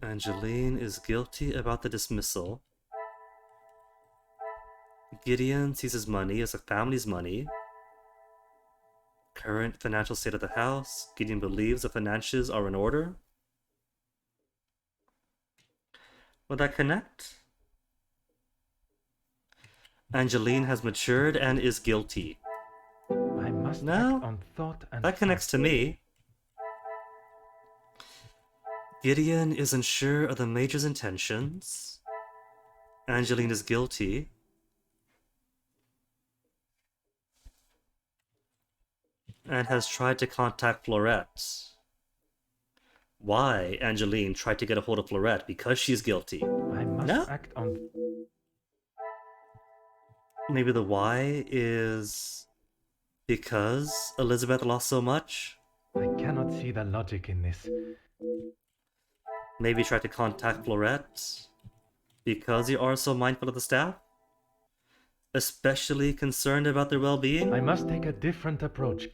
Angeline is guilty about the dismissal. Gideon sees his money as the family's money. Current financial state of the house. Gideon believes the finances are in order. Would that connect? Angeline has matured and is guilty. I must No, act on thought and that connects to me. Gideon is unsure of the major's intentions. Angeline is guilty. And has tried to contact Florette. Why Angeline tried to get a hold of Florette? Because she's guilty. I must act on... Maybe the why is because Elizabeth lost so much? I cannot see the logic in this. Maybe try to contact Florette because you are so mindful of the staff? Especially concerned about their well-being? I must take a different approach.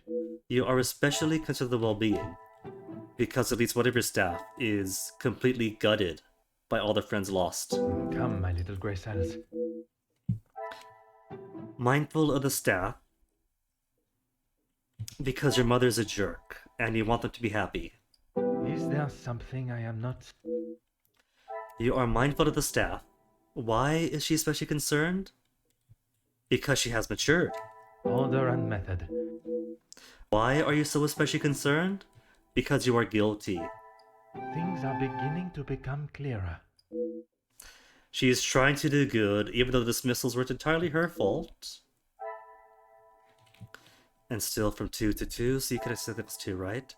You are especially concerned with the well-being because at least one of your staff is completely gutted by all their friends lost. Come, my little grey cells. Mindful of the staff because your mother's a jerk and you want them to be happy. Is there something I am not... You are mindful of the staff Why is she especially concerned? Because she has matured. Order and method. Why are you so especially concerned? Because you are guilty. Things are beginning to become clearer. She is trying to do good, even though the dismissals weren't entirely her fault. And still from 2 to 2, so you could have said that was 2, right?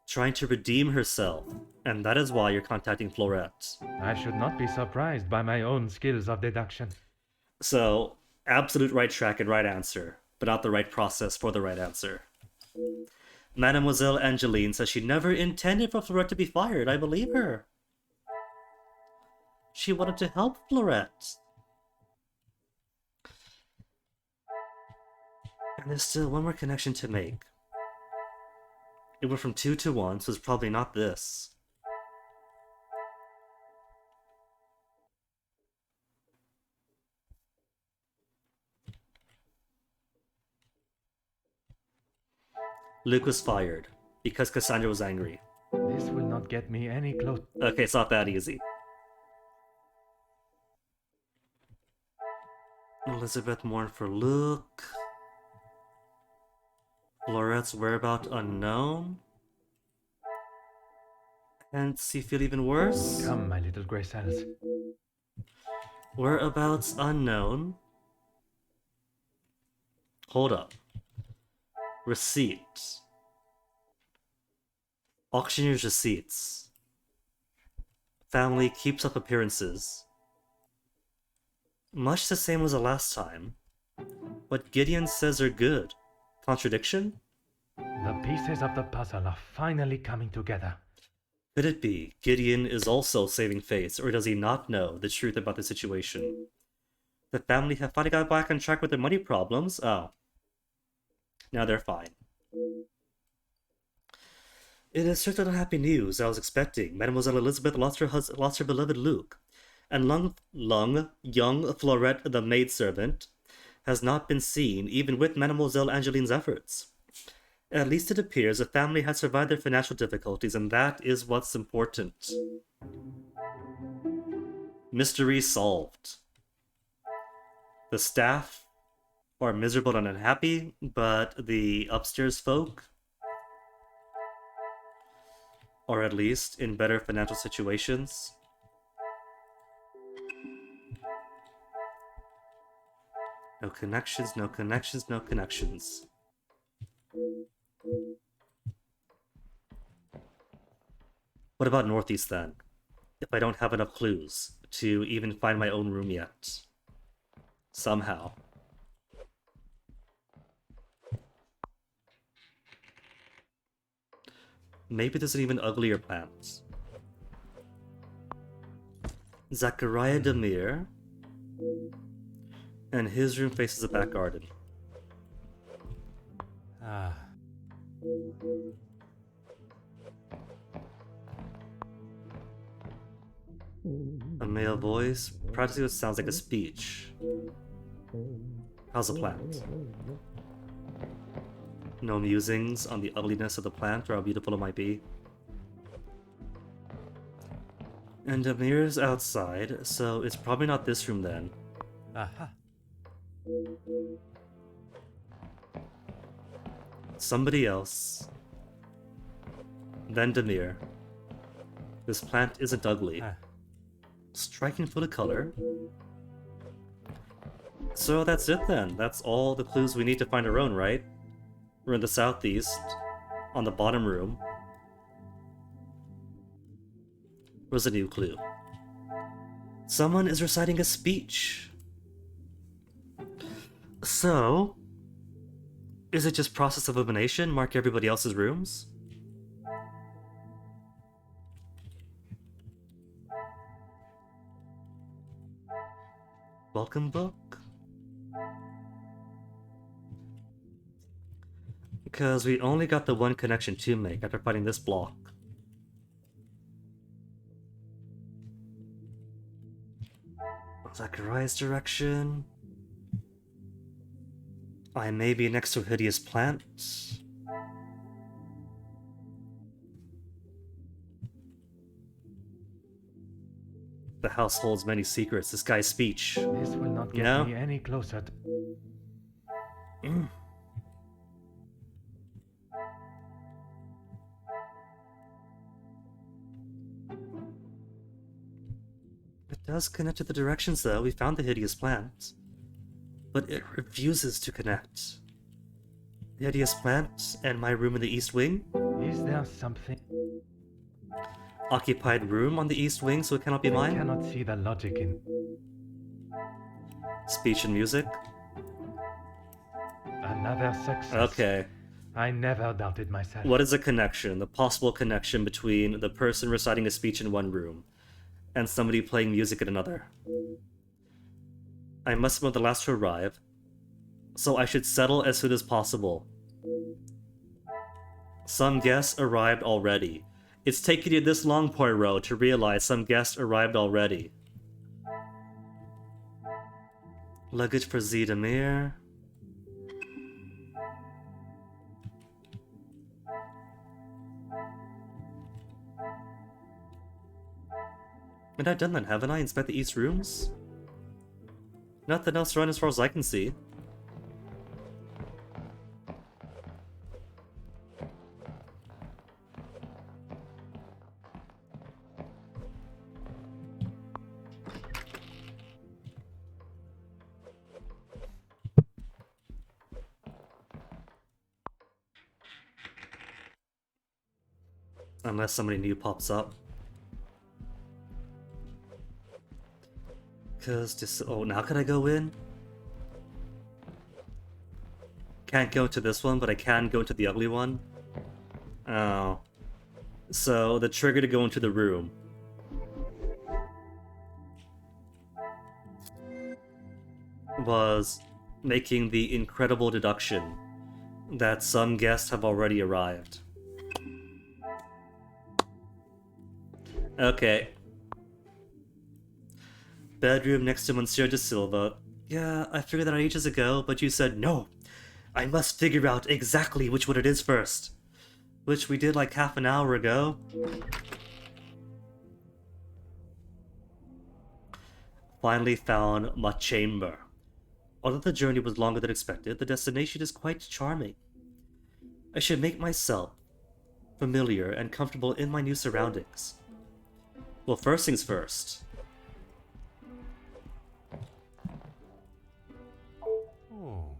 Trying to redeem herself, and that is why you're contacting Florette. I should not be surprised by my own skills of deduction. So, absolute right track and right answer, but not the right process for the right answer. Mademoiselle Angeline says she never intended for Florette to be fired. I believe her. She wanted to help Florette. And there's still one more connection to make. It went from 2 to 1, so it's probably not this. Luke was fired because Cassandra was angry. This will not get me any close. Okay, it's not that easy. Elizabeth mourned for Luke. Florette's whereabouts unknown. Hence, you feel even worse? Come, my little grey cells. Whereabouts unknown. Hold up. Receipt. Auctioneer's receipts. Family keeps up appearances. Much the same as the last time. What Gideon says are good. Contradiction? The pieces of the puzzle are finally coming together. Could it be Gideon is also saving face, or does he not know the truth about the situation? The family have finally got back on track with their money problems. Oh. Now they're fine. It is certainly not happy news I was expecting. Mademoiselle Elizabeth lost her beloved Luke, and young Florette, the maidservant, has not been seen, even with Mademoiselle Angeline's efforts. At least it appears the family has survived their financial difficulties, and that is what's important. Mystery solved. The staff are miserable and unhappy, but the upstairs folk are at least in better financial situations. No connections, no connections, no connections. What about Northeast then? If I don't have enough clues to even find my own room yet. Somehow. Maybe there's an even uglier plant. Zachariah Demir. And his room faces the back garden. Ah. A male voice, practically what sounds like a speech. How's the plant? No musings on the ugliness of the plant or how beautiful it might be. And Amir's outside, so it's probably not this room then. Aha. Somebody else. Then Demir. This plant isn't ugly. Striking full of color. So that's it then. That's all the clues we need to find our own, right? We're in the southeast, on the bottom room. Where's a new clue? Someone is reciting a speech. So, is it just process of elimination? Mark everybody else's rooms? Welcome book? Because we only got the one connection to make after finding this block. Zachariah's direction. I may be next to a hideous plant. The house holds many secrets. This guy's speech. This will not get No? me any closer to... It does connect to the directions, though. We found the hideous plant. But it refuses to connect. The hideous plant and my room in the east wing? Is there something... Occupied room on the east wing, so it cannot be mine? I cannot see the logic in... Speech and music? Another success. Okay. I never doubted myself. What is a connection? The possible connection between the person reciting a speech in one room and somebody playing music in another. I must have been the last to arrive, so I should settle as soon as possible. Some guests arrived already. It's taken you this long, Poirot, to realize some guests arrived already. Luggage for Zedamir. And I've done that, haven't I? Inspect the east rooms? Nothing else around as far as I can see. Unless somebody new pops up. Cause just... oh, now can I go in? Can't go to this one, but I can go into the ugly one. Oh. So, the trigger to go into the room was making the incredible deduction that some guests have already arrived. Okay. Bedroom next to Monsieur de Silva. Yeah, I figured that out ages ago, but you said no. I must figure out exactly which one it is first. Which we did like half an hour ago. Finally found my chamber. Although the journey was longer than expected, the destination is quite charming. I should make myself familiar and comfortable in my new surroundings. Well, first things first. Oh.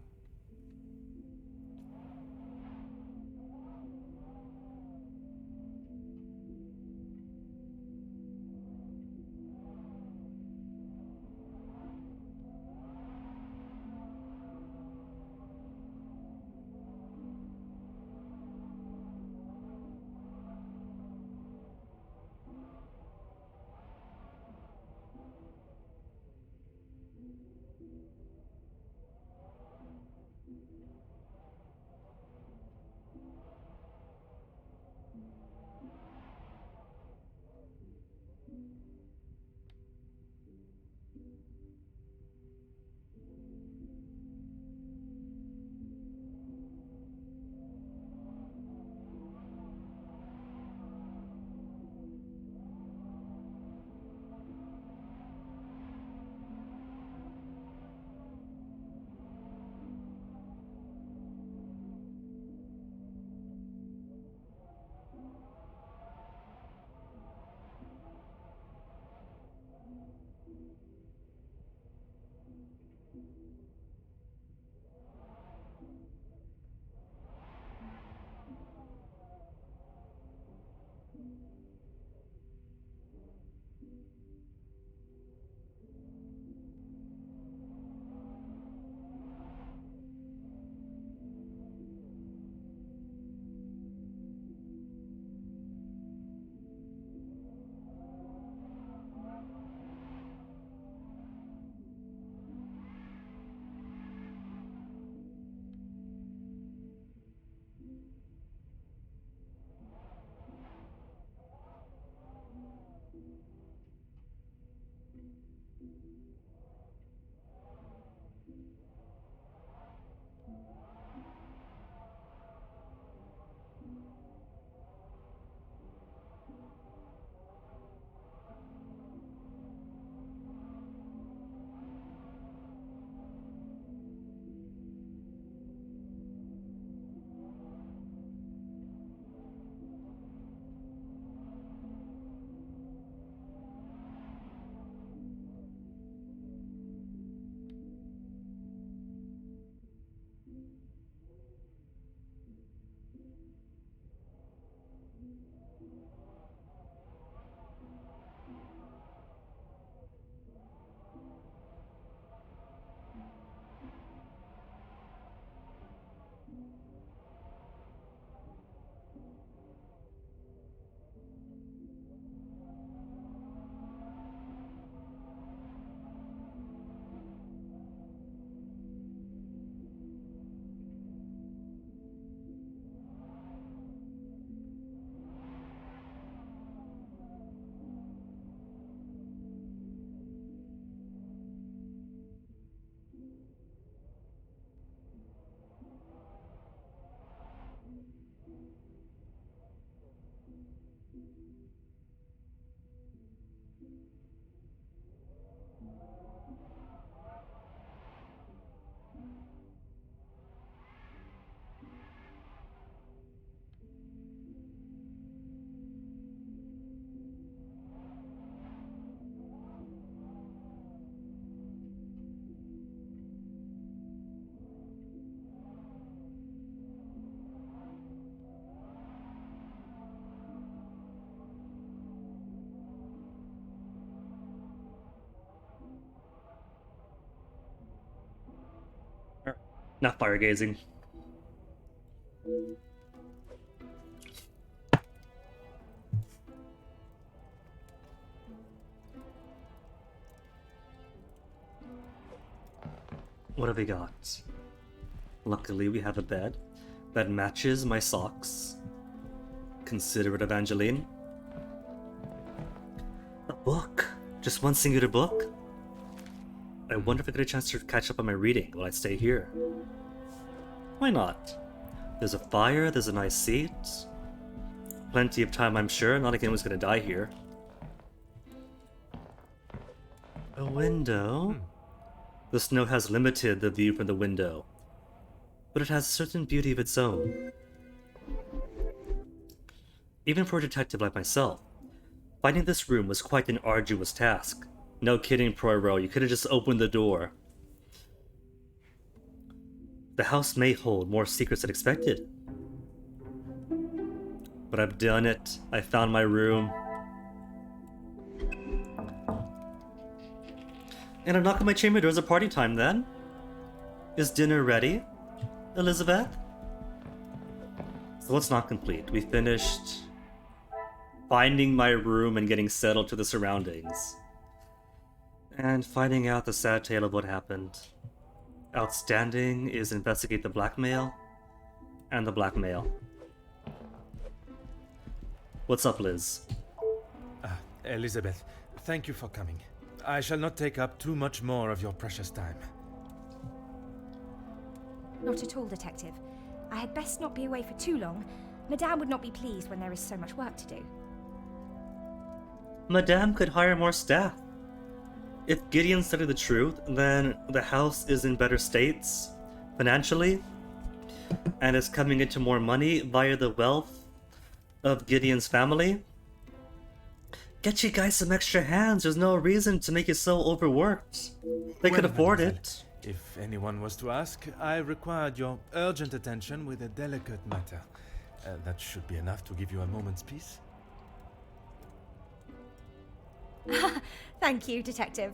Not fire gazing. What have we got? Luckily, we have a bed that matches my socks. Considerate Evangeline. A book. Just one singular book. I wonder if I get a chance to catch up on my reading while I stay here. Why not? There's a fire, there's a nice seat. Plenty of time, I'm sure. Not like anyone's gonna die here. A window? The snow has limited the view from the window, but it has a certain beauty of its own. Even for a detective like myself, finding this room was quite an arduous task. No kidding, Poirot, you could have just opened the door. The house may hold more secrets than expected. But I've done it. I found my room. And a knock on my chamber door is a party time then. Is dinner ready, Elizabeth? So what's not complete? We finished finding my room and getting settled to the surroundings. And finding out the sad tale of what happened. Outstanding is investigate the blackmail and the blackmail. What's up, Liz? Elizabeth, thank you for coming. I shall not take up too much more of your precious time. Not at all, Detective. I had best not be away for too long. Madame would not be pleased when there is so much work to do. Madame could hire more staff. If Gideon's telling the truth, then the house is in better states financially and is coming into more money via the wealth of Gideon's family. Get you guys some extra hands. There's no reason to make you so overworked. They could afford it. If anyone was to ask, I required your urgent attention with a delicate matter. That should be enough to give you a moment's peace. Thank you, Detective.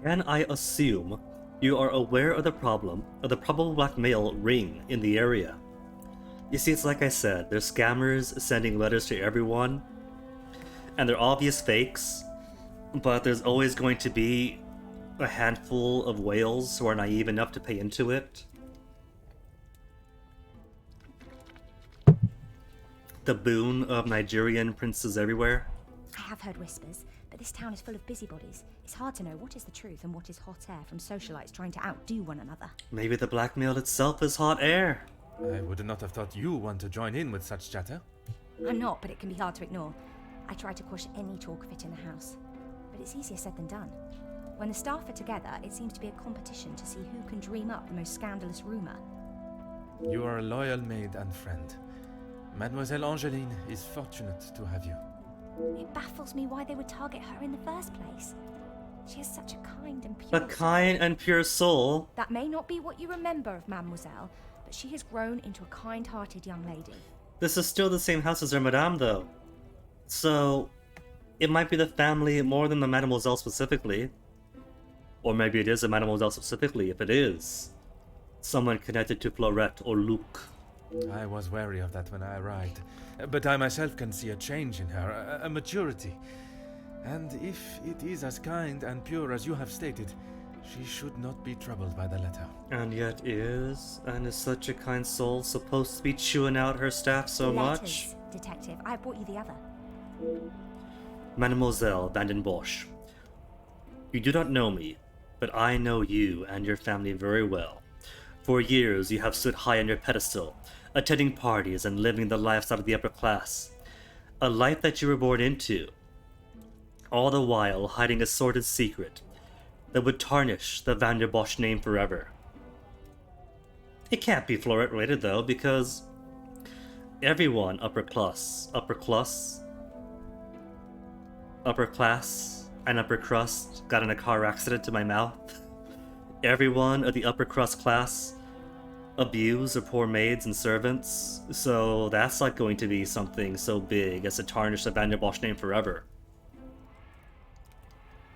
Can I assume you are aware of the problem of the probable blackmail ring in the area? You see, it's like I said, there's scammers sending letters to everyone, and they're obvious fakes, but there's always going to be a handful of whales who are naive enough to pay into it. The boon of Nigerian princes everywhere. I have heard whispers, but this town is full of busybodies. It's hard to know what is the truth and what is hot air from socialites trying to outdo one another. Maybe the blackmail itself is hot air. I would not have thought you want to join in with such chatter. I'm not, but it can be hard to ignore. I try to quash any talk of it in the house, but it's easier said than done. When the staff are together, it seems to be a competition to see who can dream up the most scandalous rumour. You are a loyal maid and friend. Mademoiselle Angeline is fortunate to have you. It baffles me why they would target her in the first place. She has such a kind and pure A kind and pure soul. That may not be what you remember of Mademoiselle, but she has grown into a kind-hearted young lady. This is still the same house as her madame, though. So, it might be the family more than the Mademoiselle specifically. Or maybe it is a Mademoiselle specifically, if it is someone connected to Florette or Luc. I was wary of that when I arrived, but I myself can see a change in her, a maturity. And if it is as kind and pure as you have stated, she should not be troubled by the letter. And yet is such a kind soul supposed to be chewing out her staff so much? Letters, Detective. I brought you the other. Mademoiselle Van den Bosch, you do not know me, but I know you and your family very well. For years you have stood high on your pedestal, attending parties and living the lifestyle of the upper class. A life that you were born into. All the while hiding a sordid secret that would tarnish the Van der Bosch name forever. It can't be Florette related though, because everyone upper class, and upper crust got in a car accident to my mouth. Everyone of the upper crust class abuse their poor maids and servants, so that's not going to be something so big as to tarnish the Van der Bosch name forever.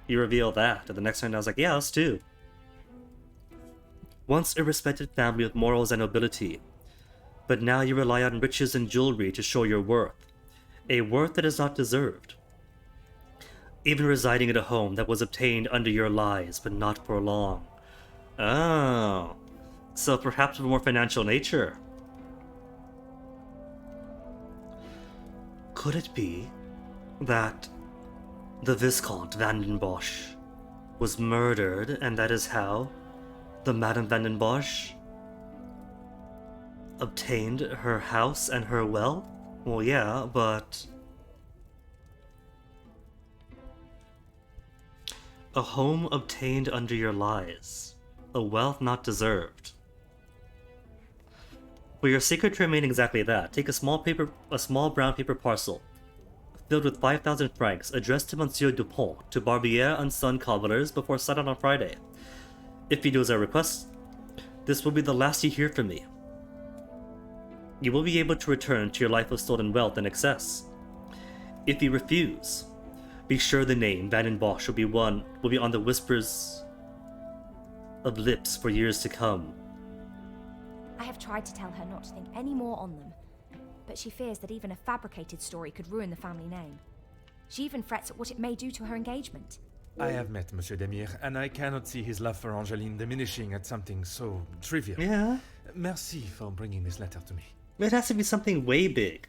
You reveal that, and the next time I was like, yeah, us too. Once a respected family with morals and nobility, but now you rely on riches and jewelry to show your worth, a worth that is not deserved. Even residing in a home that was obtained under your lies, but not for long. Oh, so perhaps of a more financial nature. Could it be that the Viscount van den Bosch was murdered, and that is how the Madame van den Bosch obtained her house and her wealth? Well, yeah, but a home obtained under your lies, a wealth not deserved. For your secret to remain exactly that, take a small brown paper parcel filled with 5,000 francs addressed to Monsieur Dupont to Barbier and Son cobblers before sundown on Friday. If he does our request, this will be the last you hear from me. You will be able to return to your life of stolen wealth and excess. If you refuse, be sure the name Van den Bosch will be on the whispers of lips for years to come. I have tried to tell her not to think any more on them, but she fears that even a fabricated story could ruin the family name. She even frets at what it may do to her engagement. I have met Monsieur Demir, and I cannot see his love for Angeline diminishing at something so trivial. Yeah. Merci for bringing this letter to me. It has to be something way big.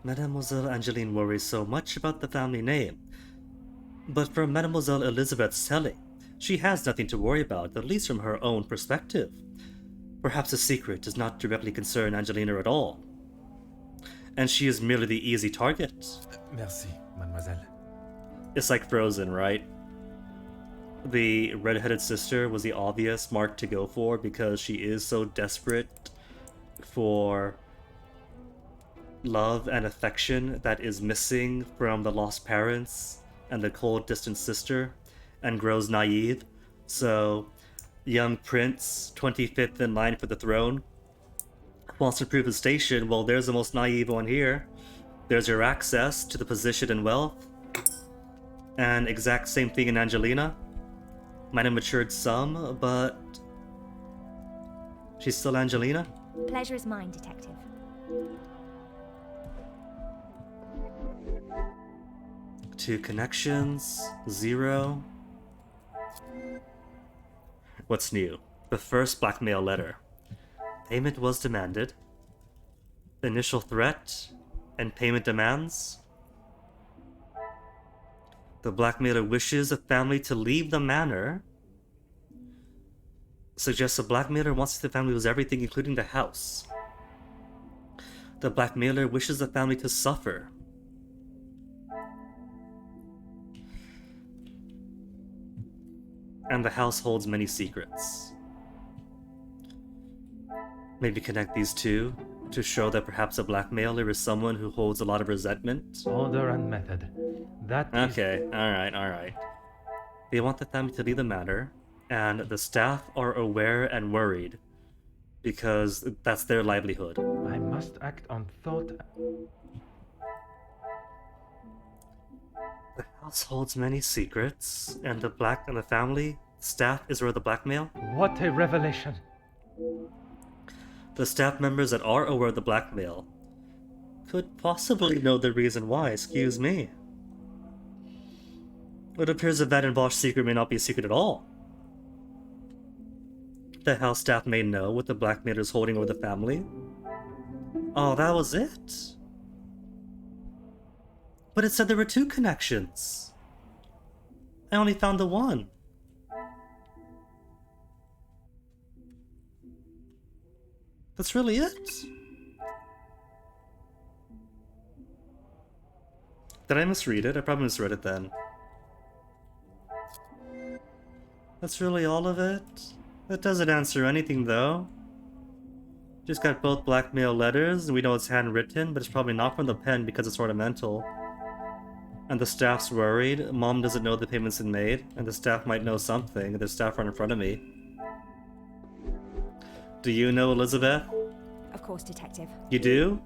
Mademoiselle Angeline worries so much about the family name. But from Mademoiselle Elizabeth's telling, she has nothing to worry about, at least from her own perspective. Perhaps the secret does not directly concern Angelina at all, and she is merely the easy target. Merci, mademoiselle. It's like Frozen, right? The red-headed sister was the obvious mark to go for because she is so desperate for love and affection that is missing from the lost parents and the cold, distant sister, and grows naive. So, young prince, 25th in line for the throne, wants to prove his station. Well, there's the most naive one here. There's your access to the position and wealth. And exact same thing in Angelina. Might have matured some, but she's still Angelina. Pleasure is mine, detective. Two connections, 0. What's new? The first blackmail letter. Payment was demanded. Initial threat and payment demands. The blackmailer wishes the family to leave the manor. Suggests the blackmailer wants the family to lose everything, including the house. The blackmailer wishes the family to suffer. And the house holds many secrets. Maybe connect these two to show that perhaps a blackmailer is someone who holds a lot of resentment. Order and method. That is... Okay, alright. They want the family to leave the manor, and the staff are aware and worried because that's their livelihood. I must act on thought. The house holds many secrets, and the family staff is where the blackmail. What a revelation! The staff members that are aware of the blackmail could possibly know the reason why. Excuse me. It appears the Van den Bosch secret may not be a secret at all. The house staff may know what the blackmailer is holding over the family. Oh, that was it? But it said there were 2 connections. I only found the one. That's really it? Did I misread it? I probably misread it then. That's really all of it? That doesn't answer anything though. Just got both blackmail letters, and we know it's handwritten, but it's probably not from the pen because it's ornamental. And the staff's worried. Mom doesn't know the payment's been made, and the staff might know something. The staff right in front of me. Do you know Elizabeth? Of course, detective. You do?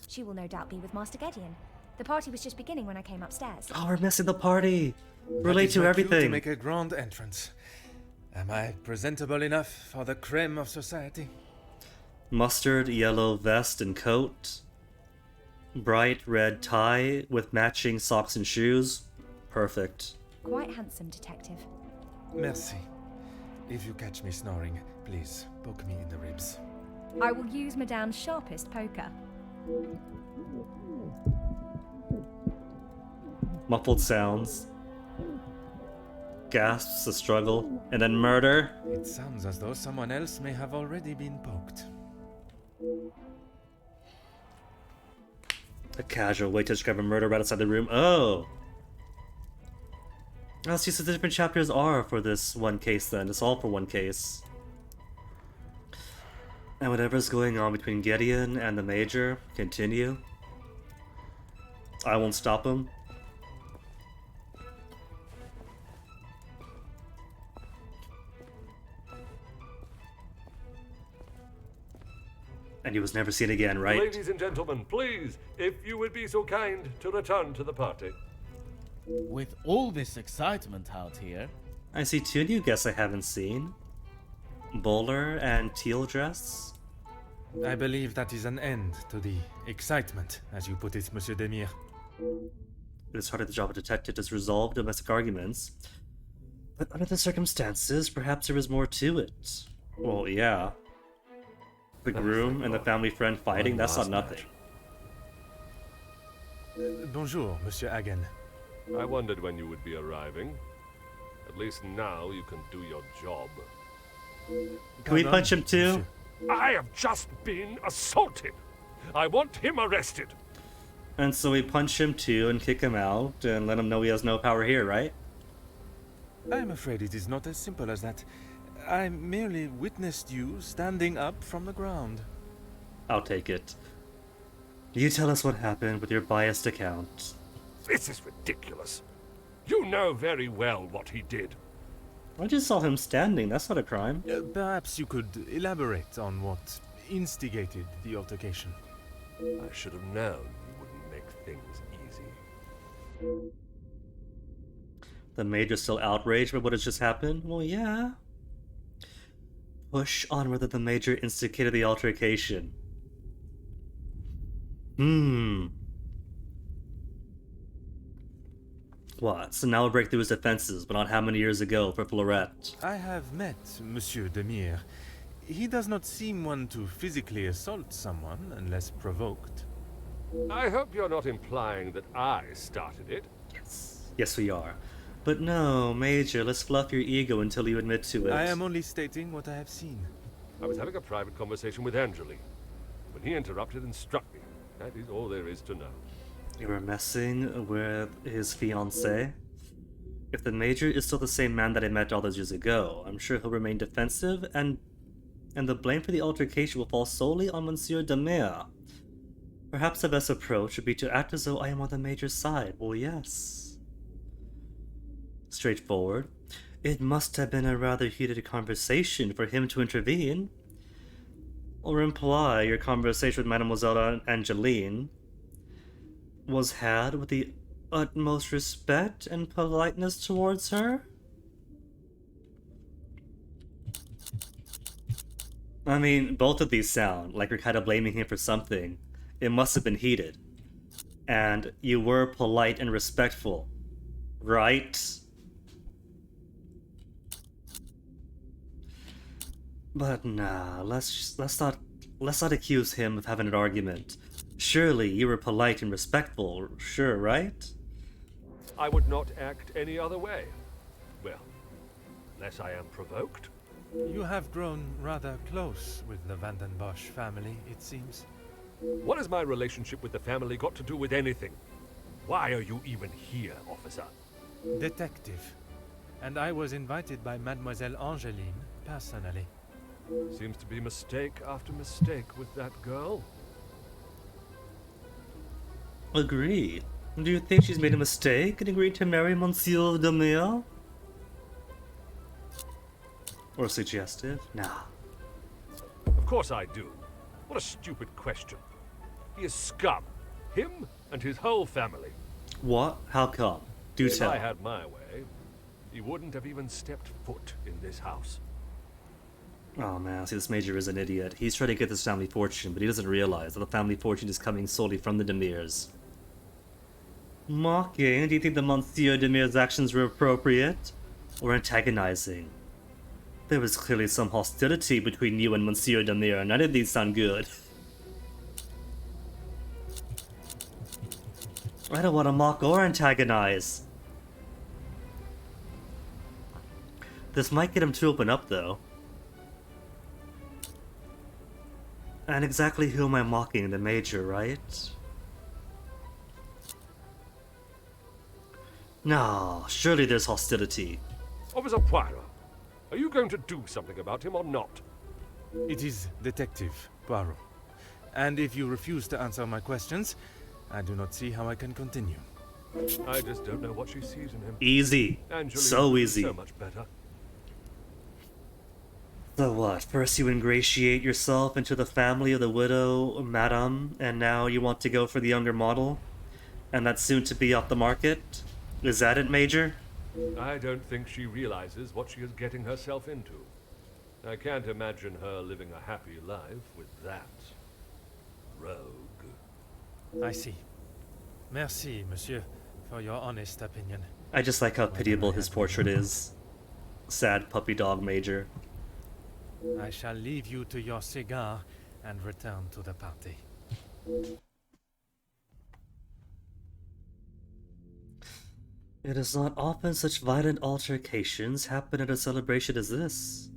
She will no doubt be with Master Gideon. The party was just beginning when I came upstairs. Oh, we're missing the party. That Relate is to my cue everything. to make a grand entrance. Am I presentable enough for the creme of society? Mustard yellow vest and coat. Bright red tie with matching socks and shoes. Perfect. Quite handsome, detective. Merci. If you catch me snoring, please poke me in the ribs. I will use Madame's sharpest poker. Muffled sounds. Gasps, a struggle, and then murder. It sounds as though someone else may have already been poked. A casual way to describe a murder right outside the room. Oh! Oh, see, so the different chapters are for this one case then. It's all for one case. And whatever's going on between Gideon and the Major, continue. I won't stop him. And he was never seen again, right? Ladies and gentlemen, please, if you would be so kind to return to the party. With all this excitement out here... I see two new guests I haven't seen. Bowler and teal dress. I believe that is an end to the excitement, as you put it, Monsieur Demir. It is hard at the job of detective to resolve domestic arguments. But under the circumstances, perhaps there is more to it. Well, yeah. The groom and the family friend fighting, that's not nothing. Bonjour, Monsieur Hagen. I wondered when you would be arriving. At least now you can do your job. Can we punch him too? I have just been assaulted. I want him arrested. And so we punch him too and kick him out and let him know he has no power here, right? I'm afraid it is not as simple as that. I merely witnessed you standing up from the ground. I'll take it. You tell us what happened with your biased account. This is ridiculous. You know very well what he did. I just saw him standing, that's not a crime. Perhaps you could elaborate on what instigated the altercation. I should have known you wouldn't make things easy. The Major's still outraged by what has just happened? Well, yeah. Push on whether the Major instigated the altercation. What? So now we'll break through his defenses, but not how many years ago for Florette. I have met Monsieur Demir. He does not seem one to physically assault someone unless provoked. I hope you're not implying that I started it. Yes, we are. But no, Major, let's fluff your ego until you admit to it. I am only stating what I have seen. I was having a private conversation with Angeline when he interrupted and struck me. That is all there is to know. You were messing with his fiancée? If the Major is still the same man that I met all those years ago, I'm sure he'll remain defensive, and the blame for the altercation will fall solely on Monsieur Demir. Perhaps the best approach would be to act as though I am on the Major's side. Well, yes. Straightforward. It must have been a rather heated conversation for him to intervene. Or imply your conversation with Mademoiselle Angeline was had with the utmost respect and politeness towards her? I mean, both of these sound like you're kind of blaming him for something. It must have been heated. And you were polite and respectful, right? But nah, let's not accuse him of having an argument. Surely you were polite and respectful, sure, right? I would not act any other way. Well, unless I am provoked. You have grown rather close with the Van den Bosch family, it seems. What has my relationship with the family got to do with anything? Why are you even here, officer? Detective. And I was invited by Mademoiselle Angeline personally. Seems to be mistake after mistake with that girl. Agree. Do you think she's made a mistake and agreed to marry Monsieur Demir? Or suggestive? Nah. Of course I do. What a stupid question. He is scum. Him and his whole family. What? How come? Do if tell. I had my way, he wouldn't have even stepped foot in this house. Oh man, see, this Major is an idiot. He's trying to get this family fortune, but he doesn't realize that the family fortune is coming solely from the Demirs. Mocking? Do you think the Monsieur Demir's actions were appropriate? Or antagonizing? There was clearly some hostility between you and Monsieur Demir, and none of these sound good. I don't want to mock or antagonize. This might get him to open up, though. And exactly who am I mocking? The Major, right? No, surely there's hostility. Officer Poirot, are you going to do something about him or not? It is Detective Poirot. And if you refuse to answer my questions, I do not see how I can continue. I just don't know what she sees in him. Easy. Angeline So is easy. So much better. So what? First you ingratiate yourself into the family of the widow, Madame, and now you want to go for the younger model? And that's soon to be off the market? Is that it, Major? I don't think she realizes what she is getting herself into. I can't imagine her living a happy life with that rogue. I see. Merci, monsieur, for your honest opinion. I just like how pitiable his portrait is. Sad puppy dog Major. I shall leave you to your cigar and return to the party. It is not often such violent altercations happen at a celebration as this.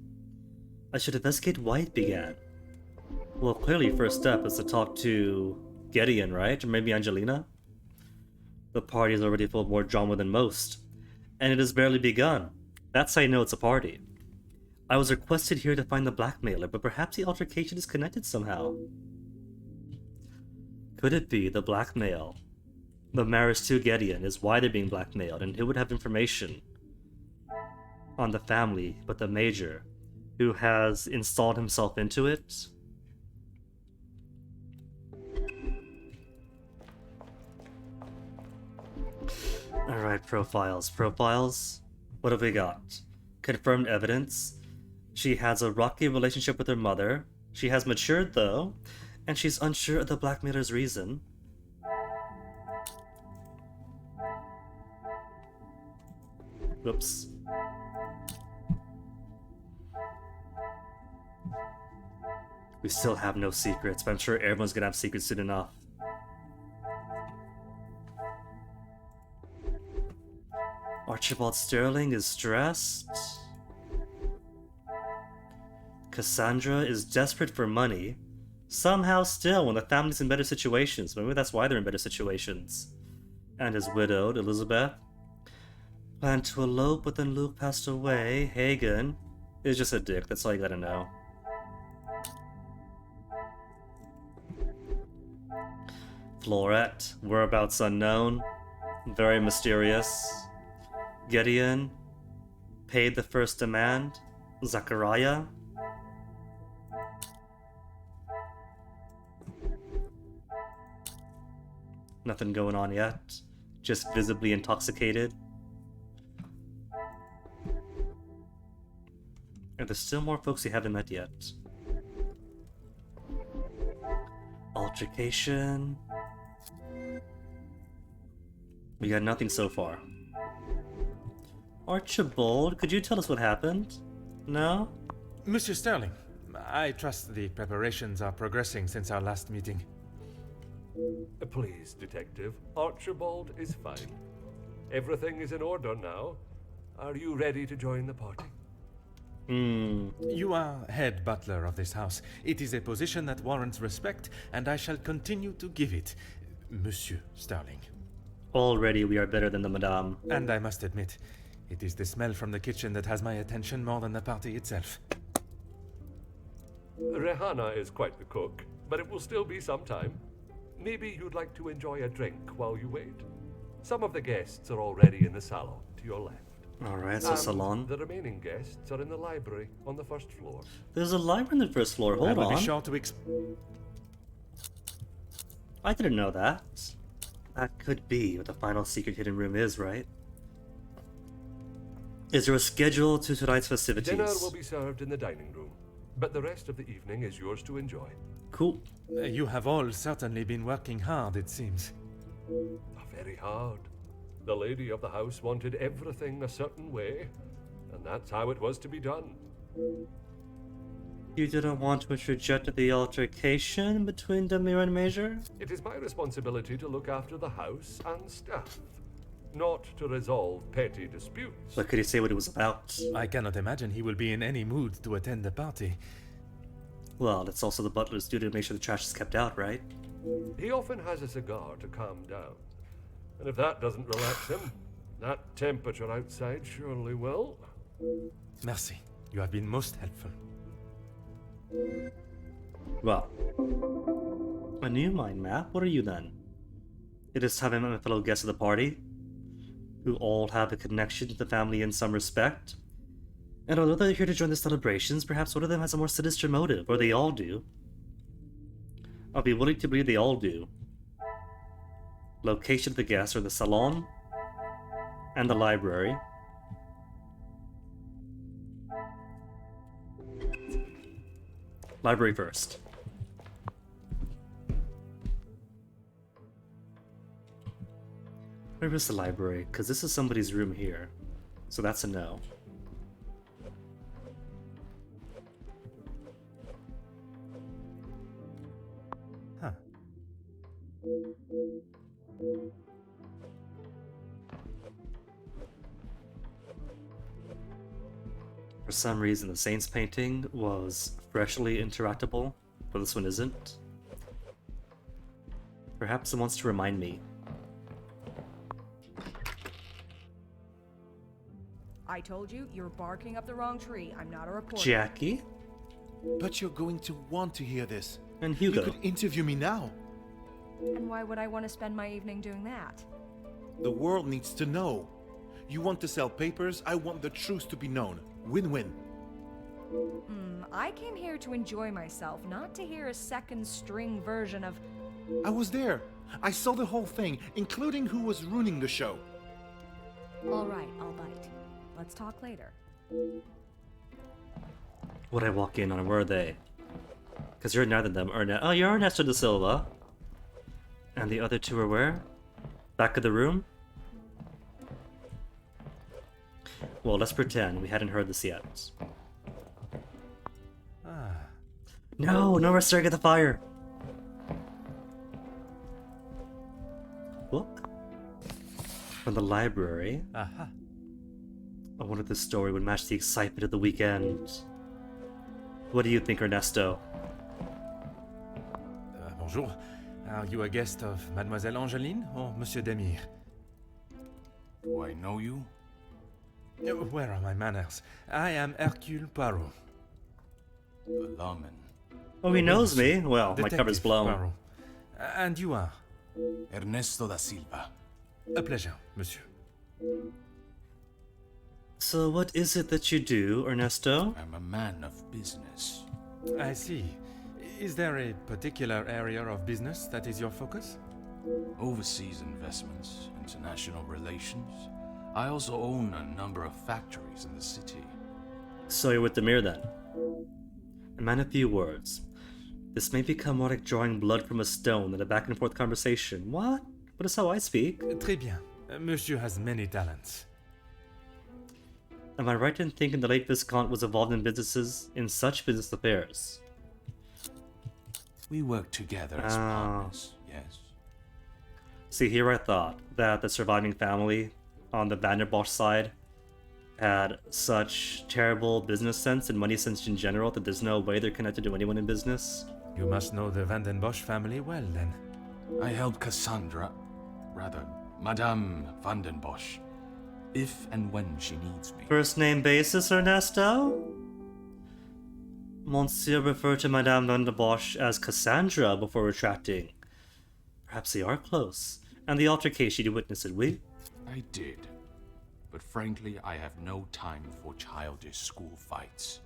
I should investigate why it began. Well, clearly first step is to talk to Gideon, right? Or maybe Angelina? The party is already full of more drama than most, and it has barely begun. That's how you know it's a party. I was requested here to find the blackmailer, but perhaps the altercation is connected somehow. Could it be the blackmail? The marriage to Gideon is why they're being blackmailed, and who would have information on the family but the Major, who has installed himself into it? Alright, profiles. Profiles? What have we got? Confirmed evidence. She has a rocky relationship with her mother. She has matured, though, and she's unsure of the blackmailer's reason. Whoops. We still have no secrets, but I'm sure everyone's gonna have secrets soon enough. Archibald Sterling is stressed. Cassandra is desperate for money. Somehow still, when the family's in better situations. Maybe that's why they're in better situations. And is widowed, Elizabeth. Planned to elope, but then Luke passed away. Hagen is just a dick, that's all you gotta know. Florette, whereabouts unknown. Very mysterious. Gideon, paid the first demand. Zachariah. Nothing going on yet. Just visibly intoxicated. And there's still more folks we haven't met yet. Altercation. We got nothing so far. Archibald, could you tell us what happened? No? Monsieur Sterling, I trust the preparations are progressing since our last meeting. Please, Detective. Archibald is fine. Everything is in order now. Are you ready to join the party? You are head butler of this house. It is a position that warrants respect, and I shall continue to give it, Monsieur Sterling. Already we are better than the Madame. And I must admit, it is the smell from the kitchen that has my attention more than the party itself. Rehanna is quite the cook, but it will still be some time. Maybe you'd like to enjoy a drink while you wait. Some of the guests are already in the salon to your left. Alright, so salon. The remaining guests are in the library on the first floor. There's a library on the first floor, hold I will on. be sure to I didn't know that. That could be what the final secret hidden room is, right? Is there a schedule to tonight's festivities? Dinner will be served in the dining room, but the rest of the evening is yours to enjoy. Cool. You have all certainly been working hard, it seems. Very hard. The lady of the house wanted everything a certain way, and that's how it was to be done. You didn't want to interject the altercation between Demir and Major? It is my responsibility to look after the house and staff, not to resolve petty disputes. But could he say what it was about? I cannot imagine he will be in any mood to attend the party. Well, it's also the butler's duty to make sure the trash is kept out, right? He often has a cigar to calm down. And if that doesn't relax him, that temperature outside surely will. Merci. You have been most helpful. Well, a new mind map? What are you then? It is time I met my fellow guests of the party, who all have a connection to the family in some respect. And although they're here to join the celebrations, perhaps one of them has a more sinister motive, or they all do. I'll be willing to believe they all do. Location of the guests are the salon and the library. Library first. Where is the library? Because this is somebody's room here. So that's a no. Huh. For some reason, the Saints painting was freshly interactable, but this one isn't. Perhaps it wants to remind me. I told you, you're barking up the wrong tree. I'm not a reporter. Jackie? But you're going to want to hear this. And Hugo. You could interview me now. And why would I want to spend my evening doing that? The world needs to know. You want to sell papers, I want the truth to be known. Win-win. I came here to enjoy myself, not to hear a second-string version of... I was there. I saw the whole thing, including who was ruining the show. All right, I'll bite. Let's talk later. Would I walk in on? Where are they? Because you're neither of them. Oh, you're Ernesto da Silva. And the other two are where? Back of the room? Well, let's pretend we hadn't heard this yet. No, we're staring at the fire. Book? From the library. Aha. I wonder if this story would match the excitement of the weekend. What do you think, Ernesto? Bonjour. Are you a guest of Mademoiselle Angeline or Monsieur Demir? Do I know you? Where are my manners? I am Hercule Poirot. The lawman. Oh, he knows me. Well, my cover's blown. Poirot. And you are? Ernesto da Silva. A pleasure, monsieur. So what is it that you do, Ernesto? I'm a man of business. I see. Is there a particular area of business that is your focus? Overseas investments, international relations. I also own a number of factories in the city. So you're with Demir then? A man of few words. This may become more like drawing blood from a stone than a back and forth conversation. What? But it's how I speak. Très bien. Monsieur has many talents. Am I right in thinking the late Viscount was involved in such business affairs? We work together as partners, yes. See, here I thought that the surviving family on the Vanderbosch side had such terrible business sense and money sense in general that there's no way they're connected to anyone in business. You must know the Vandenbosch family well, then. I helped Cassandra, rather, Madame Vandenbosch, if and when she needs me. First name basis, Ernesto? Monsieur referred to Madame Vandenbosch as Cassandra before retracting. Perhaps they are close. And the altercation you witnessed, we? I did. But frankly, I have no time for childish school fights.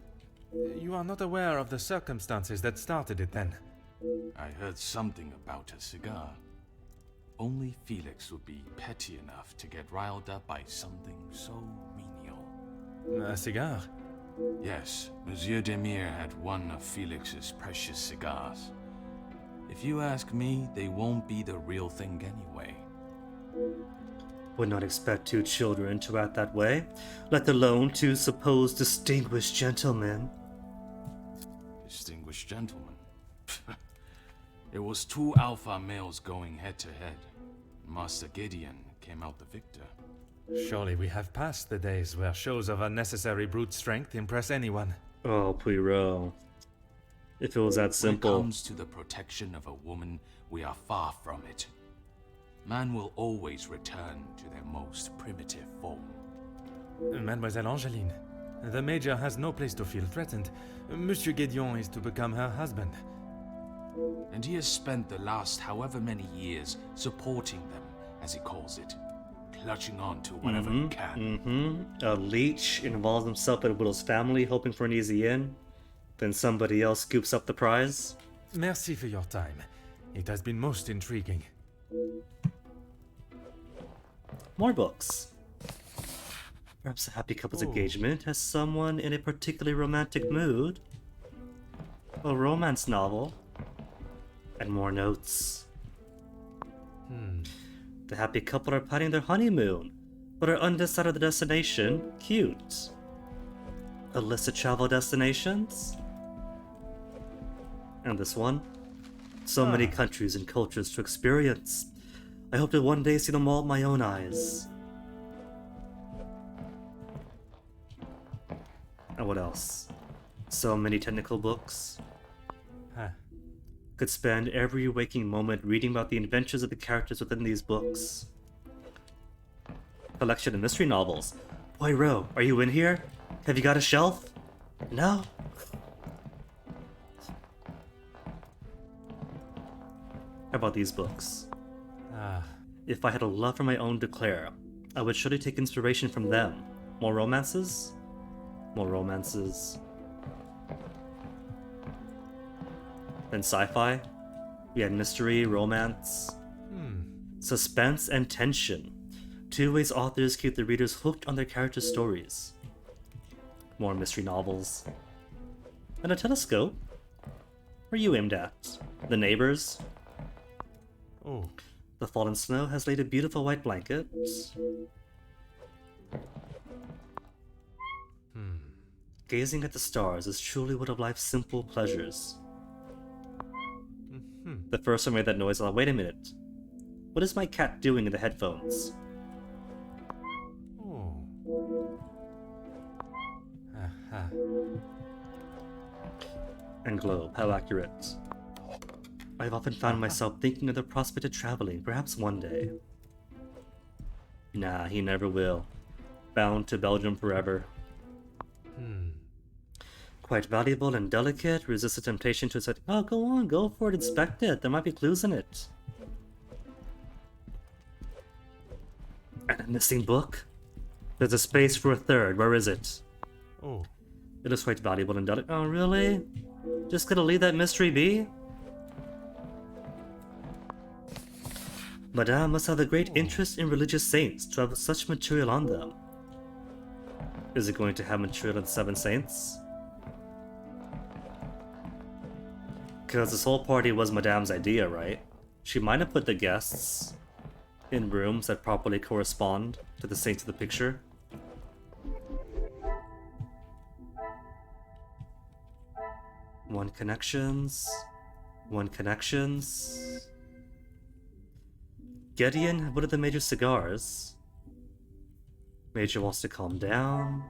You are not aware of the circumstances that started it, then? I heard something about a cigar. Only Felix would be petty enough to get riled up by something so menial. A cigar? Yes, Monsieur Demire had one of Felix's precious cigars. If you ask me, they won't be the real thing anyway. Would not expect two children to act that way, let alone two supposed distinguished gentlemen. Distinguished gentlemen. It was two alpha males going head to head. Master Gideon came out the victor. Surely we have passed the days where shows of unnecessary brute strength impress anyone. Oh, Poirot. If it was that simple. When it comes to the protection of a woman, we are far from it. Man will always return to their most primitive form. Mademoiselle Angeline, the Major has no place to feel threatened. Monsieur Gideon is to become her husband. And he has spent the last however many years supporting them, as he calls it. Clutching on to whatever he can. A leech involves himself in Willow's family, hoping for an easy in. Then somebody else scoops up the prize. Merci for your time. It has been most intriguing. More books. Perhaps a happy couple's engagement has someone in a particularly romantic mood. A romance novel. And more notes. The happy couple are planning their honeymoon, but are undecided on the destination. Cute. A list of travel destinations. And this one. So many countries and cultures to experience. I hope to one day see them all with my own eyes. And what else? So many technical books. Could spend every waking moment reading about the adventures of the characters within these books. Collection of mystery novels. Poirot, are you in here? Have you got a shelf? No? How about these books? If I had a love for my own declare, I would surely take inspiration from them. More romances? More romances. Then sci-fi. We had mystery, romance, suspense, and tension. Two ways authors keep the readers hooked on their characters' stories. More mystery novels. And a telescope. Where are you aimed at? The neighbors? The fallen snow has laid a beautiful white blanket. Gazing at the stars is truly one of life's simple pleasures. The first one made that noise. Wait a minute. What is my cat doing in the headphones? And globe, how accurate. I've often found myself thinking of the prospect of traveling, perhaps one day. Nah, he never will. Bound to Belgium forever. Quite valuable and delicate, resist the temptation to say, oh, go on, go for it, inspect it, there might be clues in it. And a missing book? There's a space for a third, where is it? It is quite valuable and delicate. Oh, really? Just gonna leave that mystery be? Madame must have a great interest in religious saints to have such material on them. Is it going to have material on the 7 saints? Because this whole party was Madame's idea, right? She might have put the guests in rooms that properly correspond to the saints of the picture. One connections. Gideon had one of the Major's cigars. Major wants to calm down.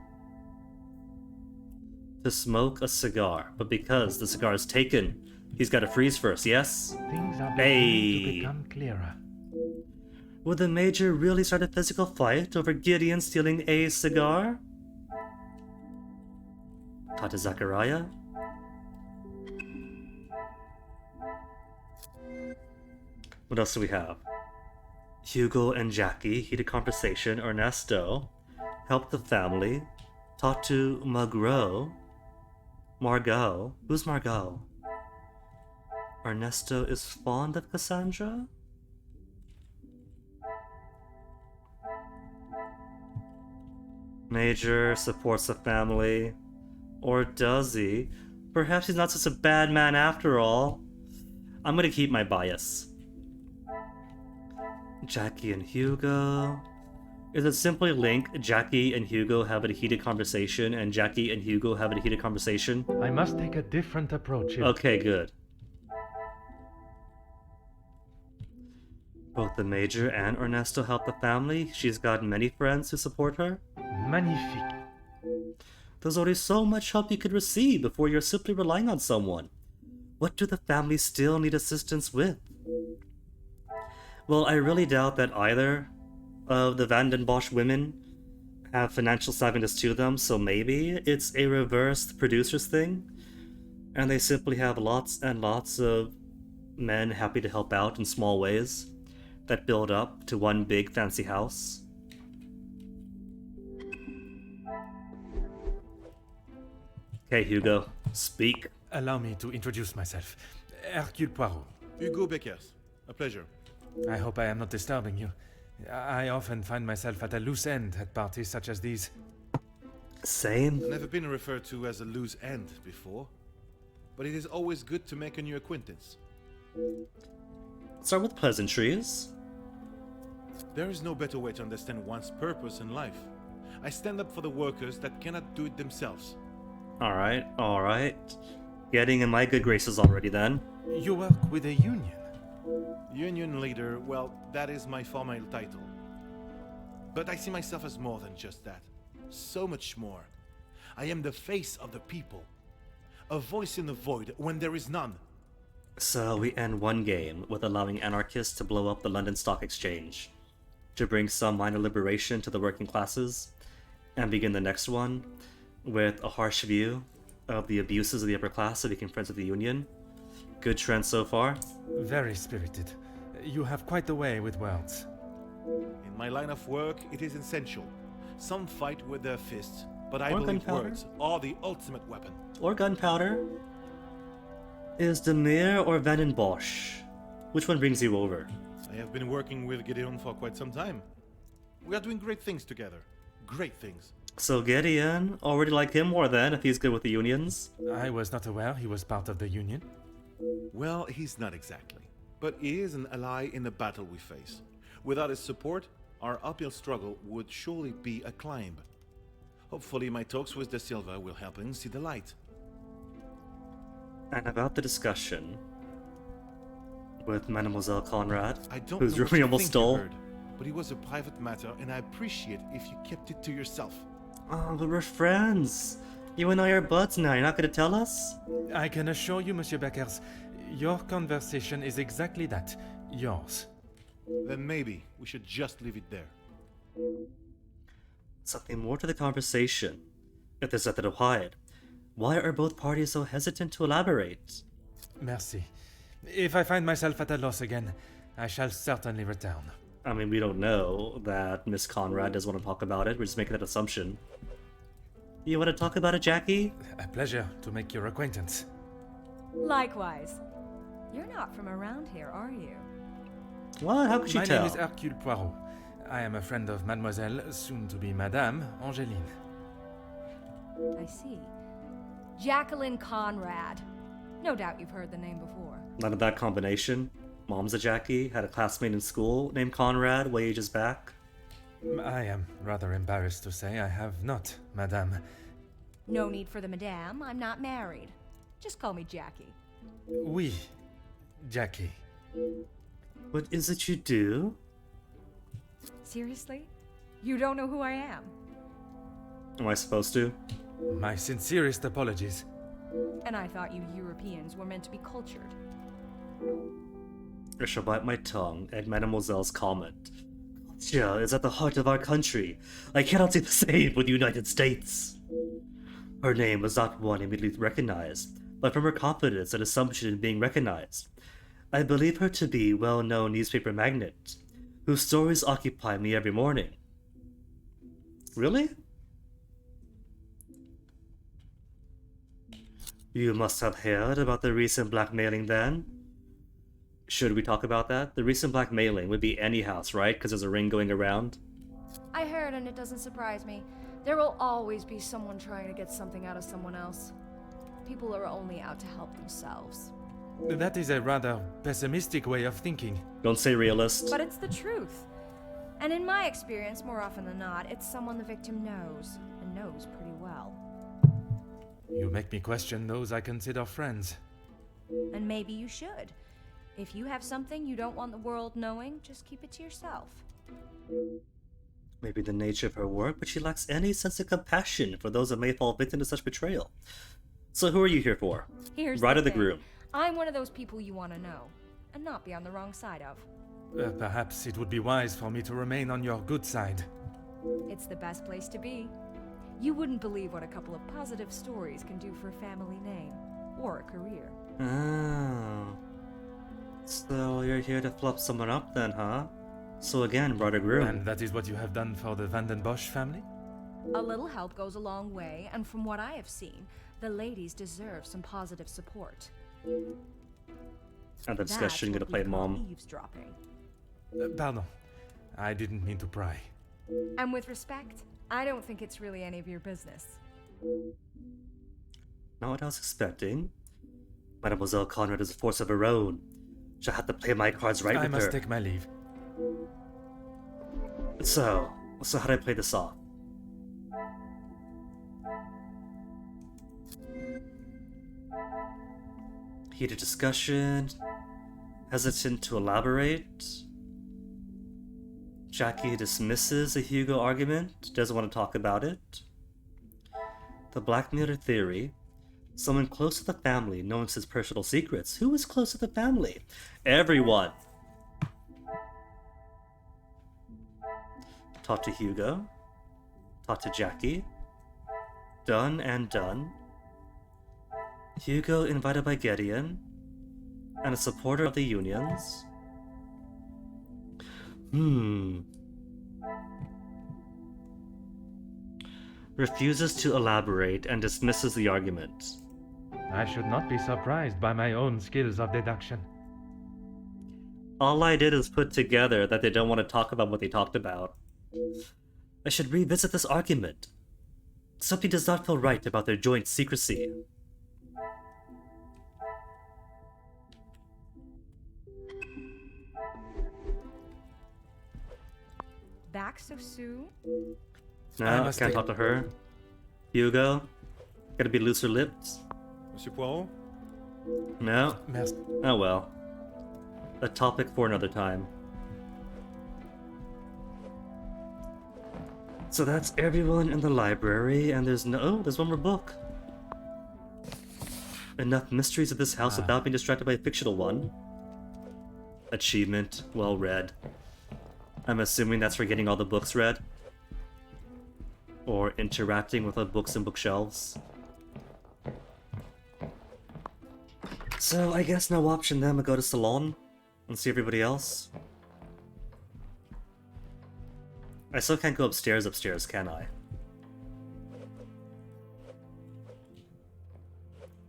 To smoke a cigar, but because the cigar is taken, he's got to freeze first, yes? Things are beginning to become clearer. Would the Major really start a physical fight over Gideon stealing a cigar? Tata Zachariah? What else do we have? Hugo and Jackie heated conversation. Ernesto helped the family. Talked to Margot. Who's Margot? Ernesto is fond of Cassandra? Major supports the family. Or does he? Perhaps he's not such a bad man after all. I'm gonna keep my bias. Jackie and Hugo. Is it simply Link, Jackie and Hugo have a heated conversation, and Jackie and Hugo have a heated conversation? I must take a different approach here. Okay, good. Both the Major and Ernesto help the family. She's got many friends who support her. Magnifique. There's already so much help you could receive before you're simply relying on someone. What do the family still need assistance with? Well, I really doubt that either of the Van den Bosch women have financial savviness to them, so maybe it's a reversed producers thing, and they simply have lots and lots of men happy to help out in small ways that build up to one big fancy house. Okay, Hugo, speak. Allow me to introduce myself. Hercule Poirot. Hugo Beckers. A pleasure. I hope I am not disturbing you. I often find myself at a loose end at parties such as these. Same. I've never been referred to as a loose end before, but it is always good to make a new acquaintance. Start with pleasantries. There is no better way to understand one's purpose in life. I stand up for the workers that cannot do it themselves. Alright, alright. Getting in my good graces already then. You work with a union? Union leader, well, that is my formal title. But I see myself as more than just that. So much more. I am the face of the people. A voice in the void when there is none. So we end one game with allowing anarchists to blow up the London Stock Exchange, to bring some minor liberation to the working classes, and begin the next one with a harsh view of the abuses of the upper class to become friends of the Union. Good trend so far. Very spirited. You have quite the way with words. In my line of work, it is essential. Some fight with their fists, but I Or believe gunpowder. words are the ultimate weapon. Or gunpowder. Is Demir or Van den Bosch? Which one brings you over? I have been working with Gideon for quite some time. We are doing great things together. Great things. So Gideon, already like him more then, if he's good with the unions. I was not aware he was part of the union. Well, he's not exactly. But he is an ally in the battle we face. Without his support, our uphill struggle would surely be a climb. Hopefully my talks with De Silva will help him see the light. And about the discussion with Mademoiselle Conrad, I don't whose know what room you almost think stole. you heard, but it was a private matter, and I appreciate if you kept it to yourself. Oh, but we're friends. You and I are buds now. You're not going to tell us? I can assure you, Monsieur Beckers, your conversation is exactly that. Yours. Then maybe we should just leave it there. Something more to the conversation. If there's nothing to hide, why are both parties so hesitant to elaborate? Merci. If I find myself at a loss again, I shall certainly return. I mean, we don't know that Miss Conrad doesn't want to talk about it. We're just making that assumption. You want to talk about it, Jackie? A pleasure to make your acquaintance. Likewise. You're not from around here, are you? What? How could you My tell? name is Hercule Poirot. I am a friend of Mademoiselle, soon to be Madame, Angeline. I see. Jacqueline Conrad. No doubt you've heard the name before. None of that combination. Mom's a Jackie, had a classmate in school named Conrad, way ages back. I am rather embarrassed to say I have not, Madame. No need for the madame. I'm not married. Just call me Jackie. Oui, Jackie. What is it you do? Seriously? You don't know who I am? Am I supposed to? My sincerest apologies. And I thought you Europeans were meant to be cultured. I shall bite my tongue at Mademoiselle's comment. Culture is at the heart of our country. I cannot say the same for the United States. Her name was not one immediately recognized, but from her confidence and assumption in being recognized. I believe her to be a well-known newspaper magnate, whose stories occupy me every morning. Really? You must have heard about the recent blackmailing then? Should we talk about that? The recent blackmailing would be any house, right? Because there's a ring going around. I heard, and it doesn't surprise me. There will always be someone trying to get something out of someone else. People are only out to help themselves. That is a rather pessimistic way of thinking. Don't say realist. But it's the truth. And in my experience, more often than not, it's someone the victim knows, and knows pretty well. You make me question those I consider friends. And maybe you should. If you have something you don't want the world knowing, just keep it to yourself. Maybe the nature of her work, but she lacks any sense of compassion for those that may fall victim to such betrayal. So who are you here for? Here's Bride the of the thing. groom. I'm one of those people you want to know, and not be on the wrong side of. Perhaps it would be wise for me to remain on your good side. It's the best place to be. You wouldn't believe what a couple of positive stories can do for a family name, or a career. Oh. So you're here to fluff someone up then, huh? So again, bride of groom. And that is what you have done for the Vandenbosch family? A little help goes a long way, and from what I have seen, the ladies deserve some positive support. And the discussion gonna play mom. Eavesdropping. Pardon. I didn't mean to pry. And with respect, I don't think it's really any of your business. Not what I was expecting. Mademoiselle Conrad is a force of her own. She'll have to play my cards right with her. I must take my leave. So how do I play this off? Heated discussion. Hesitant to elaborate. Jackie dismisses a Hugo argument. Doesn't want to talk about it. The blackmailer theory. Someone close to the family knows his personal secrets. Who is close to the family? Everyone. Talk to Hugo. Talk to Jackie. Done and done. Hugo invited by Gideon. And a supporter of the unions. Refuses to elaborate and dismisses the argument. I should not be surprised by my own skills of deduction. All I did is put together that they don't want to talk about what they talked about. I should revisit this argument. Something does not feel right about their joint secrecy. Back so soon? No, I can't talk to her. Hugo, gotta be looser lips. Monsieur Poirot? No? Merci. Oh well. A topic for another time. So that's everyone in the library, and there's one more book. Enough mysteries of this house without being distracted by a fictional one. Achievement, well read. I'm assuming that's for getting all the books read. Or interacting with the books and bookshelves. So I guess no option then but go to Salon and see everybody else. I still can't go upstairs, can I?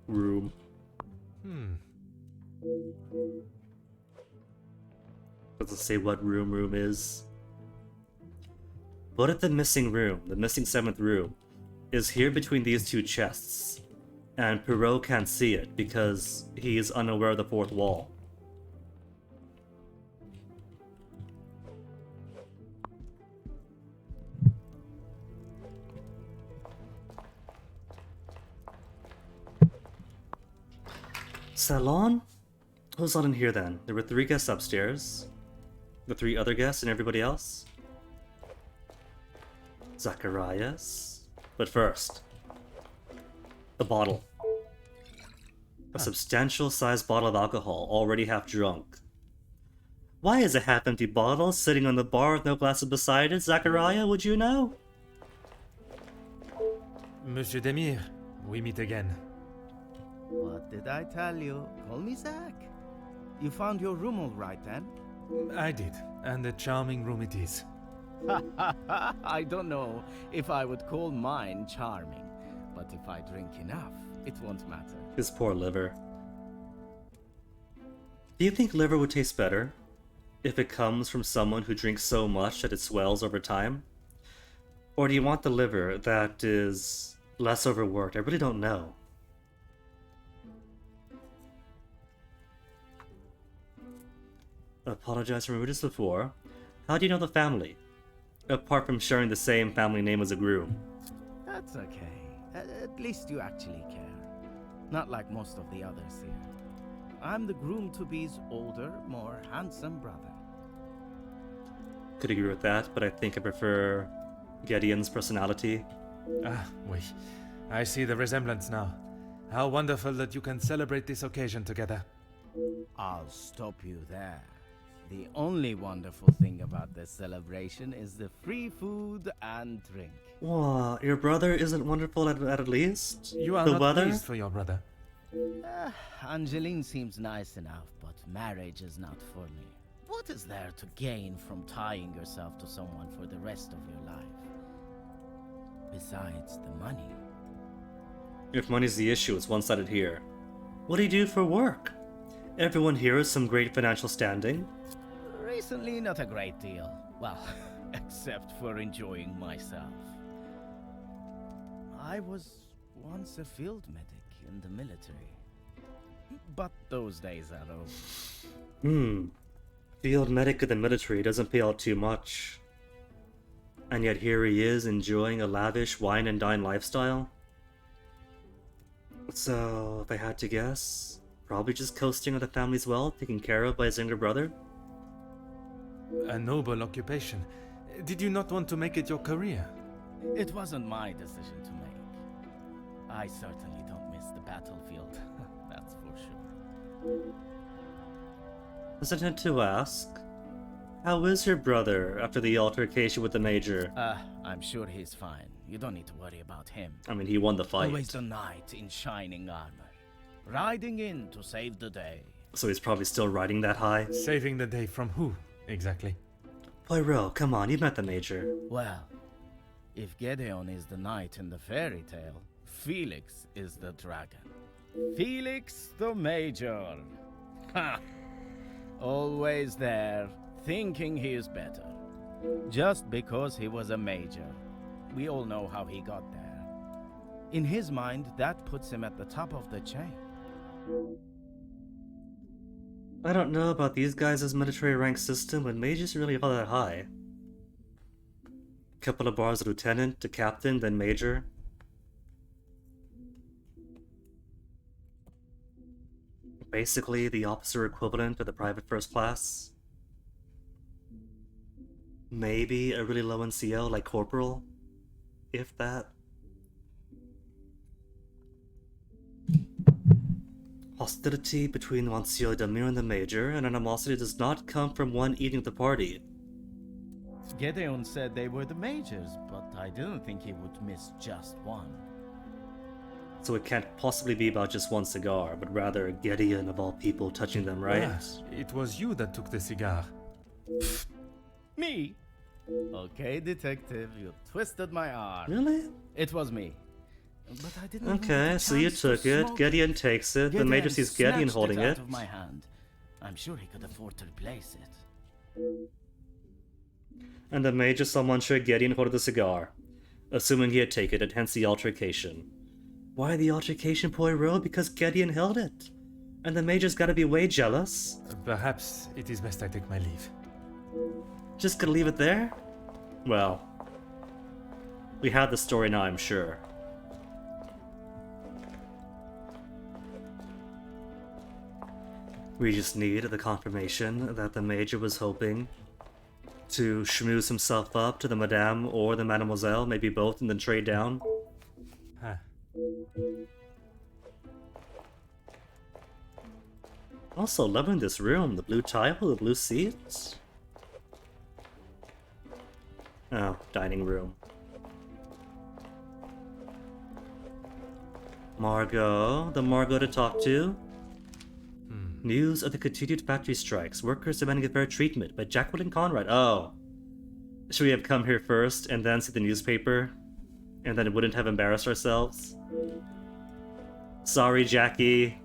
Room. Doesn't say what room is. What if the missing room, the missing 7th room, is here between these two chests, and Poirot can't see it because he is unaware of the 4th wall? Salon? Who's not in here then? There were 3 guests upstairs. The 3 other guests and everybody else? Zacharias. But first, the bottle. A substantial sized bottle of alcohol, already half drunk. Why is a half empty bottle sitting on the bar with no glasses beside it, Zachariah, would you know? Monsieur Demir, we meet again. What did I tell you? Call me Zach. You found your room all right then? I did, and a charming room it is. I don't know if I would call mine charming, but if I drink enough, it won't matter. His poor liver. Do you think liver would taste better if it comes from someone who drinks so much that it swells over time? Or do you want the liver that is less overworked? I really don't know. Apologize for rudeness before. How do you know the family? Apart from sharing the same family name as a groom. That's okay. At least you actually care. Not like most of the others here. I'm the groom-to-be's older, more handsome brother. Could agree with that, but I think I prefer Gideon's personality. Ah, oui. I see the resemblance now. How wonderful that you can celebrate this occasion together. I'll stop you there. The only wonderful thing about this celebration is the free food and drink. Wow, your brother isn't wonderful at least? You are the not weather? pleased for your brother. Angeline seems nice enough, but marriage is not for me. What is there to gain from tying yourself to someone for the rest of your life? Besides the money. If money's the issue, it's one-sided here. What do you do for work? Everyone here has some great financial standing. Recently, not a great deal. Well, except for enjoying myself. I was once a field medic in the military. But those days are over. Field medic in the military doesn't pay out too much. And yet here he is enjoying a lavish wine and dine lifestyle. So, if I had to guess, probably just coasting on the family's wealth, taken care of by his younger brother? A noble occupation. Did you not want to make it your career? It wasn't my decision to make. I certainly don't miss the battlefield, that's for sure. Hesitant to ask, how is your brother after the altercation with the Major? I'm sure he's fine. You don't need to worry about him. I mean, he won the fight. Always the knight in shining armor, riding in to save the day. So he's probably still riding that high? Saving the day from who, exactly? Poirot, come on, you met the Major. Well, if Gedeon is the knight in the fairy tale, Felix is the dragon. Felix the Major. Ha! Always there, thinking he is better. Just because he was a major. We all know how he got there. In his mind, that puts him at the top of the chain. I don't know about these guys' military rank system, but Major's really all that high. Couple of bars, lieutenant to captain, then major. Basically the officer equivalent of the private first class. Maybe a really low NCO like corporal, if that. Hostility between Monsieur Demir and the Major, and animosity does not come from one eating the party. Gedeon said they were the majors, but I didn't think he would miss just one. So it can't possibly be about just one cigar, but rather Gideon of all people touching them, right? Yes, it was you that took the cigar. Me? Okay, detective, you twisted my arm. Really? It was me. But I didn't Okay, so you took it. Gideon takes it. The Major sees Gideon holding it. Out of my hand. I'm sure he could afford to replace it. And the Major saw Monsieur Gideon hold the cigar, assuming he had taken it, hence the altercation. Why the altercation, Poirot? Because Gideon held it. And the Major's gotta be way jealous. Perhaps it is best I take my leave. Just gonna leave it there? Well, we have the story now, I'm sure. We just need the confirmation that the Major was hoping to schmooze himself up to the Madame or the Mademoiselle, maybe both, and then trade down. Huh. Also, loving this room. The blue tile, the blue seats. Oh, dining room. Margot, the Margot to talk to. News of the continued factory strikes. Workers demanding a fair treatment by Jacqueline Conrad. Oh. Should we have come here first and then see the newspaper? And then it wouldn't have embarrassed ourselves? Sorry, Jackie.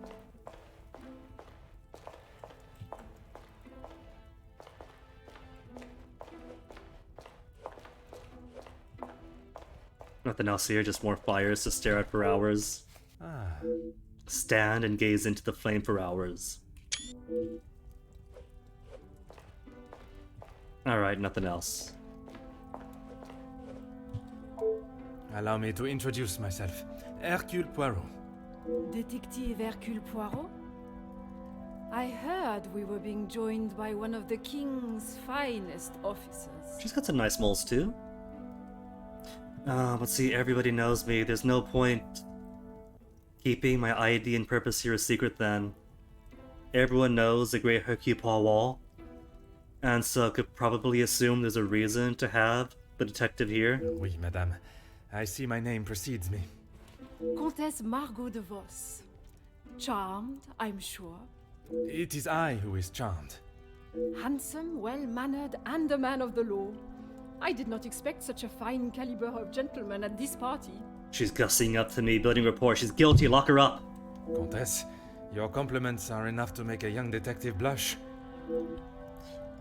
Nothing else here, just more fires to stare at for hours. Ah. Stand and gaze into the flame for hours. Alright, nothing else. Allow me to introduce myself. Hercule Poirot. Detective Hercule Poirot? I heard we were being joined by one of the king's finest officers. She's got some nice moles too. Let's see, everybody knows me. There's no point keeping my ID and purpose here a secret then. Everyone knows the great Hercule Poirot, and so could probably assume there's a reason to have the detective here. Oui, madame. I see my name precedes me. Comtesse Margot de Vos. Charmed, I'm sure. It is I who is charmed. Handsome, well-mannered, and a man of the law. I did not expect such a fine caliber of gentleman at this party. She's gussing up to me, building rapport. She's guilty, lock her up. Comtesse, your compliments are enough to make a young detective blush.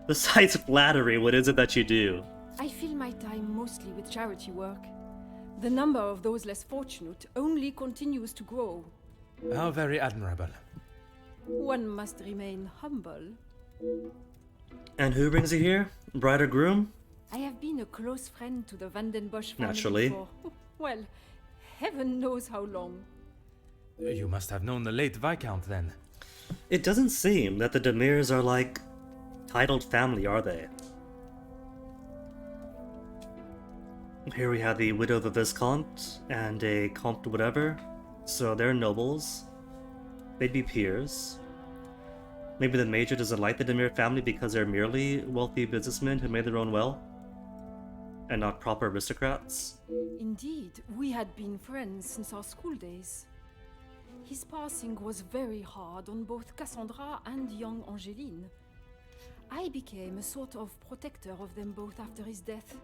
Besides flattery, what is it that you do? I fill my time mostly with charity work. The number of those less fortunate only continues to grow. How very admirable. One must remain humble. And who brings you here? Bride or groom? I have been a close friend to the Van den Bosch family Naturally. for, well, heaven knows how long. You must have known the late Viscount then. It doesn't seem that the Demirs are like titled family, are they? Here we have the widow of a Viscount and a Comte whatever. So they're nobles. They'd be peers. Maybe the Major doesn't like the Demir family because they're merely wealthy businessmen who made their own wealth and not proper aristocrats. Indeed, we had been friends since our school days. His passing was very hard on both Cassandra and young Angeline. I became a sort of protector of them both after his death.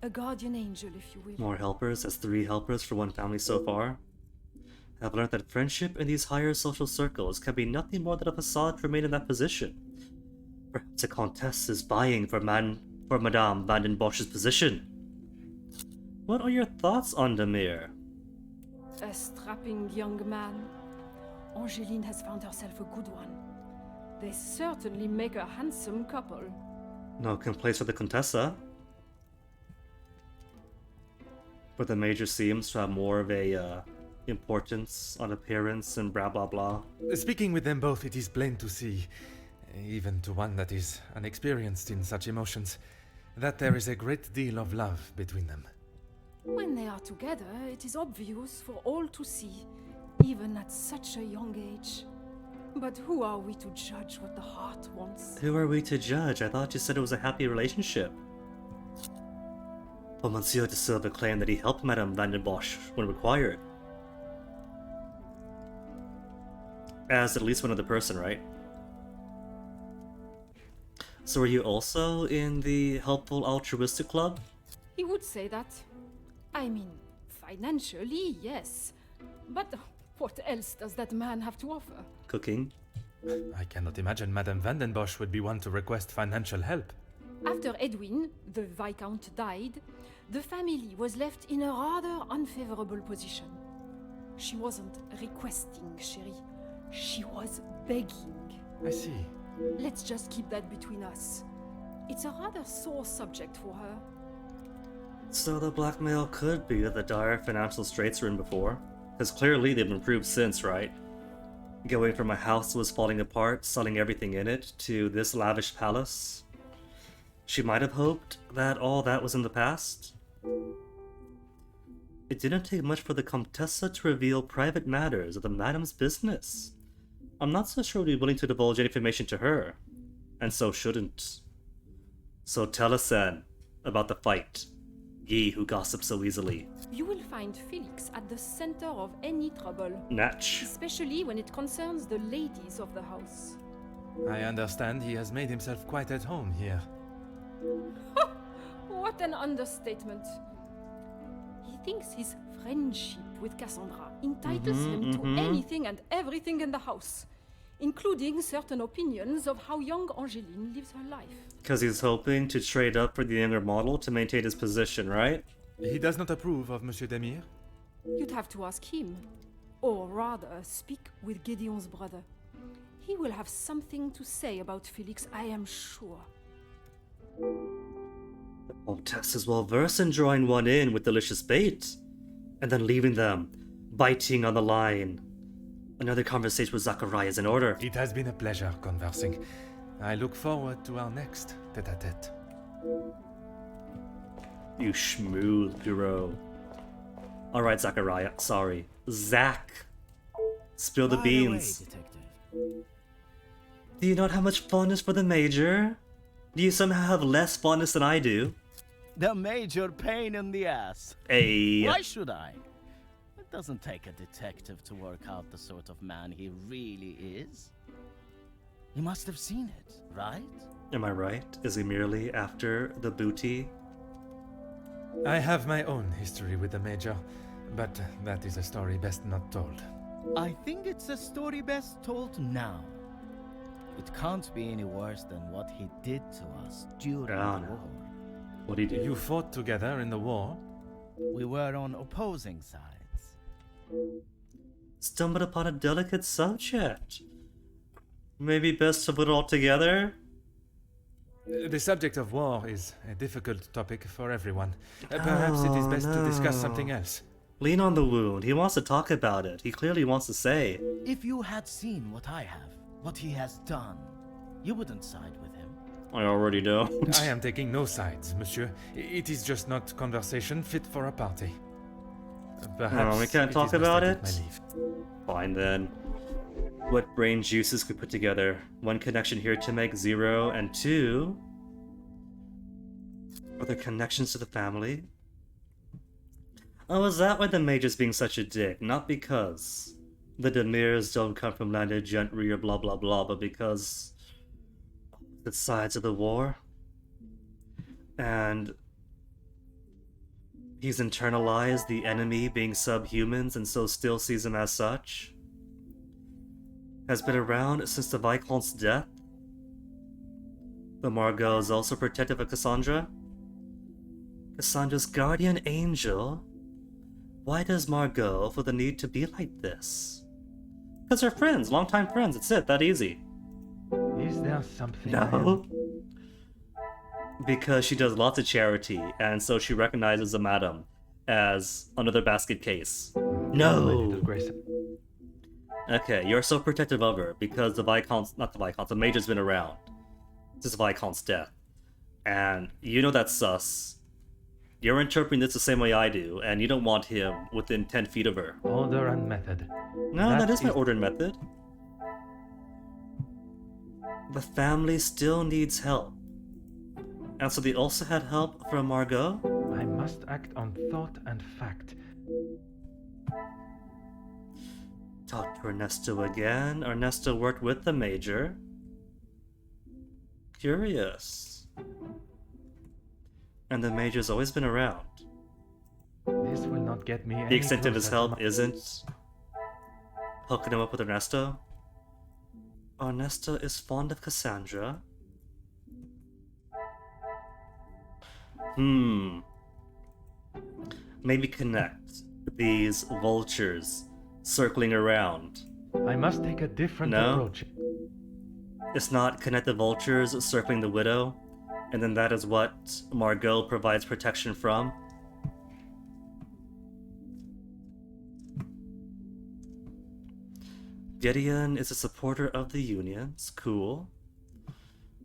A guardian angel, if you will. More helpers, as 3 helpers for one family so far. I've learned that friendship in these higher social circles can be nothing more than a facade to remain in that position. Perhaps a Comtesse is vying for Madame Van den Bosch's position. What are your thoughts on Demir? A strapping young man. Angeline has found herself a good one. They certainly make a handsome couple. No complaints for the Contessa. But the Major seems to have more of a importance on appearance and blah blah blah. Speaking with them both, it is plain to see, even to one that is unexperienced in such emotions, that there is a great deal of love between them. When they are together, it is obvious for all to see, even at such a young age. But who are we to judge what the heart wants? Who are we to judge? I thought you said it was a happy relationship. But Monsieur de Silva claimed that he helped Madame Van den Bosch when required. As at least one other person, right? So are you also in the helpful altruistic club? He would say that. I mean, financially, yes. But what else does that man have to offer? Cooking. I cannot imagine Madame Van den Bosch would be one to request financial help. After Edwin, the Viscount, died, the family was left in a rather unfavorable position. She wasn't requesting, chérie. She was begging. I see. Let's just keep that between us. It's a rather sore subject for her. So the blackmail could be that the dire financial straits were in before. Because clearly they've improved since, right? Going from a house that was falling apart, selling everything in it, to this lavish palace. She might have hoped that all that was in the past. It didn't take much for the Comtesse to reveal private matters of the Madame's business. I'm not so sure we'd be willing to divulge any information to her. And so shouldn't. So tell us then about the fight. Ye who gossip so easily. You will find Felix at the center of any trouble. Natch. Especially when it concerns the ladies of the house. I understand he has made himself quite at home here. What an understatement. He thinks his friendship with Cassandra entitles him to anything and everything in the house, including certain opinions of how young Angeline lives her life. Because he's hoping to trade up for the younger model to maintain his position, right? He does not approve of Monsieur Demir? You'd have to ask him. Or rather, speak with Gideon's brother. He will have something to say about Felix, I am sure. The Comtesse is well versed in drawing one in with delicious bait, and then leaving them, biting on the line. Another conversation with Zachariah is in order. It has been a pleasure conversing. I look forward to our next tete-a-tete. You schmooze, Poirot. Alright, Zachariah. Sorry. Zach. Spill the beans. Do you not have much fondness for the Major? Do you somehow have less fondness than I do? The major pain in the ass. Hey. Why should I? It doesn't take a detective to work out the sort of man he really is. You must have seen it, right? Am I right? Is he merely after the booty? I have my own history with the Major, but that is a story best not told. I think it's a story best told now. It can't be any worse than what he did to us during the war. What did he do? You fought together in the war? We were on opposing sides. Stumbled upon a delicate subject. Maybe best to put it all together? The subject of war is a difficult topic for everyone. Perhaps it is best to discuss something else. Lean on the wound. He wants to talk about it. He clearly wants to say. If you had seen what I have, what he has done, you wouldn't side with him. I already know. I am taking no sides, monsieur. It is just not conversation fit for a party. Perhaps we can't talk is best about I it? take my leave. Fine then. What brain juices could put together? One connection here to make 0, and 2... Are there connections to the family? Oh, is that why the Major's being such a dick? Not because the Demirs don't come from landed gentry or blah blah blah, but because the sides of the war? And he's internalized the enemy being subhumans and so still sees them as such? Has been around since the Viscount's death? But Margot is also protective of Cassandra? Cassandra's guardian angel? Why does Margot feel the need to be like this? Because they're friends, longtime friends, it's it, that easy. Is there something? No. Because she does lots of charity, and so she recognizes the madam as another basket case. No! Okay, you're so protective of her because the Viscount's, not the Viscount, the Major's been around since the Viscount's death. And you know that's sus. You're interpreting this the same way I do, and you don't want him within 10 feet of her. Order and method. No, that is my order and method. The family still needs help. And so they also had help from Margot? I must act on thought and fact. Talk to Ernesto again. Ernesto worked with the Major. Curious. And the Major's always been around. This will not get me any The extent of his closer to help my- isn't hooking him up with Ernesto. Ernesto is fond of Cassandra. Maybe connect these vultures circling around. I must take a different No? approach. It's not connect the vultures circling the widow, and then that is what Margot provides protection from. Gideon is a supporter of the unions. Cool.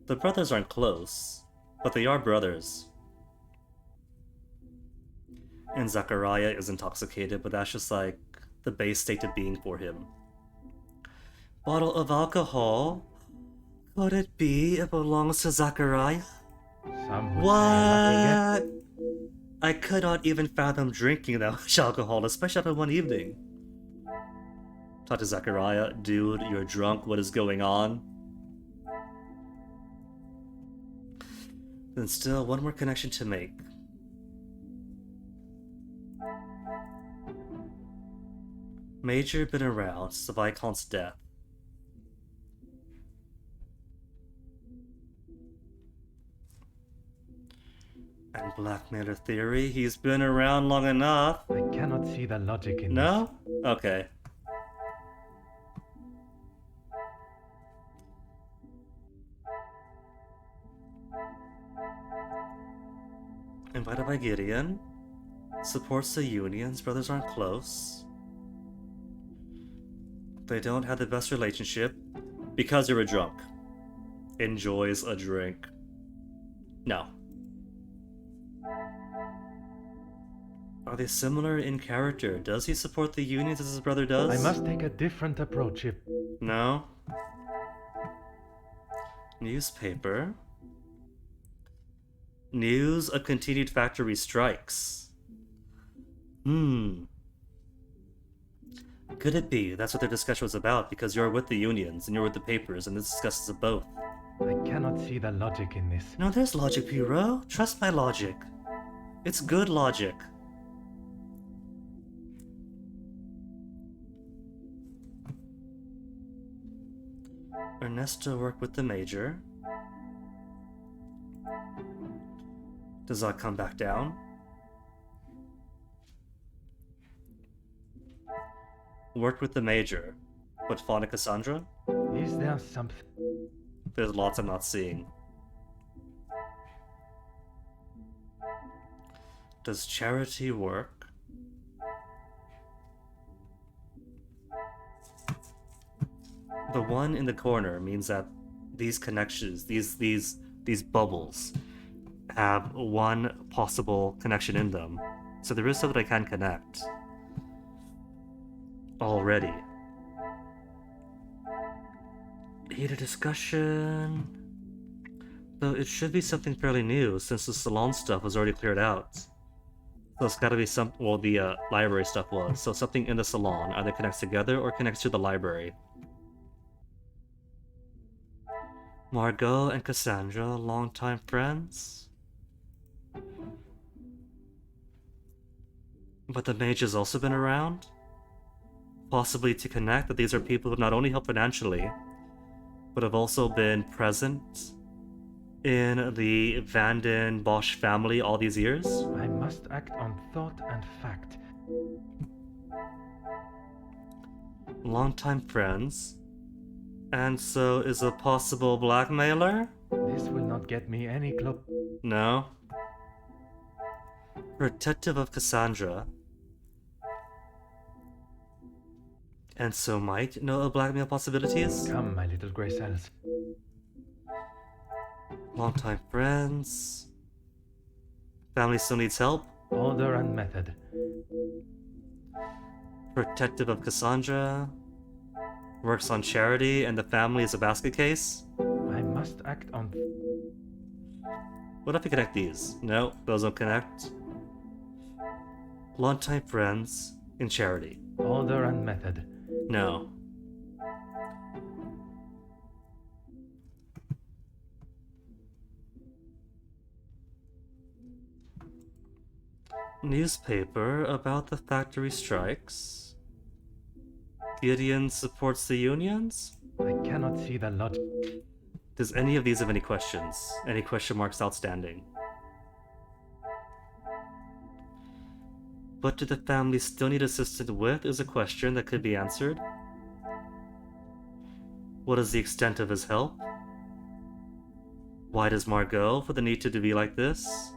The brothers aren't close, but they are brothers. And Zachariah is intoxicated, but that's just like the base state of being for him. Bottle of alcohol? Could it be it belongs to Zachariah? Some would say a lucky What? I could not even fathom drinking that much alcohol, especially after one evening. Talk to Zachariah, dude, you're drunk, what is going on? Then still, one more connection to make. Major been around since the Viscount's death. And blackmailer theory, he's been around long enough. I cannot see the logic in No? Okay. Invited by Gideon. Supports the unions. Brothers aren't close. They don't have the best relationship. Because you're a drunk. Enjoys a drink. No. Are they similar in character? Does he support the unions as his brother does? I must take a different approach if... No. Newspaper. News of continued factory strikes. Could it be that's what their discussion was about, because you're with the unions and you're with the papers and this discusses both? I cannot see the logic in this. No, there's logic, Poirot. Trust my logic. It's good logic. Ernesto worked with the Major. Does that come back down? Worked with the Major, but fought at Cassandra? Is there something? There's lots I'm not seeing. Does charity work? The one in the corner means that these connections, these bubbles, have one possible connection in them. So there is something I can connect. Already. Heated discussion. Though it should be something fairly new, since the salon stuff was already cleared out. So it's gotta be some, well, the library stuff was. So something in the salon either connects together or connects to the library. Margot and Cassandra, longtime friends. But the mage has also been around? Possibly to connect that these are people who have not only helped financially, but have also been present in the Vanden Bosch family all these years? I must act on thought and fact. Longtime friends. And so is a possible blackmailer? This will not get me any close. No. Protective of Cassandra. And so might know of blackmail possibilities? Come, my little grey cells. Longtime friends. Family still needs help? Order and method. Protective of Cassandra. Works on charity and the family is a basket case? I must act on... What if I connect these? No, those don't connect. Longtime friends in charity. Order and method. No. Newspaper about the factory strikes. Gideon supports the unions? I cannot see the logic. Does any of these have any questions? Any question marks outstanding? What do the family still need assistance with is a question that could be answered. What is the extent of his help? Why does Margot for the need to be like this?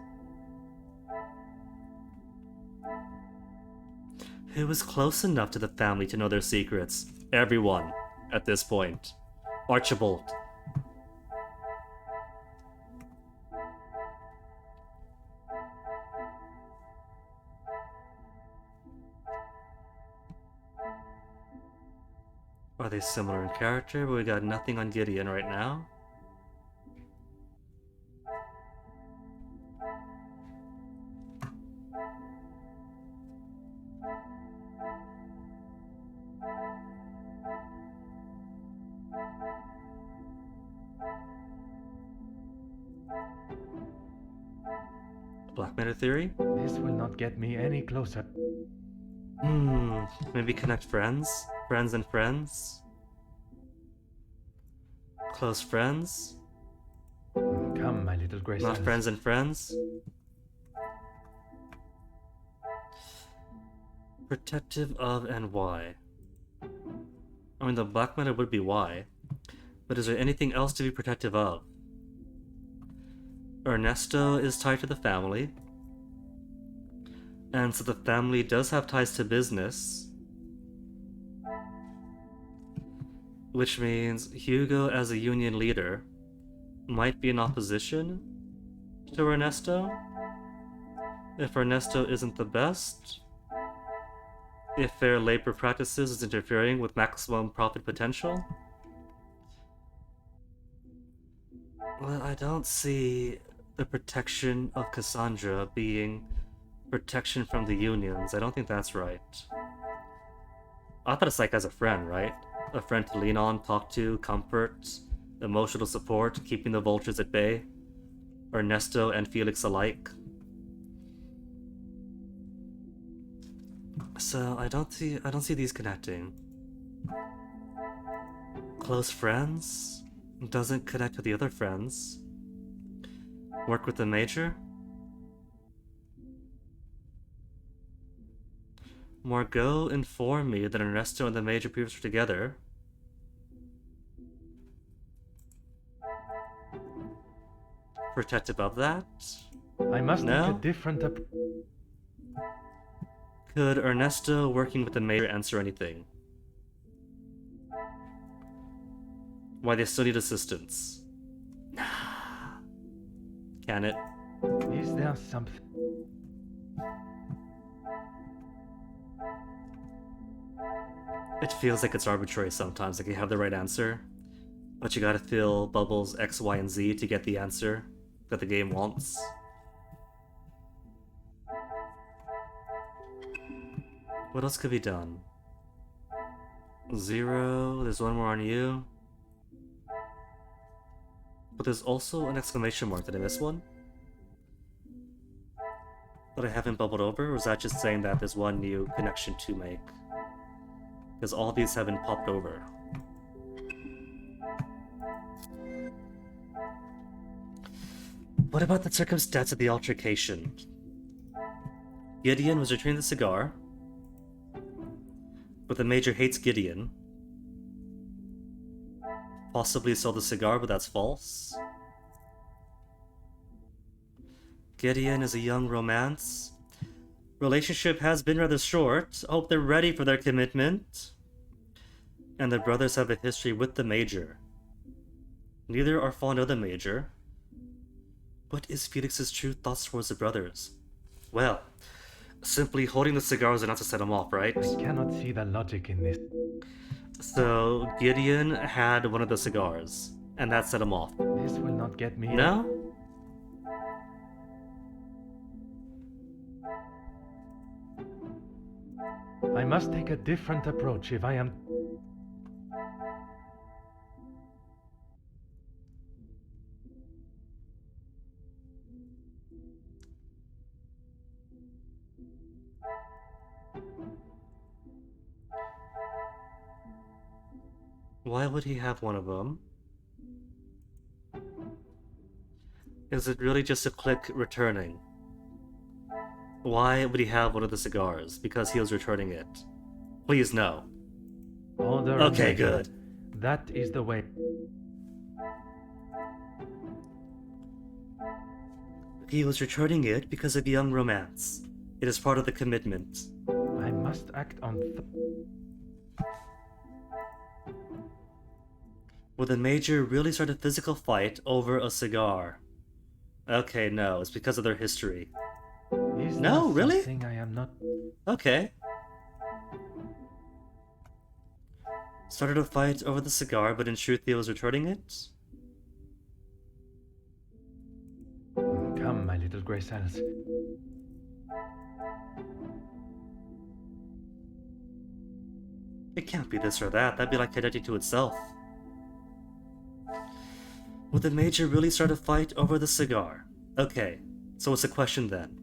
Who is close enough to the family to know their secrets? Everyone, at this point. Archibald. Are they similar in character? But we got nothing on Gideon right now. Blackmailer theory? This will not get me any closer. Maybe connect friends? Friends and friends? Close friends? Come, my little grey Not cells. friends and friends? Protective of and why? I mean, the black matter would be why. But is there anything else to be protective of? Ernesto is tied to the family. And so the family does have ties to business. Which means Hugo, as a union leader, might be in opposition to Ernesto. If Ernesto isn't the best. If fair labor practices is interfering with maximum profit potential. Well, I don't see the protection of Cassandra being protection from the unions. I don't think that's right. I thought it's like as a friend, right? A friend to lean on, talk to, comfort, emotional support, keeping the vultures at bay. Ernesto and Felix alike. So I don't see these connecting. Close friends doesn't connect to the other friends. Work with the major? Margot informed me that Ernesto and the major previously were together. Protective of that? I must No? take a different Could Ernesto working with the major answer anything? Why they still need assistance? Can it? Is there something? It feels like it's arbitrary sometimes, like you have the right answer, but you gotta fill bubbles X, Y, and Z to get the answer that the game wants. What else could be done? 0, there's one more on you. But there's also an exclamation mark. Did I miss one? That I haven't bubbled over, or is that just saying that there's one new connection to make? Because all these haven't popped over. What about the circumstance of the altercation? Gideon was returning the cigar, but the major hates Gideon. Possibly stole the cigar, but that's false. Gideon is a young romance. Relationship has been rather short. I hope they're ready for their commitment. And the brothers have a history with the major. Neither are fond of the major. What is Felix's true thoughts towards the brothers? Well, simply holding the cigar was enough to set him off, right? I cannot see the logic in this. So, Gideon had one of the cigars, and that set him off. This will not get me. No? I must take a different approach if I am... Why would he have one of them? Is it really just a click returning? Why would he have one of the cigars? Because he was returning it. Please no. Order okay, Omega. good. That is the way. He was returning it because of young romance. It is part of the commitment. I must act on... Will the major really start a physical fight over a cigar? Okay, no, it's because of their history. Is No, there really? something I am not... Okay. Started a fight over the cigar, but in truth he was returning it? Come, my little grey cells. It can't be this or that. That'd be like connecting to itself. Would the major really start a fight over the cigar? Okay, so it's a question then.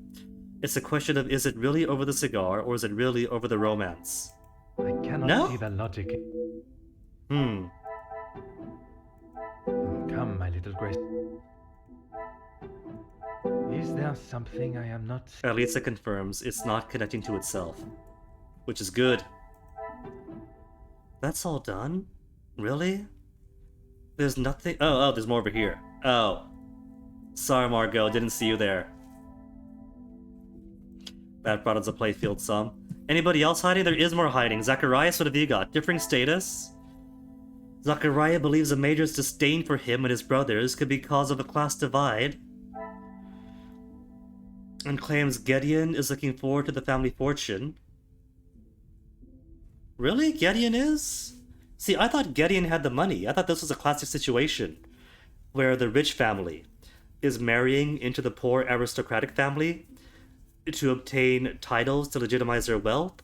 It's a question of is it really over the cigar or is it really over the romance? I cannot No? see the logic. Hmm. Come, my little grey... Is there something I am not... At least it confirms it's not connecting to itself. which is good. That's all done? Really? There's nothing. Oh, there's more over here. Oh. Sorry, Margot, didn't see you there. That brought us a playfield some. Anybody else hiding? There is more hiding. Zacharias, what have you got? Differing status? Zachariah believes the Major's disdain for him and his brothers could be cause of a class divide, and claims Gideon is looking forward to the family fortune. Really? Gideon is? See, I thought Gideon had the money. I thought this was a classic situation where the rich family is marrying into the poor aristocratic family to obtain titles to legitimize their wealth,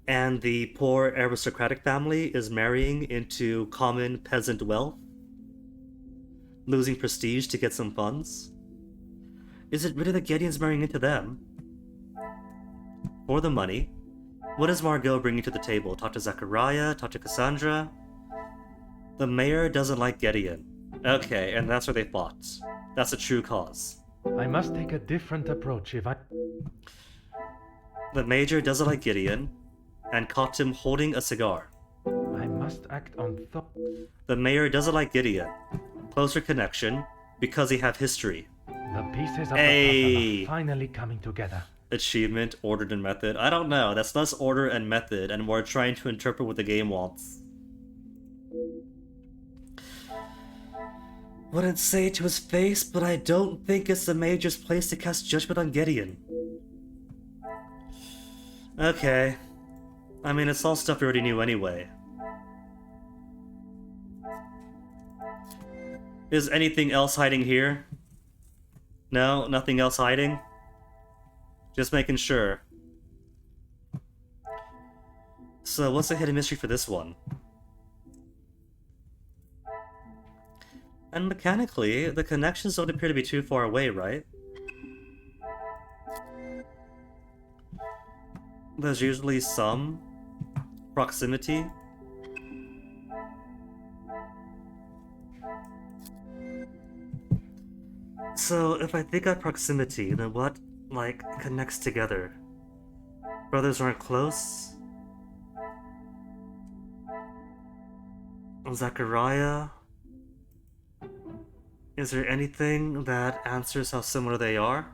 and the poor aristocratic family is marrying into common peasant wealth, losing prestige to get some funds. Is it really that Gideon's marrying into them for the money? What is Margot bringing to the table? Talk to Zachariah? Talk to Cassandra? The mayor doesn't like Gideon. Okay, and that's where they fought. That's a true cause. I must take a different approach if I... The major doesn't like Gideon, and caught him holding a cigar. I must act on thought. The mayor doesn't like Gideon. Closer connection, because they have history. The pieces of the puzzle are finally coming together. Achievement, ordered, and method. I don't know. That's less order and method, and more trying to interpret what the game wants. Wouldn't say it to his face, but I don't think it's the Major's place to cast judgment on Gideon. Okay. I mean, it's all stuff we already knew anyway. Is anything else hiding here? No? Nothing else hiding? Just making sure. So, what's the hidden mystery for this one? And mechanically, the connections don't appear to be too far away, right? There's usually some proximity. So, if I think of proximity, then what, like, connects together? Brothers aren't close? Zachariah? Is there anything that answers how similar they are?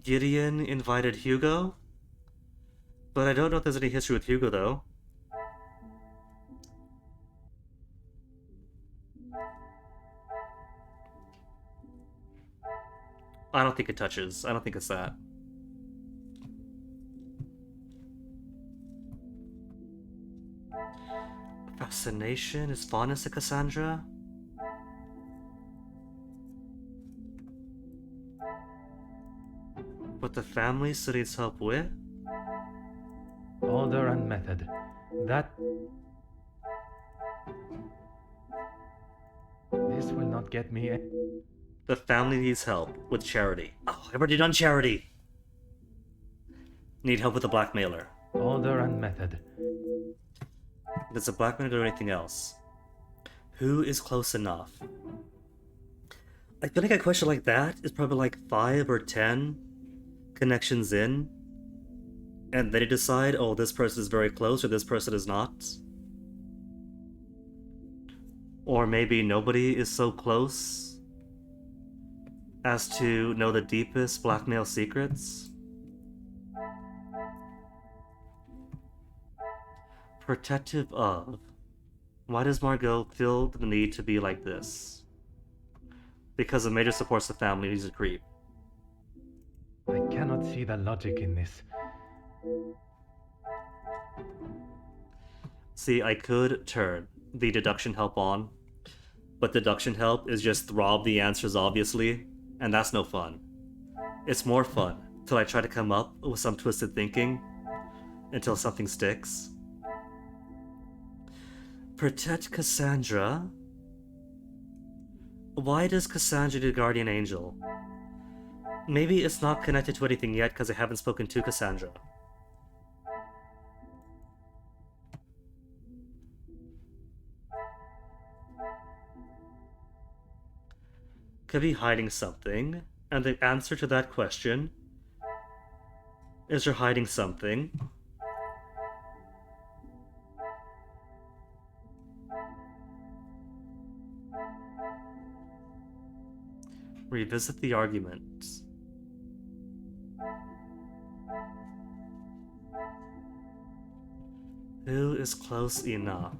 Gideon invited Hugo? But I don't know if there's any history with Hugo, though. I don't think it touches. I don't think it's that. Fascination? Is fondness to Cassandra? What the family still needs help with? Order and method. That... This will not get me a... The family needs help with charity. Oh, I've already done charity! Need help with the blackmailer. Order and method. Does the blackmailer do anything else? Who is close enough? I feel like a question like that is probably like 5 or 10 connections in, and then you decide, oh, this person is very close or this person is not. Or maybe nobody is so close as to know the deepest blackmail secrets. Protective of. Why does Margot feel the need to be like this? Because the Major supports the family, he's a creep. I cannot see the logic in this. See, I could turn the deduction help on, but deduction help is just throb the answers obviously, and that's no fun. It's more fun till I try to come up with some twisted thinking until something sticks. Protect Cassandra? Why does Cassandra need a guardian angel? Maybe it's not connected to anything yet because I haven't spoken to Cassandra. Could be hiding something, and the answer to that question Is you're hiding something. Revisit the argument. Who is close enough?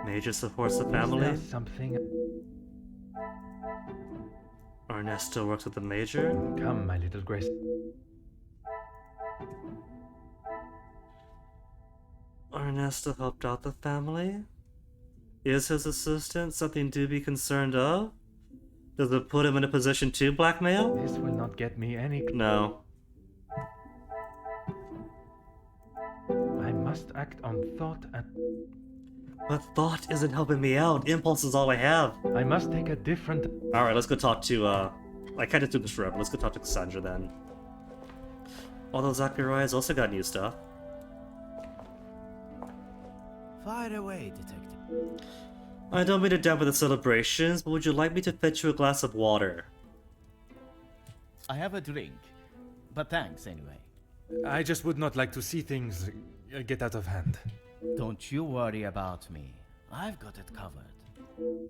Major supports the family. Is there something? Ernesto works with the Major. Come, my little Grace. Ernesto helped out the family? Is his assistant something to be concerned of? Does it put him in a position to blackmail? This will not get me any. No. I must act on thought and. But thought isn't helping me out. Impulse is all I have. I must take a different. Alright, let's go talk to, I kinda took this forever. Let's go talk to Cassandra then. Although Zachariah's also got new stuff. Fire away, detective. I don't mean to dampen the celebrations, but would you like me to fetch you a glass of water? I have a drink, but thanks anyway. I just would not like to see things get out of hand. Don't you worry about me. I've got it covered.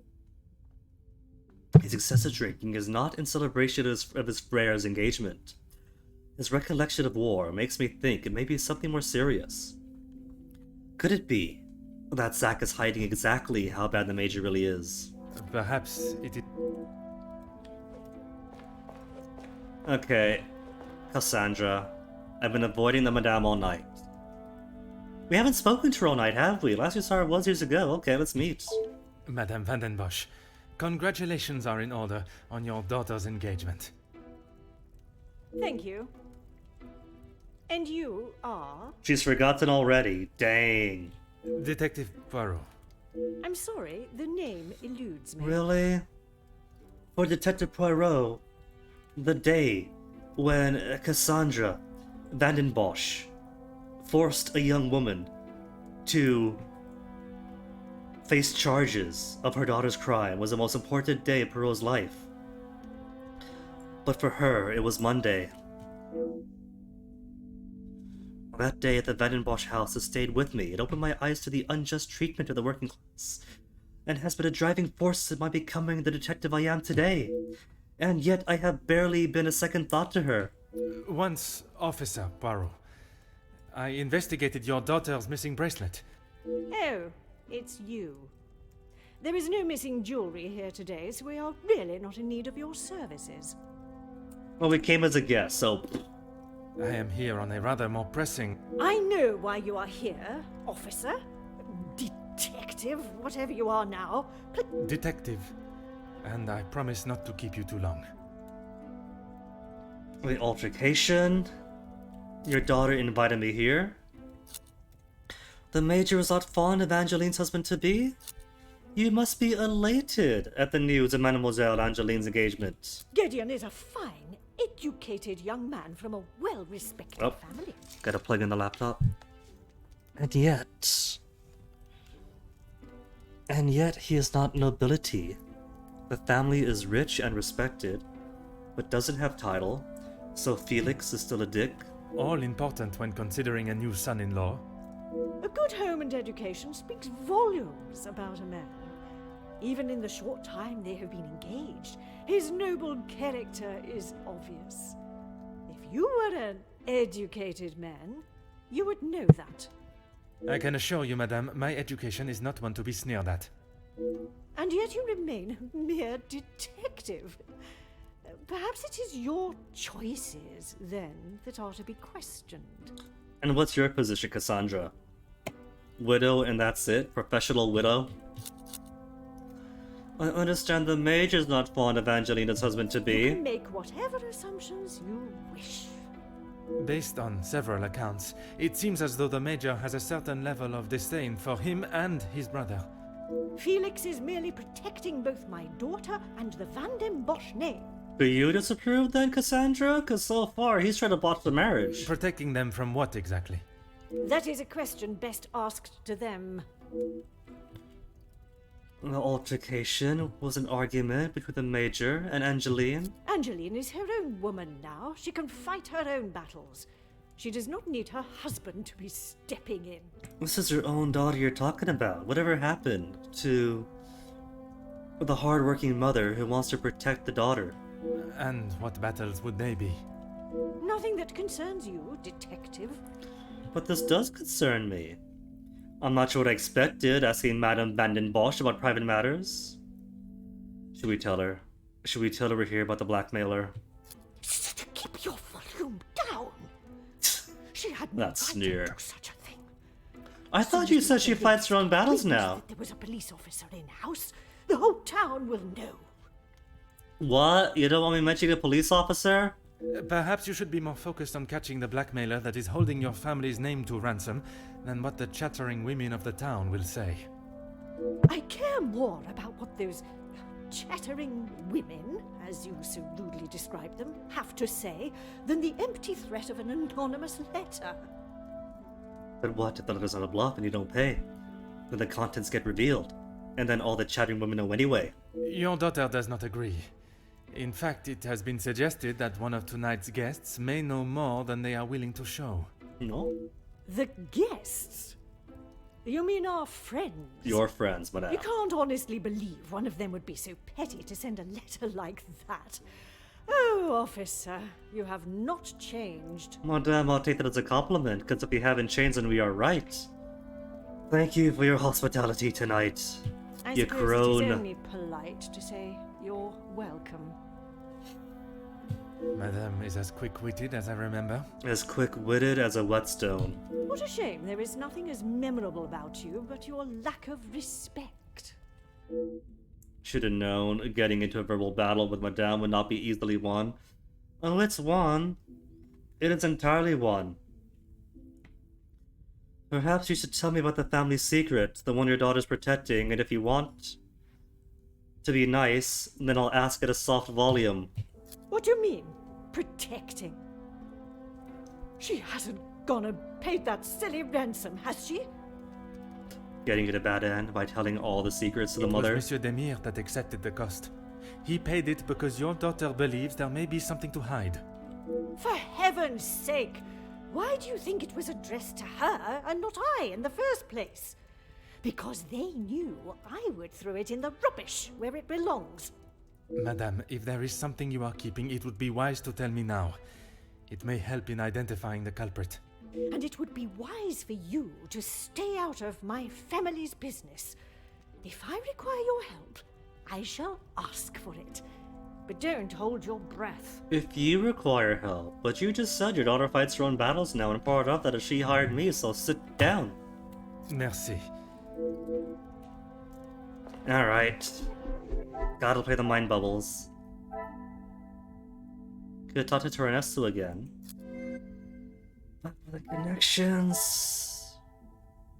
His excessive drinking is not in celebration of his Freya's engagement. His recollection of war makes me think it may be something more serious. Could it be that Zack is hiding exactly how bad the Major really is? Perhaps it is. Okay, Cassandra. I've been avoiding the Madame all night. We haven't spoken to her all night, have we? Last we saw her was years ago. Okay, let's meet. Madame Vandenbosch, congratulations are in order on your daughter's engagement. Thank you. And you are? She's forgotten already. Dang. Detective Poirot. I'm sorry, the name eludes me. Really? For Detective Poirot, the day when Cassandra Vandenbosch forced a young woman to face charges of her daughter's crime was the most important day of Poirot's life. But for her, it was Monday. That day at the Vandenbosch house has stayed with me. It opened my eyes to the unjust treatment of the working class, and has been a driving force in my becoming the detective I am today. And yet I have barely been a second thought to her. Once, Officer Poirot, I investigated your daughter's missing bracelet. Oh, it's you. There is no missing jewelry here today, so we are really not in need of your services. Well, we came as a guest, so... I am here on a rather more pressing... I know why you are here, officer. Detective, whatever you are now. Detective. And I promise not to keep you too long. The altercation? Your daughter invited me here? The Major is not fond of Angeline's husband-to-be? You must be elated at the news of Mademoiselle Angeline's engagement. Gideon is a fine, educated young man from a well-respected family. Gotta plug in the laptop. And yet he is not nobility. The family is rich and respected, but doesn't have title, so Felix is still a dick. All important when considering a new son-in-law. A good home and education speaks volumes about a man. Even in the short time they have been engaged, his noble character is obvious. If you were an educated man, you would know that. I can assure you, madame, my education is not one to be sneered at. And yet you remain a mere detective. Perhaps it is your choices, then, that are to be questioned. And what's your position, Cassandra? Widow and that's it? Professional widow? I understand the Major's not fond of Angelina's husband-to-be. You can make whatever assumptions you wish. Based on several accounts, it seems as though the Major has a certain level of disdain for him and his brother. Felix is merely protecting both my daughter and the Vandenbosch name. Do you disapprove then, Cassandra? Because so far he's trying to botch the marriage. Protecting them from what exactly? That is a question best asked to them. The altercation was an argument between the Major and Angeline. Angeline is her own woman now. She can fight her own battles. She does not need her husband to be stepping in. This is her own daughter you're talking about. Whatever happened to the hard-working mother who wants to protect the daughter? And what battles would they be? Nothing that concerns you, detective. But this does concern me. I'm not sure what I expected, asking Madame Vanden Bosch about private matters. Should we tell her? Should we tell her we're here about the blackmailer? Keep your volume down. She had no That right sneer. to do such a thing. I thought you said she fights her own battles now. There was a police officer in house. The whole town will know. What? You don't want me mentioning a police officer? Perhaps you should be more focused on catching the blackmailer that is holding your family's name to ransom than what the chattering women of the town will say. I care more about what those chattering women, as you so rudely describe them, have to say than the empty threat of an anonymous letter. But what if the letter's on a bluff and you don't pay? Then the contents get revealed, and then all the chattering women know anyway. Your daughter does not agree. In fact, it has been suggested that one of tonight's guests may know more than they are willing to show. No? The guests? You mean our friends? Your friends, madame. You can't honestly believe one of them would be so petty to send a letter like that. Oh, officer, you have not changed. Madame, I'll take that as a compliment, because if we haven't changed, then we are right. Thank you for your hospitality tonight. I you suppose crone. it is only polite to say you're welcome. Madame is as quick-witted as I remember. As quick-witted as a whetstone. What a shame there is nothing as memorable about you but your lack of respect. Should have known getting into a verbal battle with Madame would not be easily won. Oh, it's won. It is entirely won. Perhaps you should tell me about the family secret, the one your daughter's protecting, and if you want to be nice, then I'll ask at a soft volume. What do you mean, protecting? She hasn't gone and paid that silly ransom, has she? Getting at a bad end by telling all the secrets to the mother. It was Monsieur Demire that accepted the cost. He paid it because your daughter believes there may be something to hide. For heaven's sake! Why do you think it was addressed to her and not I in the first place? Because they knew I would throw it in the rubbish where it belongs. Madame, if there is something you are keeping, it would be wise to tell me now. It may help in identifying the culprit. And it would be wise for you to stay out of my family's business. If I require your help, I shall ask for it. But don't hold your breath. If you require help, but you just said your daughter fights her own battles now and part of that she hired me, so sit down. Merci. Alright. Gotta play the mind bubbles. Could talk to Ernesto again. But for the connections...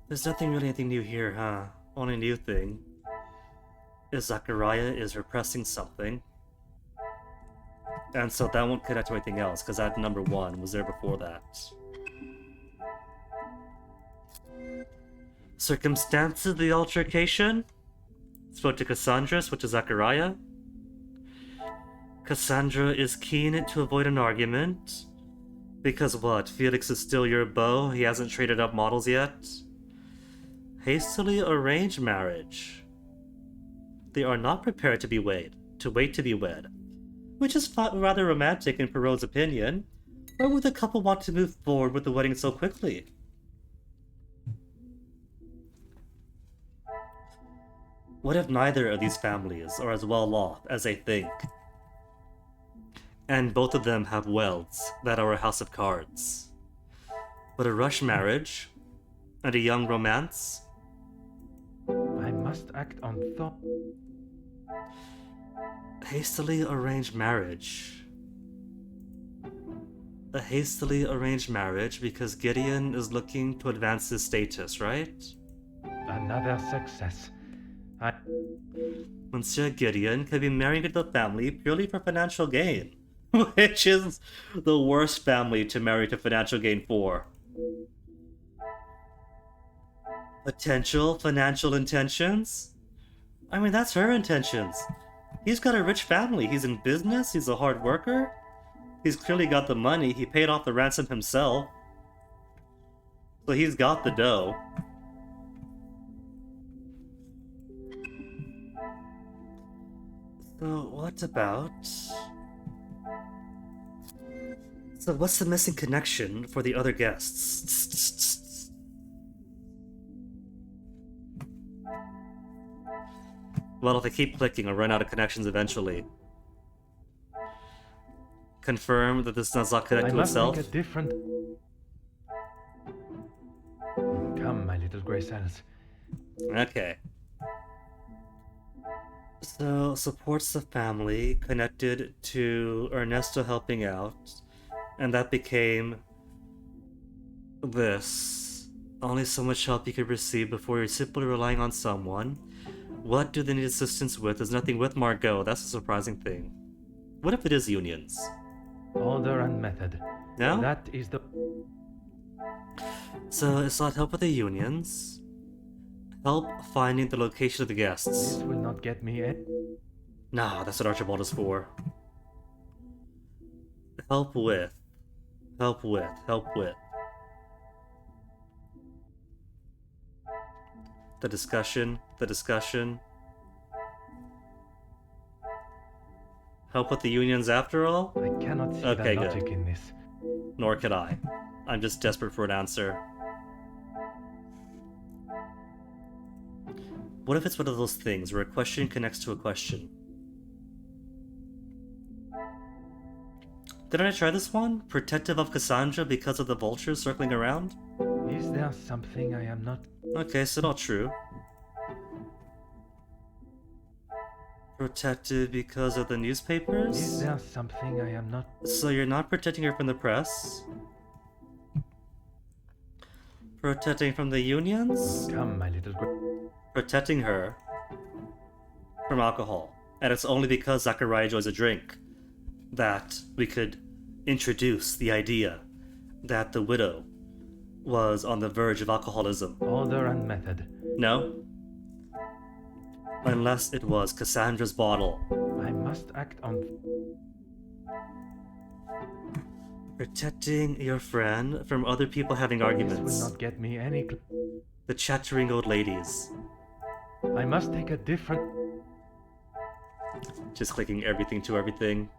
There's nothing really anything new here, huh? Only new thing is Zachariah is repressing something. And so that won't connect to anything else, because that number 1 was there before that. Circumstances of the altercation? Spoke to Cassandra, spoke to Zachariah. Cassandra is keen to avoid an argument. Because what? Felix is still your beau? He hasn't traded up models yet? Hastily arranged marriage. They are not prepared to wait to be wed. Which is rather romantic in Poirot's opinion. Why would the couple want to move forward with the wedding so quickly? What if neither of these families are as well off as they think? And both of them have wealths that are a house of cards. But a rush marriage and a young romance? I must act on thought. Hastily arranged marriage. A hastily arranged marriage because Gideon is looking to advance his status, right? Another success. Monsieur Gideon could be married into the family purely for financial gain, which is the worst family to marry to financial gain for. Potential financial intentions? I mean, that's her intentions. He's got a rich family. He's in business. He's a hard worker. He's clearly got the money. He paid off the ransom himself. So he's got the dough. So what about... So what's the missing connection for the other guests? Well, if I keep clicking, I'll run out of connections eventually. Confirm that this does not connect to itself. Make a different... Come, my little grey cells. Okay. So, supports the family, connected to Ernesto helping out, and that became this. Only so much help you could receive before you're simply relying on someone. What do they need assistance with? There's nothing with Margot. That's a surprising thing. What if it is unions? Order and method. No? That is the... So, it's not help with the unions. Help finding the location of the guests. This will not get me in. Nah, that's what Archibald is for. Help with. Help with. Help with. The discussion. The discussion. Help with the unions after all? I cannot see the logic in this. Nor could I. I'm just desperate for an answer. What if it's one of those things where a question connects to a question? Did I try this one? Protective of Cassandra because of the vultures circling around? Is there something I am not... Okay, so not true. Protected because of the newspapers? Is there something I am not... So you're not protecting her from the press? Protecting from the unions? Come, my little... Protecting her from alcohol. And it's only because Zachariah enjoys a drink that we could introduce the idea that the widow was on the verge of alcoholism. Order and method. No? Unless it was Cassandra's bottle. I must act on... Protecting your friend from other people having arguments. This will not get me any... The chattering old ladies. I must take a different... Just clicking everything to everything.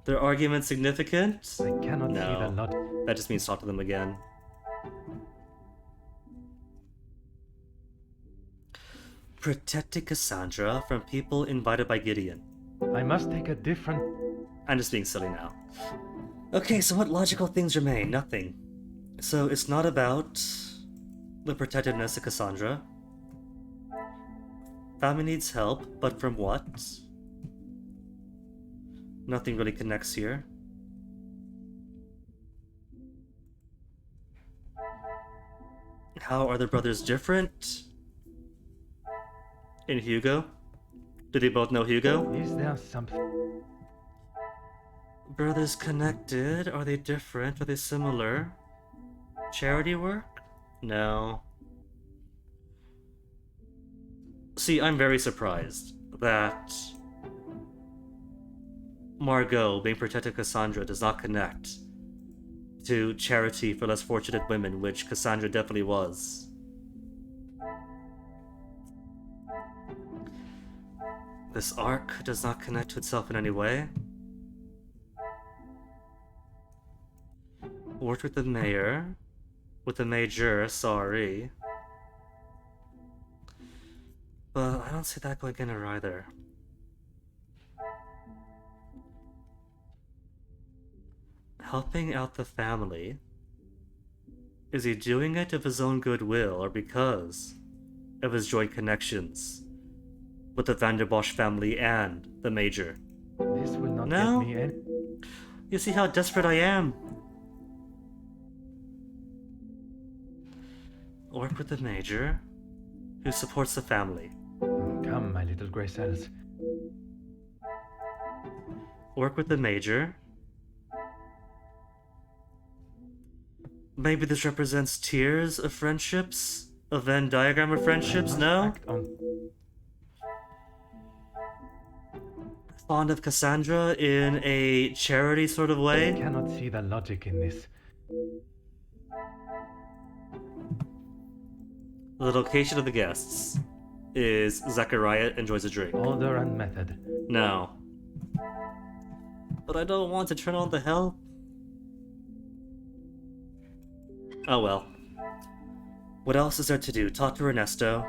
Their argument significant? I cannot see the logic. That just means talk to them again. Protecting Cassandra from people invited by Gideon. I must take a different... I'm just being silly now. Okay, so what logical things remain? Nothing. So it's not about the protectiveness of Cassandra. Family needs help, but from what? Nothing really connects here. How are the brothers different? In Hugo? Do they both know Hugo? Is there something... Brothers connected? Are they different? Are they similar? Charity work? No. See, I'm very surprised that Margot being protected Cassandra does not connect to charity for less fortunate women, which Cassandra definitely was. This arc does not connect to itself in any way. Worked with the mayor. With the major, sorry. But I don't see that going in her either. Helping out the family. Is he doing it of his own goodwill or because of his joint connections with the Van der Bosch family and the major? This will not No? get me any... You see how desperate I am? Work with the major, who supports the family. Come, my little grey cells. Work with the major. Maybe this represents tiers of friendships? A Venn diagram of friendships? No? fond of Cassandra in a charity sort of way. I cannot see the logic in this. The location of the guests is Zachariah enjoys a drink. Order and method. No. But I don't want to turn on the help. Oh well. What else is there to do? Talk to Ernesto.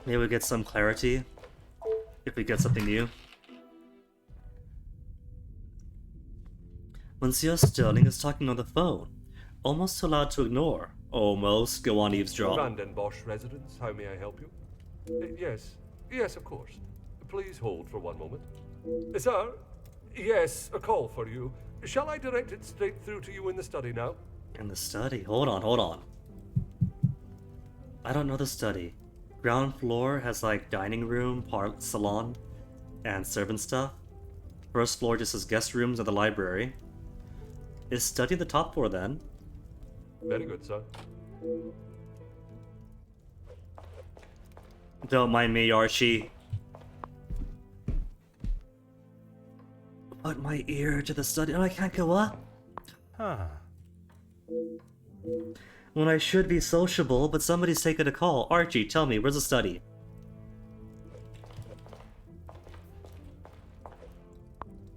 Maybe we get some clarity. If we get something new. Monsieur Sterling is talking on the phone. Almost too loud to ignore. Almost. Go on, eavesdrop. Vandenbosch residence, how may I help you? Yes, of course. Please hold for one moment. Sir? Yes, a call for you. Shall I direct it straight through to you in the study now? In the study? Hold on. I don't know the study. Ground floor has like dining room, salon, and servant stuff. First floor just has guest rooms and the library. Is study the top floor then? Very good, sir. Don't mind me, Archie. Put my ear to the study. Oh, I can't go up. Huh. When I should be sociable, but somebody's taking a call. Archie, tell me, where's the study?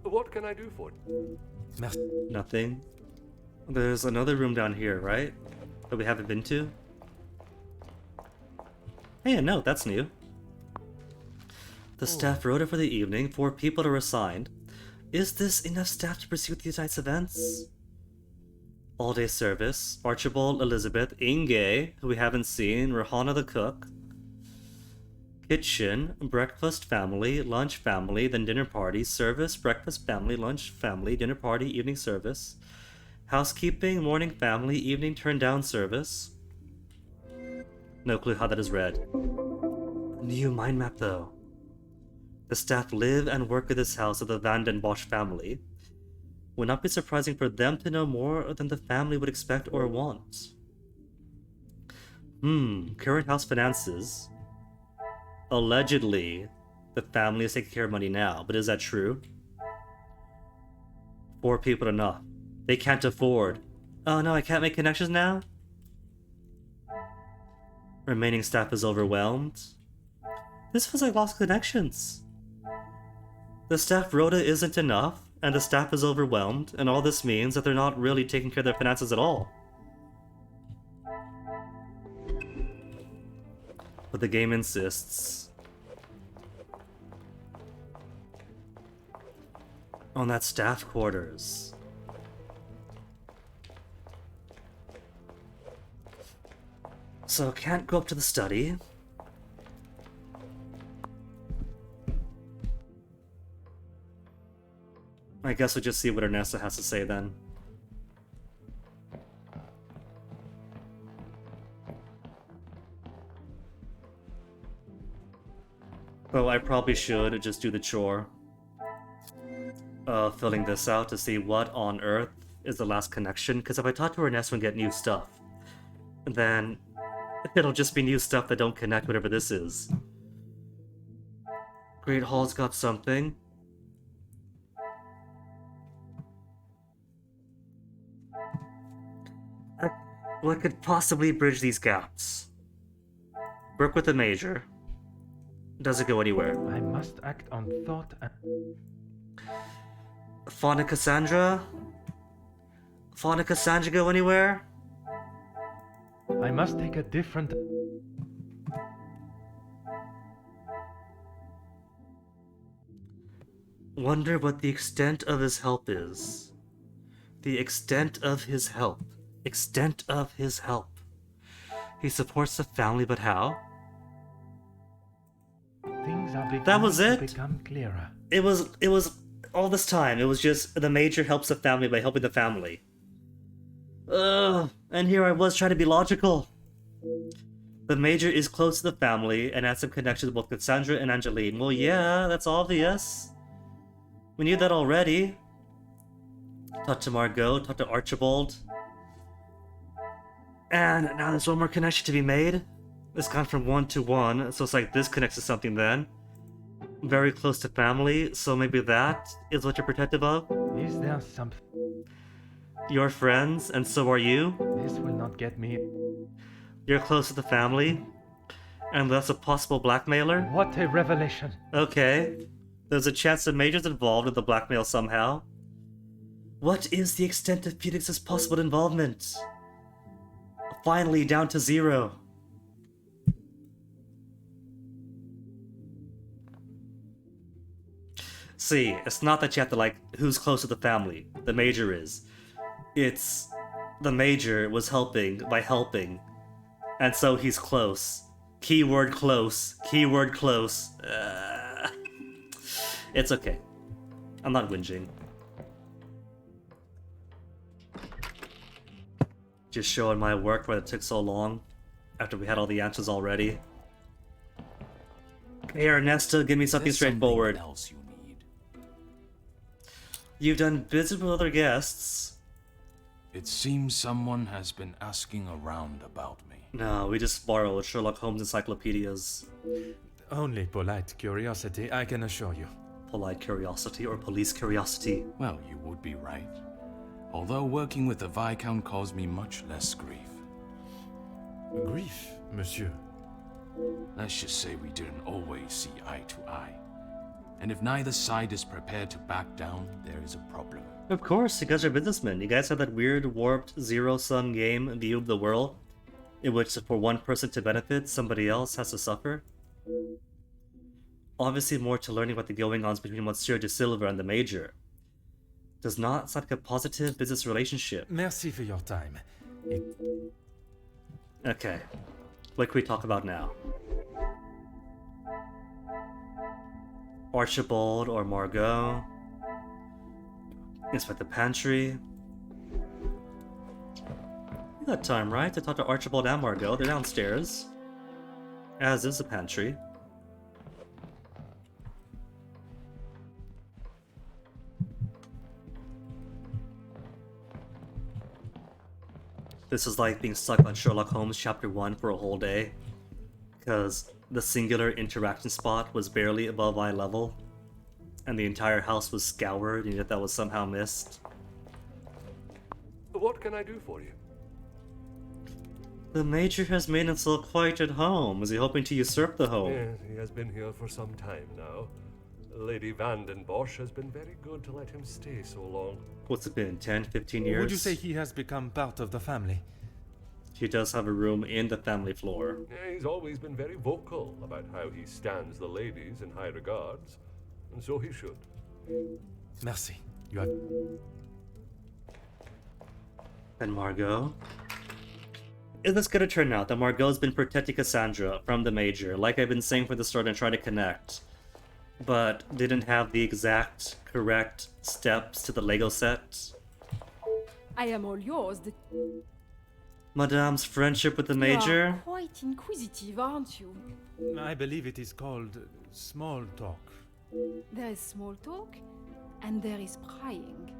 What can I do for you? Nothing. There's another room down here, right? That we haven't been to? Hey, a note, that's new. The staff rota for the evening, 4 people are assigned. Is this enough staff to pursue these night's events? All-day service, Archibald, Elizabeth, Inge, who we haven't seen, Rahana the cook. Kitchen, breakfast family, lunch family, then dinner party, service, breakfast family, lunch family, dinner party, evening service. Housekeeping, morning family, evening turn down service. No clue how that is read. New mind map though. The staff live and work at this house of the Vandenbosch family. Would not be surprising for them to know more than the family would expect or want. Current house finances. Allegedly, the family is taking care of money now, but is that true? 4 people enough. They can't afford. Oh no, I can't make connections now? Remaining staff is overwhelmed. This feels like lost connections. The staff rota isn't enough, and the staff is overwhelmed, and all this means that they're not really taking care of their finances at all. But the game insists on that staff quarters. So can't go up to the study. I guess we'll just see what Ernesto has to say then. Oh, I probably should just do the chore. Filling this out to see what on earth is the last connection, because if I talk to Ernesto and get new stuff, then it'll just be new stuff that don't connect whatever this is. Great Hall's got something. What could possibly bridge these gaps? Work with the major. Does it go anywhere? I must act on thought and... Fauna Cassandra? Fauna Cassandra go anywhere? I must take a different... Wonder what the extent of his help is. The extent of his help. Extent of his help. He supports the family, but how? Things are beginning That was it? to become clearer. It was all this time. It was just the major helps the family by helping the family. Ugh, and here I was trying to be logical. The major is close to the family and has some connections with both Cassandra and Angeline. Well, yeah, that's obvious. We knew that already. Talk to Margot, talk to Archibald. And now there's one more connection to be made. It's gone from 1 to 1, so it's like this connects to something then. Very close to family, so maybe that is what you're protective of? Is there something? Your friends, and so are you? This will not get me. You're close to the family? And that's a possible blackmailer? What a revelation. Okay. There's a chance the Major's involved in the blackmail somehow. What is the extent of Felix's possible involvement? Finally, down to 0. See, it's not that you have to like, who's close to the family. The Major is. It's, the Major was helping by helping. And so he's close. Keyword close. Keyword close. It's okay. I'm not whinging. Just showing my work why it took so long. After we had all the answers already. Hey Ernesto, give me something straightforward. Else you need. You've done business with other guests. It seems someone has been asking around about me. No, we just borrowed Sherlock Holmes encyclopedias. Only polite curiosity, I can assure you. Polite curiosity or police curiosity? Well, you would be right. Although working with the Viscount caused me much less grief. Grief, monsieur? Let's just say we didn't always see eye to eye. And if neither side is prepared to back down, there is a problem. Of course, you guys are businessmen. You guys have that weird, warped, zero-sum game view of the world, in which for one person to benefit, somebody else has to suffer. Obviously more to learning about the goings-ons between Monsieur de Silva and the Major. Does not sound like a positive business relationship. Merci for your time. Okay. What can we talk about now? Archibald or Margot? Inspect the pantry. You got time, right? To talk to Archibald and Margot. They're downstairs. As is the pantry. This is like being stuck on Sherlock Holmes Chapter 1 for a whole day. Because the singular interaction spot was barely above eye level. And the entire house was scoured, and yet that was somehow missed. What can I do for you? The Major has made himself quite at home. Is he hoping to usurp the home? Yes, he has been here for some time now. Lady Vanden Bosch has been very good to let him stay so long. What's it been, 10, 15 years? Would you say he has become part of the family? He does have a room in the family floor. He's always been very vocal about how he stands the ladies in high regards, and so he should. Merci. You have... And Margot? Is this gonna turn out that Margot's been protecting Cassandra from the Major, like I've been saying for the start and trying to connect, but didn't have the exact, correct steps to the Lego set? I am all yours. Madame's friendship with the Major? You are quite inquisitive, aren't you? I believe it is called small talk. There is small talk, and there is prying.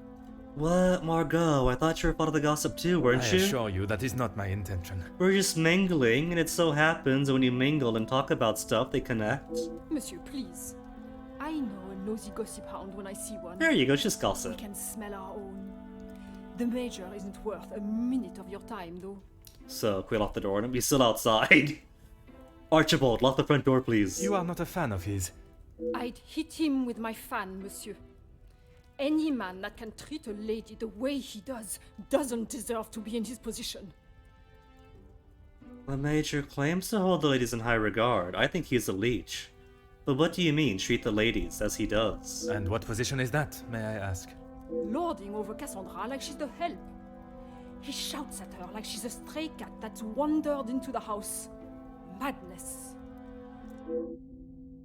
What, Margot? I thought you were part of the gossip too, weren't you? I assure you that is not my intention. We're just mingling, and it so happens when you mingle and talk about stuff, they connect. Monsieur, please. I know a nosy gossip hound when I see one. There you go, just gossip. We can smell our own. The Major isn't worth a minute of your time, though. So, can we lock the door and be still outside? Archibald, lock the front door, please. You are not a fan of his. I'd hit him with my fan, monsieur. Any man that can treat a lady the way he does doesn't deserve to be in his position. The Major claims to hold the ladies in high regard. I think he's a leech. But what do you mean, treat the ladies as he does? And what position is that, may I ask? Lording over Cassandra like she's the help. He shouts at her like she's a stray cat that's wandered into the house. Madness.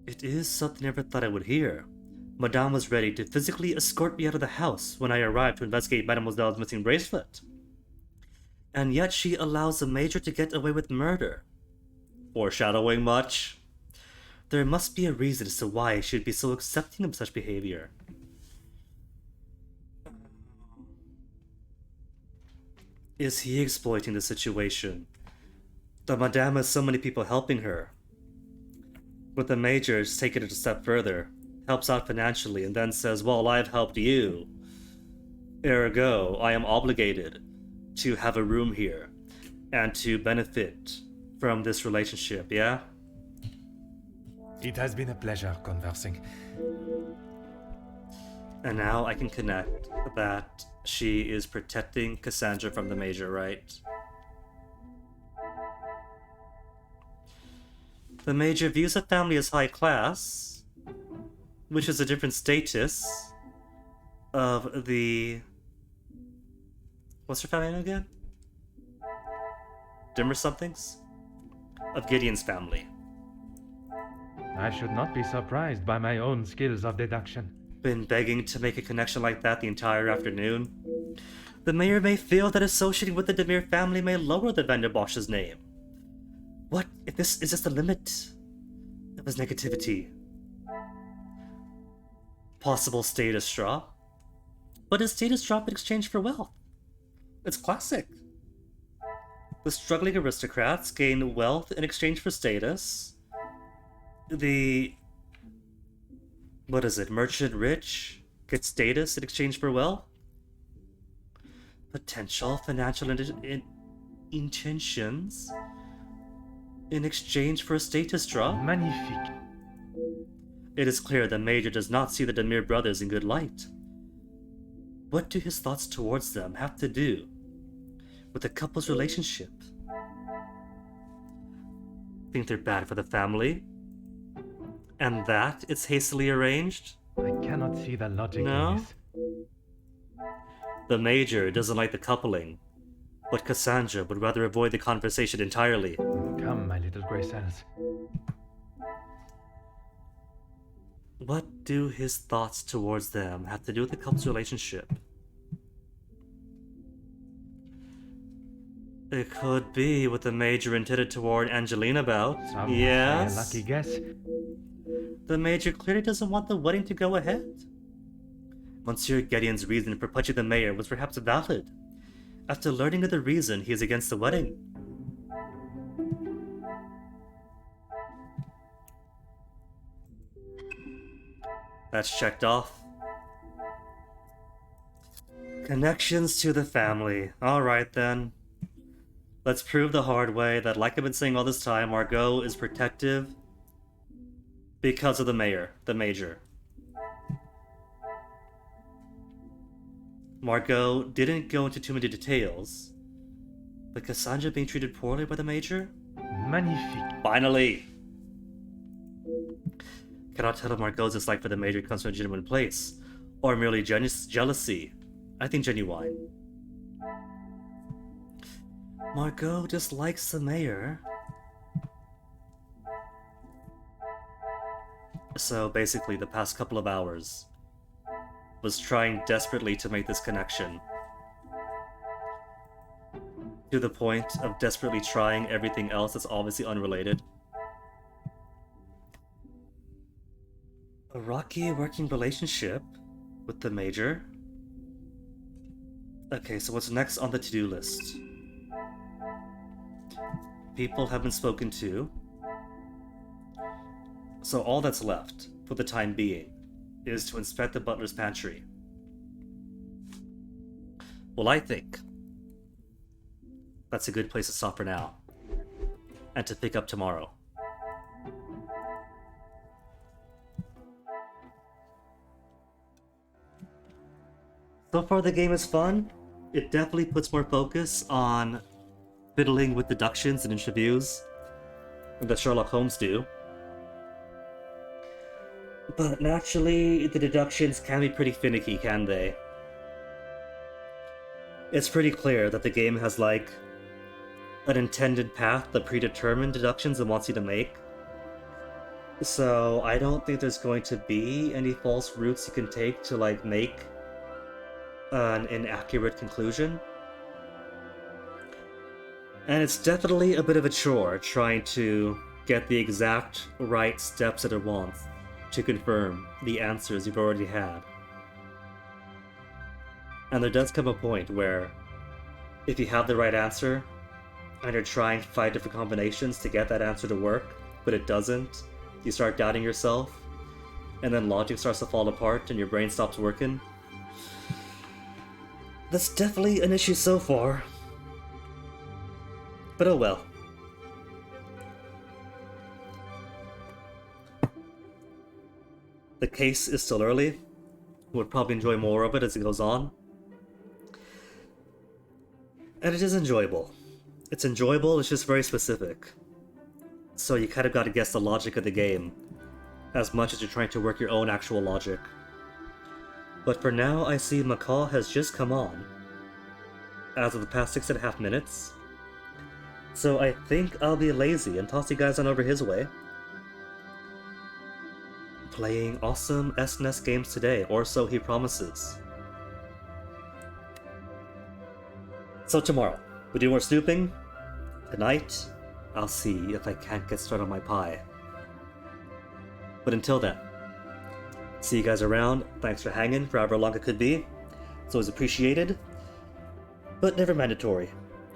It is something I never thought I would hear. Madame was ready to physically escort me out of the house when I arrived to investigate Mademoiselle's missing bracelet. And yet she allows the Major to get away with murder. Foreshadowing much? There must be a reason as to why she should be so accepting of such behavior. is he exploiting the situation? The Madame has so many people helping her. But the Major's taken it a step further, helps out financially, and then says, well, I've helped you. Ergo, I am obligated to have a room here and to benefit from this relationship, yeah? It has been a pleasure conversing. And now I can connect that she is protecting Cassandra from the Major, right? The Major views a family as high class, which is a different status of the... What's her family name again? Dimmer somethings? Of Gideon's family. I should not be surprised by my own skills of deduction. Been begging to make a connection like that the entire afternoon. The mayor may feel that associating with the Demir family may lower the Vanderbosch's name. What if this is just the limit of his negativity? Possible status drop? But a status drop in exchange for wealth. It's classic. The struggling aristocrats gain wealth in exchange for status. The... what is it? Merchant rich gets status in exchange for wealth? Potential financial intentions in exchange for a status drop? Magnifique. It is clear the Major does not see the Demir brothers in good light. What do his thoughts towards them have to do with the couple's relationship? Think they're bad for the family? And that it's hastily arranged? I cannot see the logic No? in this. The Major doesn't like the coupling, but Cassandra would rather avoid the conversation entirely. Come, my little grey cells. What do his thoughts towards them have to do with the couple's relationship? It could be what the Major intended to warn Angelina about. Some would Yes? say a lucky guess. The Major clearly doesn't want the wedding to go ahead. Monsieur Gideon's reason for punching the mayor was perhaps valid. After learning of the reason, he is against the wedding. That's checked off. Connections to the family. Alright then. Let's prove the hard way that, like I've been saying all this time, Margot is protective because of the Major. Margot didn't go into too many details, but Cassandra being treated poorly by the Major? Magnifique. Finally! Cannot tell if Margot's dislike for the Major comes from a genuine place, or merely jealousy. I think genuine. Margot dislikes the mayor. So basically, the past couple of hours was trying desperately to make this connection. To the point of desperately trying everything else that's obviously unrelated. A rocky working relationship with the Major. Okay, so what's next on the to-do list? People have been spoken to. So all that's left, for the time being, is to inspect the butler's pantry. Well, I think that's a good place to stop for now, and to pick up tomorrow. So far the game is fun. It definitely puts more focus on fiddling with deductions and interviews that Sherlock Holmes do. But naturally, the deductions can be pretty finicky, can they? It's pretty clear that the game has, like, an intended path, the predetermined deductions it wants you to make. So I don't think there's going to be any false routes you can take to, like, make an inaccurate conclusion. And it's definitely a bit of a chore trying to get the exact right steps that it wants to confirm the answers you've already had. And there does come a point where if you have the right answer, and you're trying 5 different combinations to get that answer to work, but it doesn't, you start doubting yourself, and then logic starts to fall apart and your brain stops working. That's definitely an issue so far. But oh well. The case is still early. We'll probably enjoy more of it as it goes on. And it is enjoyable. It's enjoyable, it's just very specific. So you kind of got to guess the logic of the game, as much as you're trying to work your own actual logic. But for now, I see Macaw has just come on, as of the past 6.5 minutes. So I think I'll be lazy and toss you guys on over his way. Playing awesome SNES games today, or so he promises. So tomorrow, we do more snooping. Tonight, I'll see if I can't get started on my pie. But until then, see you guys around. Thanks for hanging for however long it could be. It's always appreciated, but never mandatory.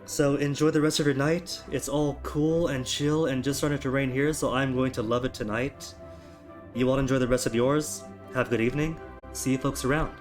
So enjoy the rest of your night. It's all cool and chill and just starting to rain here, so I'm going to love it tonight. You all enjoy the rest of yours. Have a good evening. See you folks around.